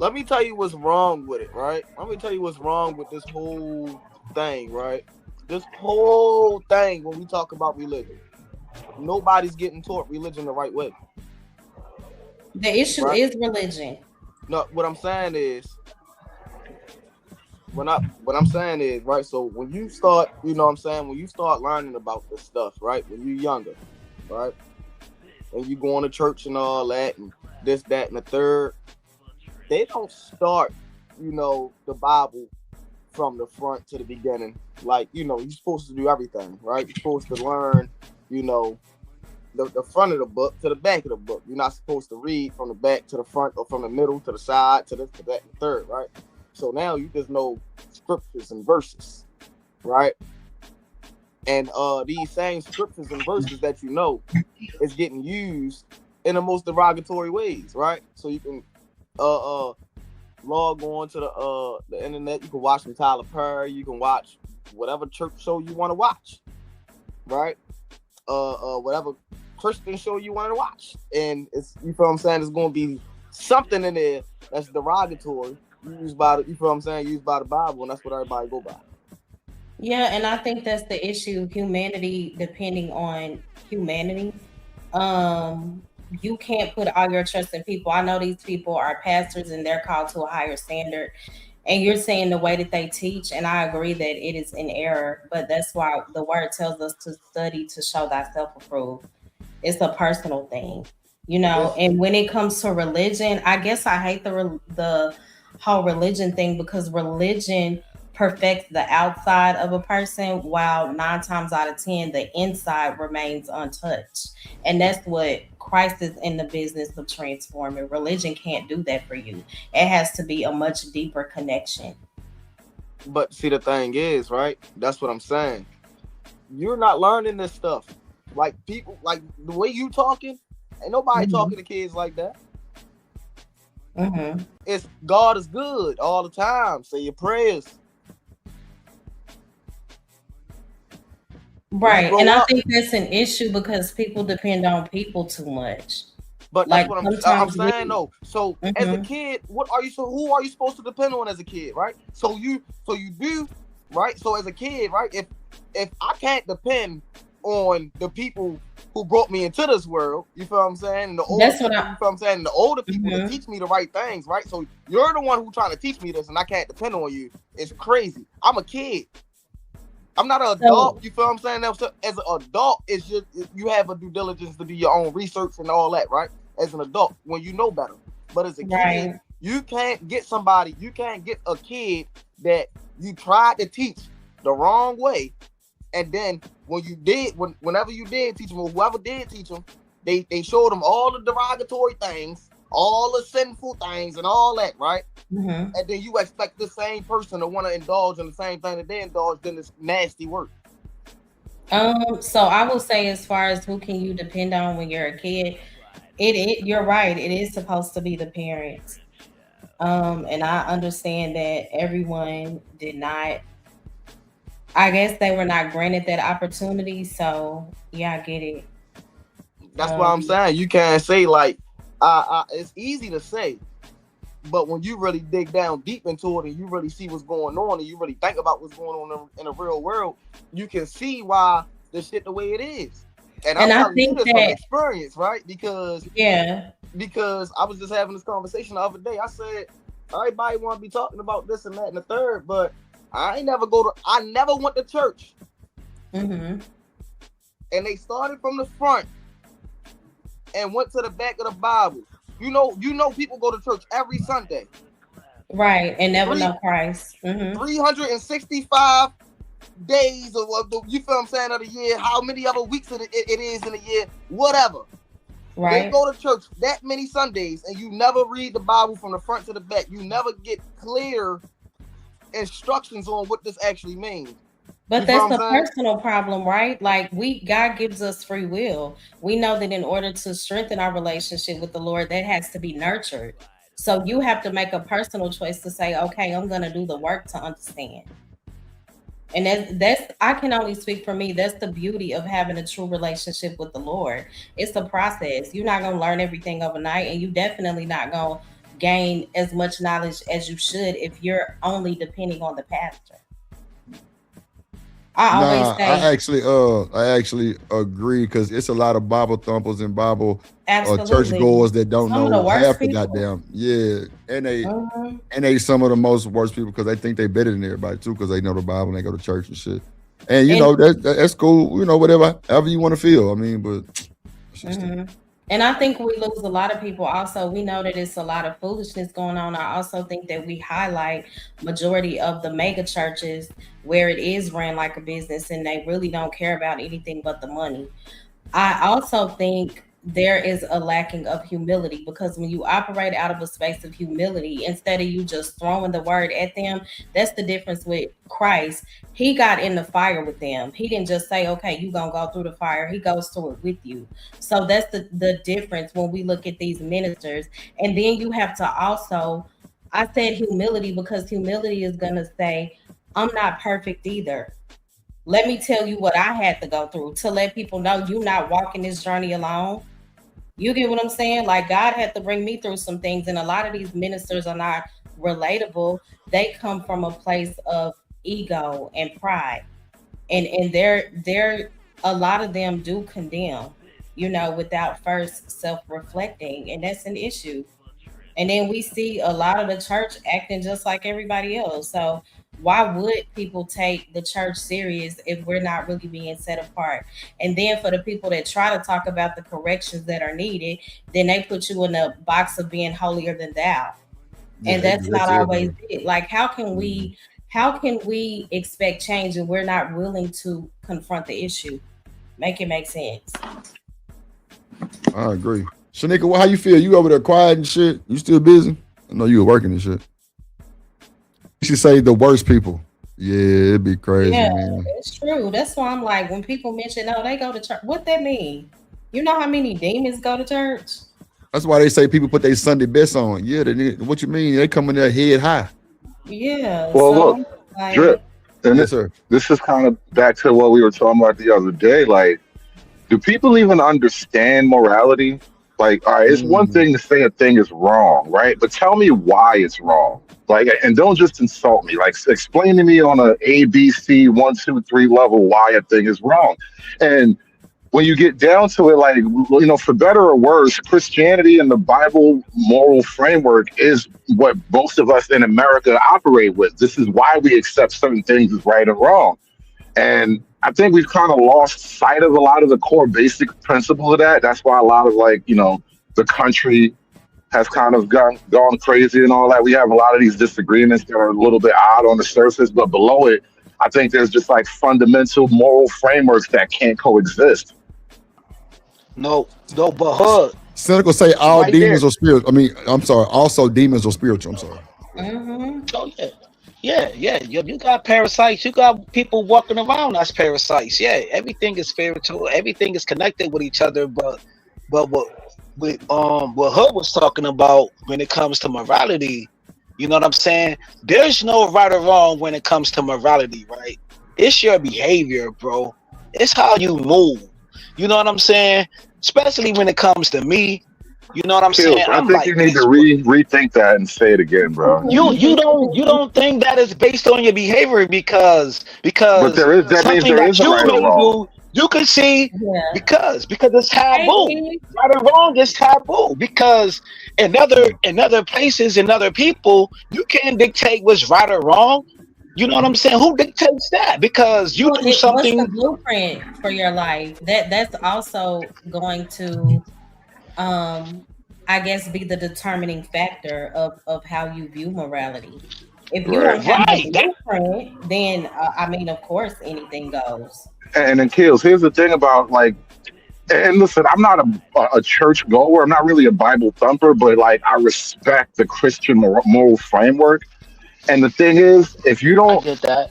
Let me tell you what's wrong with it, right? Let me tell you what's wrong with this whole thing, right? This whole thing when we talk about religion. Nobody's getting taught religion the right way. The issue is religion. No, what I'm saying is, right? So when you start, you know what I'm saying, when you start learning about this stuff, right? When you're younger, right? And you going to church and all that, and this, that, and the third, they don't start, the Bible from the front to the beginning. Like, you're supposed to do everything, right? You're supposed to learn, the front of the book to the back of the book. You're not supposed to read from the back to the front or from the middle to the side to this to that and the third, right? So now you just know scriptures and verses, right? And these same scriptures and verses that you know is getting used in the most derogatory ways, right? So you can log on to the internet. You can watch some Tyler Perry. You can watch whatever church show you want to watch, right? Whatever Christian show you want to watch, and it's, you feel what I'm saying, there's going to be something in there that's derogatory used by the, you feel what I'm saying, used by the Bible, and that's what everybody go by. Yeah, and I think that's the issue. Humanity, depending on humanity, you can't put all your trust in people. I know these people are pastors and they're called to a higher standard. And you're saying the way that they teach, and I agree that it is in error, but that's why the word tells us to study to show thyself approved. It's a personal thing, you know. And when it comes to religion, I guess I hate the whole religion thing, because religion perfects the outside of a person, while 9 times out of 10 the inside remains untouched. And that's what Christ is in the business of transforming. Religion can't do that for you. It has to be a much deeper connection. But see, the thing is, right, that's what I'm saying, you're not learning this stuff. Like, people, like the way you talking, ain't nobody talking to kids like that. It's God is good all the time. Say your prayers. Right. And I think that's an issue because people depend on people too much. But that's what I'm saying though. So as a kid, who are you supposed to depend on as a kid, right? So you do, right? So as a kid, right, if I can't depend on the people who brought me into this world, you feel what I'm saying? And the older people, you feel what I'm saying? And the older people to teach me the right things, right? So you're the one who's trying to teach me this and I can't depend on you. It's crazy. I'm a kid. I'm not an adult, you feel what I'm saying? Now, so as an adult, it's just, you have a due diligence to do your own research and all that, right? As an adult, when you know better. But as a kid, you can't get a kid that you tried to teach the wrong way, and then whenever you did teach them, or whoever did teach them, they showed them all the derogatory things, all the sinful things and all that, right? And then you expect the same person to want to indulge in the same thing that they indulged in, this nasty work. So I will say, as far as who can you depend on when you're a kid, you're right, it is supposed to be the parents. And I understand that everyone did not, I guess they were not granted that opportunity. So yeah, I get it. That's why I'm saying you can't say like, it's easy to say, but when you really dig down deep into it and you really see what's going on and you really think about what's going on in the real world, you can see why this shit the way it is. And I'm telling you this from experience, right? Because I was just having this conversation the other day. I said, everybody want to be talking about this and that and the third, but I never went to church. And they started from the front and went to the back of the Bible. You know, people go to church every Sunday, right, and never know Christ. 365 days of you feel what I'm saying, of the year, how many other weeks it is in a year, whatever. Right. They go to church that many Sundays, and you never read the Bible from the front to the back. You never get clear instructions on what this actually means. But that's a personal problem, right? Like, God gives us free will. We know that in order to strengthen our relationship with the Lord, that has to be nurtured. So you have to make a personal choice to say, okay, I'm going to do the work to understand. And that's I can only speak for me. That's the beauty of having a true relationship with the Lord. It's a process. You're not going to learn everything overnight, and you definitely not going to gain as much knowledge as you should if you're only depending on the pastor. I actually agree, because it's a lot of Bible thumpers and Bible church goers that don't know half the goddamn and they some of the most worst people, because they think they better than everybody too, because they know the Bible and they go to church and shit. And you know that's cool, you know, however you want to feel. I mean, but and I think we lose a lot of people. Also, we know that it's a lot of foolishness going on. I also think that we highlight majority of the mega churches where it is ran like a business and they really don't care about anything but the money. I also think there is a lacking of humility, because when you operate out of a space of humility, instead of you just throwing the word at them, that's the difference with Christ. He got in the fire with them. He didn't just say, okay, you gonna go through the fire. He goes through it with you. So that's the difference when we look at these ministers. And then you have to also, I said humility because humility is gonna say, I'm not perfect either. Let me tell you what I had to go through to let people know you're not walking this journey alone. You get what I'm saying? Like, God had to bring me through some things, and a lot of these ministers are not relatable. They come from a place of ego and pride, and they're a lot of them do condemn, without first self-reflecting, and that's an issue. And then we see a lot of the church acting just like everybody else. So why would people take the church serious if we're not really being set apart? And then for the people that try to talk about the corrections that are needed, then they put you in a box of being holier than thou. And that's not always it. Like, how can we expect change if we're not willing to confront the issue? Make it make sense. I agree. Shanika, how you feel? You over there quiet and shit? You still busy? I know you were working and shit. You should say the worst people. Yeah, it'd be crazy, man. It's true. That's why I'm like, when people mention, oh, they go to church, what that mean? You know how many demons go to church? That's why they say people put their Sunday best on. Yeah, what you mean? They come in there head high. Yeah. Well, look, Drip, and yes, sir. This is kind of back to what we were talking about the other day. Like, do people even understand morality? Like, all right, it's one thing to say a thing is wrong, right? But tell me why it's wrong. Like, and don't just insult me. Like, explain to me on a A, B, C, 1, 2, 3 level why a thing is wrong. And when you get down to it, like, for better or worse, Christianity and the Bible moral framework is what most of us in America operate with. This is why we accept certain things as right or wrong. And I think we've kind of lost sight of a lot of the core basic principles of that. That's why a lot of the country has kind of gone crazy and all that. We have a lot of these disagreements that are a little bit odd on the surface, but below it, I think there's just like fundamental moral frameworks that can't coexist. No, but Cynical say all right demons there. are spiritual. I mean, I'm sorry. Also, demons are spiritual. I'm sorry. Oh yeah. You got parasites. You got people walking around as parasites. Yeah, everything is spiritual. Everything is connected with each other. But what Hood was talking about when it comes to morality, you know what I'm saying? There's no right or wrong when it comes to morality, right? It's your behavior, bro. It's how you move. You know what I'm saying? Especially when it comes to me. You know what I'm saying? I think you need to rethink that and say it again, bro. You don't think that is based on your behavior because but that means there is a right or wrong. You can see because it's taboo. Right or wrong is taboo because in other places and other people, you can't dictate what's right or wrong. You know what I'm saying? Who dictates that? Because you do something. What's the blueprint for your life? That's also going to, I guess, be the determining factor of how you view morality. If you don't have a blueprint, then I mean, of course, anything goes. And then Kills. Here's the thing about and listen, I'm not a church goer. I'm not really a Bible thumper, but I respect the Christian moral framework. And the thing is, if you don't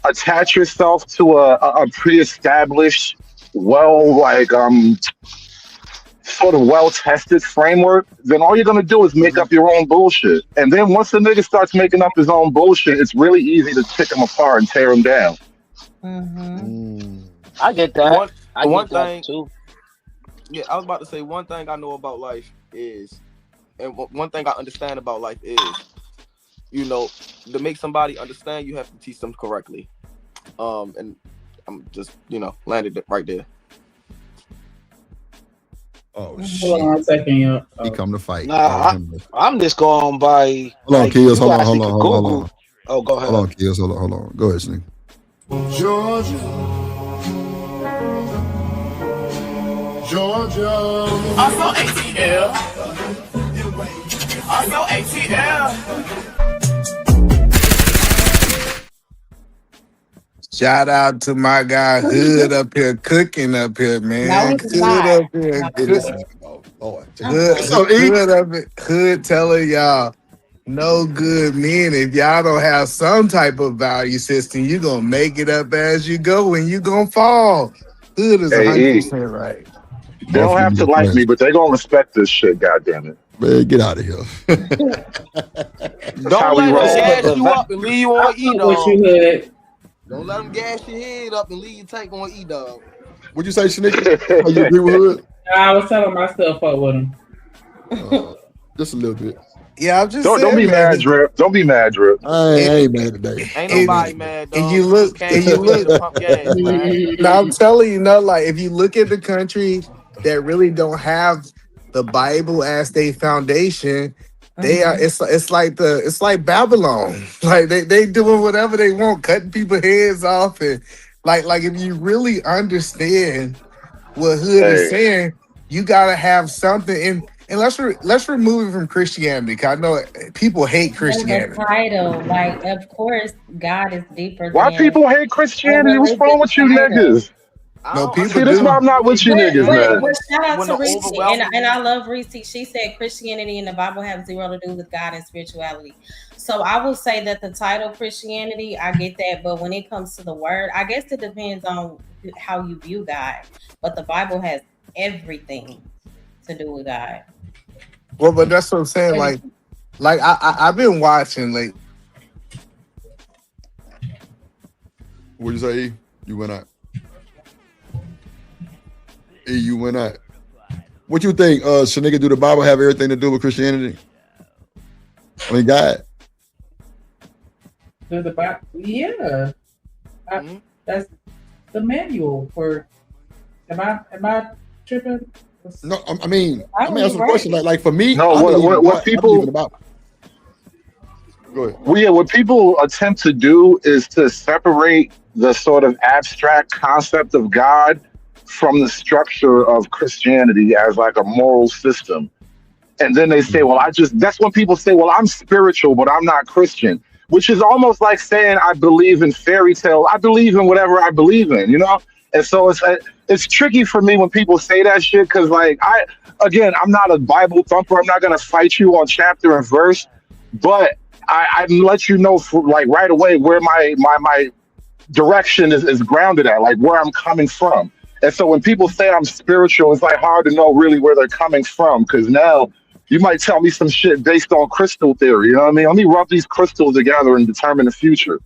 attach yourself to a pre-established, sort of well-tested framework, then all you're gonna do is make up your own bullshit. And then once the nigga starts making up his own bullshit, it's really easy to pick him apart and tear him down. I get that. One thing too. Yeah, I was about to say one thing I know about life is, and one thing I understand about life is, to make somebody understand, you have to teach them correctly. And I'm just, landed it right there. Oh Hold shit! on a second, yo. He come to fight. Nah, I'm just going by. Hold on, Kills. Hold on. Oh, go ahead. Hold on, Kills. Hold on. Go ahead, Sneak. Georgia. Also ATL. Also ATL. Shout out to my guy Hood up here cooking up here, No, man. he's Hood not. up here It is. cooking. Oh, Lord. Hood, hood up it. Hood telling y'all no good men. If y'all don't have some type of value system, you gonna make it up as you go and you gonna fall. Hood is Hey, E, 100% right. they don't have to like me, but they gonna respect this shit. Goddamn it, man, get out of here. That's Don't how we let them roll. gas you up and leave you I on fuck E with dog. you, Hood. Don't let them gas your head up and leave you take on E dog. What'd you say, Shanika? How you agree with Hood? I was telling myself fuck with him. Just a little bit. Yeah, I'm just Don't saying, be mad, man. Drip. Don't be mad, Drip. I ain't mad today. Ain't And, nobody mad, and dog. you We just look, came and you over here look. to pump gas, man. Now I'm telling you, no, like if you look at the countries that really don't have the Bible as their foundation, they are. It's like Babylon. Like they doing whatever they want, cutting people heads off, and like if you really understand what Hood is Hey, saying, you gotta have something. And let's remove it from Christianity. Cause I know people hate And the Christianity. title, like, of course, God is deeper why than people hate a Christianity? What's religious wrong with you title. niggas? No, I people See, this is why do. I'm not with you niggas, man. But shout out when to the Reese, and overwhelming I love Reese. She said Christianity and the Bible have zero to do with God and spirituality. So I will say that the title Christianity, I get that, but when it comes to the word, I guess it depends on how you view God. But the Bible has everything to do with God. Well, but that's what I'm saying. Everything. Like I've been watching like What'd you say, E? You went out. E, you went out. What you think, Shanika, do the Bible have everything to do with Christianity? I mean, God. Does the Bible? Yeah. That's the manual for. Am I tripping? No, I mean, I I'm mean, asking a right. question. Like for me, No, I believe in God. what I believe in people the Bible. Go ahead. well, yeah, what people attempt to do is to separate the sort of abstract concept of God from the structure of Christianity as like a moral system. And then they say, well, that's when people say, well, I'm spiritual, but I'm not Christian, which is almost like saying I believe in fairy tale. I believe in whatever I believe in, you know? And so it's tricky for me when people say that shit because, like, I'm not a Bible thumper. I'm not going to fight you on chapter and verse, but I let you know, like, right away where my direction is grounded at, like where I'm coming from. And so when people say I'm spiritual, it's like hard to know really where they're coming from because now you might tell me some shit based on crystal theory. You know what I mean? Let me rub these crystals together and determine the future.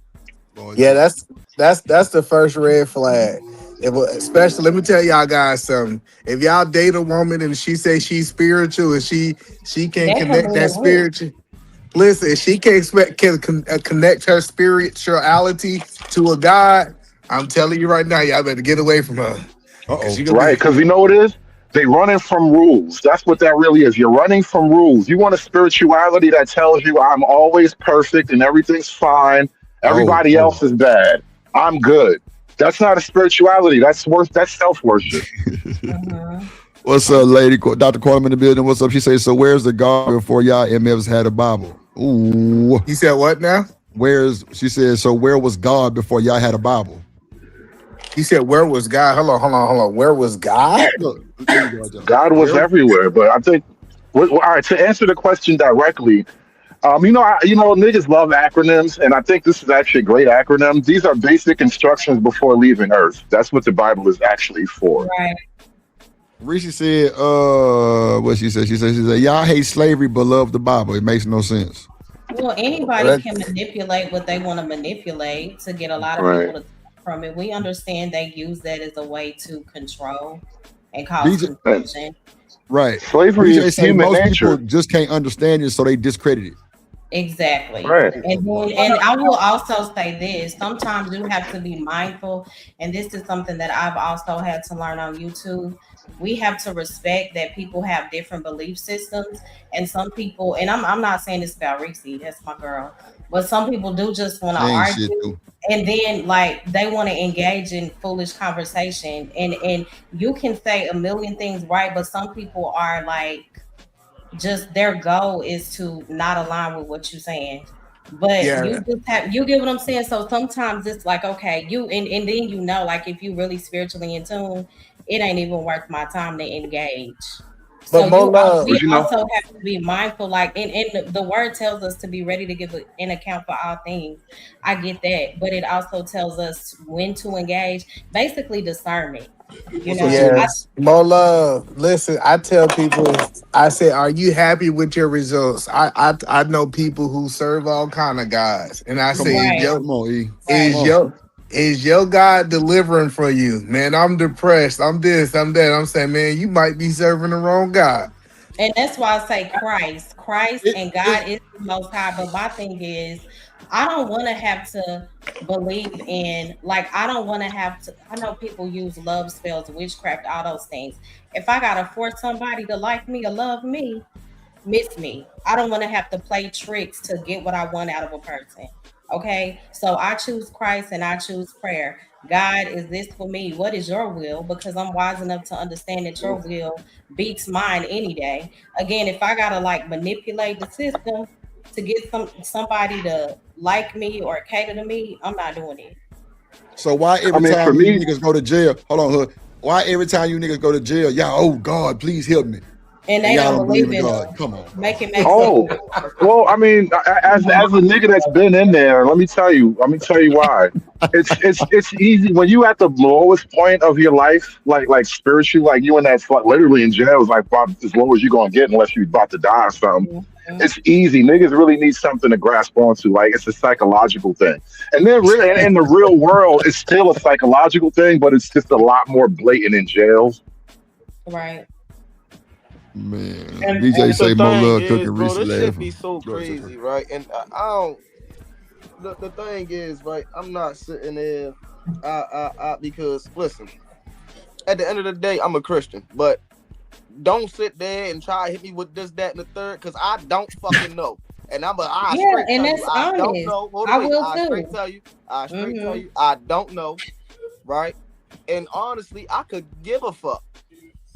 yeah, that's the first red flag. Especially, let me tell y'all guys something. If y'all date a woman and she say she's spiritual and she can That can connect be a that witch. spiritual, listen, if she can't connect her spirituality to a God, I'm telling you right now, y'all better get away from her. Cause Uh-oh. you gonna Right? be Because you know what it is? They running from rules. That's what that really is. You're running from rules. You want a spirituality that tells you I'm always perfect and everything's fine. Oh, Everybody else is bad. I'm good. That's not a spirituality. That's self worship. What's up, lady? Dr. Quantum in the building. What's up? She says, so where's the God before y'all MFs had a Bible? Ooh. You said what now? She said, so where was God before y'all had a Bible? He said, where was God? Hold on. Where was God? Look, there you go, Joe. God was everywhere. But I think, all right, to answer the question directly, niggas love acronyms, and I think this is actually a great acronym. These are basic instructions before leaving Earth. That's what the Bible is actually for. Right. Rishi said, what she said? She said, y'all hate slavery but love the Bible. It makes no sense. Well, anybody can manipulate what they want to manipulate to get a lot of people Right. to from it. We understand they use that as a way to control and cause confusion. Right. Slavery BJ is say human most nature. people just can't understand it, so they discredit it. Exactly. Right. And I will also say this. Sometimes you have to be mindful, and this is something that I've also had to learn on YouTube. We have to respect that people have different belief systems, and some people, and I'm not saying this about Reese, that's my girl, but some people do just want to Same shit, argue, too. and then like they want to engage in foolish conversation, and you can say a million things right, but some people are like just their goal is to not align with what you're saying. But Yeah. you get what I'm saying? So sometimes it's like, okay, and then you know, like if you really spiritually in tune, it ain't even worth my time to engage. But So more love. we also have to be mindful, like, and the word tells us to be ready to give an account for all things. I get that, but it also tells us when to engage, basically discernment. You know, Yes, more love. Listen, I tell people, I say, are you happy with your results? I know people who serve all kind of gods, and I say, is your God delivering for you? Man, I'm depressed. I'm this. I'm that. I'm saying, man, you might be serving the wrong God. and that's why I say Christ and God is the most high. But my thing is, I don't want to have to believe in, like, I don't want to have to. I know people use love spells, witchcraft, all those things. If I gotta force somebody to like me or love me, miss me. I don't want to have to play tricks to get what I want out of a person. Okay, so I choose Christ and I choose prayer. God, is this for me? What is your will? Because I'm wise enough to understand that your will beats mine any day. Again, if I gotta like manipulate the system to get somebody to like me or cater to me, I'm not doing it. So why every time you niggas go to jail? Hold on, Hood. Why every time you niggas go to jail, y'all, oh God, please help me. And they y'all don't believe in God. them. Come on. Make it make Oh, sense. well, I mean, as a nigga that's been in there, let me tell you why. It's easy when you at the lowest point of your life, like spiritually, like you in that literally in jail is like about as low as you gonna get unless you're about to die or something. It's easy. Niggas really need something to grasp onto. Like it's a psychological thing, and then really in the real world, it's still a psychological thing, but it's just a lot more blatant in jails. Right. Man, And DJ say more thing love is, cooking bro, Reese this shit laughing. be so crazy, right? And I don't. The thing is, right? I'm not sitting there, because listen, at the end of the day, I'm a Christian, but don't sit there and try to hit me with this, that, and the third, because I don't fucking know. And I Yeah, straight and tell that's you, I don't honest. know. Hold I on, wait. will I too. straight tell you, I don't know, right? And honestly, I could give a fuck.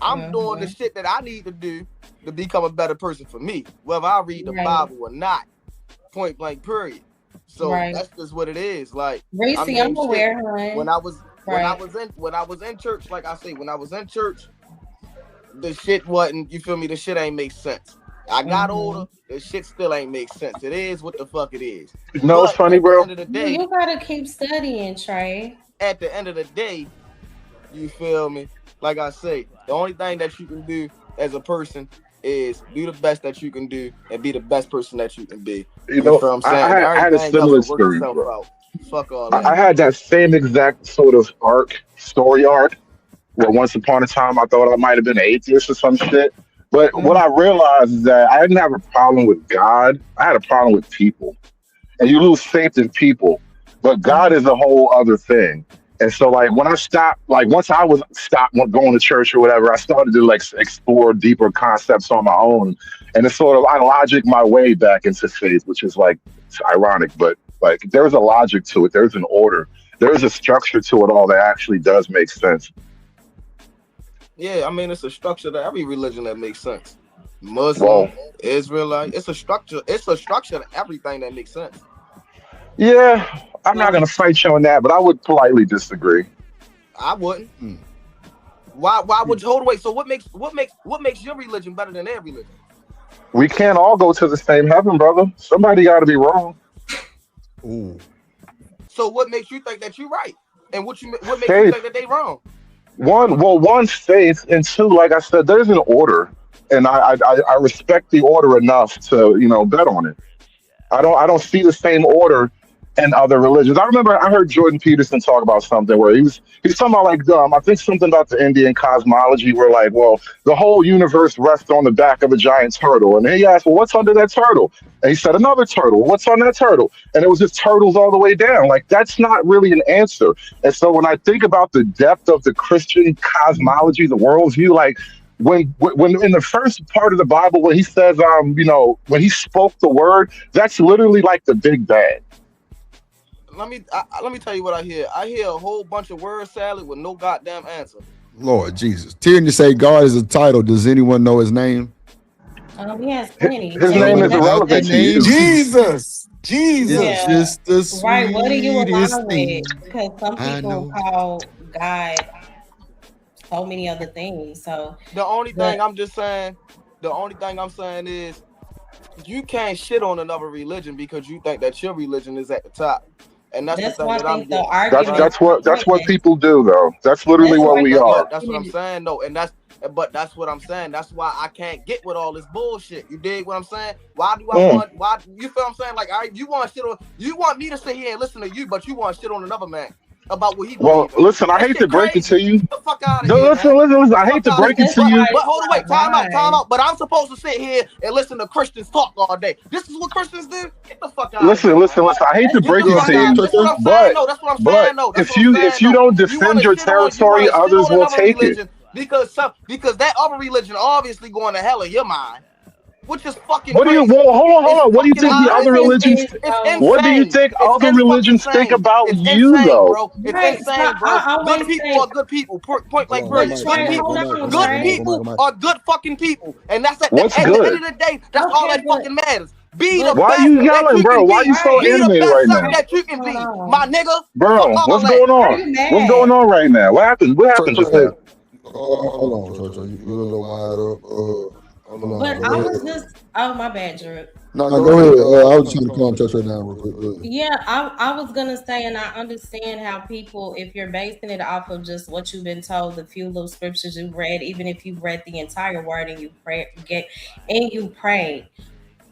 I'm doing the shit that I need to do to become a better person for me, whether I read the Bible or not. Point blank, period. So that's just what it is. Like, Reese, I mean, I'm aware, honey. when I was in church, like I say, when I was in church, the shit wasn't. You feel me? The shit ain't make sense. I got older, the shit still ain't make sense. It is what the fuck it is. You know what's funny, bro? At the end of the day, you gotta keep studying, Trey. At the end of the day, you feel me? Like I say, the only thing that you can do as a person is do the best that you can do and be the best person that you can be. You know, feel what I'm saying? I had a Everything else similar will work experience, itself bro. out. Fuck all that. I had that same exact sort of story arc, where once upon a time I thought I might have been an atheist or some shit. But what I realized is that I didn't have a problem with God. I had a problem with people. And you lose faith in people. But God is a whole other thing. And so like when I stopped, like once I was stopped going to church or whatever, I started to like explore deeper concepts on my own. And it's sort of I logic my way back into faith, which is like it's ironic, but like there's a logic to it. There's an order. There's a structure to it all that actually does make sense. Yeah, I mean it's a structure to every religion that makes sense. Muslim, Israelite, it's a structure. It's a structure to everything that makes sense. Yeah, I'm not gonna fight you on that, but I would politely disagree. I wouldn't. Why would you hold away? So what makes your religion better than their religion? We can't all go to the same heaven, brother. Somebody got to be wrong. Ooh. So what makes you think that you're right, and what makes you think that they wrong? One, faith, and two, like I said, there's an order, and I respect the order enough to bet on it. I don't see the same order in other religions. I remember I heard Jordan Peterson talk about something where he's talking about like I think something about the Indian cosmology where like, well, the whole universe rests on the back of a giant turtle. And he asked, well, what's under that turtle? And he said, another turtle. What's on that turtle? And it was just turtles all the way down. Like that's not really an answer. And so when I think about the depth of the Christian cosmology, the worldview, like when in the first part of the Bible, when he says, when he spoke the word, that's literally like the Big Bang. Let me tell you what I hear. I hear a whole bunch of word salad with no goddamn answer. Lord Jesus. Tyranny say God is a title. Does anyone know his name? He has plenty. His And name is that's irrelevant to you. Jesus. It's yeah. just the Right. What do you sweetest align with? thing Because some I people know. call God so many other things. So The only the thing I'm just saying, the only thing I'm saying is you can't shit on another religion because you think that your religion is at the top. And that's the that's thing why I that I'm think the getting, argument right? is That's what pointless. people do, though. That's literally That's what why we the are. But that's what I'm argument saying though, but that's what I'm saying. That's why I can't get with all this bullshit. You dig what I'm saying? Why do I Mm. want? Why you feel what I'm saying? Like, all right, you want shit on? You want me to sit here and listen to you, but you want shit on another man about what he Well, believe in? listen, I That hate to shit break it crazy. to you. Get the fuck out of No, here, listen, man. listen, listen. Get the I hate fuck to out of break here. it that's to why you. But it's hold on, wait, not time right. out. But I'm supposed to sit here and listen to Christians talk all day. This is what Christians do. Get the fuck out of Listen, here, listen, man. listen. I hate to Get break the it You fuck to out. you, That's what I'm saying. but No, that's what I'm but saying. No, that's if what I'm if saying. you No, don't you want defend to your shit on territory, others will another take it. religion because that other religion obviously going to hell in your mind, which is fucking What do you? crazy. Well, hold It's on. What do you fucking think The the mind. other only religions? thing It's though, What do you insane. think It's other fucking religions think insane. about It's you, insane, though? bro. It's right? So insane, bro. I Good always people say, are good people. Point hold blank on, one period. but mic, Good one Trey, mic, hold one people. mic, on, one mic, Good one mic, Trey. one mic, people one mic. are good fucking people, and that's at What's the end good? of the day. That's all Okay, that fucking matters. Be the but Why are best you that yelling, you bro? can Why are be. you so Trey, Be the animated best right something now, Trey, that you what's can going be, my on? nigga. Fuck bro? all What's that. going Why are on? you What's going mad? on right now? What happened? What Trey, happened just Trey, now? hold on, Trey. You a little wide up. Hold on. But Go I ahead. was just, oh my bad, Drew. No, go ahead. I was trying to calm Trey down real quick. Go ahead. Yeah, I was gonna say, and I understand how people, if you're basing it off of just what you've been told, the few little scriptures you've read, even if you've read the entire word and you prayed.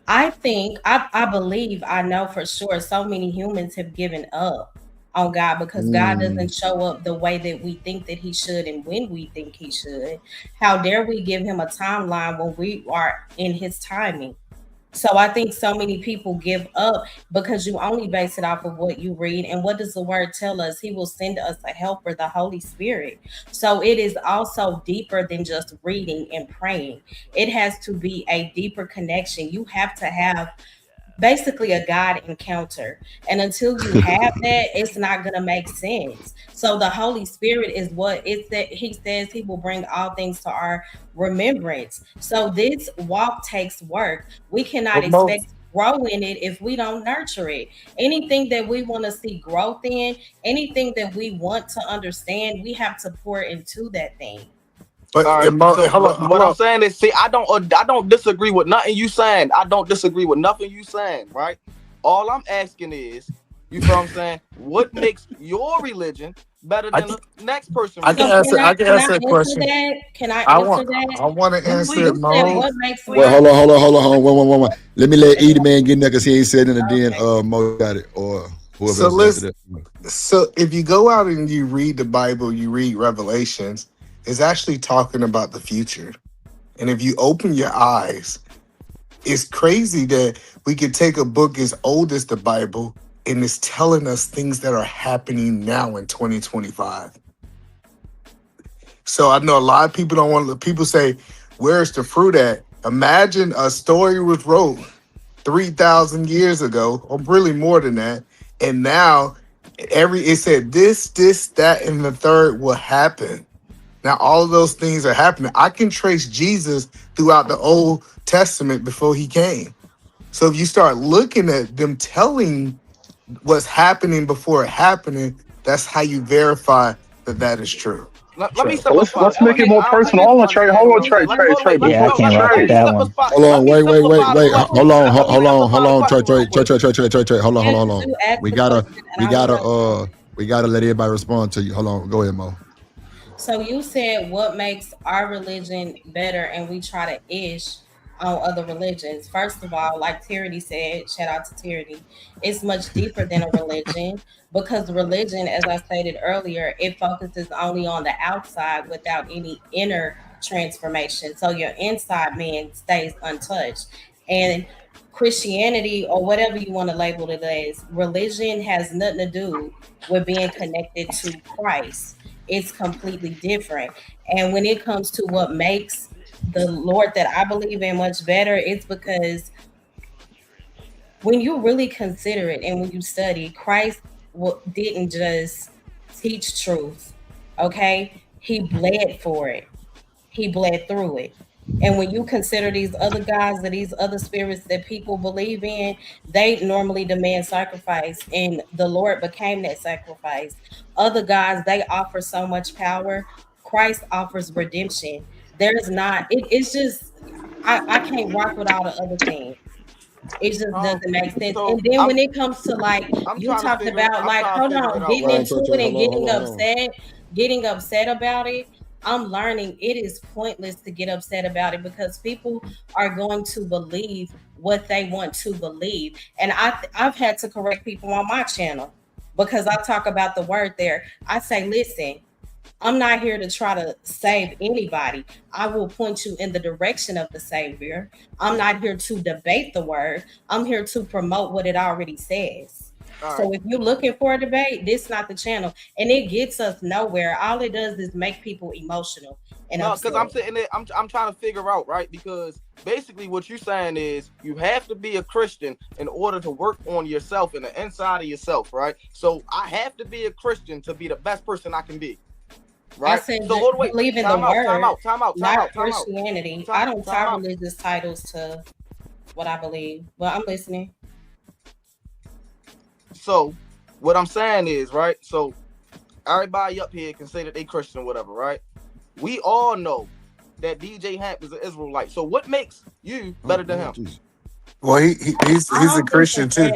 I think I believe I know for sure so many humans have given up on God because God Mm. doesn't show up the way that we think that he should and when we think he should. How dare we give him a timeline when we are in his timing? So I think so many people give up because you only base it off of what you read. And what does the word tell us? He will send us a helper, the Holy Spirit. So it is also deeper than just reading and praying. It has to be a deeper connection. You have to have basically a God encounter. And until you have that, it's not going to make sense. So the Holy Spirit is what it's that he says he will bring all things to our remembrance. So this walk takes work. We cannot But most, expect to grow in it if we don't nurture it. Anything that we want to see growth in, anything that we want to understand, we have to pour into that thing. but All right. So, hold on, what hold I'm on. saying is, see, I don't disagree with nothing you saying. I don't disagree with nothing you saying, right? All I'm asking is, you feel what I'm saying? What makes your religion better I than can, the next person I can So religion? answer. I can can I answer that answer question. that? Can I answer that? I want to answer Please, it, You said Mo. what please, makes Wait, please. my hold on. One. Let me let Edie Man get in there because he ain't said it, and then okay. Mo got it, or whoever So else is after listen. that. So if you go out and you read the Bible, you read Revelations, it's actually talking about the future. And if you open your eyes, it's crazy that we could take a book as old as the Bible and it's telling us things that are happening now in 2025. So I know a lot of people don't want to, people say, where's the fruit at? Imagine a story was wrote 3,000 years ago, or really more than that. And now it said this, that, and the third will happen. Now all of those things are happening. I can trace Jesus throughout the Old Testament before he came. So if you start looking at them telling what's happening before it happening, that's how you verify that that is true. Let me Trey. So let's simplify let's this make right it here. more I don't think personal. it's Hold on, Trey. Hold understanding on, what I'm saying. Let me hold on, wait. Let me Yeah, I no. can't Let rock let with me that one. simplify. Hold Let on, me simplify the wait. question. Hold Let me simplify the on, question real quick. Trey. Hold Yes, on. you asked We the gotta, question and we I was gotta, gonna we gotta let everybody respond to you. Hold on, go ahead, Mo. So you said what makes our religion better, and we try to ish on other religions. First of all, like Tyranny said, shout out to Tyranny, it's much deeper than a religion because religion, as I stated earlier, it focuses only on the outside without any inner transformation. So your inside man stays untouched. And Christianity, or whatever you want to label it as, religion has nothing to do with being connected to Christ. It's completely different. And when it comes to what makes the Lord that I believe in much better, it's because when you really consider it and when you study, Christ didn't just teach truth, okay? He bled for it, he bled through it. And when you consider these other gods or these other spirits that people believe in, they normally demand sacrifice, and the Lord became that sacrifice. Other gods, they offer so much power. Christ offers redemption. There's not, it's just, I can't rock with all the other things. It just doesn't make sense. So And then when it comes to like I'm you trying to talked figure about like, hold it on, out, getting right? into it and getting upset about it. I'm learning it is pointless to get upset about it because people are going to believe what they want to believe. And I've had to correct people on my channel because I talk about the word there. I say, listen, I'm not here to try to save anybody. I will point you in the direction of the Savior. I'm not here to debate the word. I'm here to promote what it already says. So if you're looking for a debate, this is not the channel. And it gets us nowhere. All it does is make people emotional and No, upset. because I'm sitting there, I'm trying to figure out, right? Because basically what you're saying is you have to be a Christian in order to work on yourself and the inside of yourself, right? So I have to be a Christian to be the best person I can be. Right. I said So hold on, wait. believe in the Time out, word, time out. not Christianity. I don't tie religious titles to what I believe. Well, I'm listening. So what I'm saying is, right? So everybody up here can say that they Christian or whatever, right? We all know that DJ Hamp is an Israelite. So what makes you better than him? Well, he's a Christian too.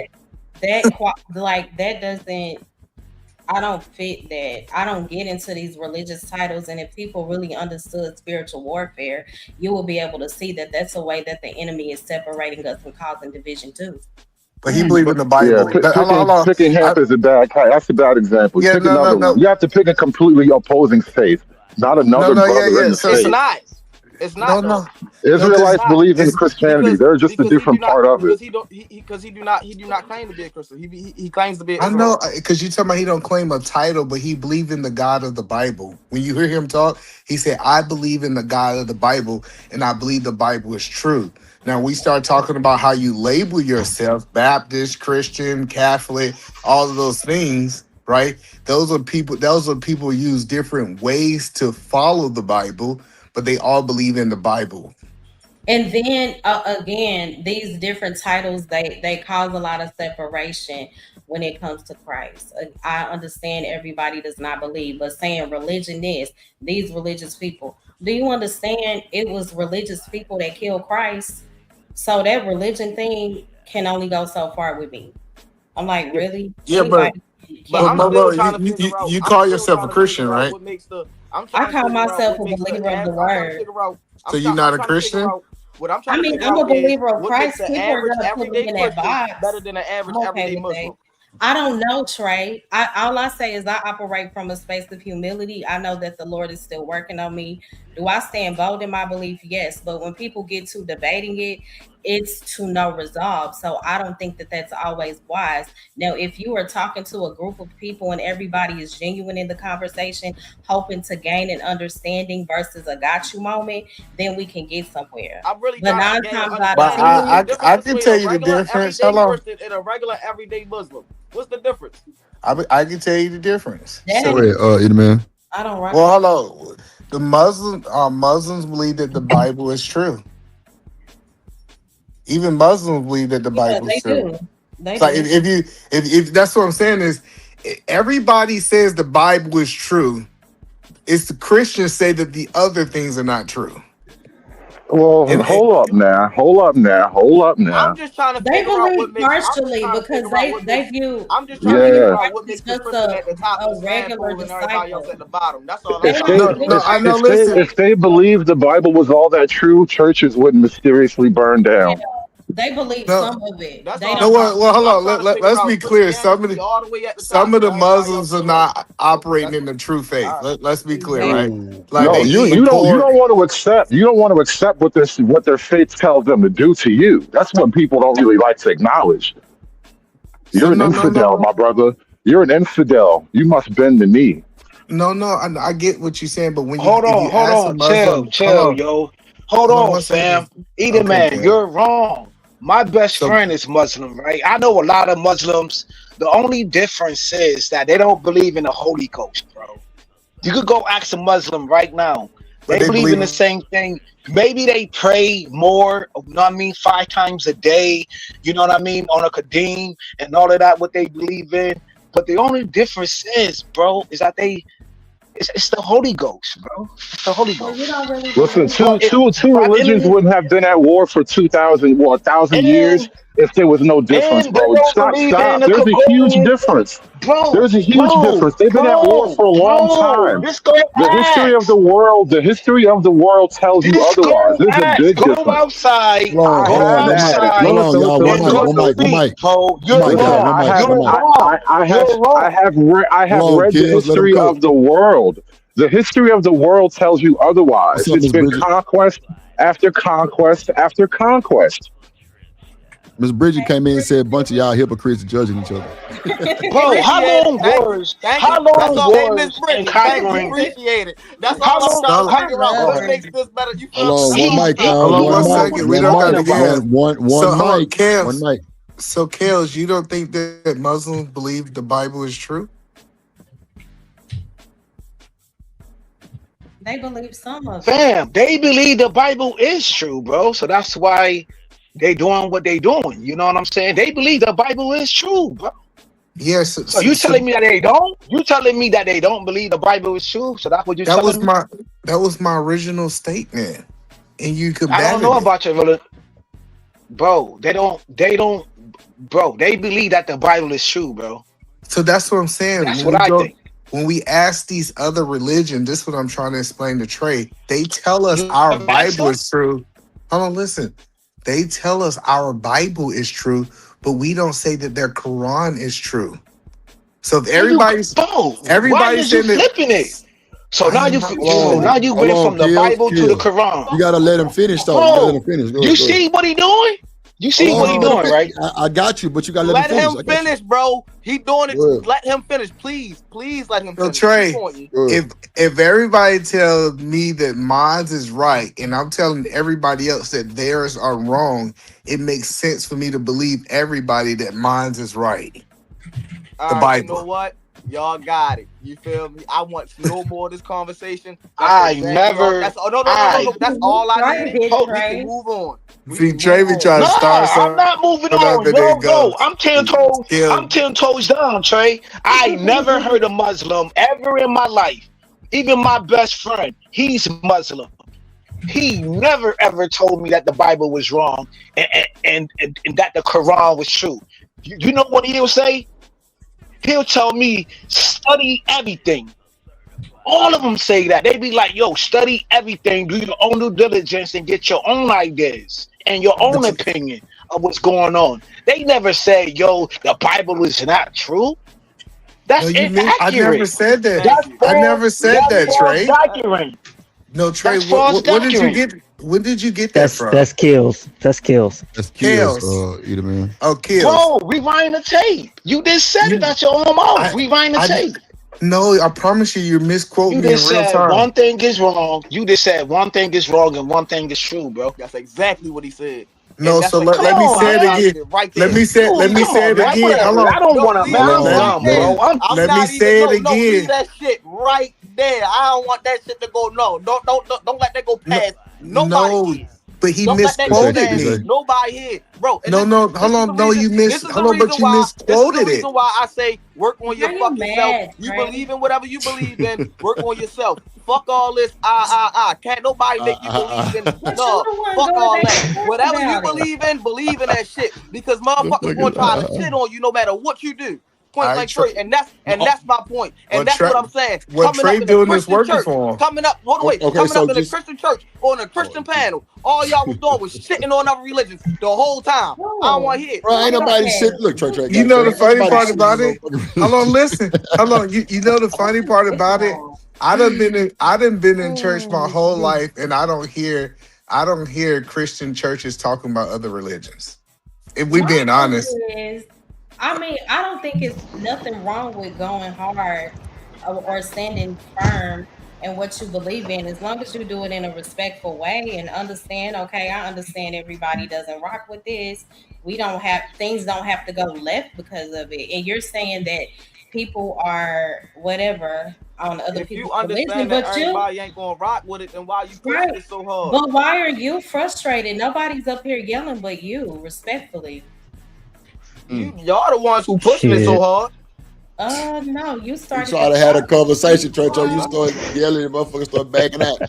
That doesn't. I don't fit that. I don't get into these religious titles. And if people really understood spiritual warfare, you will be able to see that that's a way that the enemy is separating us and causing division too. But he believed in the Bible. Yeah, picking Hamp is a bad that's a bad example. Yeah, Pick another one. You have to pick a completely opposing faith, not another brother in the faith. It's not. No. Israelites believe in Christianity. They're just a different part of it. Because he do not claim to be a Christian. He claims to be. I know, because you talking about he don't claim a title, but he believed in the God of the Bible. When you hear him talk, he said, "I believe in the God of the Bible, and I believe the Bible is true." Now we start talking about how you label yourself: Baptist, Christian, Catholic, all of those things. Right? Those are people who use different ways to follow the Bible, but they all believe in the Bible. And then again, these different titles, they cause a lot of separation when it comes to Christ. I understand everybody does not believe, but saying religion is these religious people. Do you understand it was religious people that killed Christ? So that religion thing can only go so far with me. I'm like, really? Yeah, Anybody but you call yourself a Christian, right? I call myself a believer of the word. So you're not a Christian? I mean, I'm a believer of Christ. People are gonna put me in that box. Better than an average everyday Muslim. I don't know, Trey. All I say is I operate from a space of humility. I know that the Lord is still working on me. Do I stand bold in my belief? Yes. But when people get to debating it, it's to no resolve. So I don't think that that's always wise. Now, if you are talking to a group of people and everybody is genuine in the conversation, hoping to gain an understanding versus a got you moment, then we can get somewhere. I really but 9 times out of 10, I can tell you the difference. Hello. And a regular everyday Muslim. What's the difference? I can tell you the difference. Go ahead, man. I don't. Well, hello. The Muslims believe that the Bible is true. Even Muslims believe that the Bible is true. They like if that's what I'm saying is, everybody says the Bible is true. It's the Christians say that the other things are not true. Well, hold up now. I'm just trying to figure out what makes partially because they view. I'm just trying to figure out what makes this person at the top of the regular and everybody else at the bottom. That's all. If they believe the Bible was all that true, churches wouldn't mysteriously burn down. They believe some of it. Well, hold on. Let's be clear. Some of the Muslims are not operating in the true faith. Let's be clear, right? Like no, you don't want to accept. You don't want to accept what their faith tells them to do to you. That's what people don't really like to acknowledge. You're an infidel, my brother. You're an infidel. You must bend the knee. No, I get what you're saying, but when you hold on, chill, yo. Hold on, fam. Either man, you're wrong. My best friend is Muslim, right? I know a lot of Muslims. The only difference is that they don't believe in the Holy Ghost, bro. You could go ask a Muslim right now. They believe in the same thing. Maybe they pray more, you know what I mean, 5 times a day, you know what I mean, on a Kadeem and all of that, what they believe in. But the only difference is, bro, is that it's the Holy Ghost, bro. It's the Holy Well, Ghost. you don't really Listen, believe two religions wouldn't have been at war for 1,000 years And if there was no difference, and they bro. don't Stop, believe in stop. the There's a huge Kabalion. difference. Bro, There's a huge bro, difference. They've been at war bro, for a long bro. time. This go The history of ask. the history of the world tells you This otherwise. go There's a ask. big Go difference. outside. Hold on, I hold Go on, have one mic, had. outside hold on, Listen, y'all, listen, one and mic, listen, look one listen. mic, one believe, mic, bro. one You're mic, Listen, guys, wrong. one mic, You're one mic. wrong. You're wrong. I have Hold on, read the kills, let him history cook. of the world. The history of the world tells you What's otherwise. up, It's Miss been Bridget? conquest after conquest after conquest. Miss Bridget came in and said a bunch of y'all hypocrites judging each other. Bro, Appreciate it. Thank you. how That's long all. Hey, Miss was in Brittany, thank you. conquering? Appreciate it. That's How all I'm long? trying to I How, figure out. love What bro, her. makes this better? You Hold feel me? on, That's one all I'm he's mic, trying to y'all, Hold on figure one one out. ignorant. mic, What second. are We you one don't got mic, talking to about? get. one So hold on, mic, one Kels. mic. So Kels, you don't think that Muslims believe the Bible is true? They believe some of it. Fam, they believe the Bible is true, bro. So that's why they doing what they doing. You know what I'm saying? They believe the Bible is true, bro. Yes. So you telling me that they don't? You telling me that they don't believe the Bible is true? So that's what you telling me? that was my original statement, and you I don't know combated it. about your bro. They don't, bro. They believe that the Bible is true, bro. So that's what I'm saying. That's what I think. When we ask these other religions, this is what I'm trying to explain to Trey. They tell us You our ever ask Bible them? is true. Hold on, listen. They tell us our Bible is true, but we don't say that their Quran is true. So if There you go, bro. Why everybody's is you saying that, flipping it? So I now am you not so flipping now it. you Hold went on, from the kills, Bible to the kills. Quran. You gotta let him finish though. You gotta let Bro, him finish. Go you ahead, go ahead. see what he doing? You Hold see on, what he hold on, let him doing, finish. right? I got you, but you gotta let him Let finish. him I got you. finish, bro. He doing it. Go ahead. Let him finish, please. Please let him So finish. Keep Trey, on you. Go ahead. if everybody tells me that mine is right, and I'm telling everybody else that theirs are wrong, it makes sense for me to believe everybody that mine is right. The All right, you know Bible. what? Y'all got it. You feel me? I want no more of this conversation. That's I exactly all. never That's oh no no no no I no. That's You all I started needed. it, hope We can Trey. move on. We See, can move Trey be on. trying to start Nah, I'm something not moving up on. and then No, go. no. I'm Kill. 10 toes down, Trey. I never heard a Muslim ever in my life. Even my best friend, he's Muslim. He never ever told me that the Bible was wrong and that the Quran was true. You know what he'll say? He'll tell me, study everything. All of them say that. They be like, yo, study everything, do your own due diligence, and get your own ideas and your own But you, opinion of what's going on. They never say, yo, the Bible is not true. no, That's you mean I never inaccurate. said that. Thank That's you. I false. never said That's that, false Trey. doctrine. No, Trey. That's false What did you doctrine. get? When did you get that That's from? that's kills. That's kills. That's kills, Kales. either man. Oh, kills. Bro, rewind the tape. You just said it You, out your own mouth. I, Rewind the I, tape. no. I promise you, you misquote You me in just real said time. one thing is wrong. You just said one thing is wrong and one thing is true, bro. That's exactly what he said. And No, that's so what Come let me on, say clarified it what I man. again. needed right Let there. me say. Let Dude, me come say on, it man. again. Hold Whatever. on. I don't No, want to leave Let, that mouth let, right dumb, there. bro. I'm let me not even say it no leave again. that shit right there. I don't want that shit to go. No, don't let that go No, past nobody no, here. but he Don't let that What go you say? misquoted What you past say? me. nobody here, bro. And No, this no, hold this is the on. No, reason. you This miss. is the Hold on, reason but you why. This is the misquoted it. reason why I say work on your Why you fucking self. mad, You Trey? believe in whatever you believe in. Work on yourself. Fuck all this. Can't nobody make you believe in. But you No, the one fuck going all back that. and forth Whatever you about it. believe in that shit. Because The motherfuckers gonna fucking try to shit on you no matter what you do. Point I blank try. straight. And No, that's my point. And what that's what Trey? I'm saying. What Coming Trey up in a doing is Christian working church. for him. Coming up, hold on, wait. okay, Coming so up in a just Christian church or in a Christian panel. All y'all was doing was shitting on other religions the whole time. I don't want Oh, to hear it. bro, ain't Coming up, nobody shit. okay. Look, Trey, You got know Trey. the Ain't funny nobody part shitting on about no it? fucking Hold on, religion. listen. Hold on. You know the What funny you part bitching about it? on? I done been in church my whole Mm. life, and I don't hear Christian churches talking about other religions. If we My being thing honest, is, I mean, I don't think it's nothing wrong with going hard or standing firm in what you believe in, as long as you do it in a respectful way and understand. Okay, I understand everybody doesn't rock with this. We don't have things don't have to go left because of it. And you're saying that people are whatever on other If you people's religion, understand that but you everybody ain't gonna rock with it, then why you pushing right. it so hard? But why are you frustrated? Nobody's up here yelling but you, respectfully. Y'all the ones who pushing it so hard. No, you We started. try to have a conversation, Trecho. You start yelling and motherfuckers start backing out.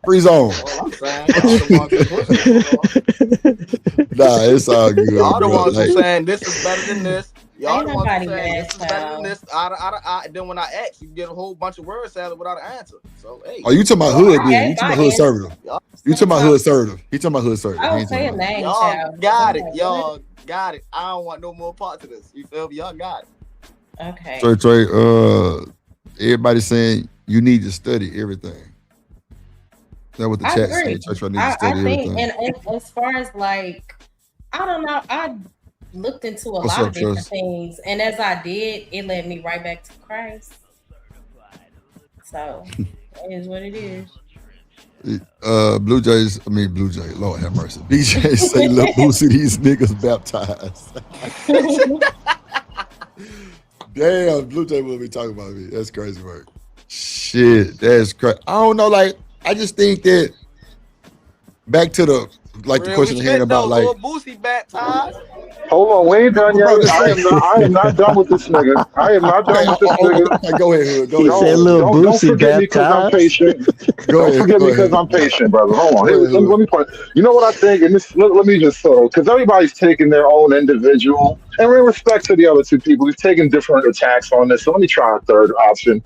Free zone. All I'm saying, y'all the ones who pushing it so hard. Nah, it's all good. Y'all the bro. ones Like, who saying this is better than this. Y'all Ain't the ones who nobody saying mad, this is better than child. this. Then when I ask, you get a whole bunch of word salad without an answer. So hey. oh, you talking about hood? Then you Okay, talking about my hood answer. assertive? You talking about hood assertive? He talking about hood assertive. I He don't ain't say talking a about- name, Y'all child. got it. I'm like, Y'all got it. I don't want no more parts of this. You feel me? Y'all got it. Okay. Trey, everybody saying you need to study everything. That's what the I chat agree. said. Trey need to I study think, everything. and as far as like, I don't know, I looked into a What's lot up, of different Trust? things, and as I did, it led me right back to Christ. So it is what it is. Blue Jays, Lord have mercy. BJ say, look, Boosie, these niggas baptized. Damn, Blue Jay will be talking about me. That's crazy work. Shit, that's crazy. I don't know, like, I just think that back to the question at hand about like Boosie baptized. Hold on, we ain't done yet. brother, I am not done with this nigga. I am not done with this nigga. Okay, go ahead, Hood. Go He ahead. said, "Little Don't Boosie forget me because I'm baptized." patient. Go Don't ahead, forget me go because ahead. I'm patient, brother. Hold on. Go ahead, Let me point. You know what I think? And this, let me just because everybody's taking their own individual, and in respect to the other two people, we've taken different attacks on this. So let me try a third option.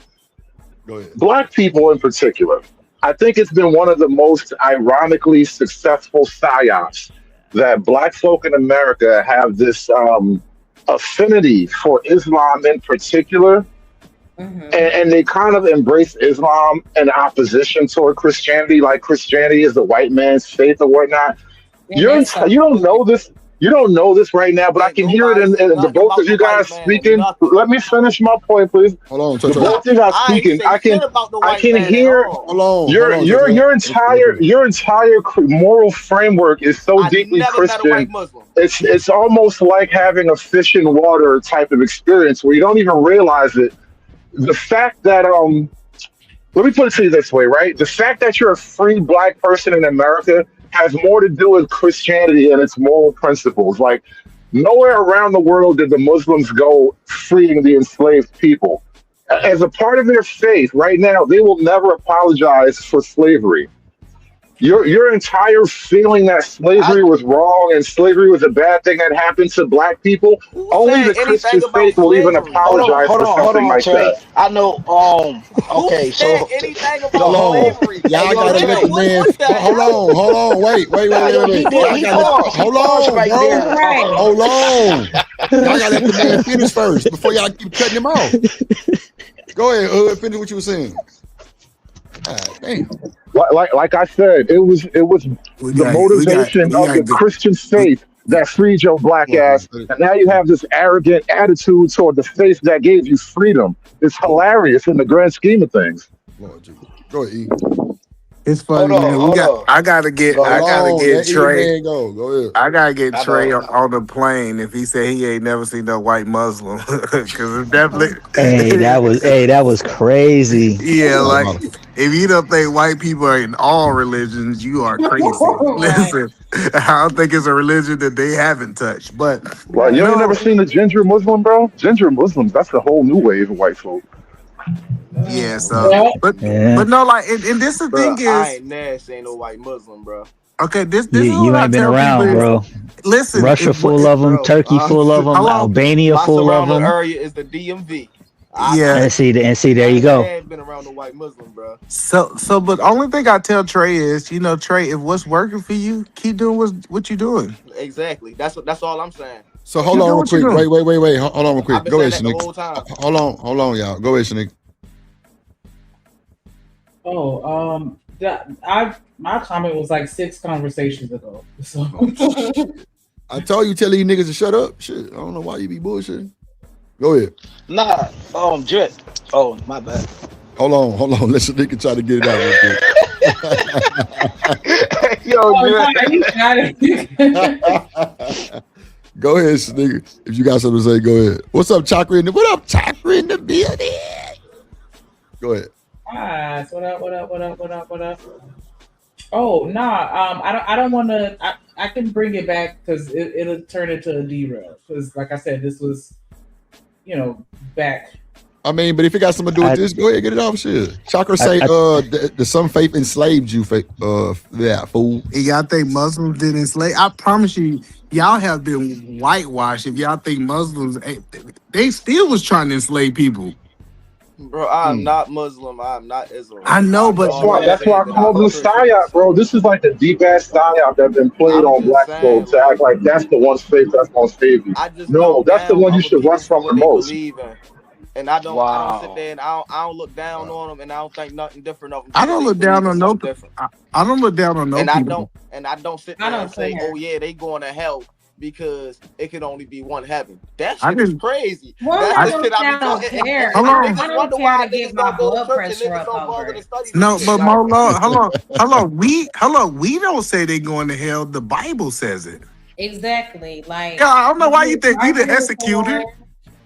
Go ahead. Black people in particular. I think it's been one of the most ironically successful psyops that black folk in America have this affinity for Islam in particular. And they kind of embrace Islam in opposition toward Christianity, like Christianity is the white man's faith or whatnot. You don't know this. You don't know this right now, but I can hear it in the both of you guys speaking. Let me finish my point, please. Hold on, The both of you guys speaking. I can hear. Hold on. Your entire moral framework is so deeply Christian. It's almost like having a fish in water type of experience where you don't even realize it. The fact that let me put it to you this way, right? The fact that you're a free black person in America has more to do with Christianity and its moral principles. Like, nowhere around the world did the Muslims go freeing the enslaved people. As a part of their faith, right now, they will never apologize for slavery. Your entire feeling that slavery was wrong and slavery was a bad thing that happened to black people, only the Christian faith will even apologize for something like that. I know. Okay, so anything about Hold on. slavery. Y'all gotta let the man. Hold on. Wait. Hold on, right bro. there. Hold on. Y'all gotta let the man finish first before y'all keep cutting him off. Go ahead, Hood. Finish what you were saying. Damn. Like I said, it was the motivation of the Christian faith that freed your black ass, and now you have this arrogant attitude toward the faith that gave you freedom. It's hilarious in the grand scheme of things. Lord Jesus. Go ahead, E. It's funny, man. I gotta get Trey. Go ahead. I gotta get Trey on the plane if he said he ain't never seen no white Muslim, because it's definitely. Hey, that was crazy. Yeah, like if you don't think white people are in all religions, you are crazy. Listen, I don't think it's a religion that they haven't touched. But well, you ain't never seen a ginger Muslim, bro? Ginger Muslims, that's a whole new wave of white folk. Yeah, so but no, like, and this the thing is, I ain't never seen no white Muslim, bro. Okay, this you ain't been around, bro. Listen, Russia full of them, Turkey full of them, Albania full of them. My surrounding area is the DMV. Yeah, and see, there you go. I ain't been around the white Muslim, bro. So, but only thing I tell Trey is, Trey, if what's working for you, keep doing what you doing. Exactly. That's all I'm saying. So hold on real quick. Wait. Hold on real quick. Go ahead, Shanique. Hold on, y'all. Go ahead, Shanique. My comment was like 6 conversations ago. So I told you, tell these niggas to shut up. Shit, I don't know why you be bullshitting. Go ahead. Nah, Jet. Oh, my bad. Hold on. Let Shanique try to get it out real quick. Yo, you got it. Go ahead, nigga. If you got something to say, go ahead. What's up, Chakra? What up, Chakra in the building? Go ahead. Ah, so what up? Oh, nah. I don't want to. I can bring it back because it'll turn into a derail. Because, like I said, this was, back. I mean, but if it got something to do with this, go ahead, get it off. Shit. Chakra say, the some faith enslaved you. Yeah, fool. Y'all think Muslims did enslave? I promise you, y'all have been whitewashed. If y'all think Muslims, they still was trying to enslave people. Bro, I'm not Muslim. I'm not Islam. I know, but that's why I call them psyop, bro. This is like the deep ass psyop that's been played on black folks to act like that's the one faith that's gonna save you. No, that's the one you should run from the most. And I don't sit there and I don't look down on them, and I don't think nothing different of them. I don't look down on no. I don't look down on no people. I don't sit there and say, oh yeah, they going to hell because it could only be one heaven. That shit is crazy. That's the shit I don't care. I don't care to get my blood pressure up over it. No, but hold on. We don't say they going to hell. The Bible says it. Exactly. Like, yeah, I don't know why you think we the executor.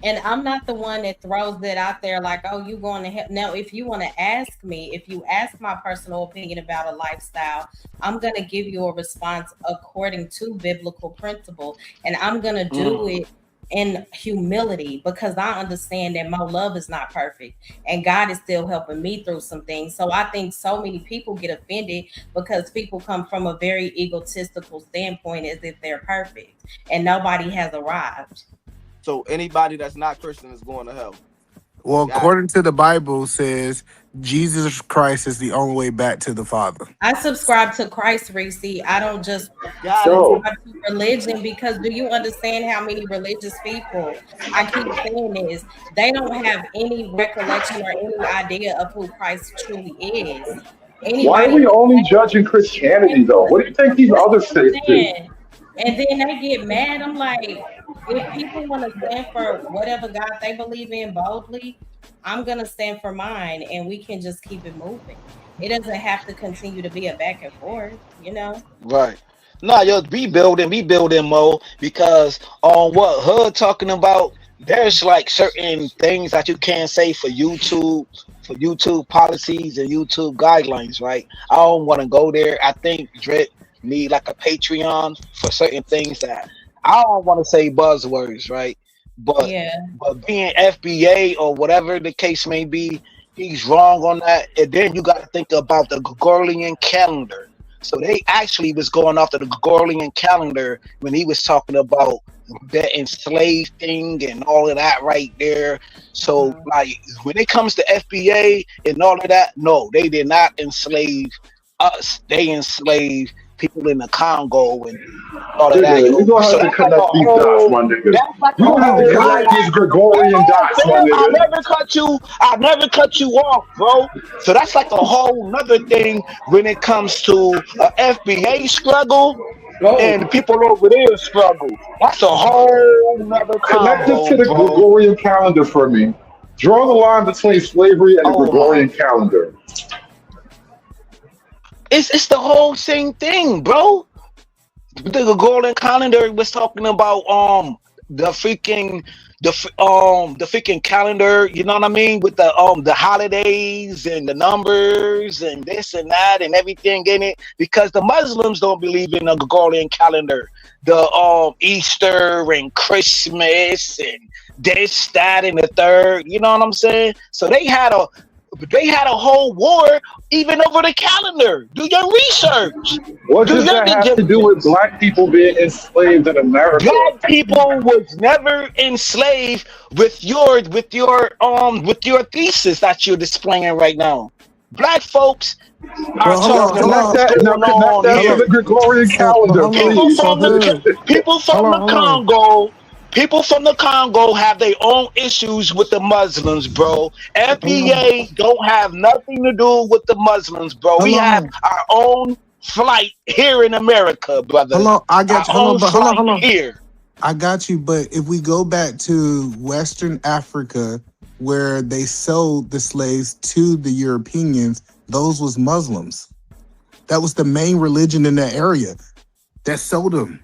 And I'm not the one that throws it out there like, oh, you going to hell. Now, if you want to ask me, if you ask my personal opinion about a lifestyle, I'm going to give you a response according to biblical principle. And I'm going to do it in humility because I understand that my love is not perfect and God is still helping me through some things. So I think so many people get offended because people come from a very egotistical standpoint as if they're perfect and nobody has arrived. So anybody that's not Christian is going to hell. Well, according to the Bible, says Jesus Christ is the only way back to the Father. I subscribe to Christ, Reese. I don't just subscribe to religion because do you understand how many religious people, I keep saying this, they don't have any recollection or any idea of who Christ truly is. Why are we only judging Christianity, though? What do you think these other faiths do? And then they get mad. I'm like, if people want to stand for whatever God they believe in boldly, I'm going to stand for mine and we can just keep it moving. It doesn't have to continue to be a back and forth, Right. No, yo, rebuilding mode because on what HUD talking about, there's like certain things that you can't say for YouTube policies and YouTube guidelines, right? I don't want to go there. I think Drip need like a Patreon for certain things that I don't want to say buzzwords, right? But being FBA or whatever the case may be, he's wrong on that. And then you got to think about the Gregorian calendar. So they actually was going off the Gregorian calendar when he was talking about that enslaved thing and all of that right there. So like when it comes to FBA and all of that, no, they did not enslave us. They enslaved people in the Congo and all of that. You're going to have to connect these dots, my nigga. You're going to have to connect these Gregorian dots, my nigga. I never cut you off, bro. So that's like a whole nother thing when it comes to a FBA struggle and the people over there struggle. That's a whole nother connect this to the Gregorian calendar for me. Draw the line between slavery and the Gregorian calendar. It's the whole same thing, bro. The Gregorian calendar was talking about the freaking calendar, you know what I mean, with the holidays and the numbers and this and that and everything in it, because the Muslims don't believe in the Gregorian calendar, the Easter and Christmas and this, that, and the third, you know what I'm saying? So they had a whole war even over the calendar. Do your research. What does that have to do with black people being enslaved in America? Black people was never enslaved with your thesis that you're displaying right now. Black folks are talking about the Gregorian calendar. People from the Congo. People from the Congo have their own issues with the Muslims, bro. FBA don't have nothing to do with the Muslims, bro. We have our own flight here in America, brother. I got you. Hold on. Here. I got you, but if we go back to Western Africa, where they sold the slaves to the Europeans, those was Muslims. That was the main religion in that area that sold them.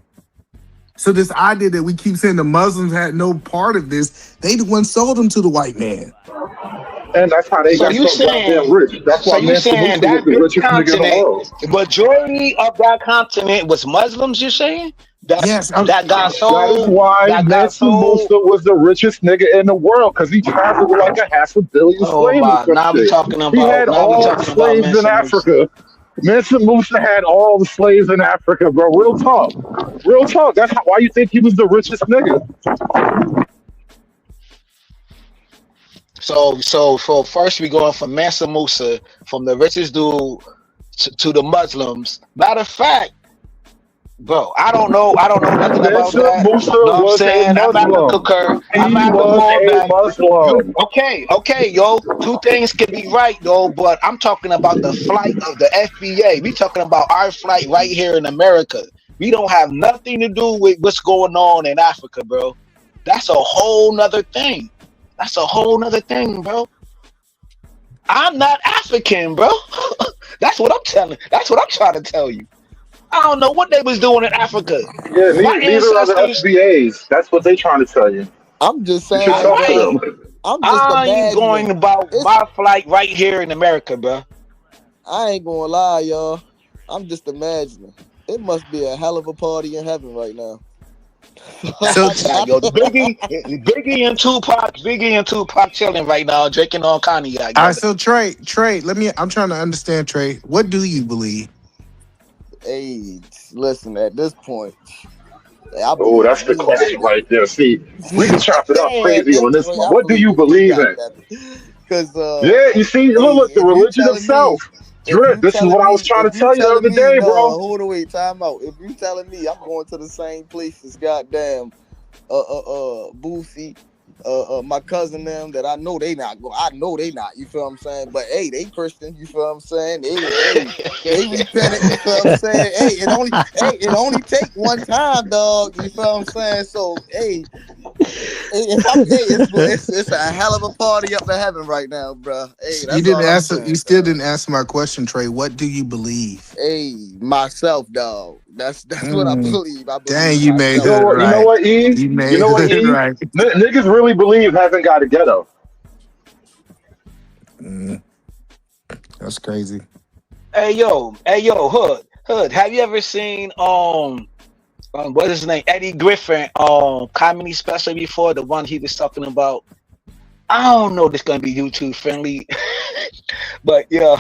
So this idea that we keep saying the Muslims had no part of this, they the ones sold them to the white man. And that's how they So got you so goddamn saying, rich. That's so why you Mansa saying Musa was that the big richest nigga in the continent, world. the majority of that continent was Muslims? You're saying Yes, that got That is sold, why that got Mansa sold. Musa was the richest nigga in the world, because he traveled with like a 500 million Oh slaves or my! some shit. He had Now we all the talking about slaves in Mansa Musa. Africa. Mansa Musa had all the slaves in Africa, bro. Real talk. Real talk. That's why you think he was the richest nigga. So first we going from Mansa Musa, from the richest dude to the Muslims. Matter of fact, bro, I don't know nothing about Mansa that. Musa Know what I'm was a saying? I'm at to Muslim. concur. I'm He at to was fall a back. Muslim. Okay, yo. Two things can be right though, but I'm talking about the flight of the FBA. We talking about our flight right here in America. We don't have nothing to do with what's going on in Africa, bro. That's a whole nother thing. That's a whole nother thing, bro. I'm not African, bro. That's what I'm telling. That's what I'm trying to tell you. I don't know what they was doing in Africa. Yeah, My neither are the ancestors. FBAs. That's what they trying to tell you. I'm just You should saying, talk to bro. Okay, them. I'm just I'm going imagining. about It's my flight right here in America, bro. I ain't gonna lie, y'all. I'm just imagining. It must be a hell of a party in heaven right now. So Yo, Biggie and Tupac chilling right now, drinking on cognac, all right, brother. so Trey, I'm trying to understand, Trey. What do you believe? Hey, listen, at this point, I Oh, believe that's the you got question right there. See, we can chop it up at crazy this on this point, one. I What do you believe you believe got in? Cause Yeah, you see, hey, look, the if you religion telling me, itself. Drip, this is what I was trying to if you tell you the telling other me, day, no, bro. hold on, wait, time out. If you telling me I'm going to the same places, goddamn, Boosie, my cousin them that I know they not going. I know they not. You feel what I'm saying? But hey, they Christian. You feel what I'm saying? They repentant. You feel what I'm saying? Hey, it only take one time, dog. You feel what I'm saying? So it's a hell of a party up in heaven right now, bro. Hey, You that's didn't all I'm answer. You saying, still dog. didn't answer my question, Trey. What do you believe? Hey, myself, dog. That's what I believe. I Dang, believe you made You know myself, hood what? You bro. know right. what, E? You You made know what, hood E? right. Niggas really believe heaven got a ghetto. Mm, that's crazy. Hey yo, Hood. Have you ever seen what is his name? Eddie Griffin comedy special before, the one he was talking about? I don't know if it's gonna be YouTube friendly, but yeah,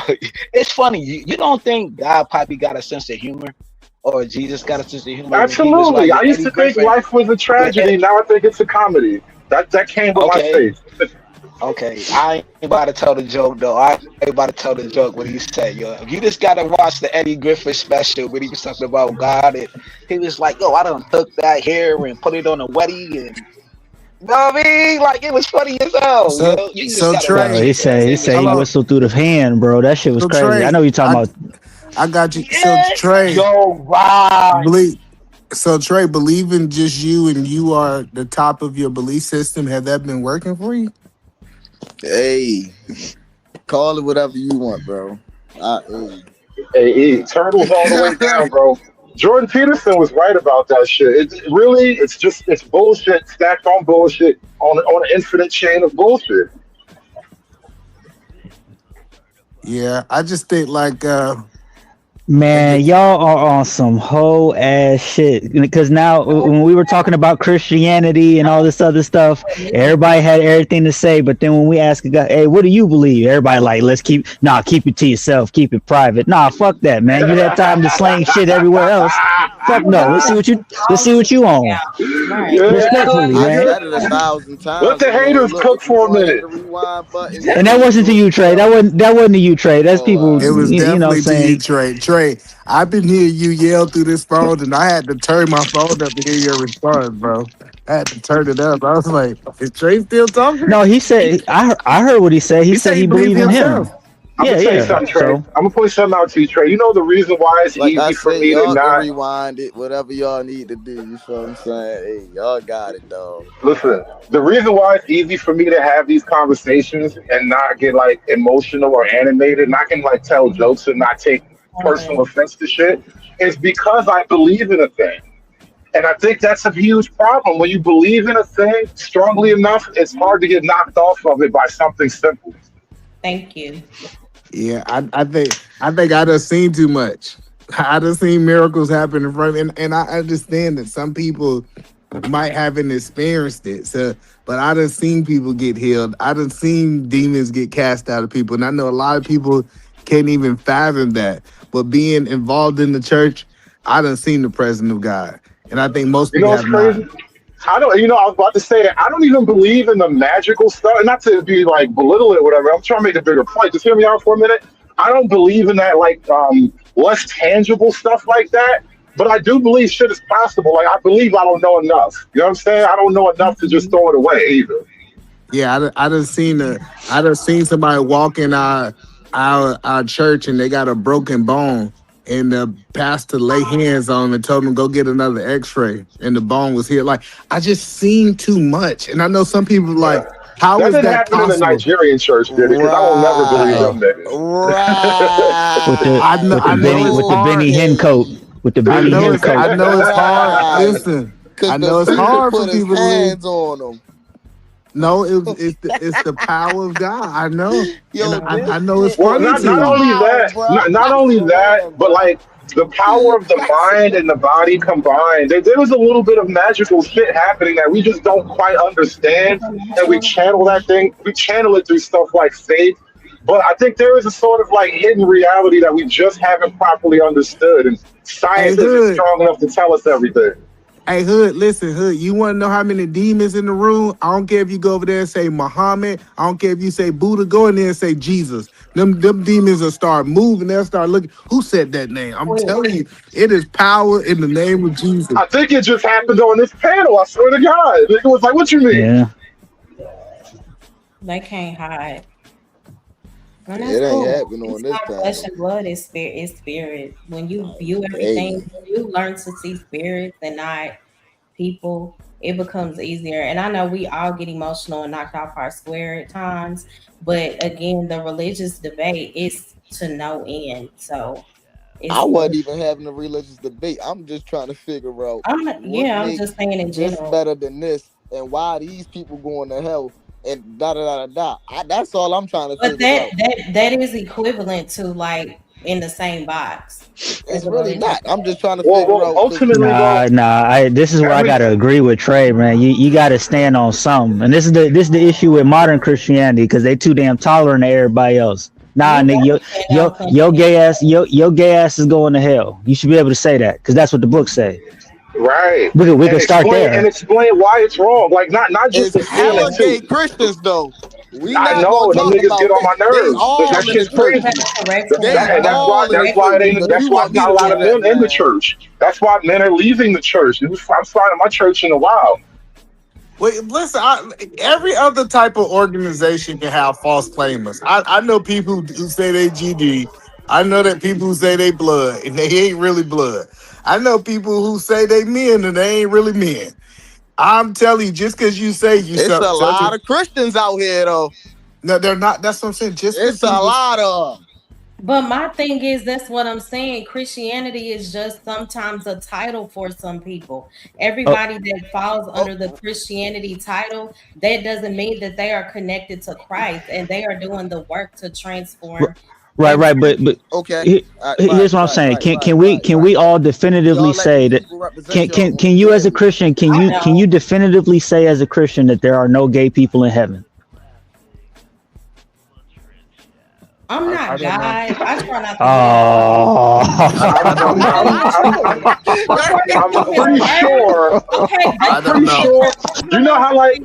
it's funny. You don't think God probably got a sense of humor, or Jesus got a sense of humor when he was Absolutely. like I with used Eddie to think Griffin? life was a With tragedy. Now I think it's a comedy. That came with my okay, faith. okay. I ain't about to tell the joke though. I ain't about to tell the joke what he said, yo. If you just gotta watch the Eddie Griffin special when he was talking about God, and he was like, yo, I done took that hair and put it on a weddy, and you know what I mean? Like it was funny as hell, yo. So, You just so gotta Bro, watch Trey, it, man. he It was say he funny. hello. whistled through the hand, bro. That shit was So crazy. I Trey, know you talking about. I got you. So Yeah, Trey, yo, right. believe. So Trey, believing just you and you are the top of your belief system. Have that been working for you? Hey, call it whatever you want, bro. Hey. Hey, E, turtles all the way down, bro. Jordan Peterson was right about that shit. It's bullshit stacked on bullshit on an infinite chain of bullshit. Yeah, I just think like I Man, guess y'all are on some whole ass shit. Because now, when we were talking about Christianity and all this other stuff, everybody had everything to say. But then when we ask a guy, "Hey, what do you believe?" Everybody like, keep it to yourself, keep it private. Nah, fuck that, man. You had time to slang shit everywhere else. Fuck no. Let's see what you own. Right. Yeah, Respectfully, I man. said it 1,000 let times, the and man, haters look, cook if you for a want to hit minute. the rewind button, And just that wasn't to do it you, Trey. now. That wasn't to you, Trey. That's Oh, people. it was You know what I'm definitely to you, saying? Trey. Trey, I've been hearing you yell through this phone, and I had to turn my phone up to hear your response, bro. I had to turn it up. I was like, "Is Trey still talking?" No, he said. I heard what he said. He He said said he he believed believed in in himself. him. I'm Yeah, gonna tell you yeah. something, Trey. So I'm gonna point something out to you, Trey. You know the reason why it's like I easy for say, me to y'all can not rewind it, whatever y'all need to do. You feel what I'm saying? Hey, y'all got it, dog. listen. The reason why it's easy for me to have these conversations and not get like emotional or animated, and I can like tell jokes and not take personal offense to shit, is because I believe in a thing. And I think that's a huge problem. When you believe in a thing strongly enough, it's hard to get knocked off of it by something simple. Thank you. Yeah, I think I done seen too much. I done seen miracles happen in front, and I understand that some people might haven't experienced it. So, but I done seen people get healed. I done seen demons get cast out of people, and I know a lot of people can't even fathom that. But being involved in the church, I done seen the presence of God, and I think most You know people what's have not. crazy? I don't. I was about to say that I don't even believe in the magical stuff. Not to be like belittle it or whatever. I'm trying to make a bigger point. Just hear me out for a minute. I don't believe in that like less tangible stuff like that. But I do believe shit is possible. Like I believe I don't know enough. You know what I'm saying? I don't know enough to just throw it away either. Yeah, I done seen somebody walk in our church and they got a broken bone, and the pastor lay hands on him and told him go get another X-ray, and the bone was here. Like I just seen too much, and I know some people like, how That is didn't that happen in the possible? Nigerian church, did it? Because I will never believe them niggas. With I know it's the hard. Benny Hinn coat. With the Benny Hinn coat. I know it's hard. Right. Listen, Cause I the know it's preacher hard for put his people to believe. hands on them. No, it's the power of God. I know, and Yo, this I know it's shit Well, funny is to not you. only wild, that, bro. not I only that, swear, but bro. like the power of the mind and the body combined. There was a little bit of magical shit happening that we just don't quite understand, and we channel that thing. We channel it through stuff like faith. But I think there is a sort of like hidden reality that we just haven't properly understood, and Hey science isn't Hood, strong enough to tell us everything. hey Hood, listen, Hood. You want to know how many demons in the room? I don't care if you go over there and say Muhammad. I don't care if you say Buddha. Go in there and say Jesus. Them demons will start moving. They'll start looking. Who said that name? I'm telling you, it is power in the name of Jesus. I think it just happened on this panel. I swear to God, it was like, "What you mean?" Yeah. They can't hide. And that's It ain't cool. happening on It's this not flesh panel. and blood, it's spirit, it's spirit. When you view everything, Hey, when you learn to see spirits and not people, it becomes easier. And I know we all get emotional and knocked off our square at times, but again, the religious debate is to no end. So I it's wasn't even having a religious debate. I'm just trying to figure out what I'm makes just saying in this general. better than this, and why these people going to hell, and da da da da da. That's all I'm trying to But figure out. that is equivalent to like in the same box as It's a really religious not. I'm just trying to Well, figure well, out because ultimately, though, Nah. This is where I every gotta agree with Trey, man. You gotta stand on something, and this is the issue with modern Christianity because they too damn tolerant of everybody else. Nah, you nigga, have to stand on your something. gay ass, your gay ass is going to hell. You should be able to say that because that's what the book say. right, We could start and there. explain why it's wrong. Like not just it's the feeling hella too. gay Christians though. We I not gonna know them talk niggas get about on that. my They nerves. That all in the shit's You church. have crazy. to correct They somebody. And that's why all in the church, ain't but that's you why want it's me not to a lot get of that, men in the man. church. That's why men are leaving the church. I'm starting my church in a while. Wait, listen. Every other type of organization can have false claimers. I know people who say they GD. I know that people who say they blood and they ain't really blood. I know people who say they men and they ain't really men. I'm telling you, just because you say you It's a lot something, of Christians out here though. no, they're not. That's what I'm saying. Just because It's a people, lot of 'em. But my thing is, that's what I'm saying. Christianity is just sometimes a title for some people. Oh, Everybody that falls Oh, under the Christianity title, that doesn't mean that they are connected to Christ and they are doing the work to r- transform right, and right, but okay. here's what I'm saying. Can we all definitively Y'all let the say that? people represent Can y'all can on can the you as a panel. Christian I can you don't. definitively say as a Christian that there are no gay people in heaven? I'm I not don't know. God. I try not to be a God. Oh. I'm I'm I'm telling I'm the I'm truth. According I'm to his pretty word, sure. okay, I'm I this don't pretty is know. sure. You hold know on, how like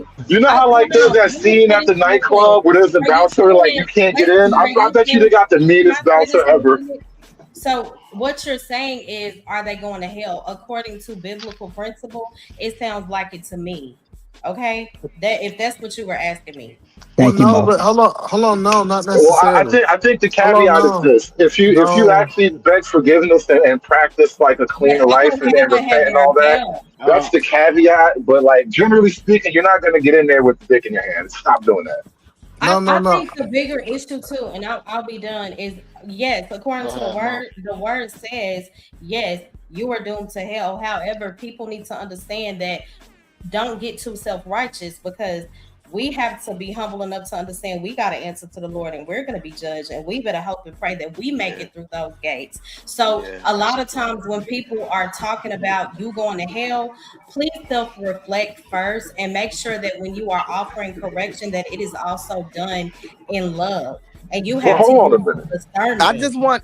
hold there's on. that Let me scene at finish the my point. nightclub where there's a Are you bouncer like you saying, can't get in. listen, I bet you they got the can meanest I say this bouncer in a ever. minute? So what you're saying is, are they going to hell? According to biblical principle, it sounds like it to me. Okay, that if that's what you were asking me. Well, Thank you, no, Mo. but hold on, no, not Well, necessarily. I think the Hold on, caveat is no, this: if you no. actually beg forgiveness and practice like a But cleaner I life don't and have a repent and heaven all or that, hell. that's the caveat. But like generally speaking, you're not gonna get in there with the dick in your hand. Stop doing that. No, no, I no. think the bigger issue too, and I'll be done, is yes, according to Go ahead, Mo. the word says, yes, you are doomed to hell. However, people need to understand that don't get too self-righteous, because we have to be humble enough to understand we got to answer to the Lord, and we're going to be judged, and we better hope and pray that we make it through those gates. So a lot of times when people are talking about you going to hell, please self-reflect first and make sure that when you are offering correction, that it is also done in love. And you Well, have to hold on a use minute. discernment.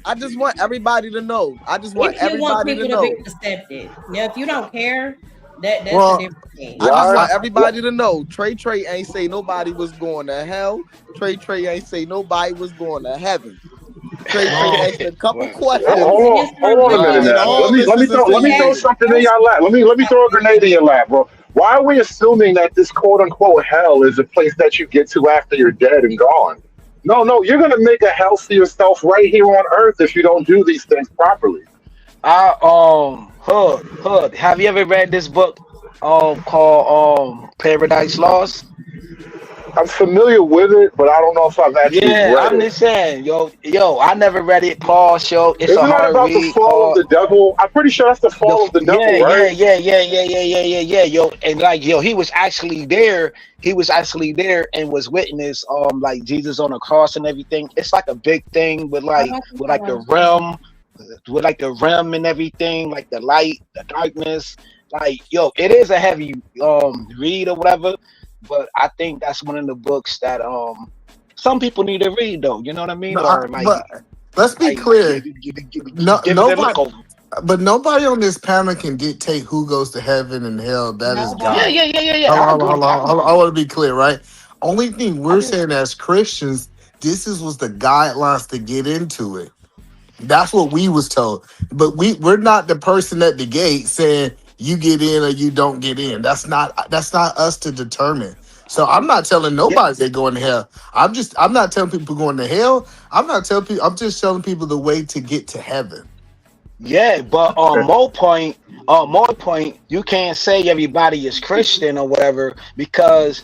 I just want everybody to know. I just want If you want everybody to people to be know. receptive. Now, if you don't care, that's a Well, different thing. I just Why? want everybody to know. Trey ain't say nobody was going to hell. Trey ain't say nobody was going to heaven. Trey asked a couple questions, Hold on a minute and now. all this is Let me throw insinuated. something in your lap. Let me throw a grenade in your lap, bro. Why are we assuming that this quote unquote hell is a place that you get to after you're dead and gone? No, you're gonna make a hell for yourself right here on earth if you don't do these things properly. Hood. Have you ever read this book called Paradise Lost? I'm familiar with it, but I don't know if I've actually Yeah, read I'm it. just saying, I never read it. Pause, show. It's a Isn't that hard about the read. fall of the devil? I'm pretty sure that's the fall of the devil, right? Yo, and like, he was actually there. He was actually there and was witness, like Jesus on the cross and everything. It's like a big thing with like the realm, with like the realm and everything, like the light, the darkness. Like, it is a heavy read or whatever, but I think that's one of the books that some people need to read, though. You know what I mean? Or but let's be clear. No, give it a nobody, look over. but nobody on this panel can dictate who goes to heaven and hell. That is Yeah, God. I agree. Hold on. I want to be clear, right? Only thing we're saying as Christians, was the guidelines to get into it. That's what we was told. But we're not the person at the gate saying you get in or you don't get in. That's not us to determine. So I'm not telling nobody they're going to hell. I'm not telling people going to hell. I'm just telling people the way to get to heaven. Yeah, but more point, you can't say everybody is Christian or whatever because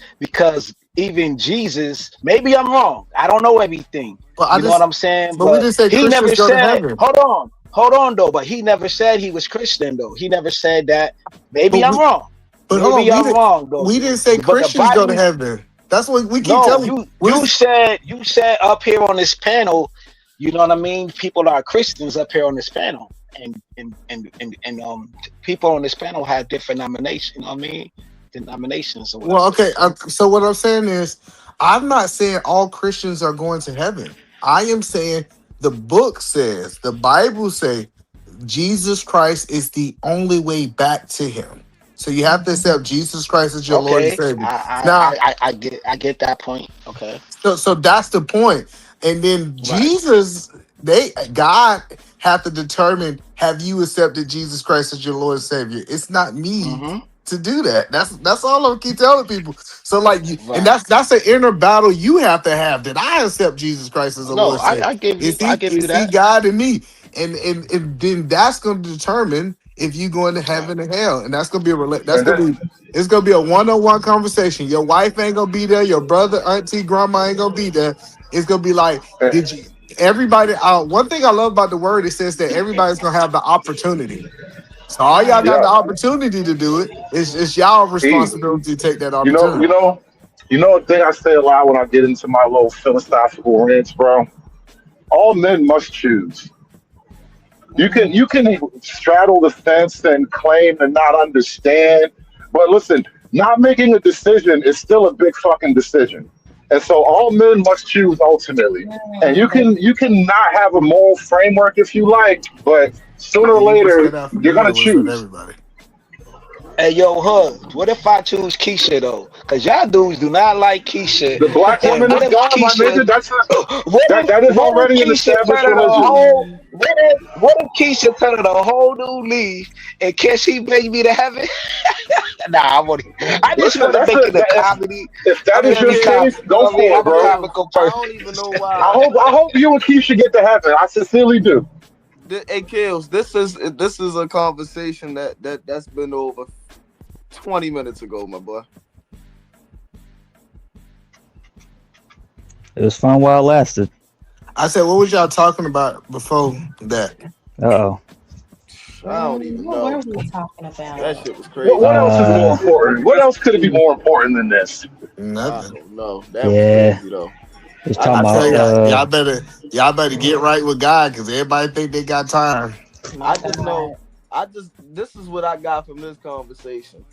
even Jesus, maybe I'm wrong. I don't know everything. But You know what I'm saying? we But didn't say he never Christians go to said, heaven. hold on though. But he never said he was Christian though. He never said that. Maybe I'm wrong. But hold Maybe on, I'm wrong though. we didn't say But the Christians go to Bible, heaven. That's what we keep no, telling you said up here on this panel, you know what I mean? People are Christians up here on this panel. And people on this panel have different denominations, you know what I mean? Denominations or whatever. Well, okay. So what I'm saying is, I'm not saying all Christians are going to heaven. I am saying the book says, the Bible say, Jesus Christ is the only way back to Him. So you have to accept Jesus Christ as your Lord and Okay, Savior. Now, I get that point. Okay, so that's the point. And then right. Jesus, God have to determine, have you accepted Jesus Christ as your Lord and Savior? It's not me to do that. That's all I keep telling people. So like you, and Right. that's an inner battle you have to have. That I accept Jesus Christ as a No, Lord and Savior. I give you Is he that. God in me? And then that's going to determine if you going to heaven or hell. And that's going to be it's going to be a one-on-one conversation. Your wife ain't going to be there. Your brother, auntie, grandma ain't going to be there. It's going to be like, did you? Everybody. One thing I love about the word, it says that everybody's going to have the opportunity. So all y'all got the opportunity to do it. It's y'all responsibility to take that You know, opportunity. a thing I say a lot when I get into my little philosophical rants, bro. All men must choose. You can straddle the fence and claim to not understand, but listen, not making a decision is still a big fucking decision. And so all men must choose ultimately. And you can not have a moral framework if you like, but sooner or later you're gonna choose. Hey, yo, Hood, what if I choose Keisha, though? Because y'all dudes do not like Keisha. The black And woman what is if God, my Keisha... nigga. That is what if already an Keisha established turn religion. what if Keisha turn a whole new leaf and can she bring me to heaven? Nah, I just Listen, want to make it a comedy. if that is your case, You know go what I mean? for it, I'm a bro. comical I person. don't even know I why. hope you and Keisha get to heaven. I sincerely do. Hey, Kills, this is a conversation that's been over 20 minutes ago, my boy. It was fun while it lasted. I said, what was y'all talking about before that? Uh-oh. I don't even What know. were we talking That about? shit was crazy. What else is more important? What else could it be more important than this? I Nothing. don't know. That was Yeah, crazy though. it's I talking I just tell about know. y'all better get right with God because everybody think they got time. I My just God. know. This is what I got from this conversation.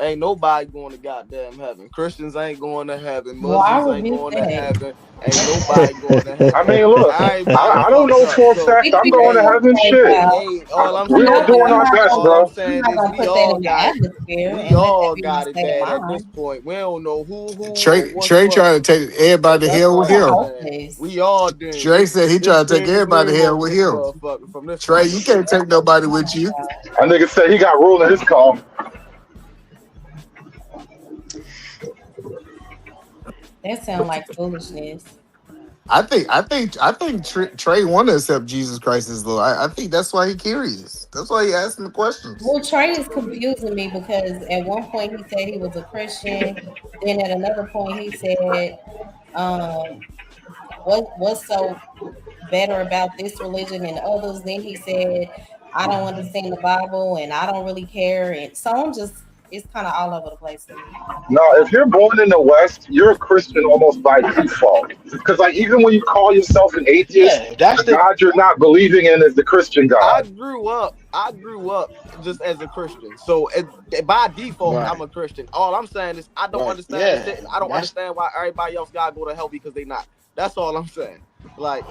Ain't nobody going to goddamn heaven. Christians ain't going to heaven. Why Muslims would ain't you going to say? heaven. Ain't nobody going to I heaven. mean, look, Everybody I don't fucked know up. for a So, fact Which I'm we going to hey, heaven. say Shit, about. hey, all I'm we all saying doing is, our best, all I'm bro. I'm saying not is, gonna we put that all in the got it. atmosphere We and let that all be my got it state of bad at mind. this point. We don't know who or Trey what's Trey what. trying to take everybody to That's hell with all Kinda I'm him. saying. hopeless. We all doomed. Trey said he This trying to take doom and everybody to gloom hell over with this him. motherfucker from this Trey, you can't conversation. take nobody Oh with my you. God. That nigga said he got rule in his call. That sounds like foolishness. I think Trey want to accept Jesus Christ as Lord. I think that's why he curious. That's why he asking the questions. Well, Trey is confusing me because at one point he said he was a Christian. Then at another point he said, what's so better about this religion than others? Then he said, I don't understand the Bible and I don't really care. And so it's kind of all over the place to me. No, if you're born in the West, you're a Christian almost by default. Because like even when you call yourself an atheist, Yeah, that's the the God you're not believing in is the Christian I God. grew up. I grew up just as a Christian, so by default, I'm right, a Christian. All I'm saying is I don't right. understand the Yeah, shit. I don't that's understand why everybody else gotta go to hell because they not. That's all I'm saying. Like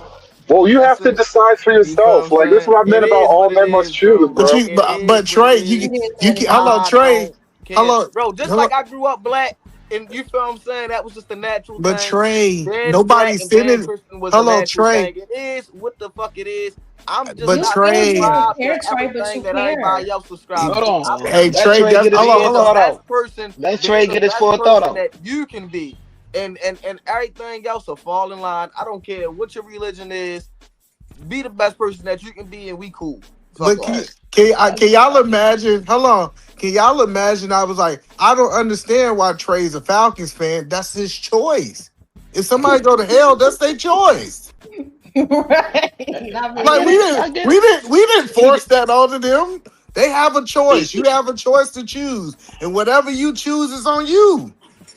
Well, you that's have to it. decide for You feel what yourself. I'm Like this is saying? what I It meant about is all what it men must is, choose, bro. But bro. you, It but is what it Trey, It is. is you what can, it hello is. I Trey, don't care, hello, bro. Just hello. like I grew up black, and you feel what I'm saying? That was just a natural But thing. Trey, Being black nobody and being finished. Christian was a Hello, natural Trey. thing. It is what the fuck it is. I'm just But You not still Trey, do subscribed to care, Trey, but everything you that care. everybody else subscribed hold to. I on. hey believe Let in Trey, Trey that's get his hello, full being the hello. thought best out. person, Let being Trey the get his best full thought person out. that you can be, and everything else will fall in line. I don't care what your religion is. Be the best person that you can be, and we cool. Fuck But all. Right. can y'all imagine? Hold on. Can y'all imagine? I was like, I don't understand why Trey's a Falcons fan. That's his choice. If somebody go to hell, that's their choice. Right. I I Like get we mean, it. I didn't, get we it. didn't, we didn't He, force that onto them. They have a choice. You he, have a choice to choose, and whatever you choose is on you.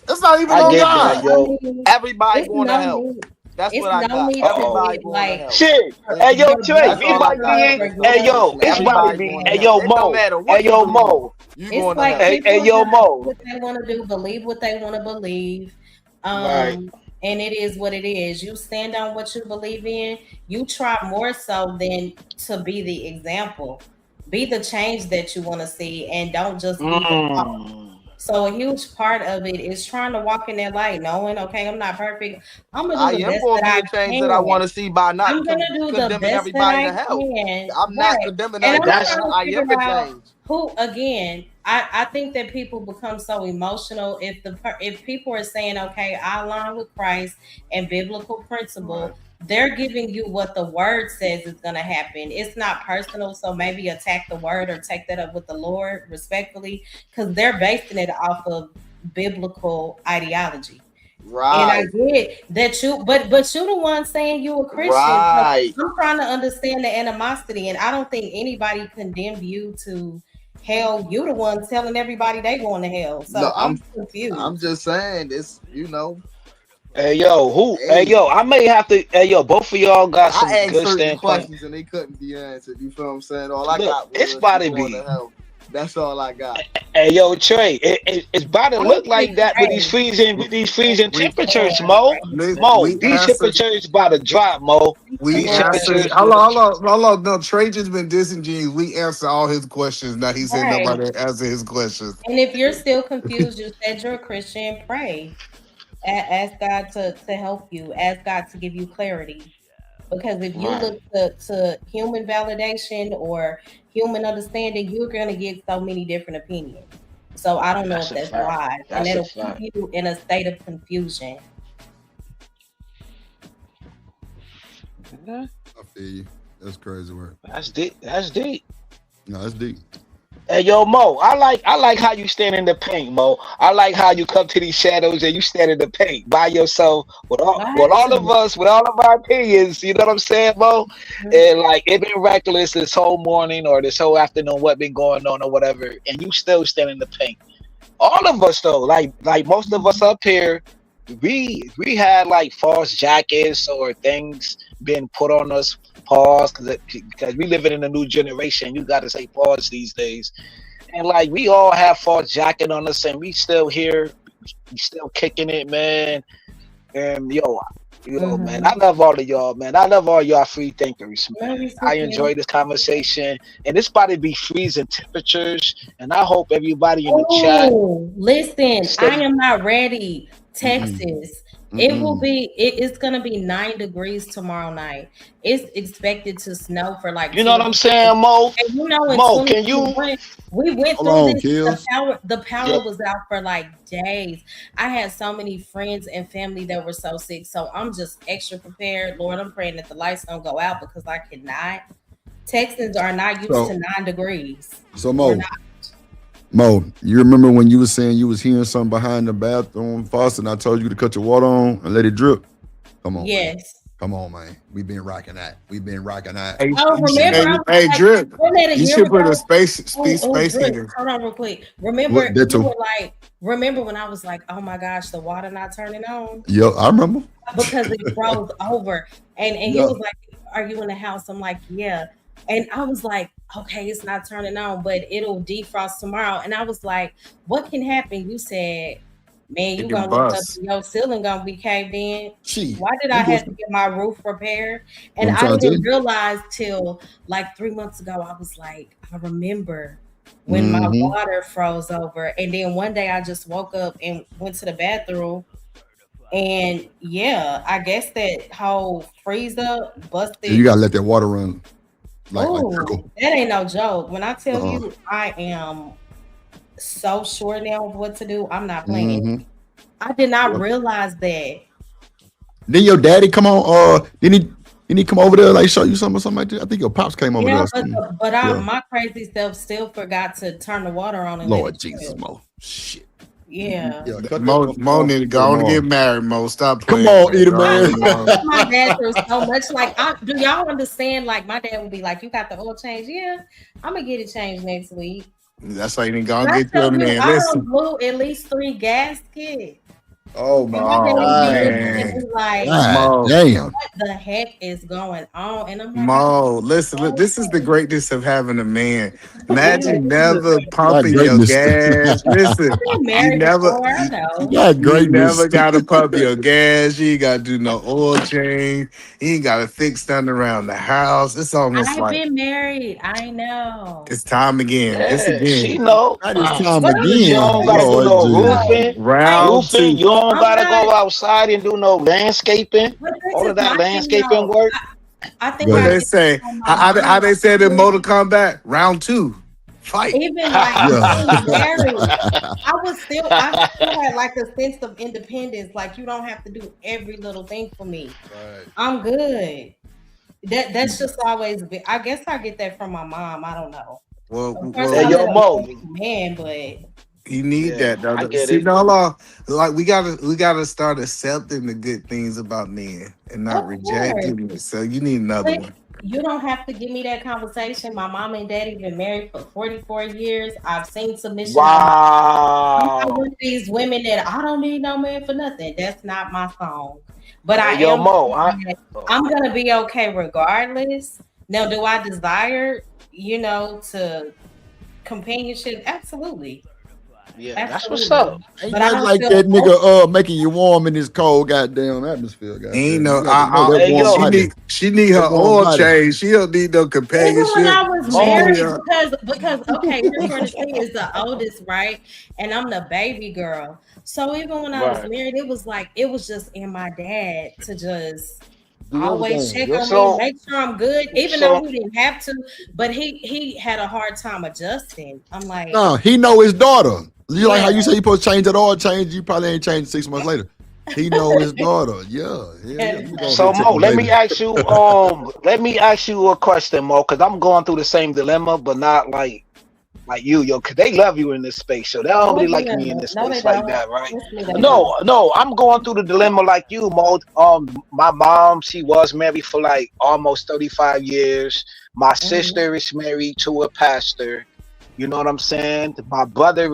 That's not even I on get that, God. I yo. mean, Everybody it's going to no hell. need. That's It's what I no got. need to Uh-oh. Everybody get going to like hell. Shit. Hey, yo, your Trey, best That's we all I might got be interest from in. this Hey, regardless yo, conversation. of it's what about to Everybody be. going to Hey, religion. hell. yo, It don't Mo. matter Hey, what you yo, believe in. Mo. You It's going to like hell. Hey, people hey, are yo, gonna do Mo. what they want to do, believe what they want to believe. Right. And it is what it is. You stand on what you believe in. You try more so than to be the example. Be the change that you want to see and don't just be the talk. Mm. So a huge part of it is trying to walk in that light, knowing, okay, I'm not perfect. I'm gonna I do the am best going that to be I the change that I can. want to see by not I'm gonna do the condemning best that everybody I to hell. can. I'm not Right. condemning And I'm everybody to That's hell. trying to I figure am the out change. who again, I think that people become so emotional if people are saying, okay, I align with Christ and biblical Right. principle, they're giving you what the word says is gonna happen. It's not personal, so maybe attack the word or take that up with the Lord respectfully, because they're basing it off of biblical ideology. And I Right. get that but you the one saying you a Christian. So Right. I'm trying to understand the animosity, and I don't think anybody condemned you to hell. You the one telling everybody they going to hell. No, So I'm I'm confused. just saying this, you know. hey, yo, who? Hey, Hey, yo, I may have to. Hey, yo, both of y'all got some I asked good certain standpoint. questions and they couldn't be answered. You feel what I'm saying? All I Look, got it's was about you to going to be. hell. That's all I got. Hey, yo, Trey, it's about to I don't look like think that Trey. with these freezing We temperatures, Mo. Mo, we these answered. temperatures about to drop, Mo. The We These Lord. answered. temperatures. Hello. No, Trey just been disingenuous. We answered all his questions. Now he said Right. nobody answered his questions. And if you're still confused, you said you're a Christian, pray. Ask God to help you. Ask God to give you clarity. Because if you Right. look to human validation or human understanding, you're going to get so many different opinions. So I don't know That's if a that's fact. wise, and That's a it'll keep fact. you in a state of confusion. Yeah, I feel you. That's crazy work. that's deep. That's deep. No, that's deep. Hey yo, Mo, I like how you stand in the paint, Mo. I like how you come to these shadows and you stand in the paint by yourself with all of us, with all of our opinions. You know what I'm saying, Mo? And like it been reckless this whole morning or this whole afternoon, what been going on or whatever, and you still stand in the paint. All of us though, like most of us up here, we had like false jackets or things being put on us. Pause, because we living in a new generation. You got to say pause these days. And like we all have false jacket on us, and we still here, we still kicking it, man. And yo, man, I love all of y'all, man. I love all y'all free thinkers, man. I enjoy this conversation, and it's about to be freezing temperatures. And I hope everybody in the chat. Listen, I am not ready. Texas. It will be. It's gonna be 9 degrees tomorrow night. It's expected to snow for like. You know what I'm saying, Mo? And you know, in Mo, can you? We went Hold through on, this. Kills. The power was out for like days. I had so many friends and family that were so sick. So I'm just extra prepared. Lord, I'm praying that the lights don't go out because I cannot. Texans are not used to 9 degrees. So Mo, you remember when you was saying you was hearing something behind the bathroom faucet and I told you to cut your water on and let it drip? Come on. Yes. Man. Come on, man. We've been rocking that. Hey, Drip, you should put a space heater. Hold on real quick. Remember when I was like, oh my gosh, the water not turning on? Yeah, I remember. Because it froze over. And he was like, are you in the house? I'm like, yeah. And I was like, okay, it's not turning on, but it'll defrost tomorrow. And I was like, what can happen? You said, man, you gonna look up, your ceiling gonna be caved in. Why did I have to get my roof repaired? And I didn't realize till like 3 months ago, I was like, I remember when my water froze over. And then one day I just woke up and went to the bathroom. And yeah, I guess that whole freeze up busted. You gotta let that water run. Like trickle. That ain't no joke. When I tell you I am so sure now of what to do, I'm not playing. I did not realize that. Then your daddy come on, didn't he come over there like show you something like that? I think your pops came over there. But my crazy self still forgot to turn the water on. And Lord Jesus, Mo. Shit. Yeah. Mo need to go on and get married, Mo. Stop playing. Come on, Eater man. My dad through so much. Like, do y'all understand? Like, my dad would be like, you got the oil change? Yeah, I'm going to get it changed next week. That's why you didn't go and get your man. Listen. I blew at least 3 gaskets. Oh my God. Like, damn. What the heck is going on? And I'm like, Mo, listen, this is the greatness of having a man. Imagine never pumping your gas. Listen, you never got to pump your gas. You ain't got to do no oil change. You ain't got to fix nothing around the house. It's almost I've been married. I know. It's time again. Yeah, it's again. She know. It's time again. You don't gotta do no roofing. Round 2. You don't gotta go outside and do no landscaping. All of that landscaping work. I think what they say. How they said in Mortal Kombat, round 2. Fight. Even like married, I still had like a sense of independence. Like, you don't have to do every little thing for me. Right. I'm good. That's just always been. I guess I get that from my mom. I don't know. Well, yo, Mo, man, but you need that though. I get See, it. no, like we gotta start accepting the good things about men and not rejecting it. So you need another one. You don't have to give me that conversation. My mom and daddy been married for 44 years. I've seen submission. Wow. I'm with these women that I don't need no man for nothing. That's not my song. But I'm gonna be okay regardless. Now, do I desire, to companionship? Absolutely. Yeah, that's what's up. Ain't nothing like that nigga making you warm in this cold goddamn atmosphere, guys. Ain't no, she need her oil change. She don't need no companionship. Even when I was married, because okay, here's where the thing is the oldest, right? And I'm the baby girl. So even when I was married, it was just in my dad to just always check on me, make sure I'm good, even though he didn't have to, but he had a hard time adjusting. I'm like, no, he know his daughter. You like how you say you supposed to change that oil change, you probably ain't changed 6 months later. He know his daughter. Yeah. So Mo, let me ask you a question, Mo, because I'm going through the same dilemma, but not like Like you, yo, cause they love you in this space. So they don't really like me in this space like that, right? No, I'm going through the dilemma like you, Mo. My mom, she was married for like almost 35 years. My sister is married to a pastor. You know what I'm saying? My brother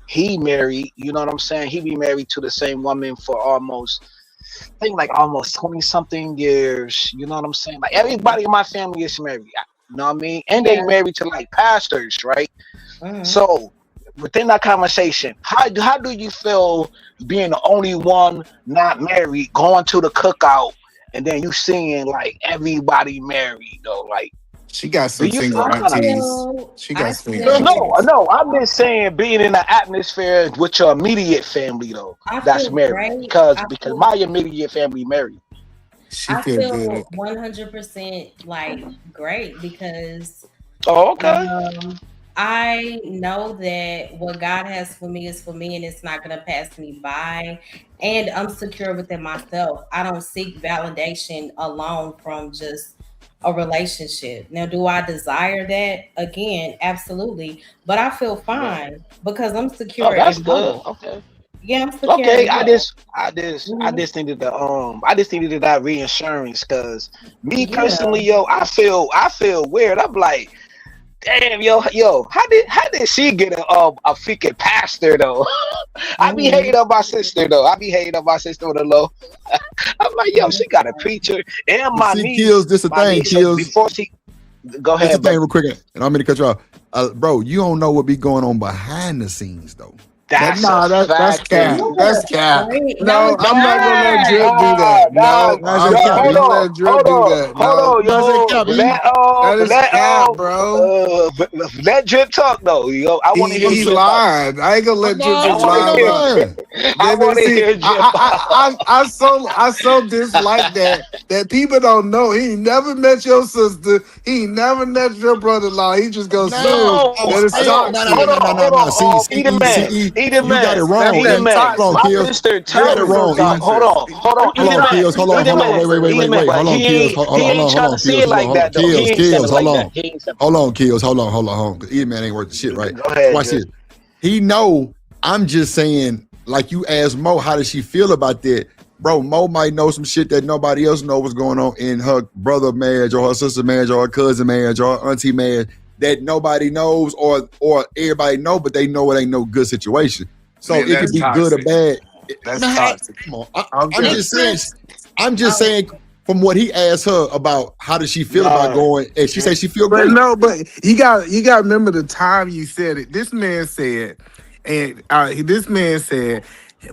he married, you know what I'm saying? He be married to the same woman for almost 20 something years. You know what I'm saying? Like everybody in my family is married. You know what I mean? And they married to like pastors, right? So within that conversation, how do you feel being the only one not married, going to the cookout, and then you seeing like everybody married though? Like she got some single aunties. She got single. No, I'm just saying being in the atmosphere with your immediate family though. That's married because my immediate family married. I feel 100% like great because I know that what God has for me is for me and it's not going to pass me by. And I'm secure within myself. I don't seek validation alone from just a relationship. Now, do I desire that? Again, absolutely. But I feel fine because I'm secure. That's in good. both. Okay. Yeah, I'm secure. Okay, I just needed that reinsurance because me personally, yo, I feel weird. I'm like, damn, yo, how did she get a freaking pastor though? I be hating on my sister though. I be hating on my sister with a low. I'm like, yo, she got a preacher and my niece. Kills this a thing, Kills. Before she go ahead, this a thing real quick, and I'm gonna cut you off, bro. You don't know what be going on behind the scenes though. That's cap. That's cap. No, I'm not gonna let Drip do that. No, I'm not gonna let Drip do that. That is cap, bro. Let Drip talk though. Yo, I want to hear. He's lying. I ain't gonna let Drip just lie. I want to hear Drip. I so dislike that people don't know. He never met your sister. He never met your brother-in-law. He just goes No. You got it wrong. My sister turned Hold on, Kills. Hold on. Wait. Hold on, Kills. Hold on, Kills. Hold on. Either man ain't worth the shit, right? Watch this. He know. I'm just saying, like you asked Mo, how does she feel about that? Bro, Mo might know some shit that nobody else know what's going on in her brother marriage or her sister marriage or her cousin marriage or her auntie marriage that nobody knows or everybody know, but they know it ain't no good situation. So man, it could be toxic. Good or bad. That's toxic. Come on. I'm just saying from what he asked her about how does she feel about going, and she said she feel great. No, but you got to remember the time you said it. This man said,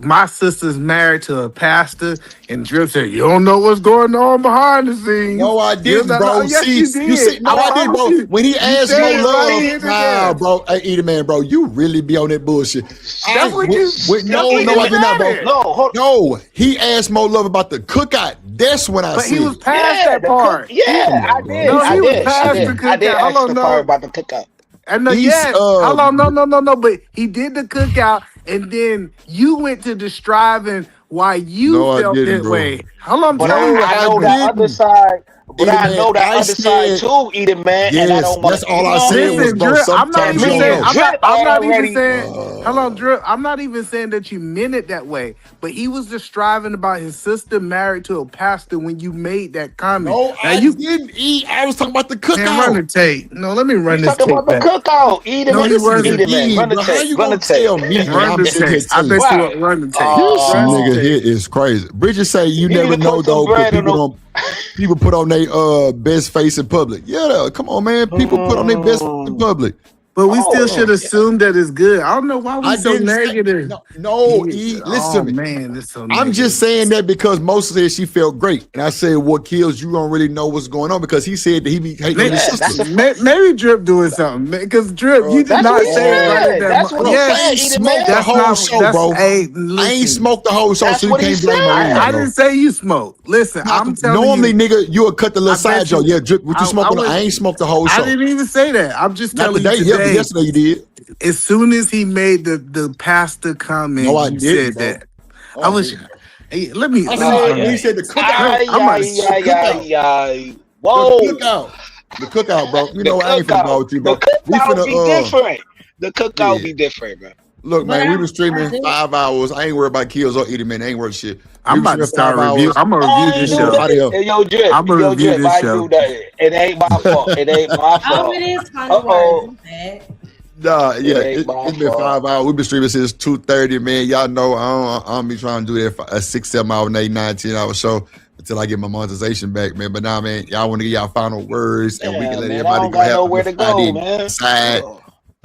my sister's married to a pastor, and Drip said, you don't know what's going on behind the scenes. No, I didn't, bro. Yes, you did. You see, no, I didn't, bro. When he asked Mo Love, nah, bro. Hey, Eater Man, bro, you really be on that bullshit. That's what you No, I did not, bro. No, he asked Mo Love about the cookout. That's when I said. But he was past that part. I did. No, he was past the cookout. I did ask the part about the cookout. And hold on, no, but he did the cookout, and then you went to the striving why you felt that way. Hold on, but I know that other side. But I know that other side too, Eater Man. Yes, and I don't that's all I said was, bro, I'm not even saying. Hold on, Drip. I'm not even saying that you meant it that way. But he was just striving about his sister married to a pastor when you made that comment. No, I didn't eat. I was talking about the cookout. Man, run the tape. No, let me run this tape. Talking about the cookout. Eater Man. Eater Man. Run the tape. How you gonna tell me? Run the tape. I bet you won't run the tape. This nigga here is crazy. Bridget say you never know though, but people put on their best face in public. Yeah, come on, man. People put on their best in public. But we still should assume that it's good. I don't know why we so negative. Listen to me. Man, it's so I'm just saying that because Mo said she felt great. And I said, what Kills, you don't really know what's going on because he said that he be hating his sister. Maybe Drip doing something. Because Drip, you did not say it like that. That's what I ain't smoked the whole show, bro. I ain't smoked the whole show, so you can't blame me. I didn't say you smoked. Listen, I'm telling you. Normally, nigga, you would cut the little side joke. Yeah, Drip, what you smoking? I ain't smoked the whole show. I didn't even say that. I'm just telling you today. Yesterday you did. As soon as he made the pastor comment, you said that. I was. Hey, let me. He said the cookout. Whoa. The cookout, bro. You know I ain't finna go with you, bro. We finna be different. The cookout be different, man. Look, But man, we been I streaming do. 5 hours. I ain't worried about kills or eating, man. They ain't worth shit. I'm We been about to streaming start 5 a review. hours. I'm gonna review I ain't this do show. that. Out of here. Hey, yo, Drip. I'm gonna Yo, review Drip. this I ain't do show. that. It ain't my fault. It ain't my Oh, fault. it is kind Uh of words. oh. My bad. Nah, It yeah, ain't my it's been fault. 5 hours. We've been streaming since 2:30, man. Y'all know I don't be trying to do that for a 6, 7 hour, 8, 9, 10 hour show until I get my monetization back, man. But now, man, y'all want to get y'all final words and we can Yeah, let man. I everybody don't go got have nowhere to before I go, didn't man. decide.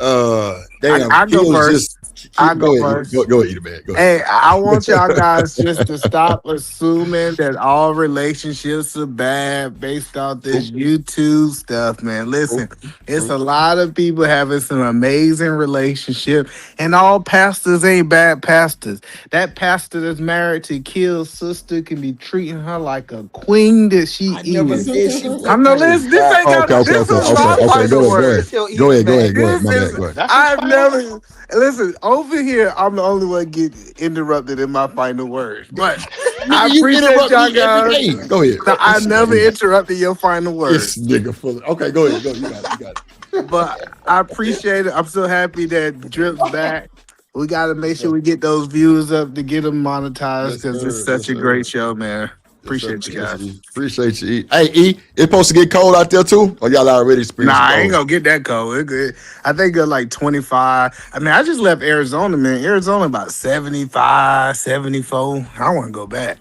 Ugh. Damn, I go kills first. just I go go ahead. first. Go ahead, man. Go ahead. Hey, I want y'all guys just to stop assuming that all relationships are bad based off this YouTube stuff, man. Listen, it's a lot of people having some amazing relationship, and all pastors ain't bad pastors. That pastor that's married to Kill's sister can be treating her like a queen that she I never is. said she I'm was. not Oh, listening. This ain't got. This is my final word. Go ahead. This My bad. is. Go ahead. That's his I've final word. never listen over here. I'm the only one get interrupted in my final words, but I Nigga, you appreciate interrupt y'all me every guys. day. Go ahead. No, I never interrupted your final This words, nigga full of, okay, go ahead. Go. You got it. You got it. but I appreciate it. I'm so happy that Drip's back. We got to make sure we get those views up to get them monetized Yes, because it's sir. Yes, such a sir. great show, man. Yes, sir. Appreciate you guys. Appreciate you, E. Hey, E, it's supposed to get cold out there too? Or y'all already Nah, experiencing I ain't cold? gonna get that cold. It good. I think it's like 25. I mean, I just left Arizona, man. Arizona about 75, 74. I want to go back.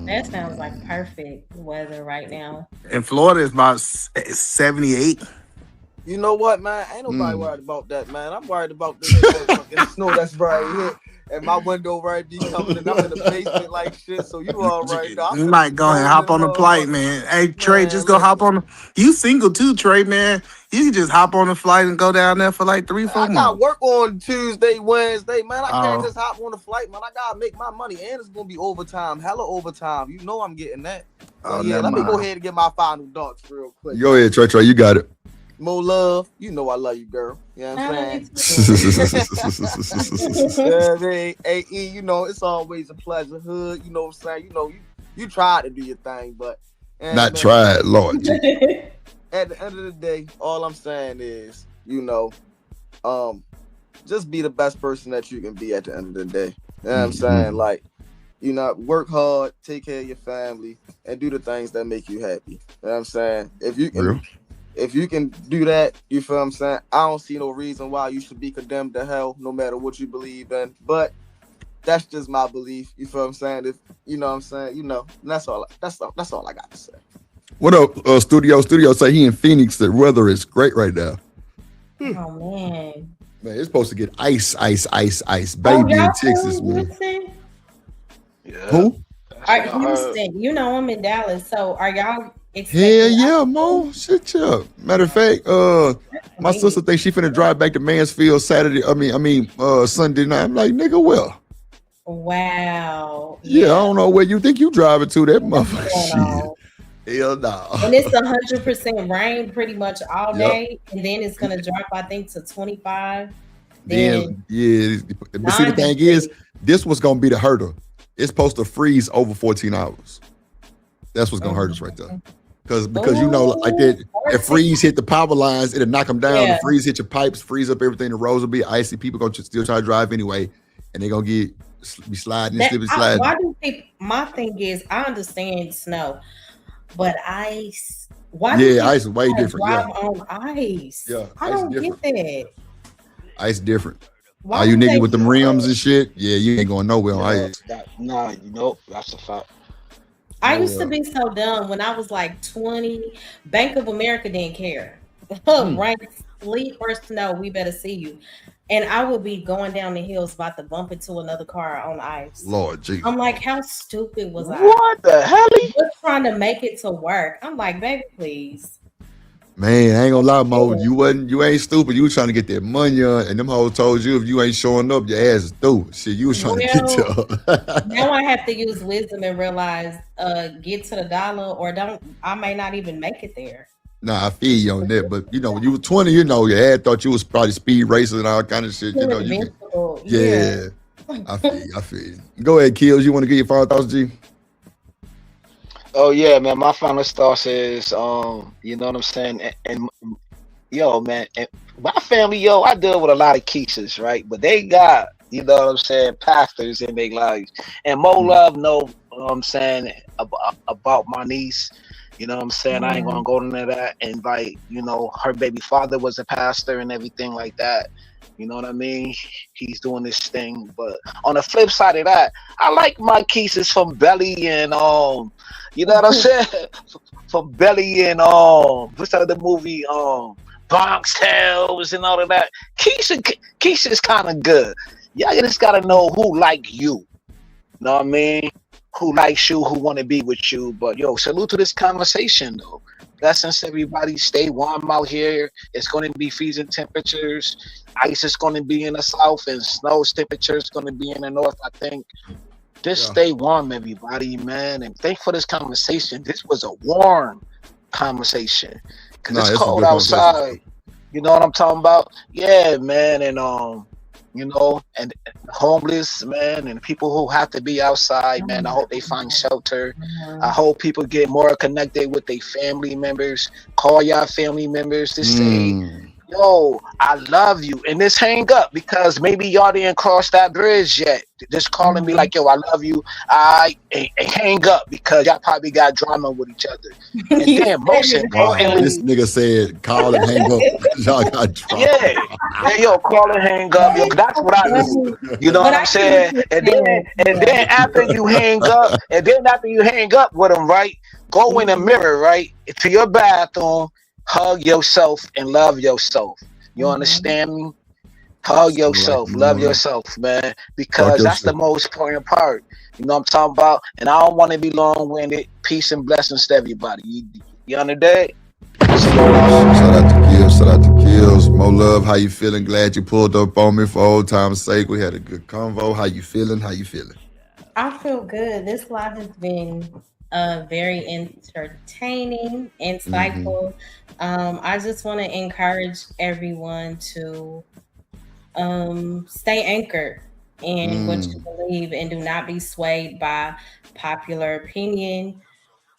That sounds like perfect weather right now. In Florida, it's about 78. You know what, man? Ain't nobody worried about that, man. I'm worried about this motherfucking snow that's right here. And my window right be coming and I'm in the basement like shit. So you all right now. You might go ahead and hop on the flight, man. Hey, Trey, just go hop on. You single too, Trey, man. You can just hop on the flight and go down there for like 3, 4 I got months. work on Tuesday, Wednesday, man. I can't Oh. just hop on the flight, man. I gotta make my money, and it's gonna be overtime, hella overtime. You know I'm getting that. Oh, Yeah, never let me go mind. ahead and get my final thoughts real quick. Go ahead, Trey. You got it. More love. You know I love you, girl. You know what I'm saying? Yeah, man. Hey, E, you know, it's always a pleasure. Hood, you know what I'm saying? You know, you tried to do your thing, but Not man, tried, Lord. at the end of the day, all I'm saying is, you know, just be the best person that you can be at the end of the day. You know what I'm saying? Like, you know, work hard, take care of your family, and do the things that make you happy. You know what I'm saying? If you can do that, you feel what I'm saying? I don't see no reason why you should be condemned to hell, no matter what you believe in. But that's just my belief. You feel what I'm saying? If you know what I'm saying, you know, that's all I got to say. What up, Studio? Studio say he in Phoenix. The weather is great right now. Oh man. Man, it's supposed to get ice, Oh, baby in y'all Texas, from man. Houston? Who? Houston. You know I'm in Dallas. So are y'all Hell expecting? yeah, Mo. Shit, yeah. Matter of fact, my sister thinks she finna drive back to Mansfield Saturday. Sunday night. I'm like, nigga, well. Wow. Yeah, I don't know where you think you driving to. That motherfucker. Shit. Hell no. And it's 100% rain pretty much all Yep. day, and then it's gonna drop, I think, to 25. Then yeah, but see the thing is, this was gonna be the hurdle. It's supposed to freeze over 14 hours. That's what's gonna hurt us right there. Because you know, like that, if freeze hit the power lines, it'll knock them down. Yeah. The freeze hit your pipes, freeze up everything. The roads will be icy. People gonna still try to drive anyway, and they're gonna be sliding and slipping, sliding. Why do people? My thing is, I understand snow, but ice. Why? Yeah, ice is way different. Drive Yeah, on ice. yeah. I Ice don't different. get that. Ice different. Why All you would niggas they with them do rims that? and shit, yeah, you ain't going nowhere on ice. Nah, you know, that's a fact. I used to be so dumb when I was like 20. Bank of America didn't care. Rain, sleet, or snow, we better see you. And I would be going down the hills about to bump into another car on ice. Lord Jesus. I'm like, how stupid was I? What the hell? Just trying to make it to work. I'm like, baby, please. Man, I ain't gonna lie, Mo. You ain't stupid. You was trying to get that money on, and them hoes told you if you ain't showing up, your ass is through. Shit, you was trying to get to. Now I have to use wisdom and realize, get to the dollar or don't. I may not even make it there. Nah, I feel you on that, but you know, when you were 20, you know, your head thought you was probably speed racing and all kind of shit. You know, you can, yeah. I feel you. Go ahead, Kills. You want to get your final thoughts, G? Oh yeah, man. My final thoughts is, you know what I'm saying, and yo, man, and my family, yo, I deal with a lot of Keishas, right? But they got, you know what I'm saying, pastors in their lives. And Mo Love know, you know what I'm saying, about my niece. You know what I'm saying? I ain't gonna go into that. And like, you know, her baby father was a pastor and everything like that. You know what I mean? He's doing this thing. But on the flip side of that, I like my Keishas from Belly and you know what I'm saying? From Belly and what's the other movie? Bronx Tales and all of that. Keisha's kind of good. Y'all just gotta know who like you. Know what I mean? Who likes you, who want to be with you. But yo, salute to this conversation though. Blessings to everybody. Stay warm out here. It's going to be freezing temperatures. Ice is going to be in the south, and snow temperature is going to be in the north. I think. Just stay warm, everybody, man. And thanks for this conversation. This was a warm conversation because it's cold outside. You know what I'm talking about? Yeah, man. And you know, and homeless, man, and people who have to be outside, man. I hope they find shelter. I hope people get more connected with their family members. Call y'all family members to say, yo, I love you. And just hang up because maybe y'all didn't cross that bridge yet. Just calling me like, yo, I love you. And hang up because y'all probably got drama with each other. And then most importantly, this nigga said call and hang up. Y'all got drama. Yeah, yo, call and hang up. Yo, that's what I do. You know what I'm saying? And then after you hang up, with them, right? Go in the mirror, right? To your bathroom. Hug yourself and love yourself. You understand me? Hug yourself, love yourself, man. Because that's the most important part. You know what I'm talking about? And I don't want to be long-winded. Peace and blessings to everybody. You understand? Shout out to Kills. Mo Love, how you feeling? Glad you pulled up on me for old time's sake. We had a good convo. How you feeling? I feel good. This live has been very entertaining, insightful. I just want to encourage everyone to stay anchored in what you believe and do not be swayed by popular opinion.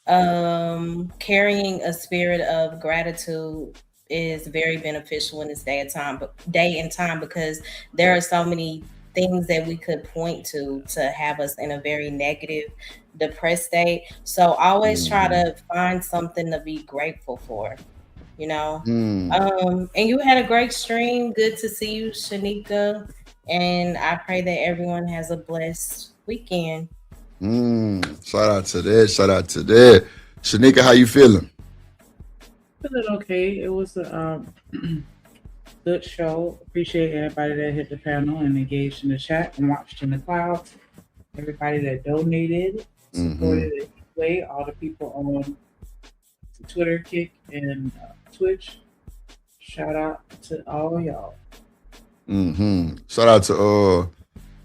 Carrying a spirit of gratitude is very beneficial in this day and time because there are so many things that we could point to have us in a very negative, depressed state. So always try to find something to be grateful for, you know. And you had a great stream. Good to see you, Shanika. And I pray that everyone has a blessed weekend. Shout out to that. Shanika, how you feeling? Feeling okay. It was a good show. Appreciate everybody that hit the panel and engaged in the chat and watched in the cloud. Everybody that donated, supported it way. All the people on Twitter, Kick, and Twitch. Shout out to all y'all. Shout out to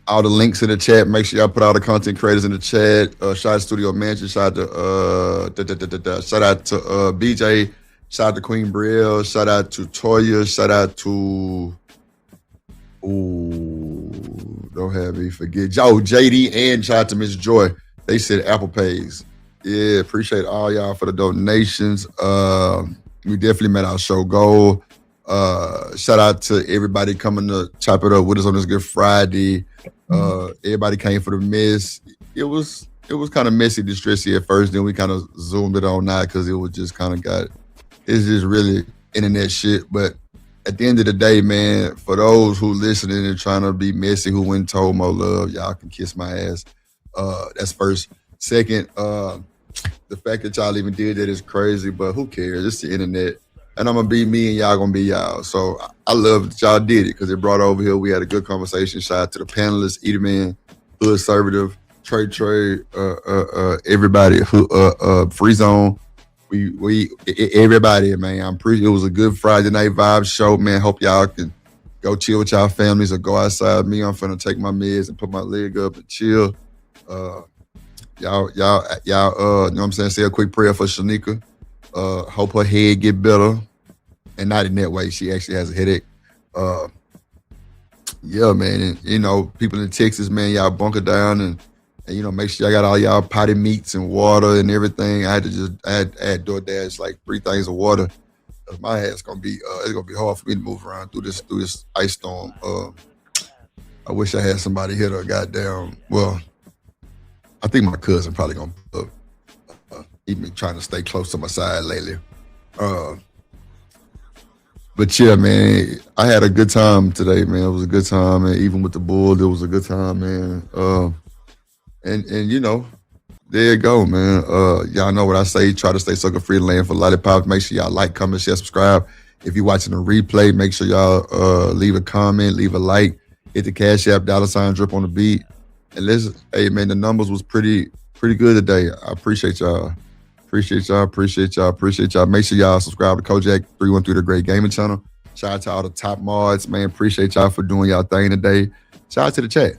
all the links in the chat. Make sure y'all put all the content creators in the chat. Shout out to Studio Mansion. Shout out to shout out to BJ. Shout out to Queen Brielle. Shout out to Toya. Shout out to don't have me forget. JD and shout out to Miss Joy. They said Apple Pays. Yeah, appreciate all y'all for the donations. We definitely met our show goal. Shout out to everybody coming to chop it up with us on this Good Friday. Everybody came for the mess. It was kind of messy, distressy at first. Then we kind of zoomed it on out because it was just kind of it's just really internet shit. But at the end of the day, man, for those who listening and trying to be messy, who went and told Mo Love, y'all can kiss my ass. That's first. Second, the fact that y'all even did that is crazy, but who cares? It's the internet. And I'm going to be me and y'all going to be y'all. So I love that y'all did it because it brought over here. We had a good conversation. Shout out to the panelists, Eaterman, Hood Conservative, Trey, everybody, Free Zone. We everybody, man. It was a good Friday night vibe show, man. Hope y'all can go chill with y'all families or go outside. Me, I'm finna take my meds and put my leg up and chill. Y'all, you know what I'm saying? Say a quick prayer for Shanika. Hope her head get better. And not in that way. She actually has a headache. Yeah, man. And, you know, people in Texas, man, y'all bunker down and you know, make sure y'all got all y'all potty meats and water and everything. I had DoorDash like 3 things of water. My ass gonna be it's gonna be hard for me to move around through this ice storm. I wish I had somebody here to goddamn. Well, I think my cousin probably gonna pull up. He been trying to stay close to my side lately. But yeah, man, I had a good time today, man. It was a good time, man. Even with the Bulls, it was a good time, man. And you know, there you go, man. Y'all know what I say. Try to stay sucker free and land for lollipops. Make sure y'all like, comment, share, subscribe. If you're watching the replay, make sure y'all leave a comment, leave a like, hit the Cash App, $ drip on the beat. And listen, hey man, the numbers was pretty good today. I appreciate y'all. Appreciate y'all. Make sure y'all subscribe to Kojak 313, the Great Gaming Channel. Shout out to all the top mods, man. Appreciate y'all for doing y'all thing today. Shout out to the chat.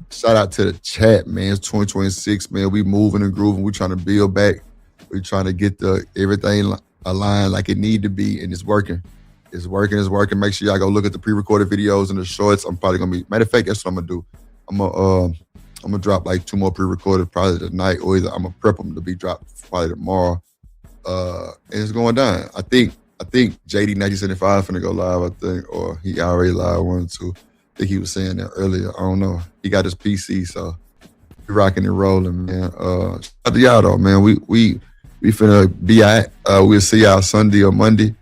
Shout out to the chat, man. It's 2026, man. We moving and grooving. We trying to build back. We trying to get everything aligned like it need to be, and it's working. It's working. Make sure y'all go look at the pre-recorded videos and the shorts. I'm probably gonna be. Matter of fact, that's what I'm gonna do. I'm gonna drop like 2 more pre-recorded probably tonight, or either I'm gonna prep them to be dropped probably tomorrow. And it's going down. I think JD 1975 finna go live. I think, or he already live 1 or 2. I think he was saying that earlier. I don't know. He got his PC, so we rocking and rolling, man. Shout out to y'all though, man. We finna be at. We'll see y'all Sunday or Monday.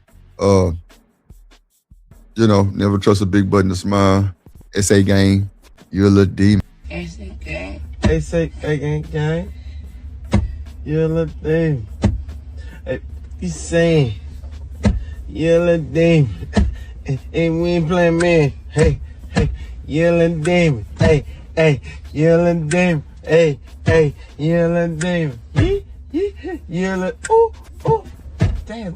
You know, never trust a big button to smile. SA gang, you're a little demon. SA gang. You're a little demon. Hey, you saying you're a little demon. And we ain't playing man. Hey, you're a little demon. Hey, you're a little demon. Hey, you're a little demon. You're a little, ooh. Damn,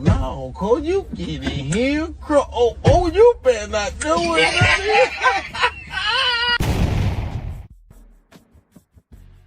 no, Cole, you get in here. Oh, you better not do it.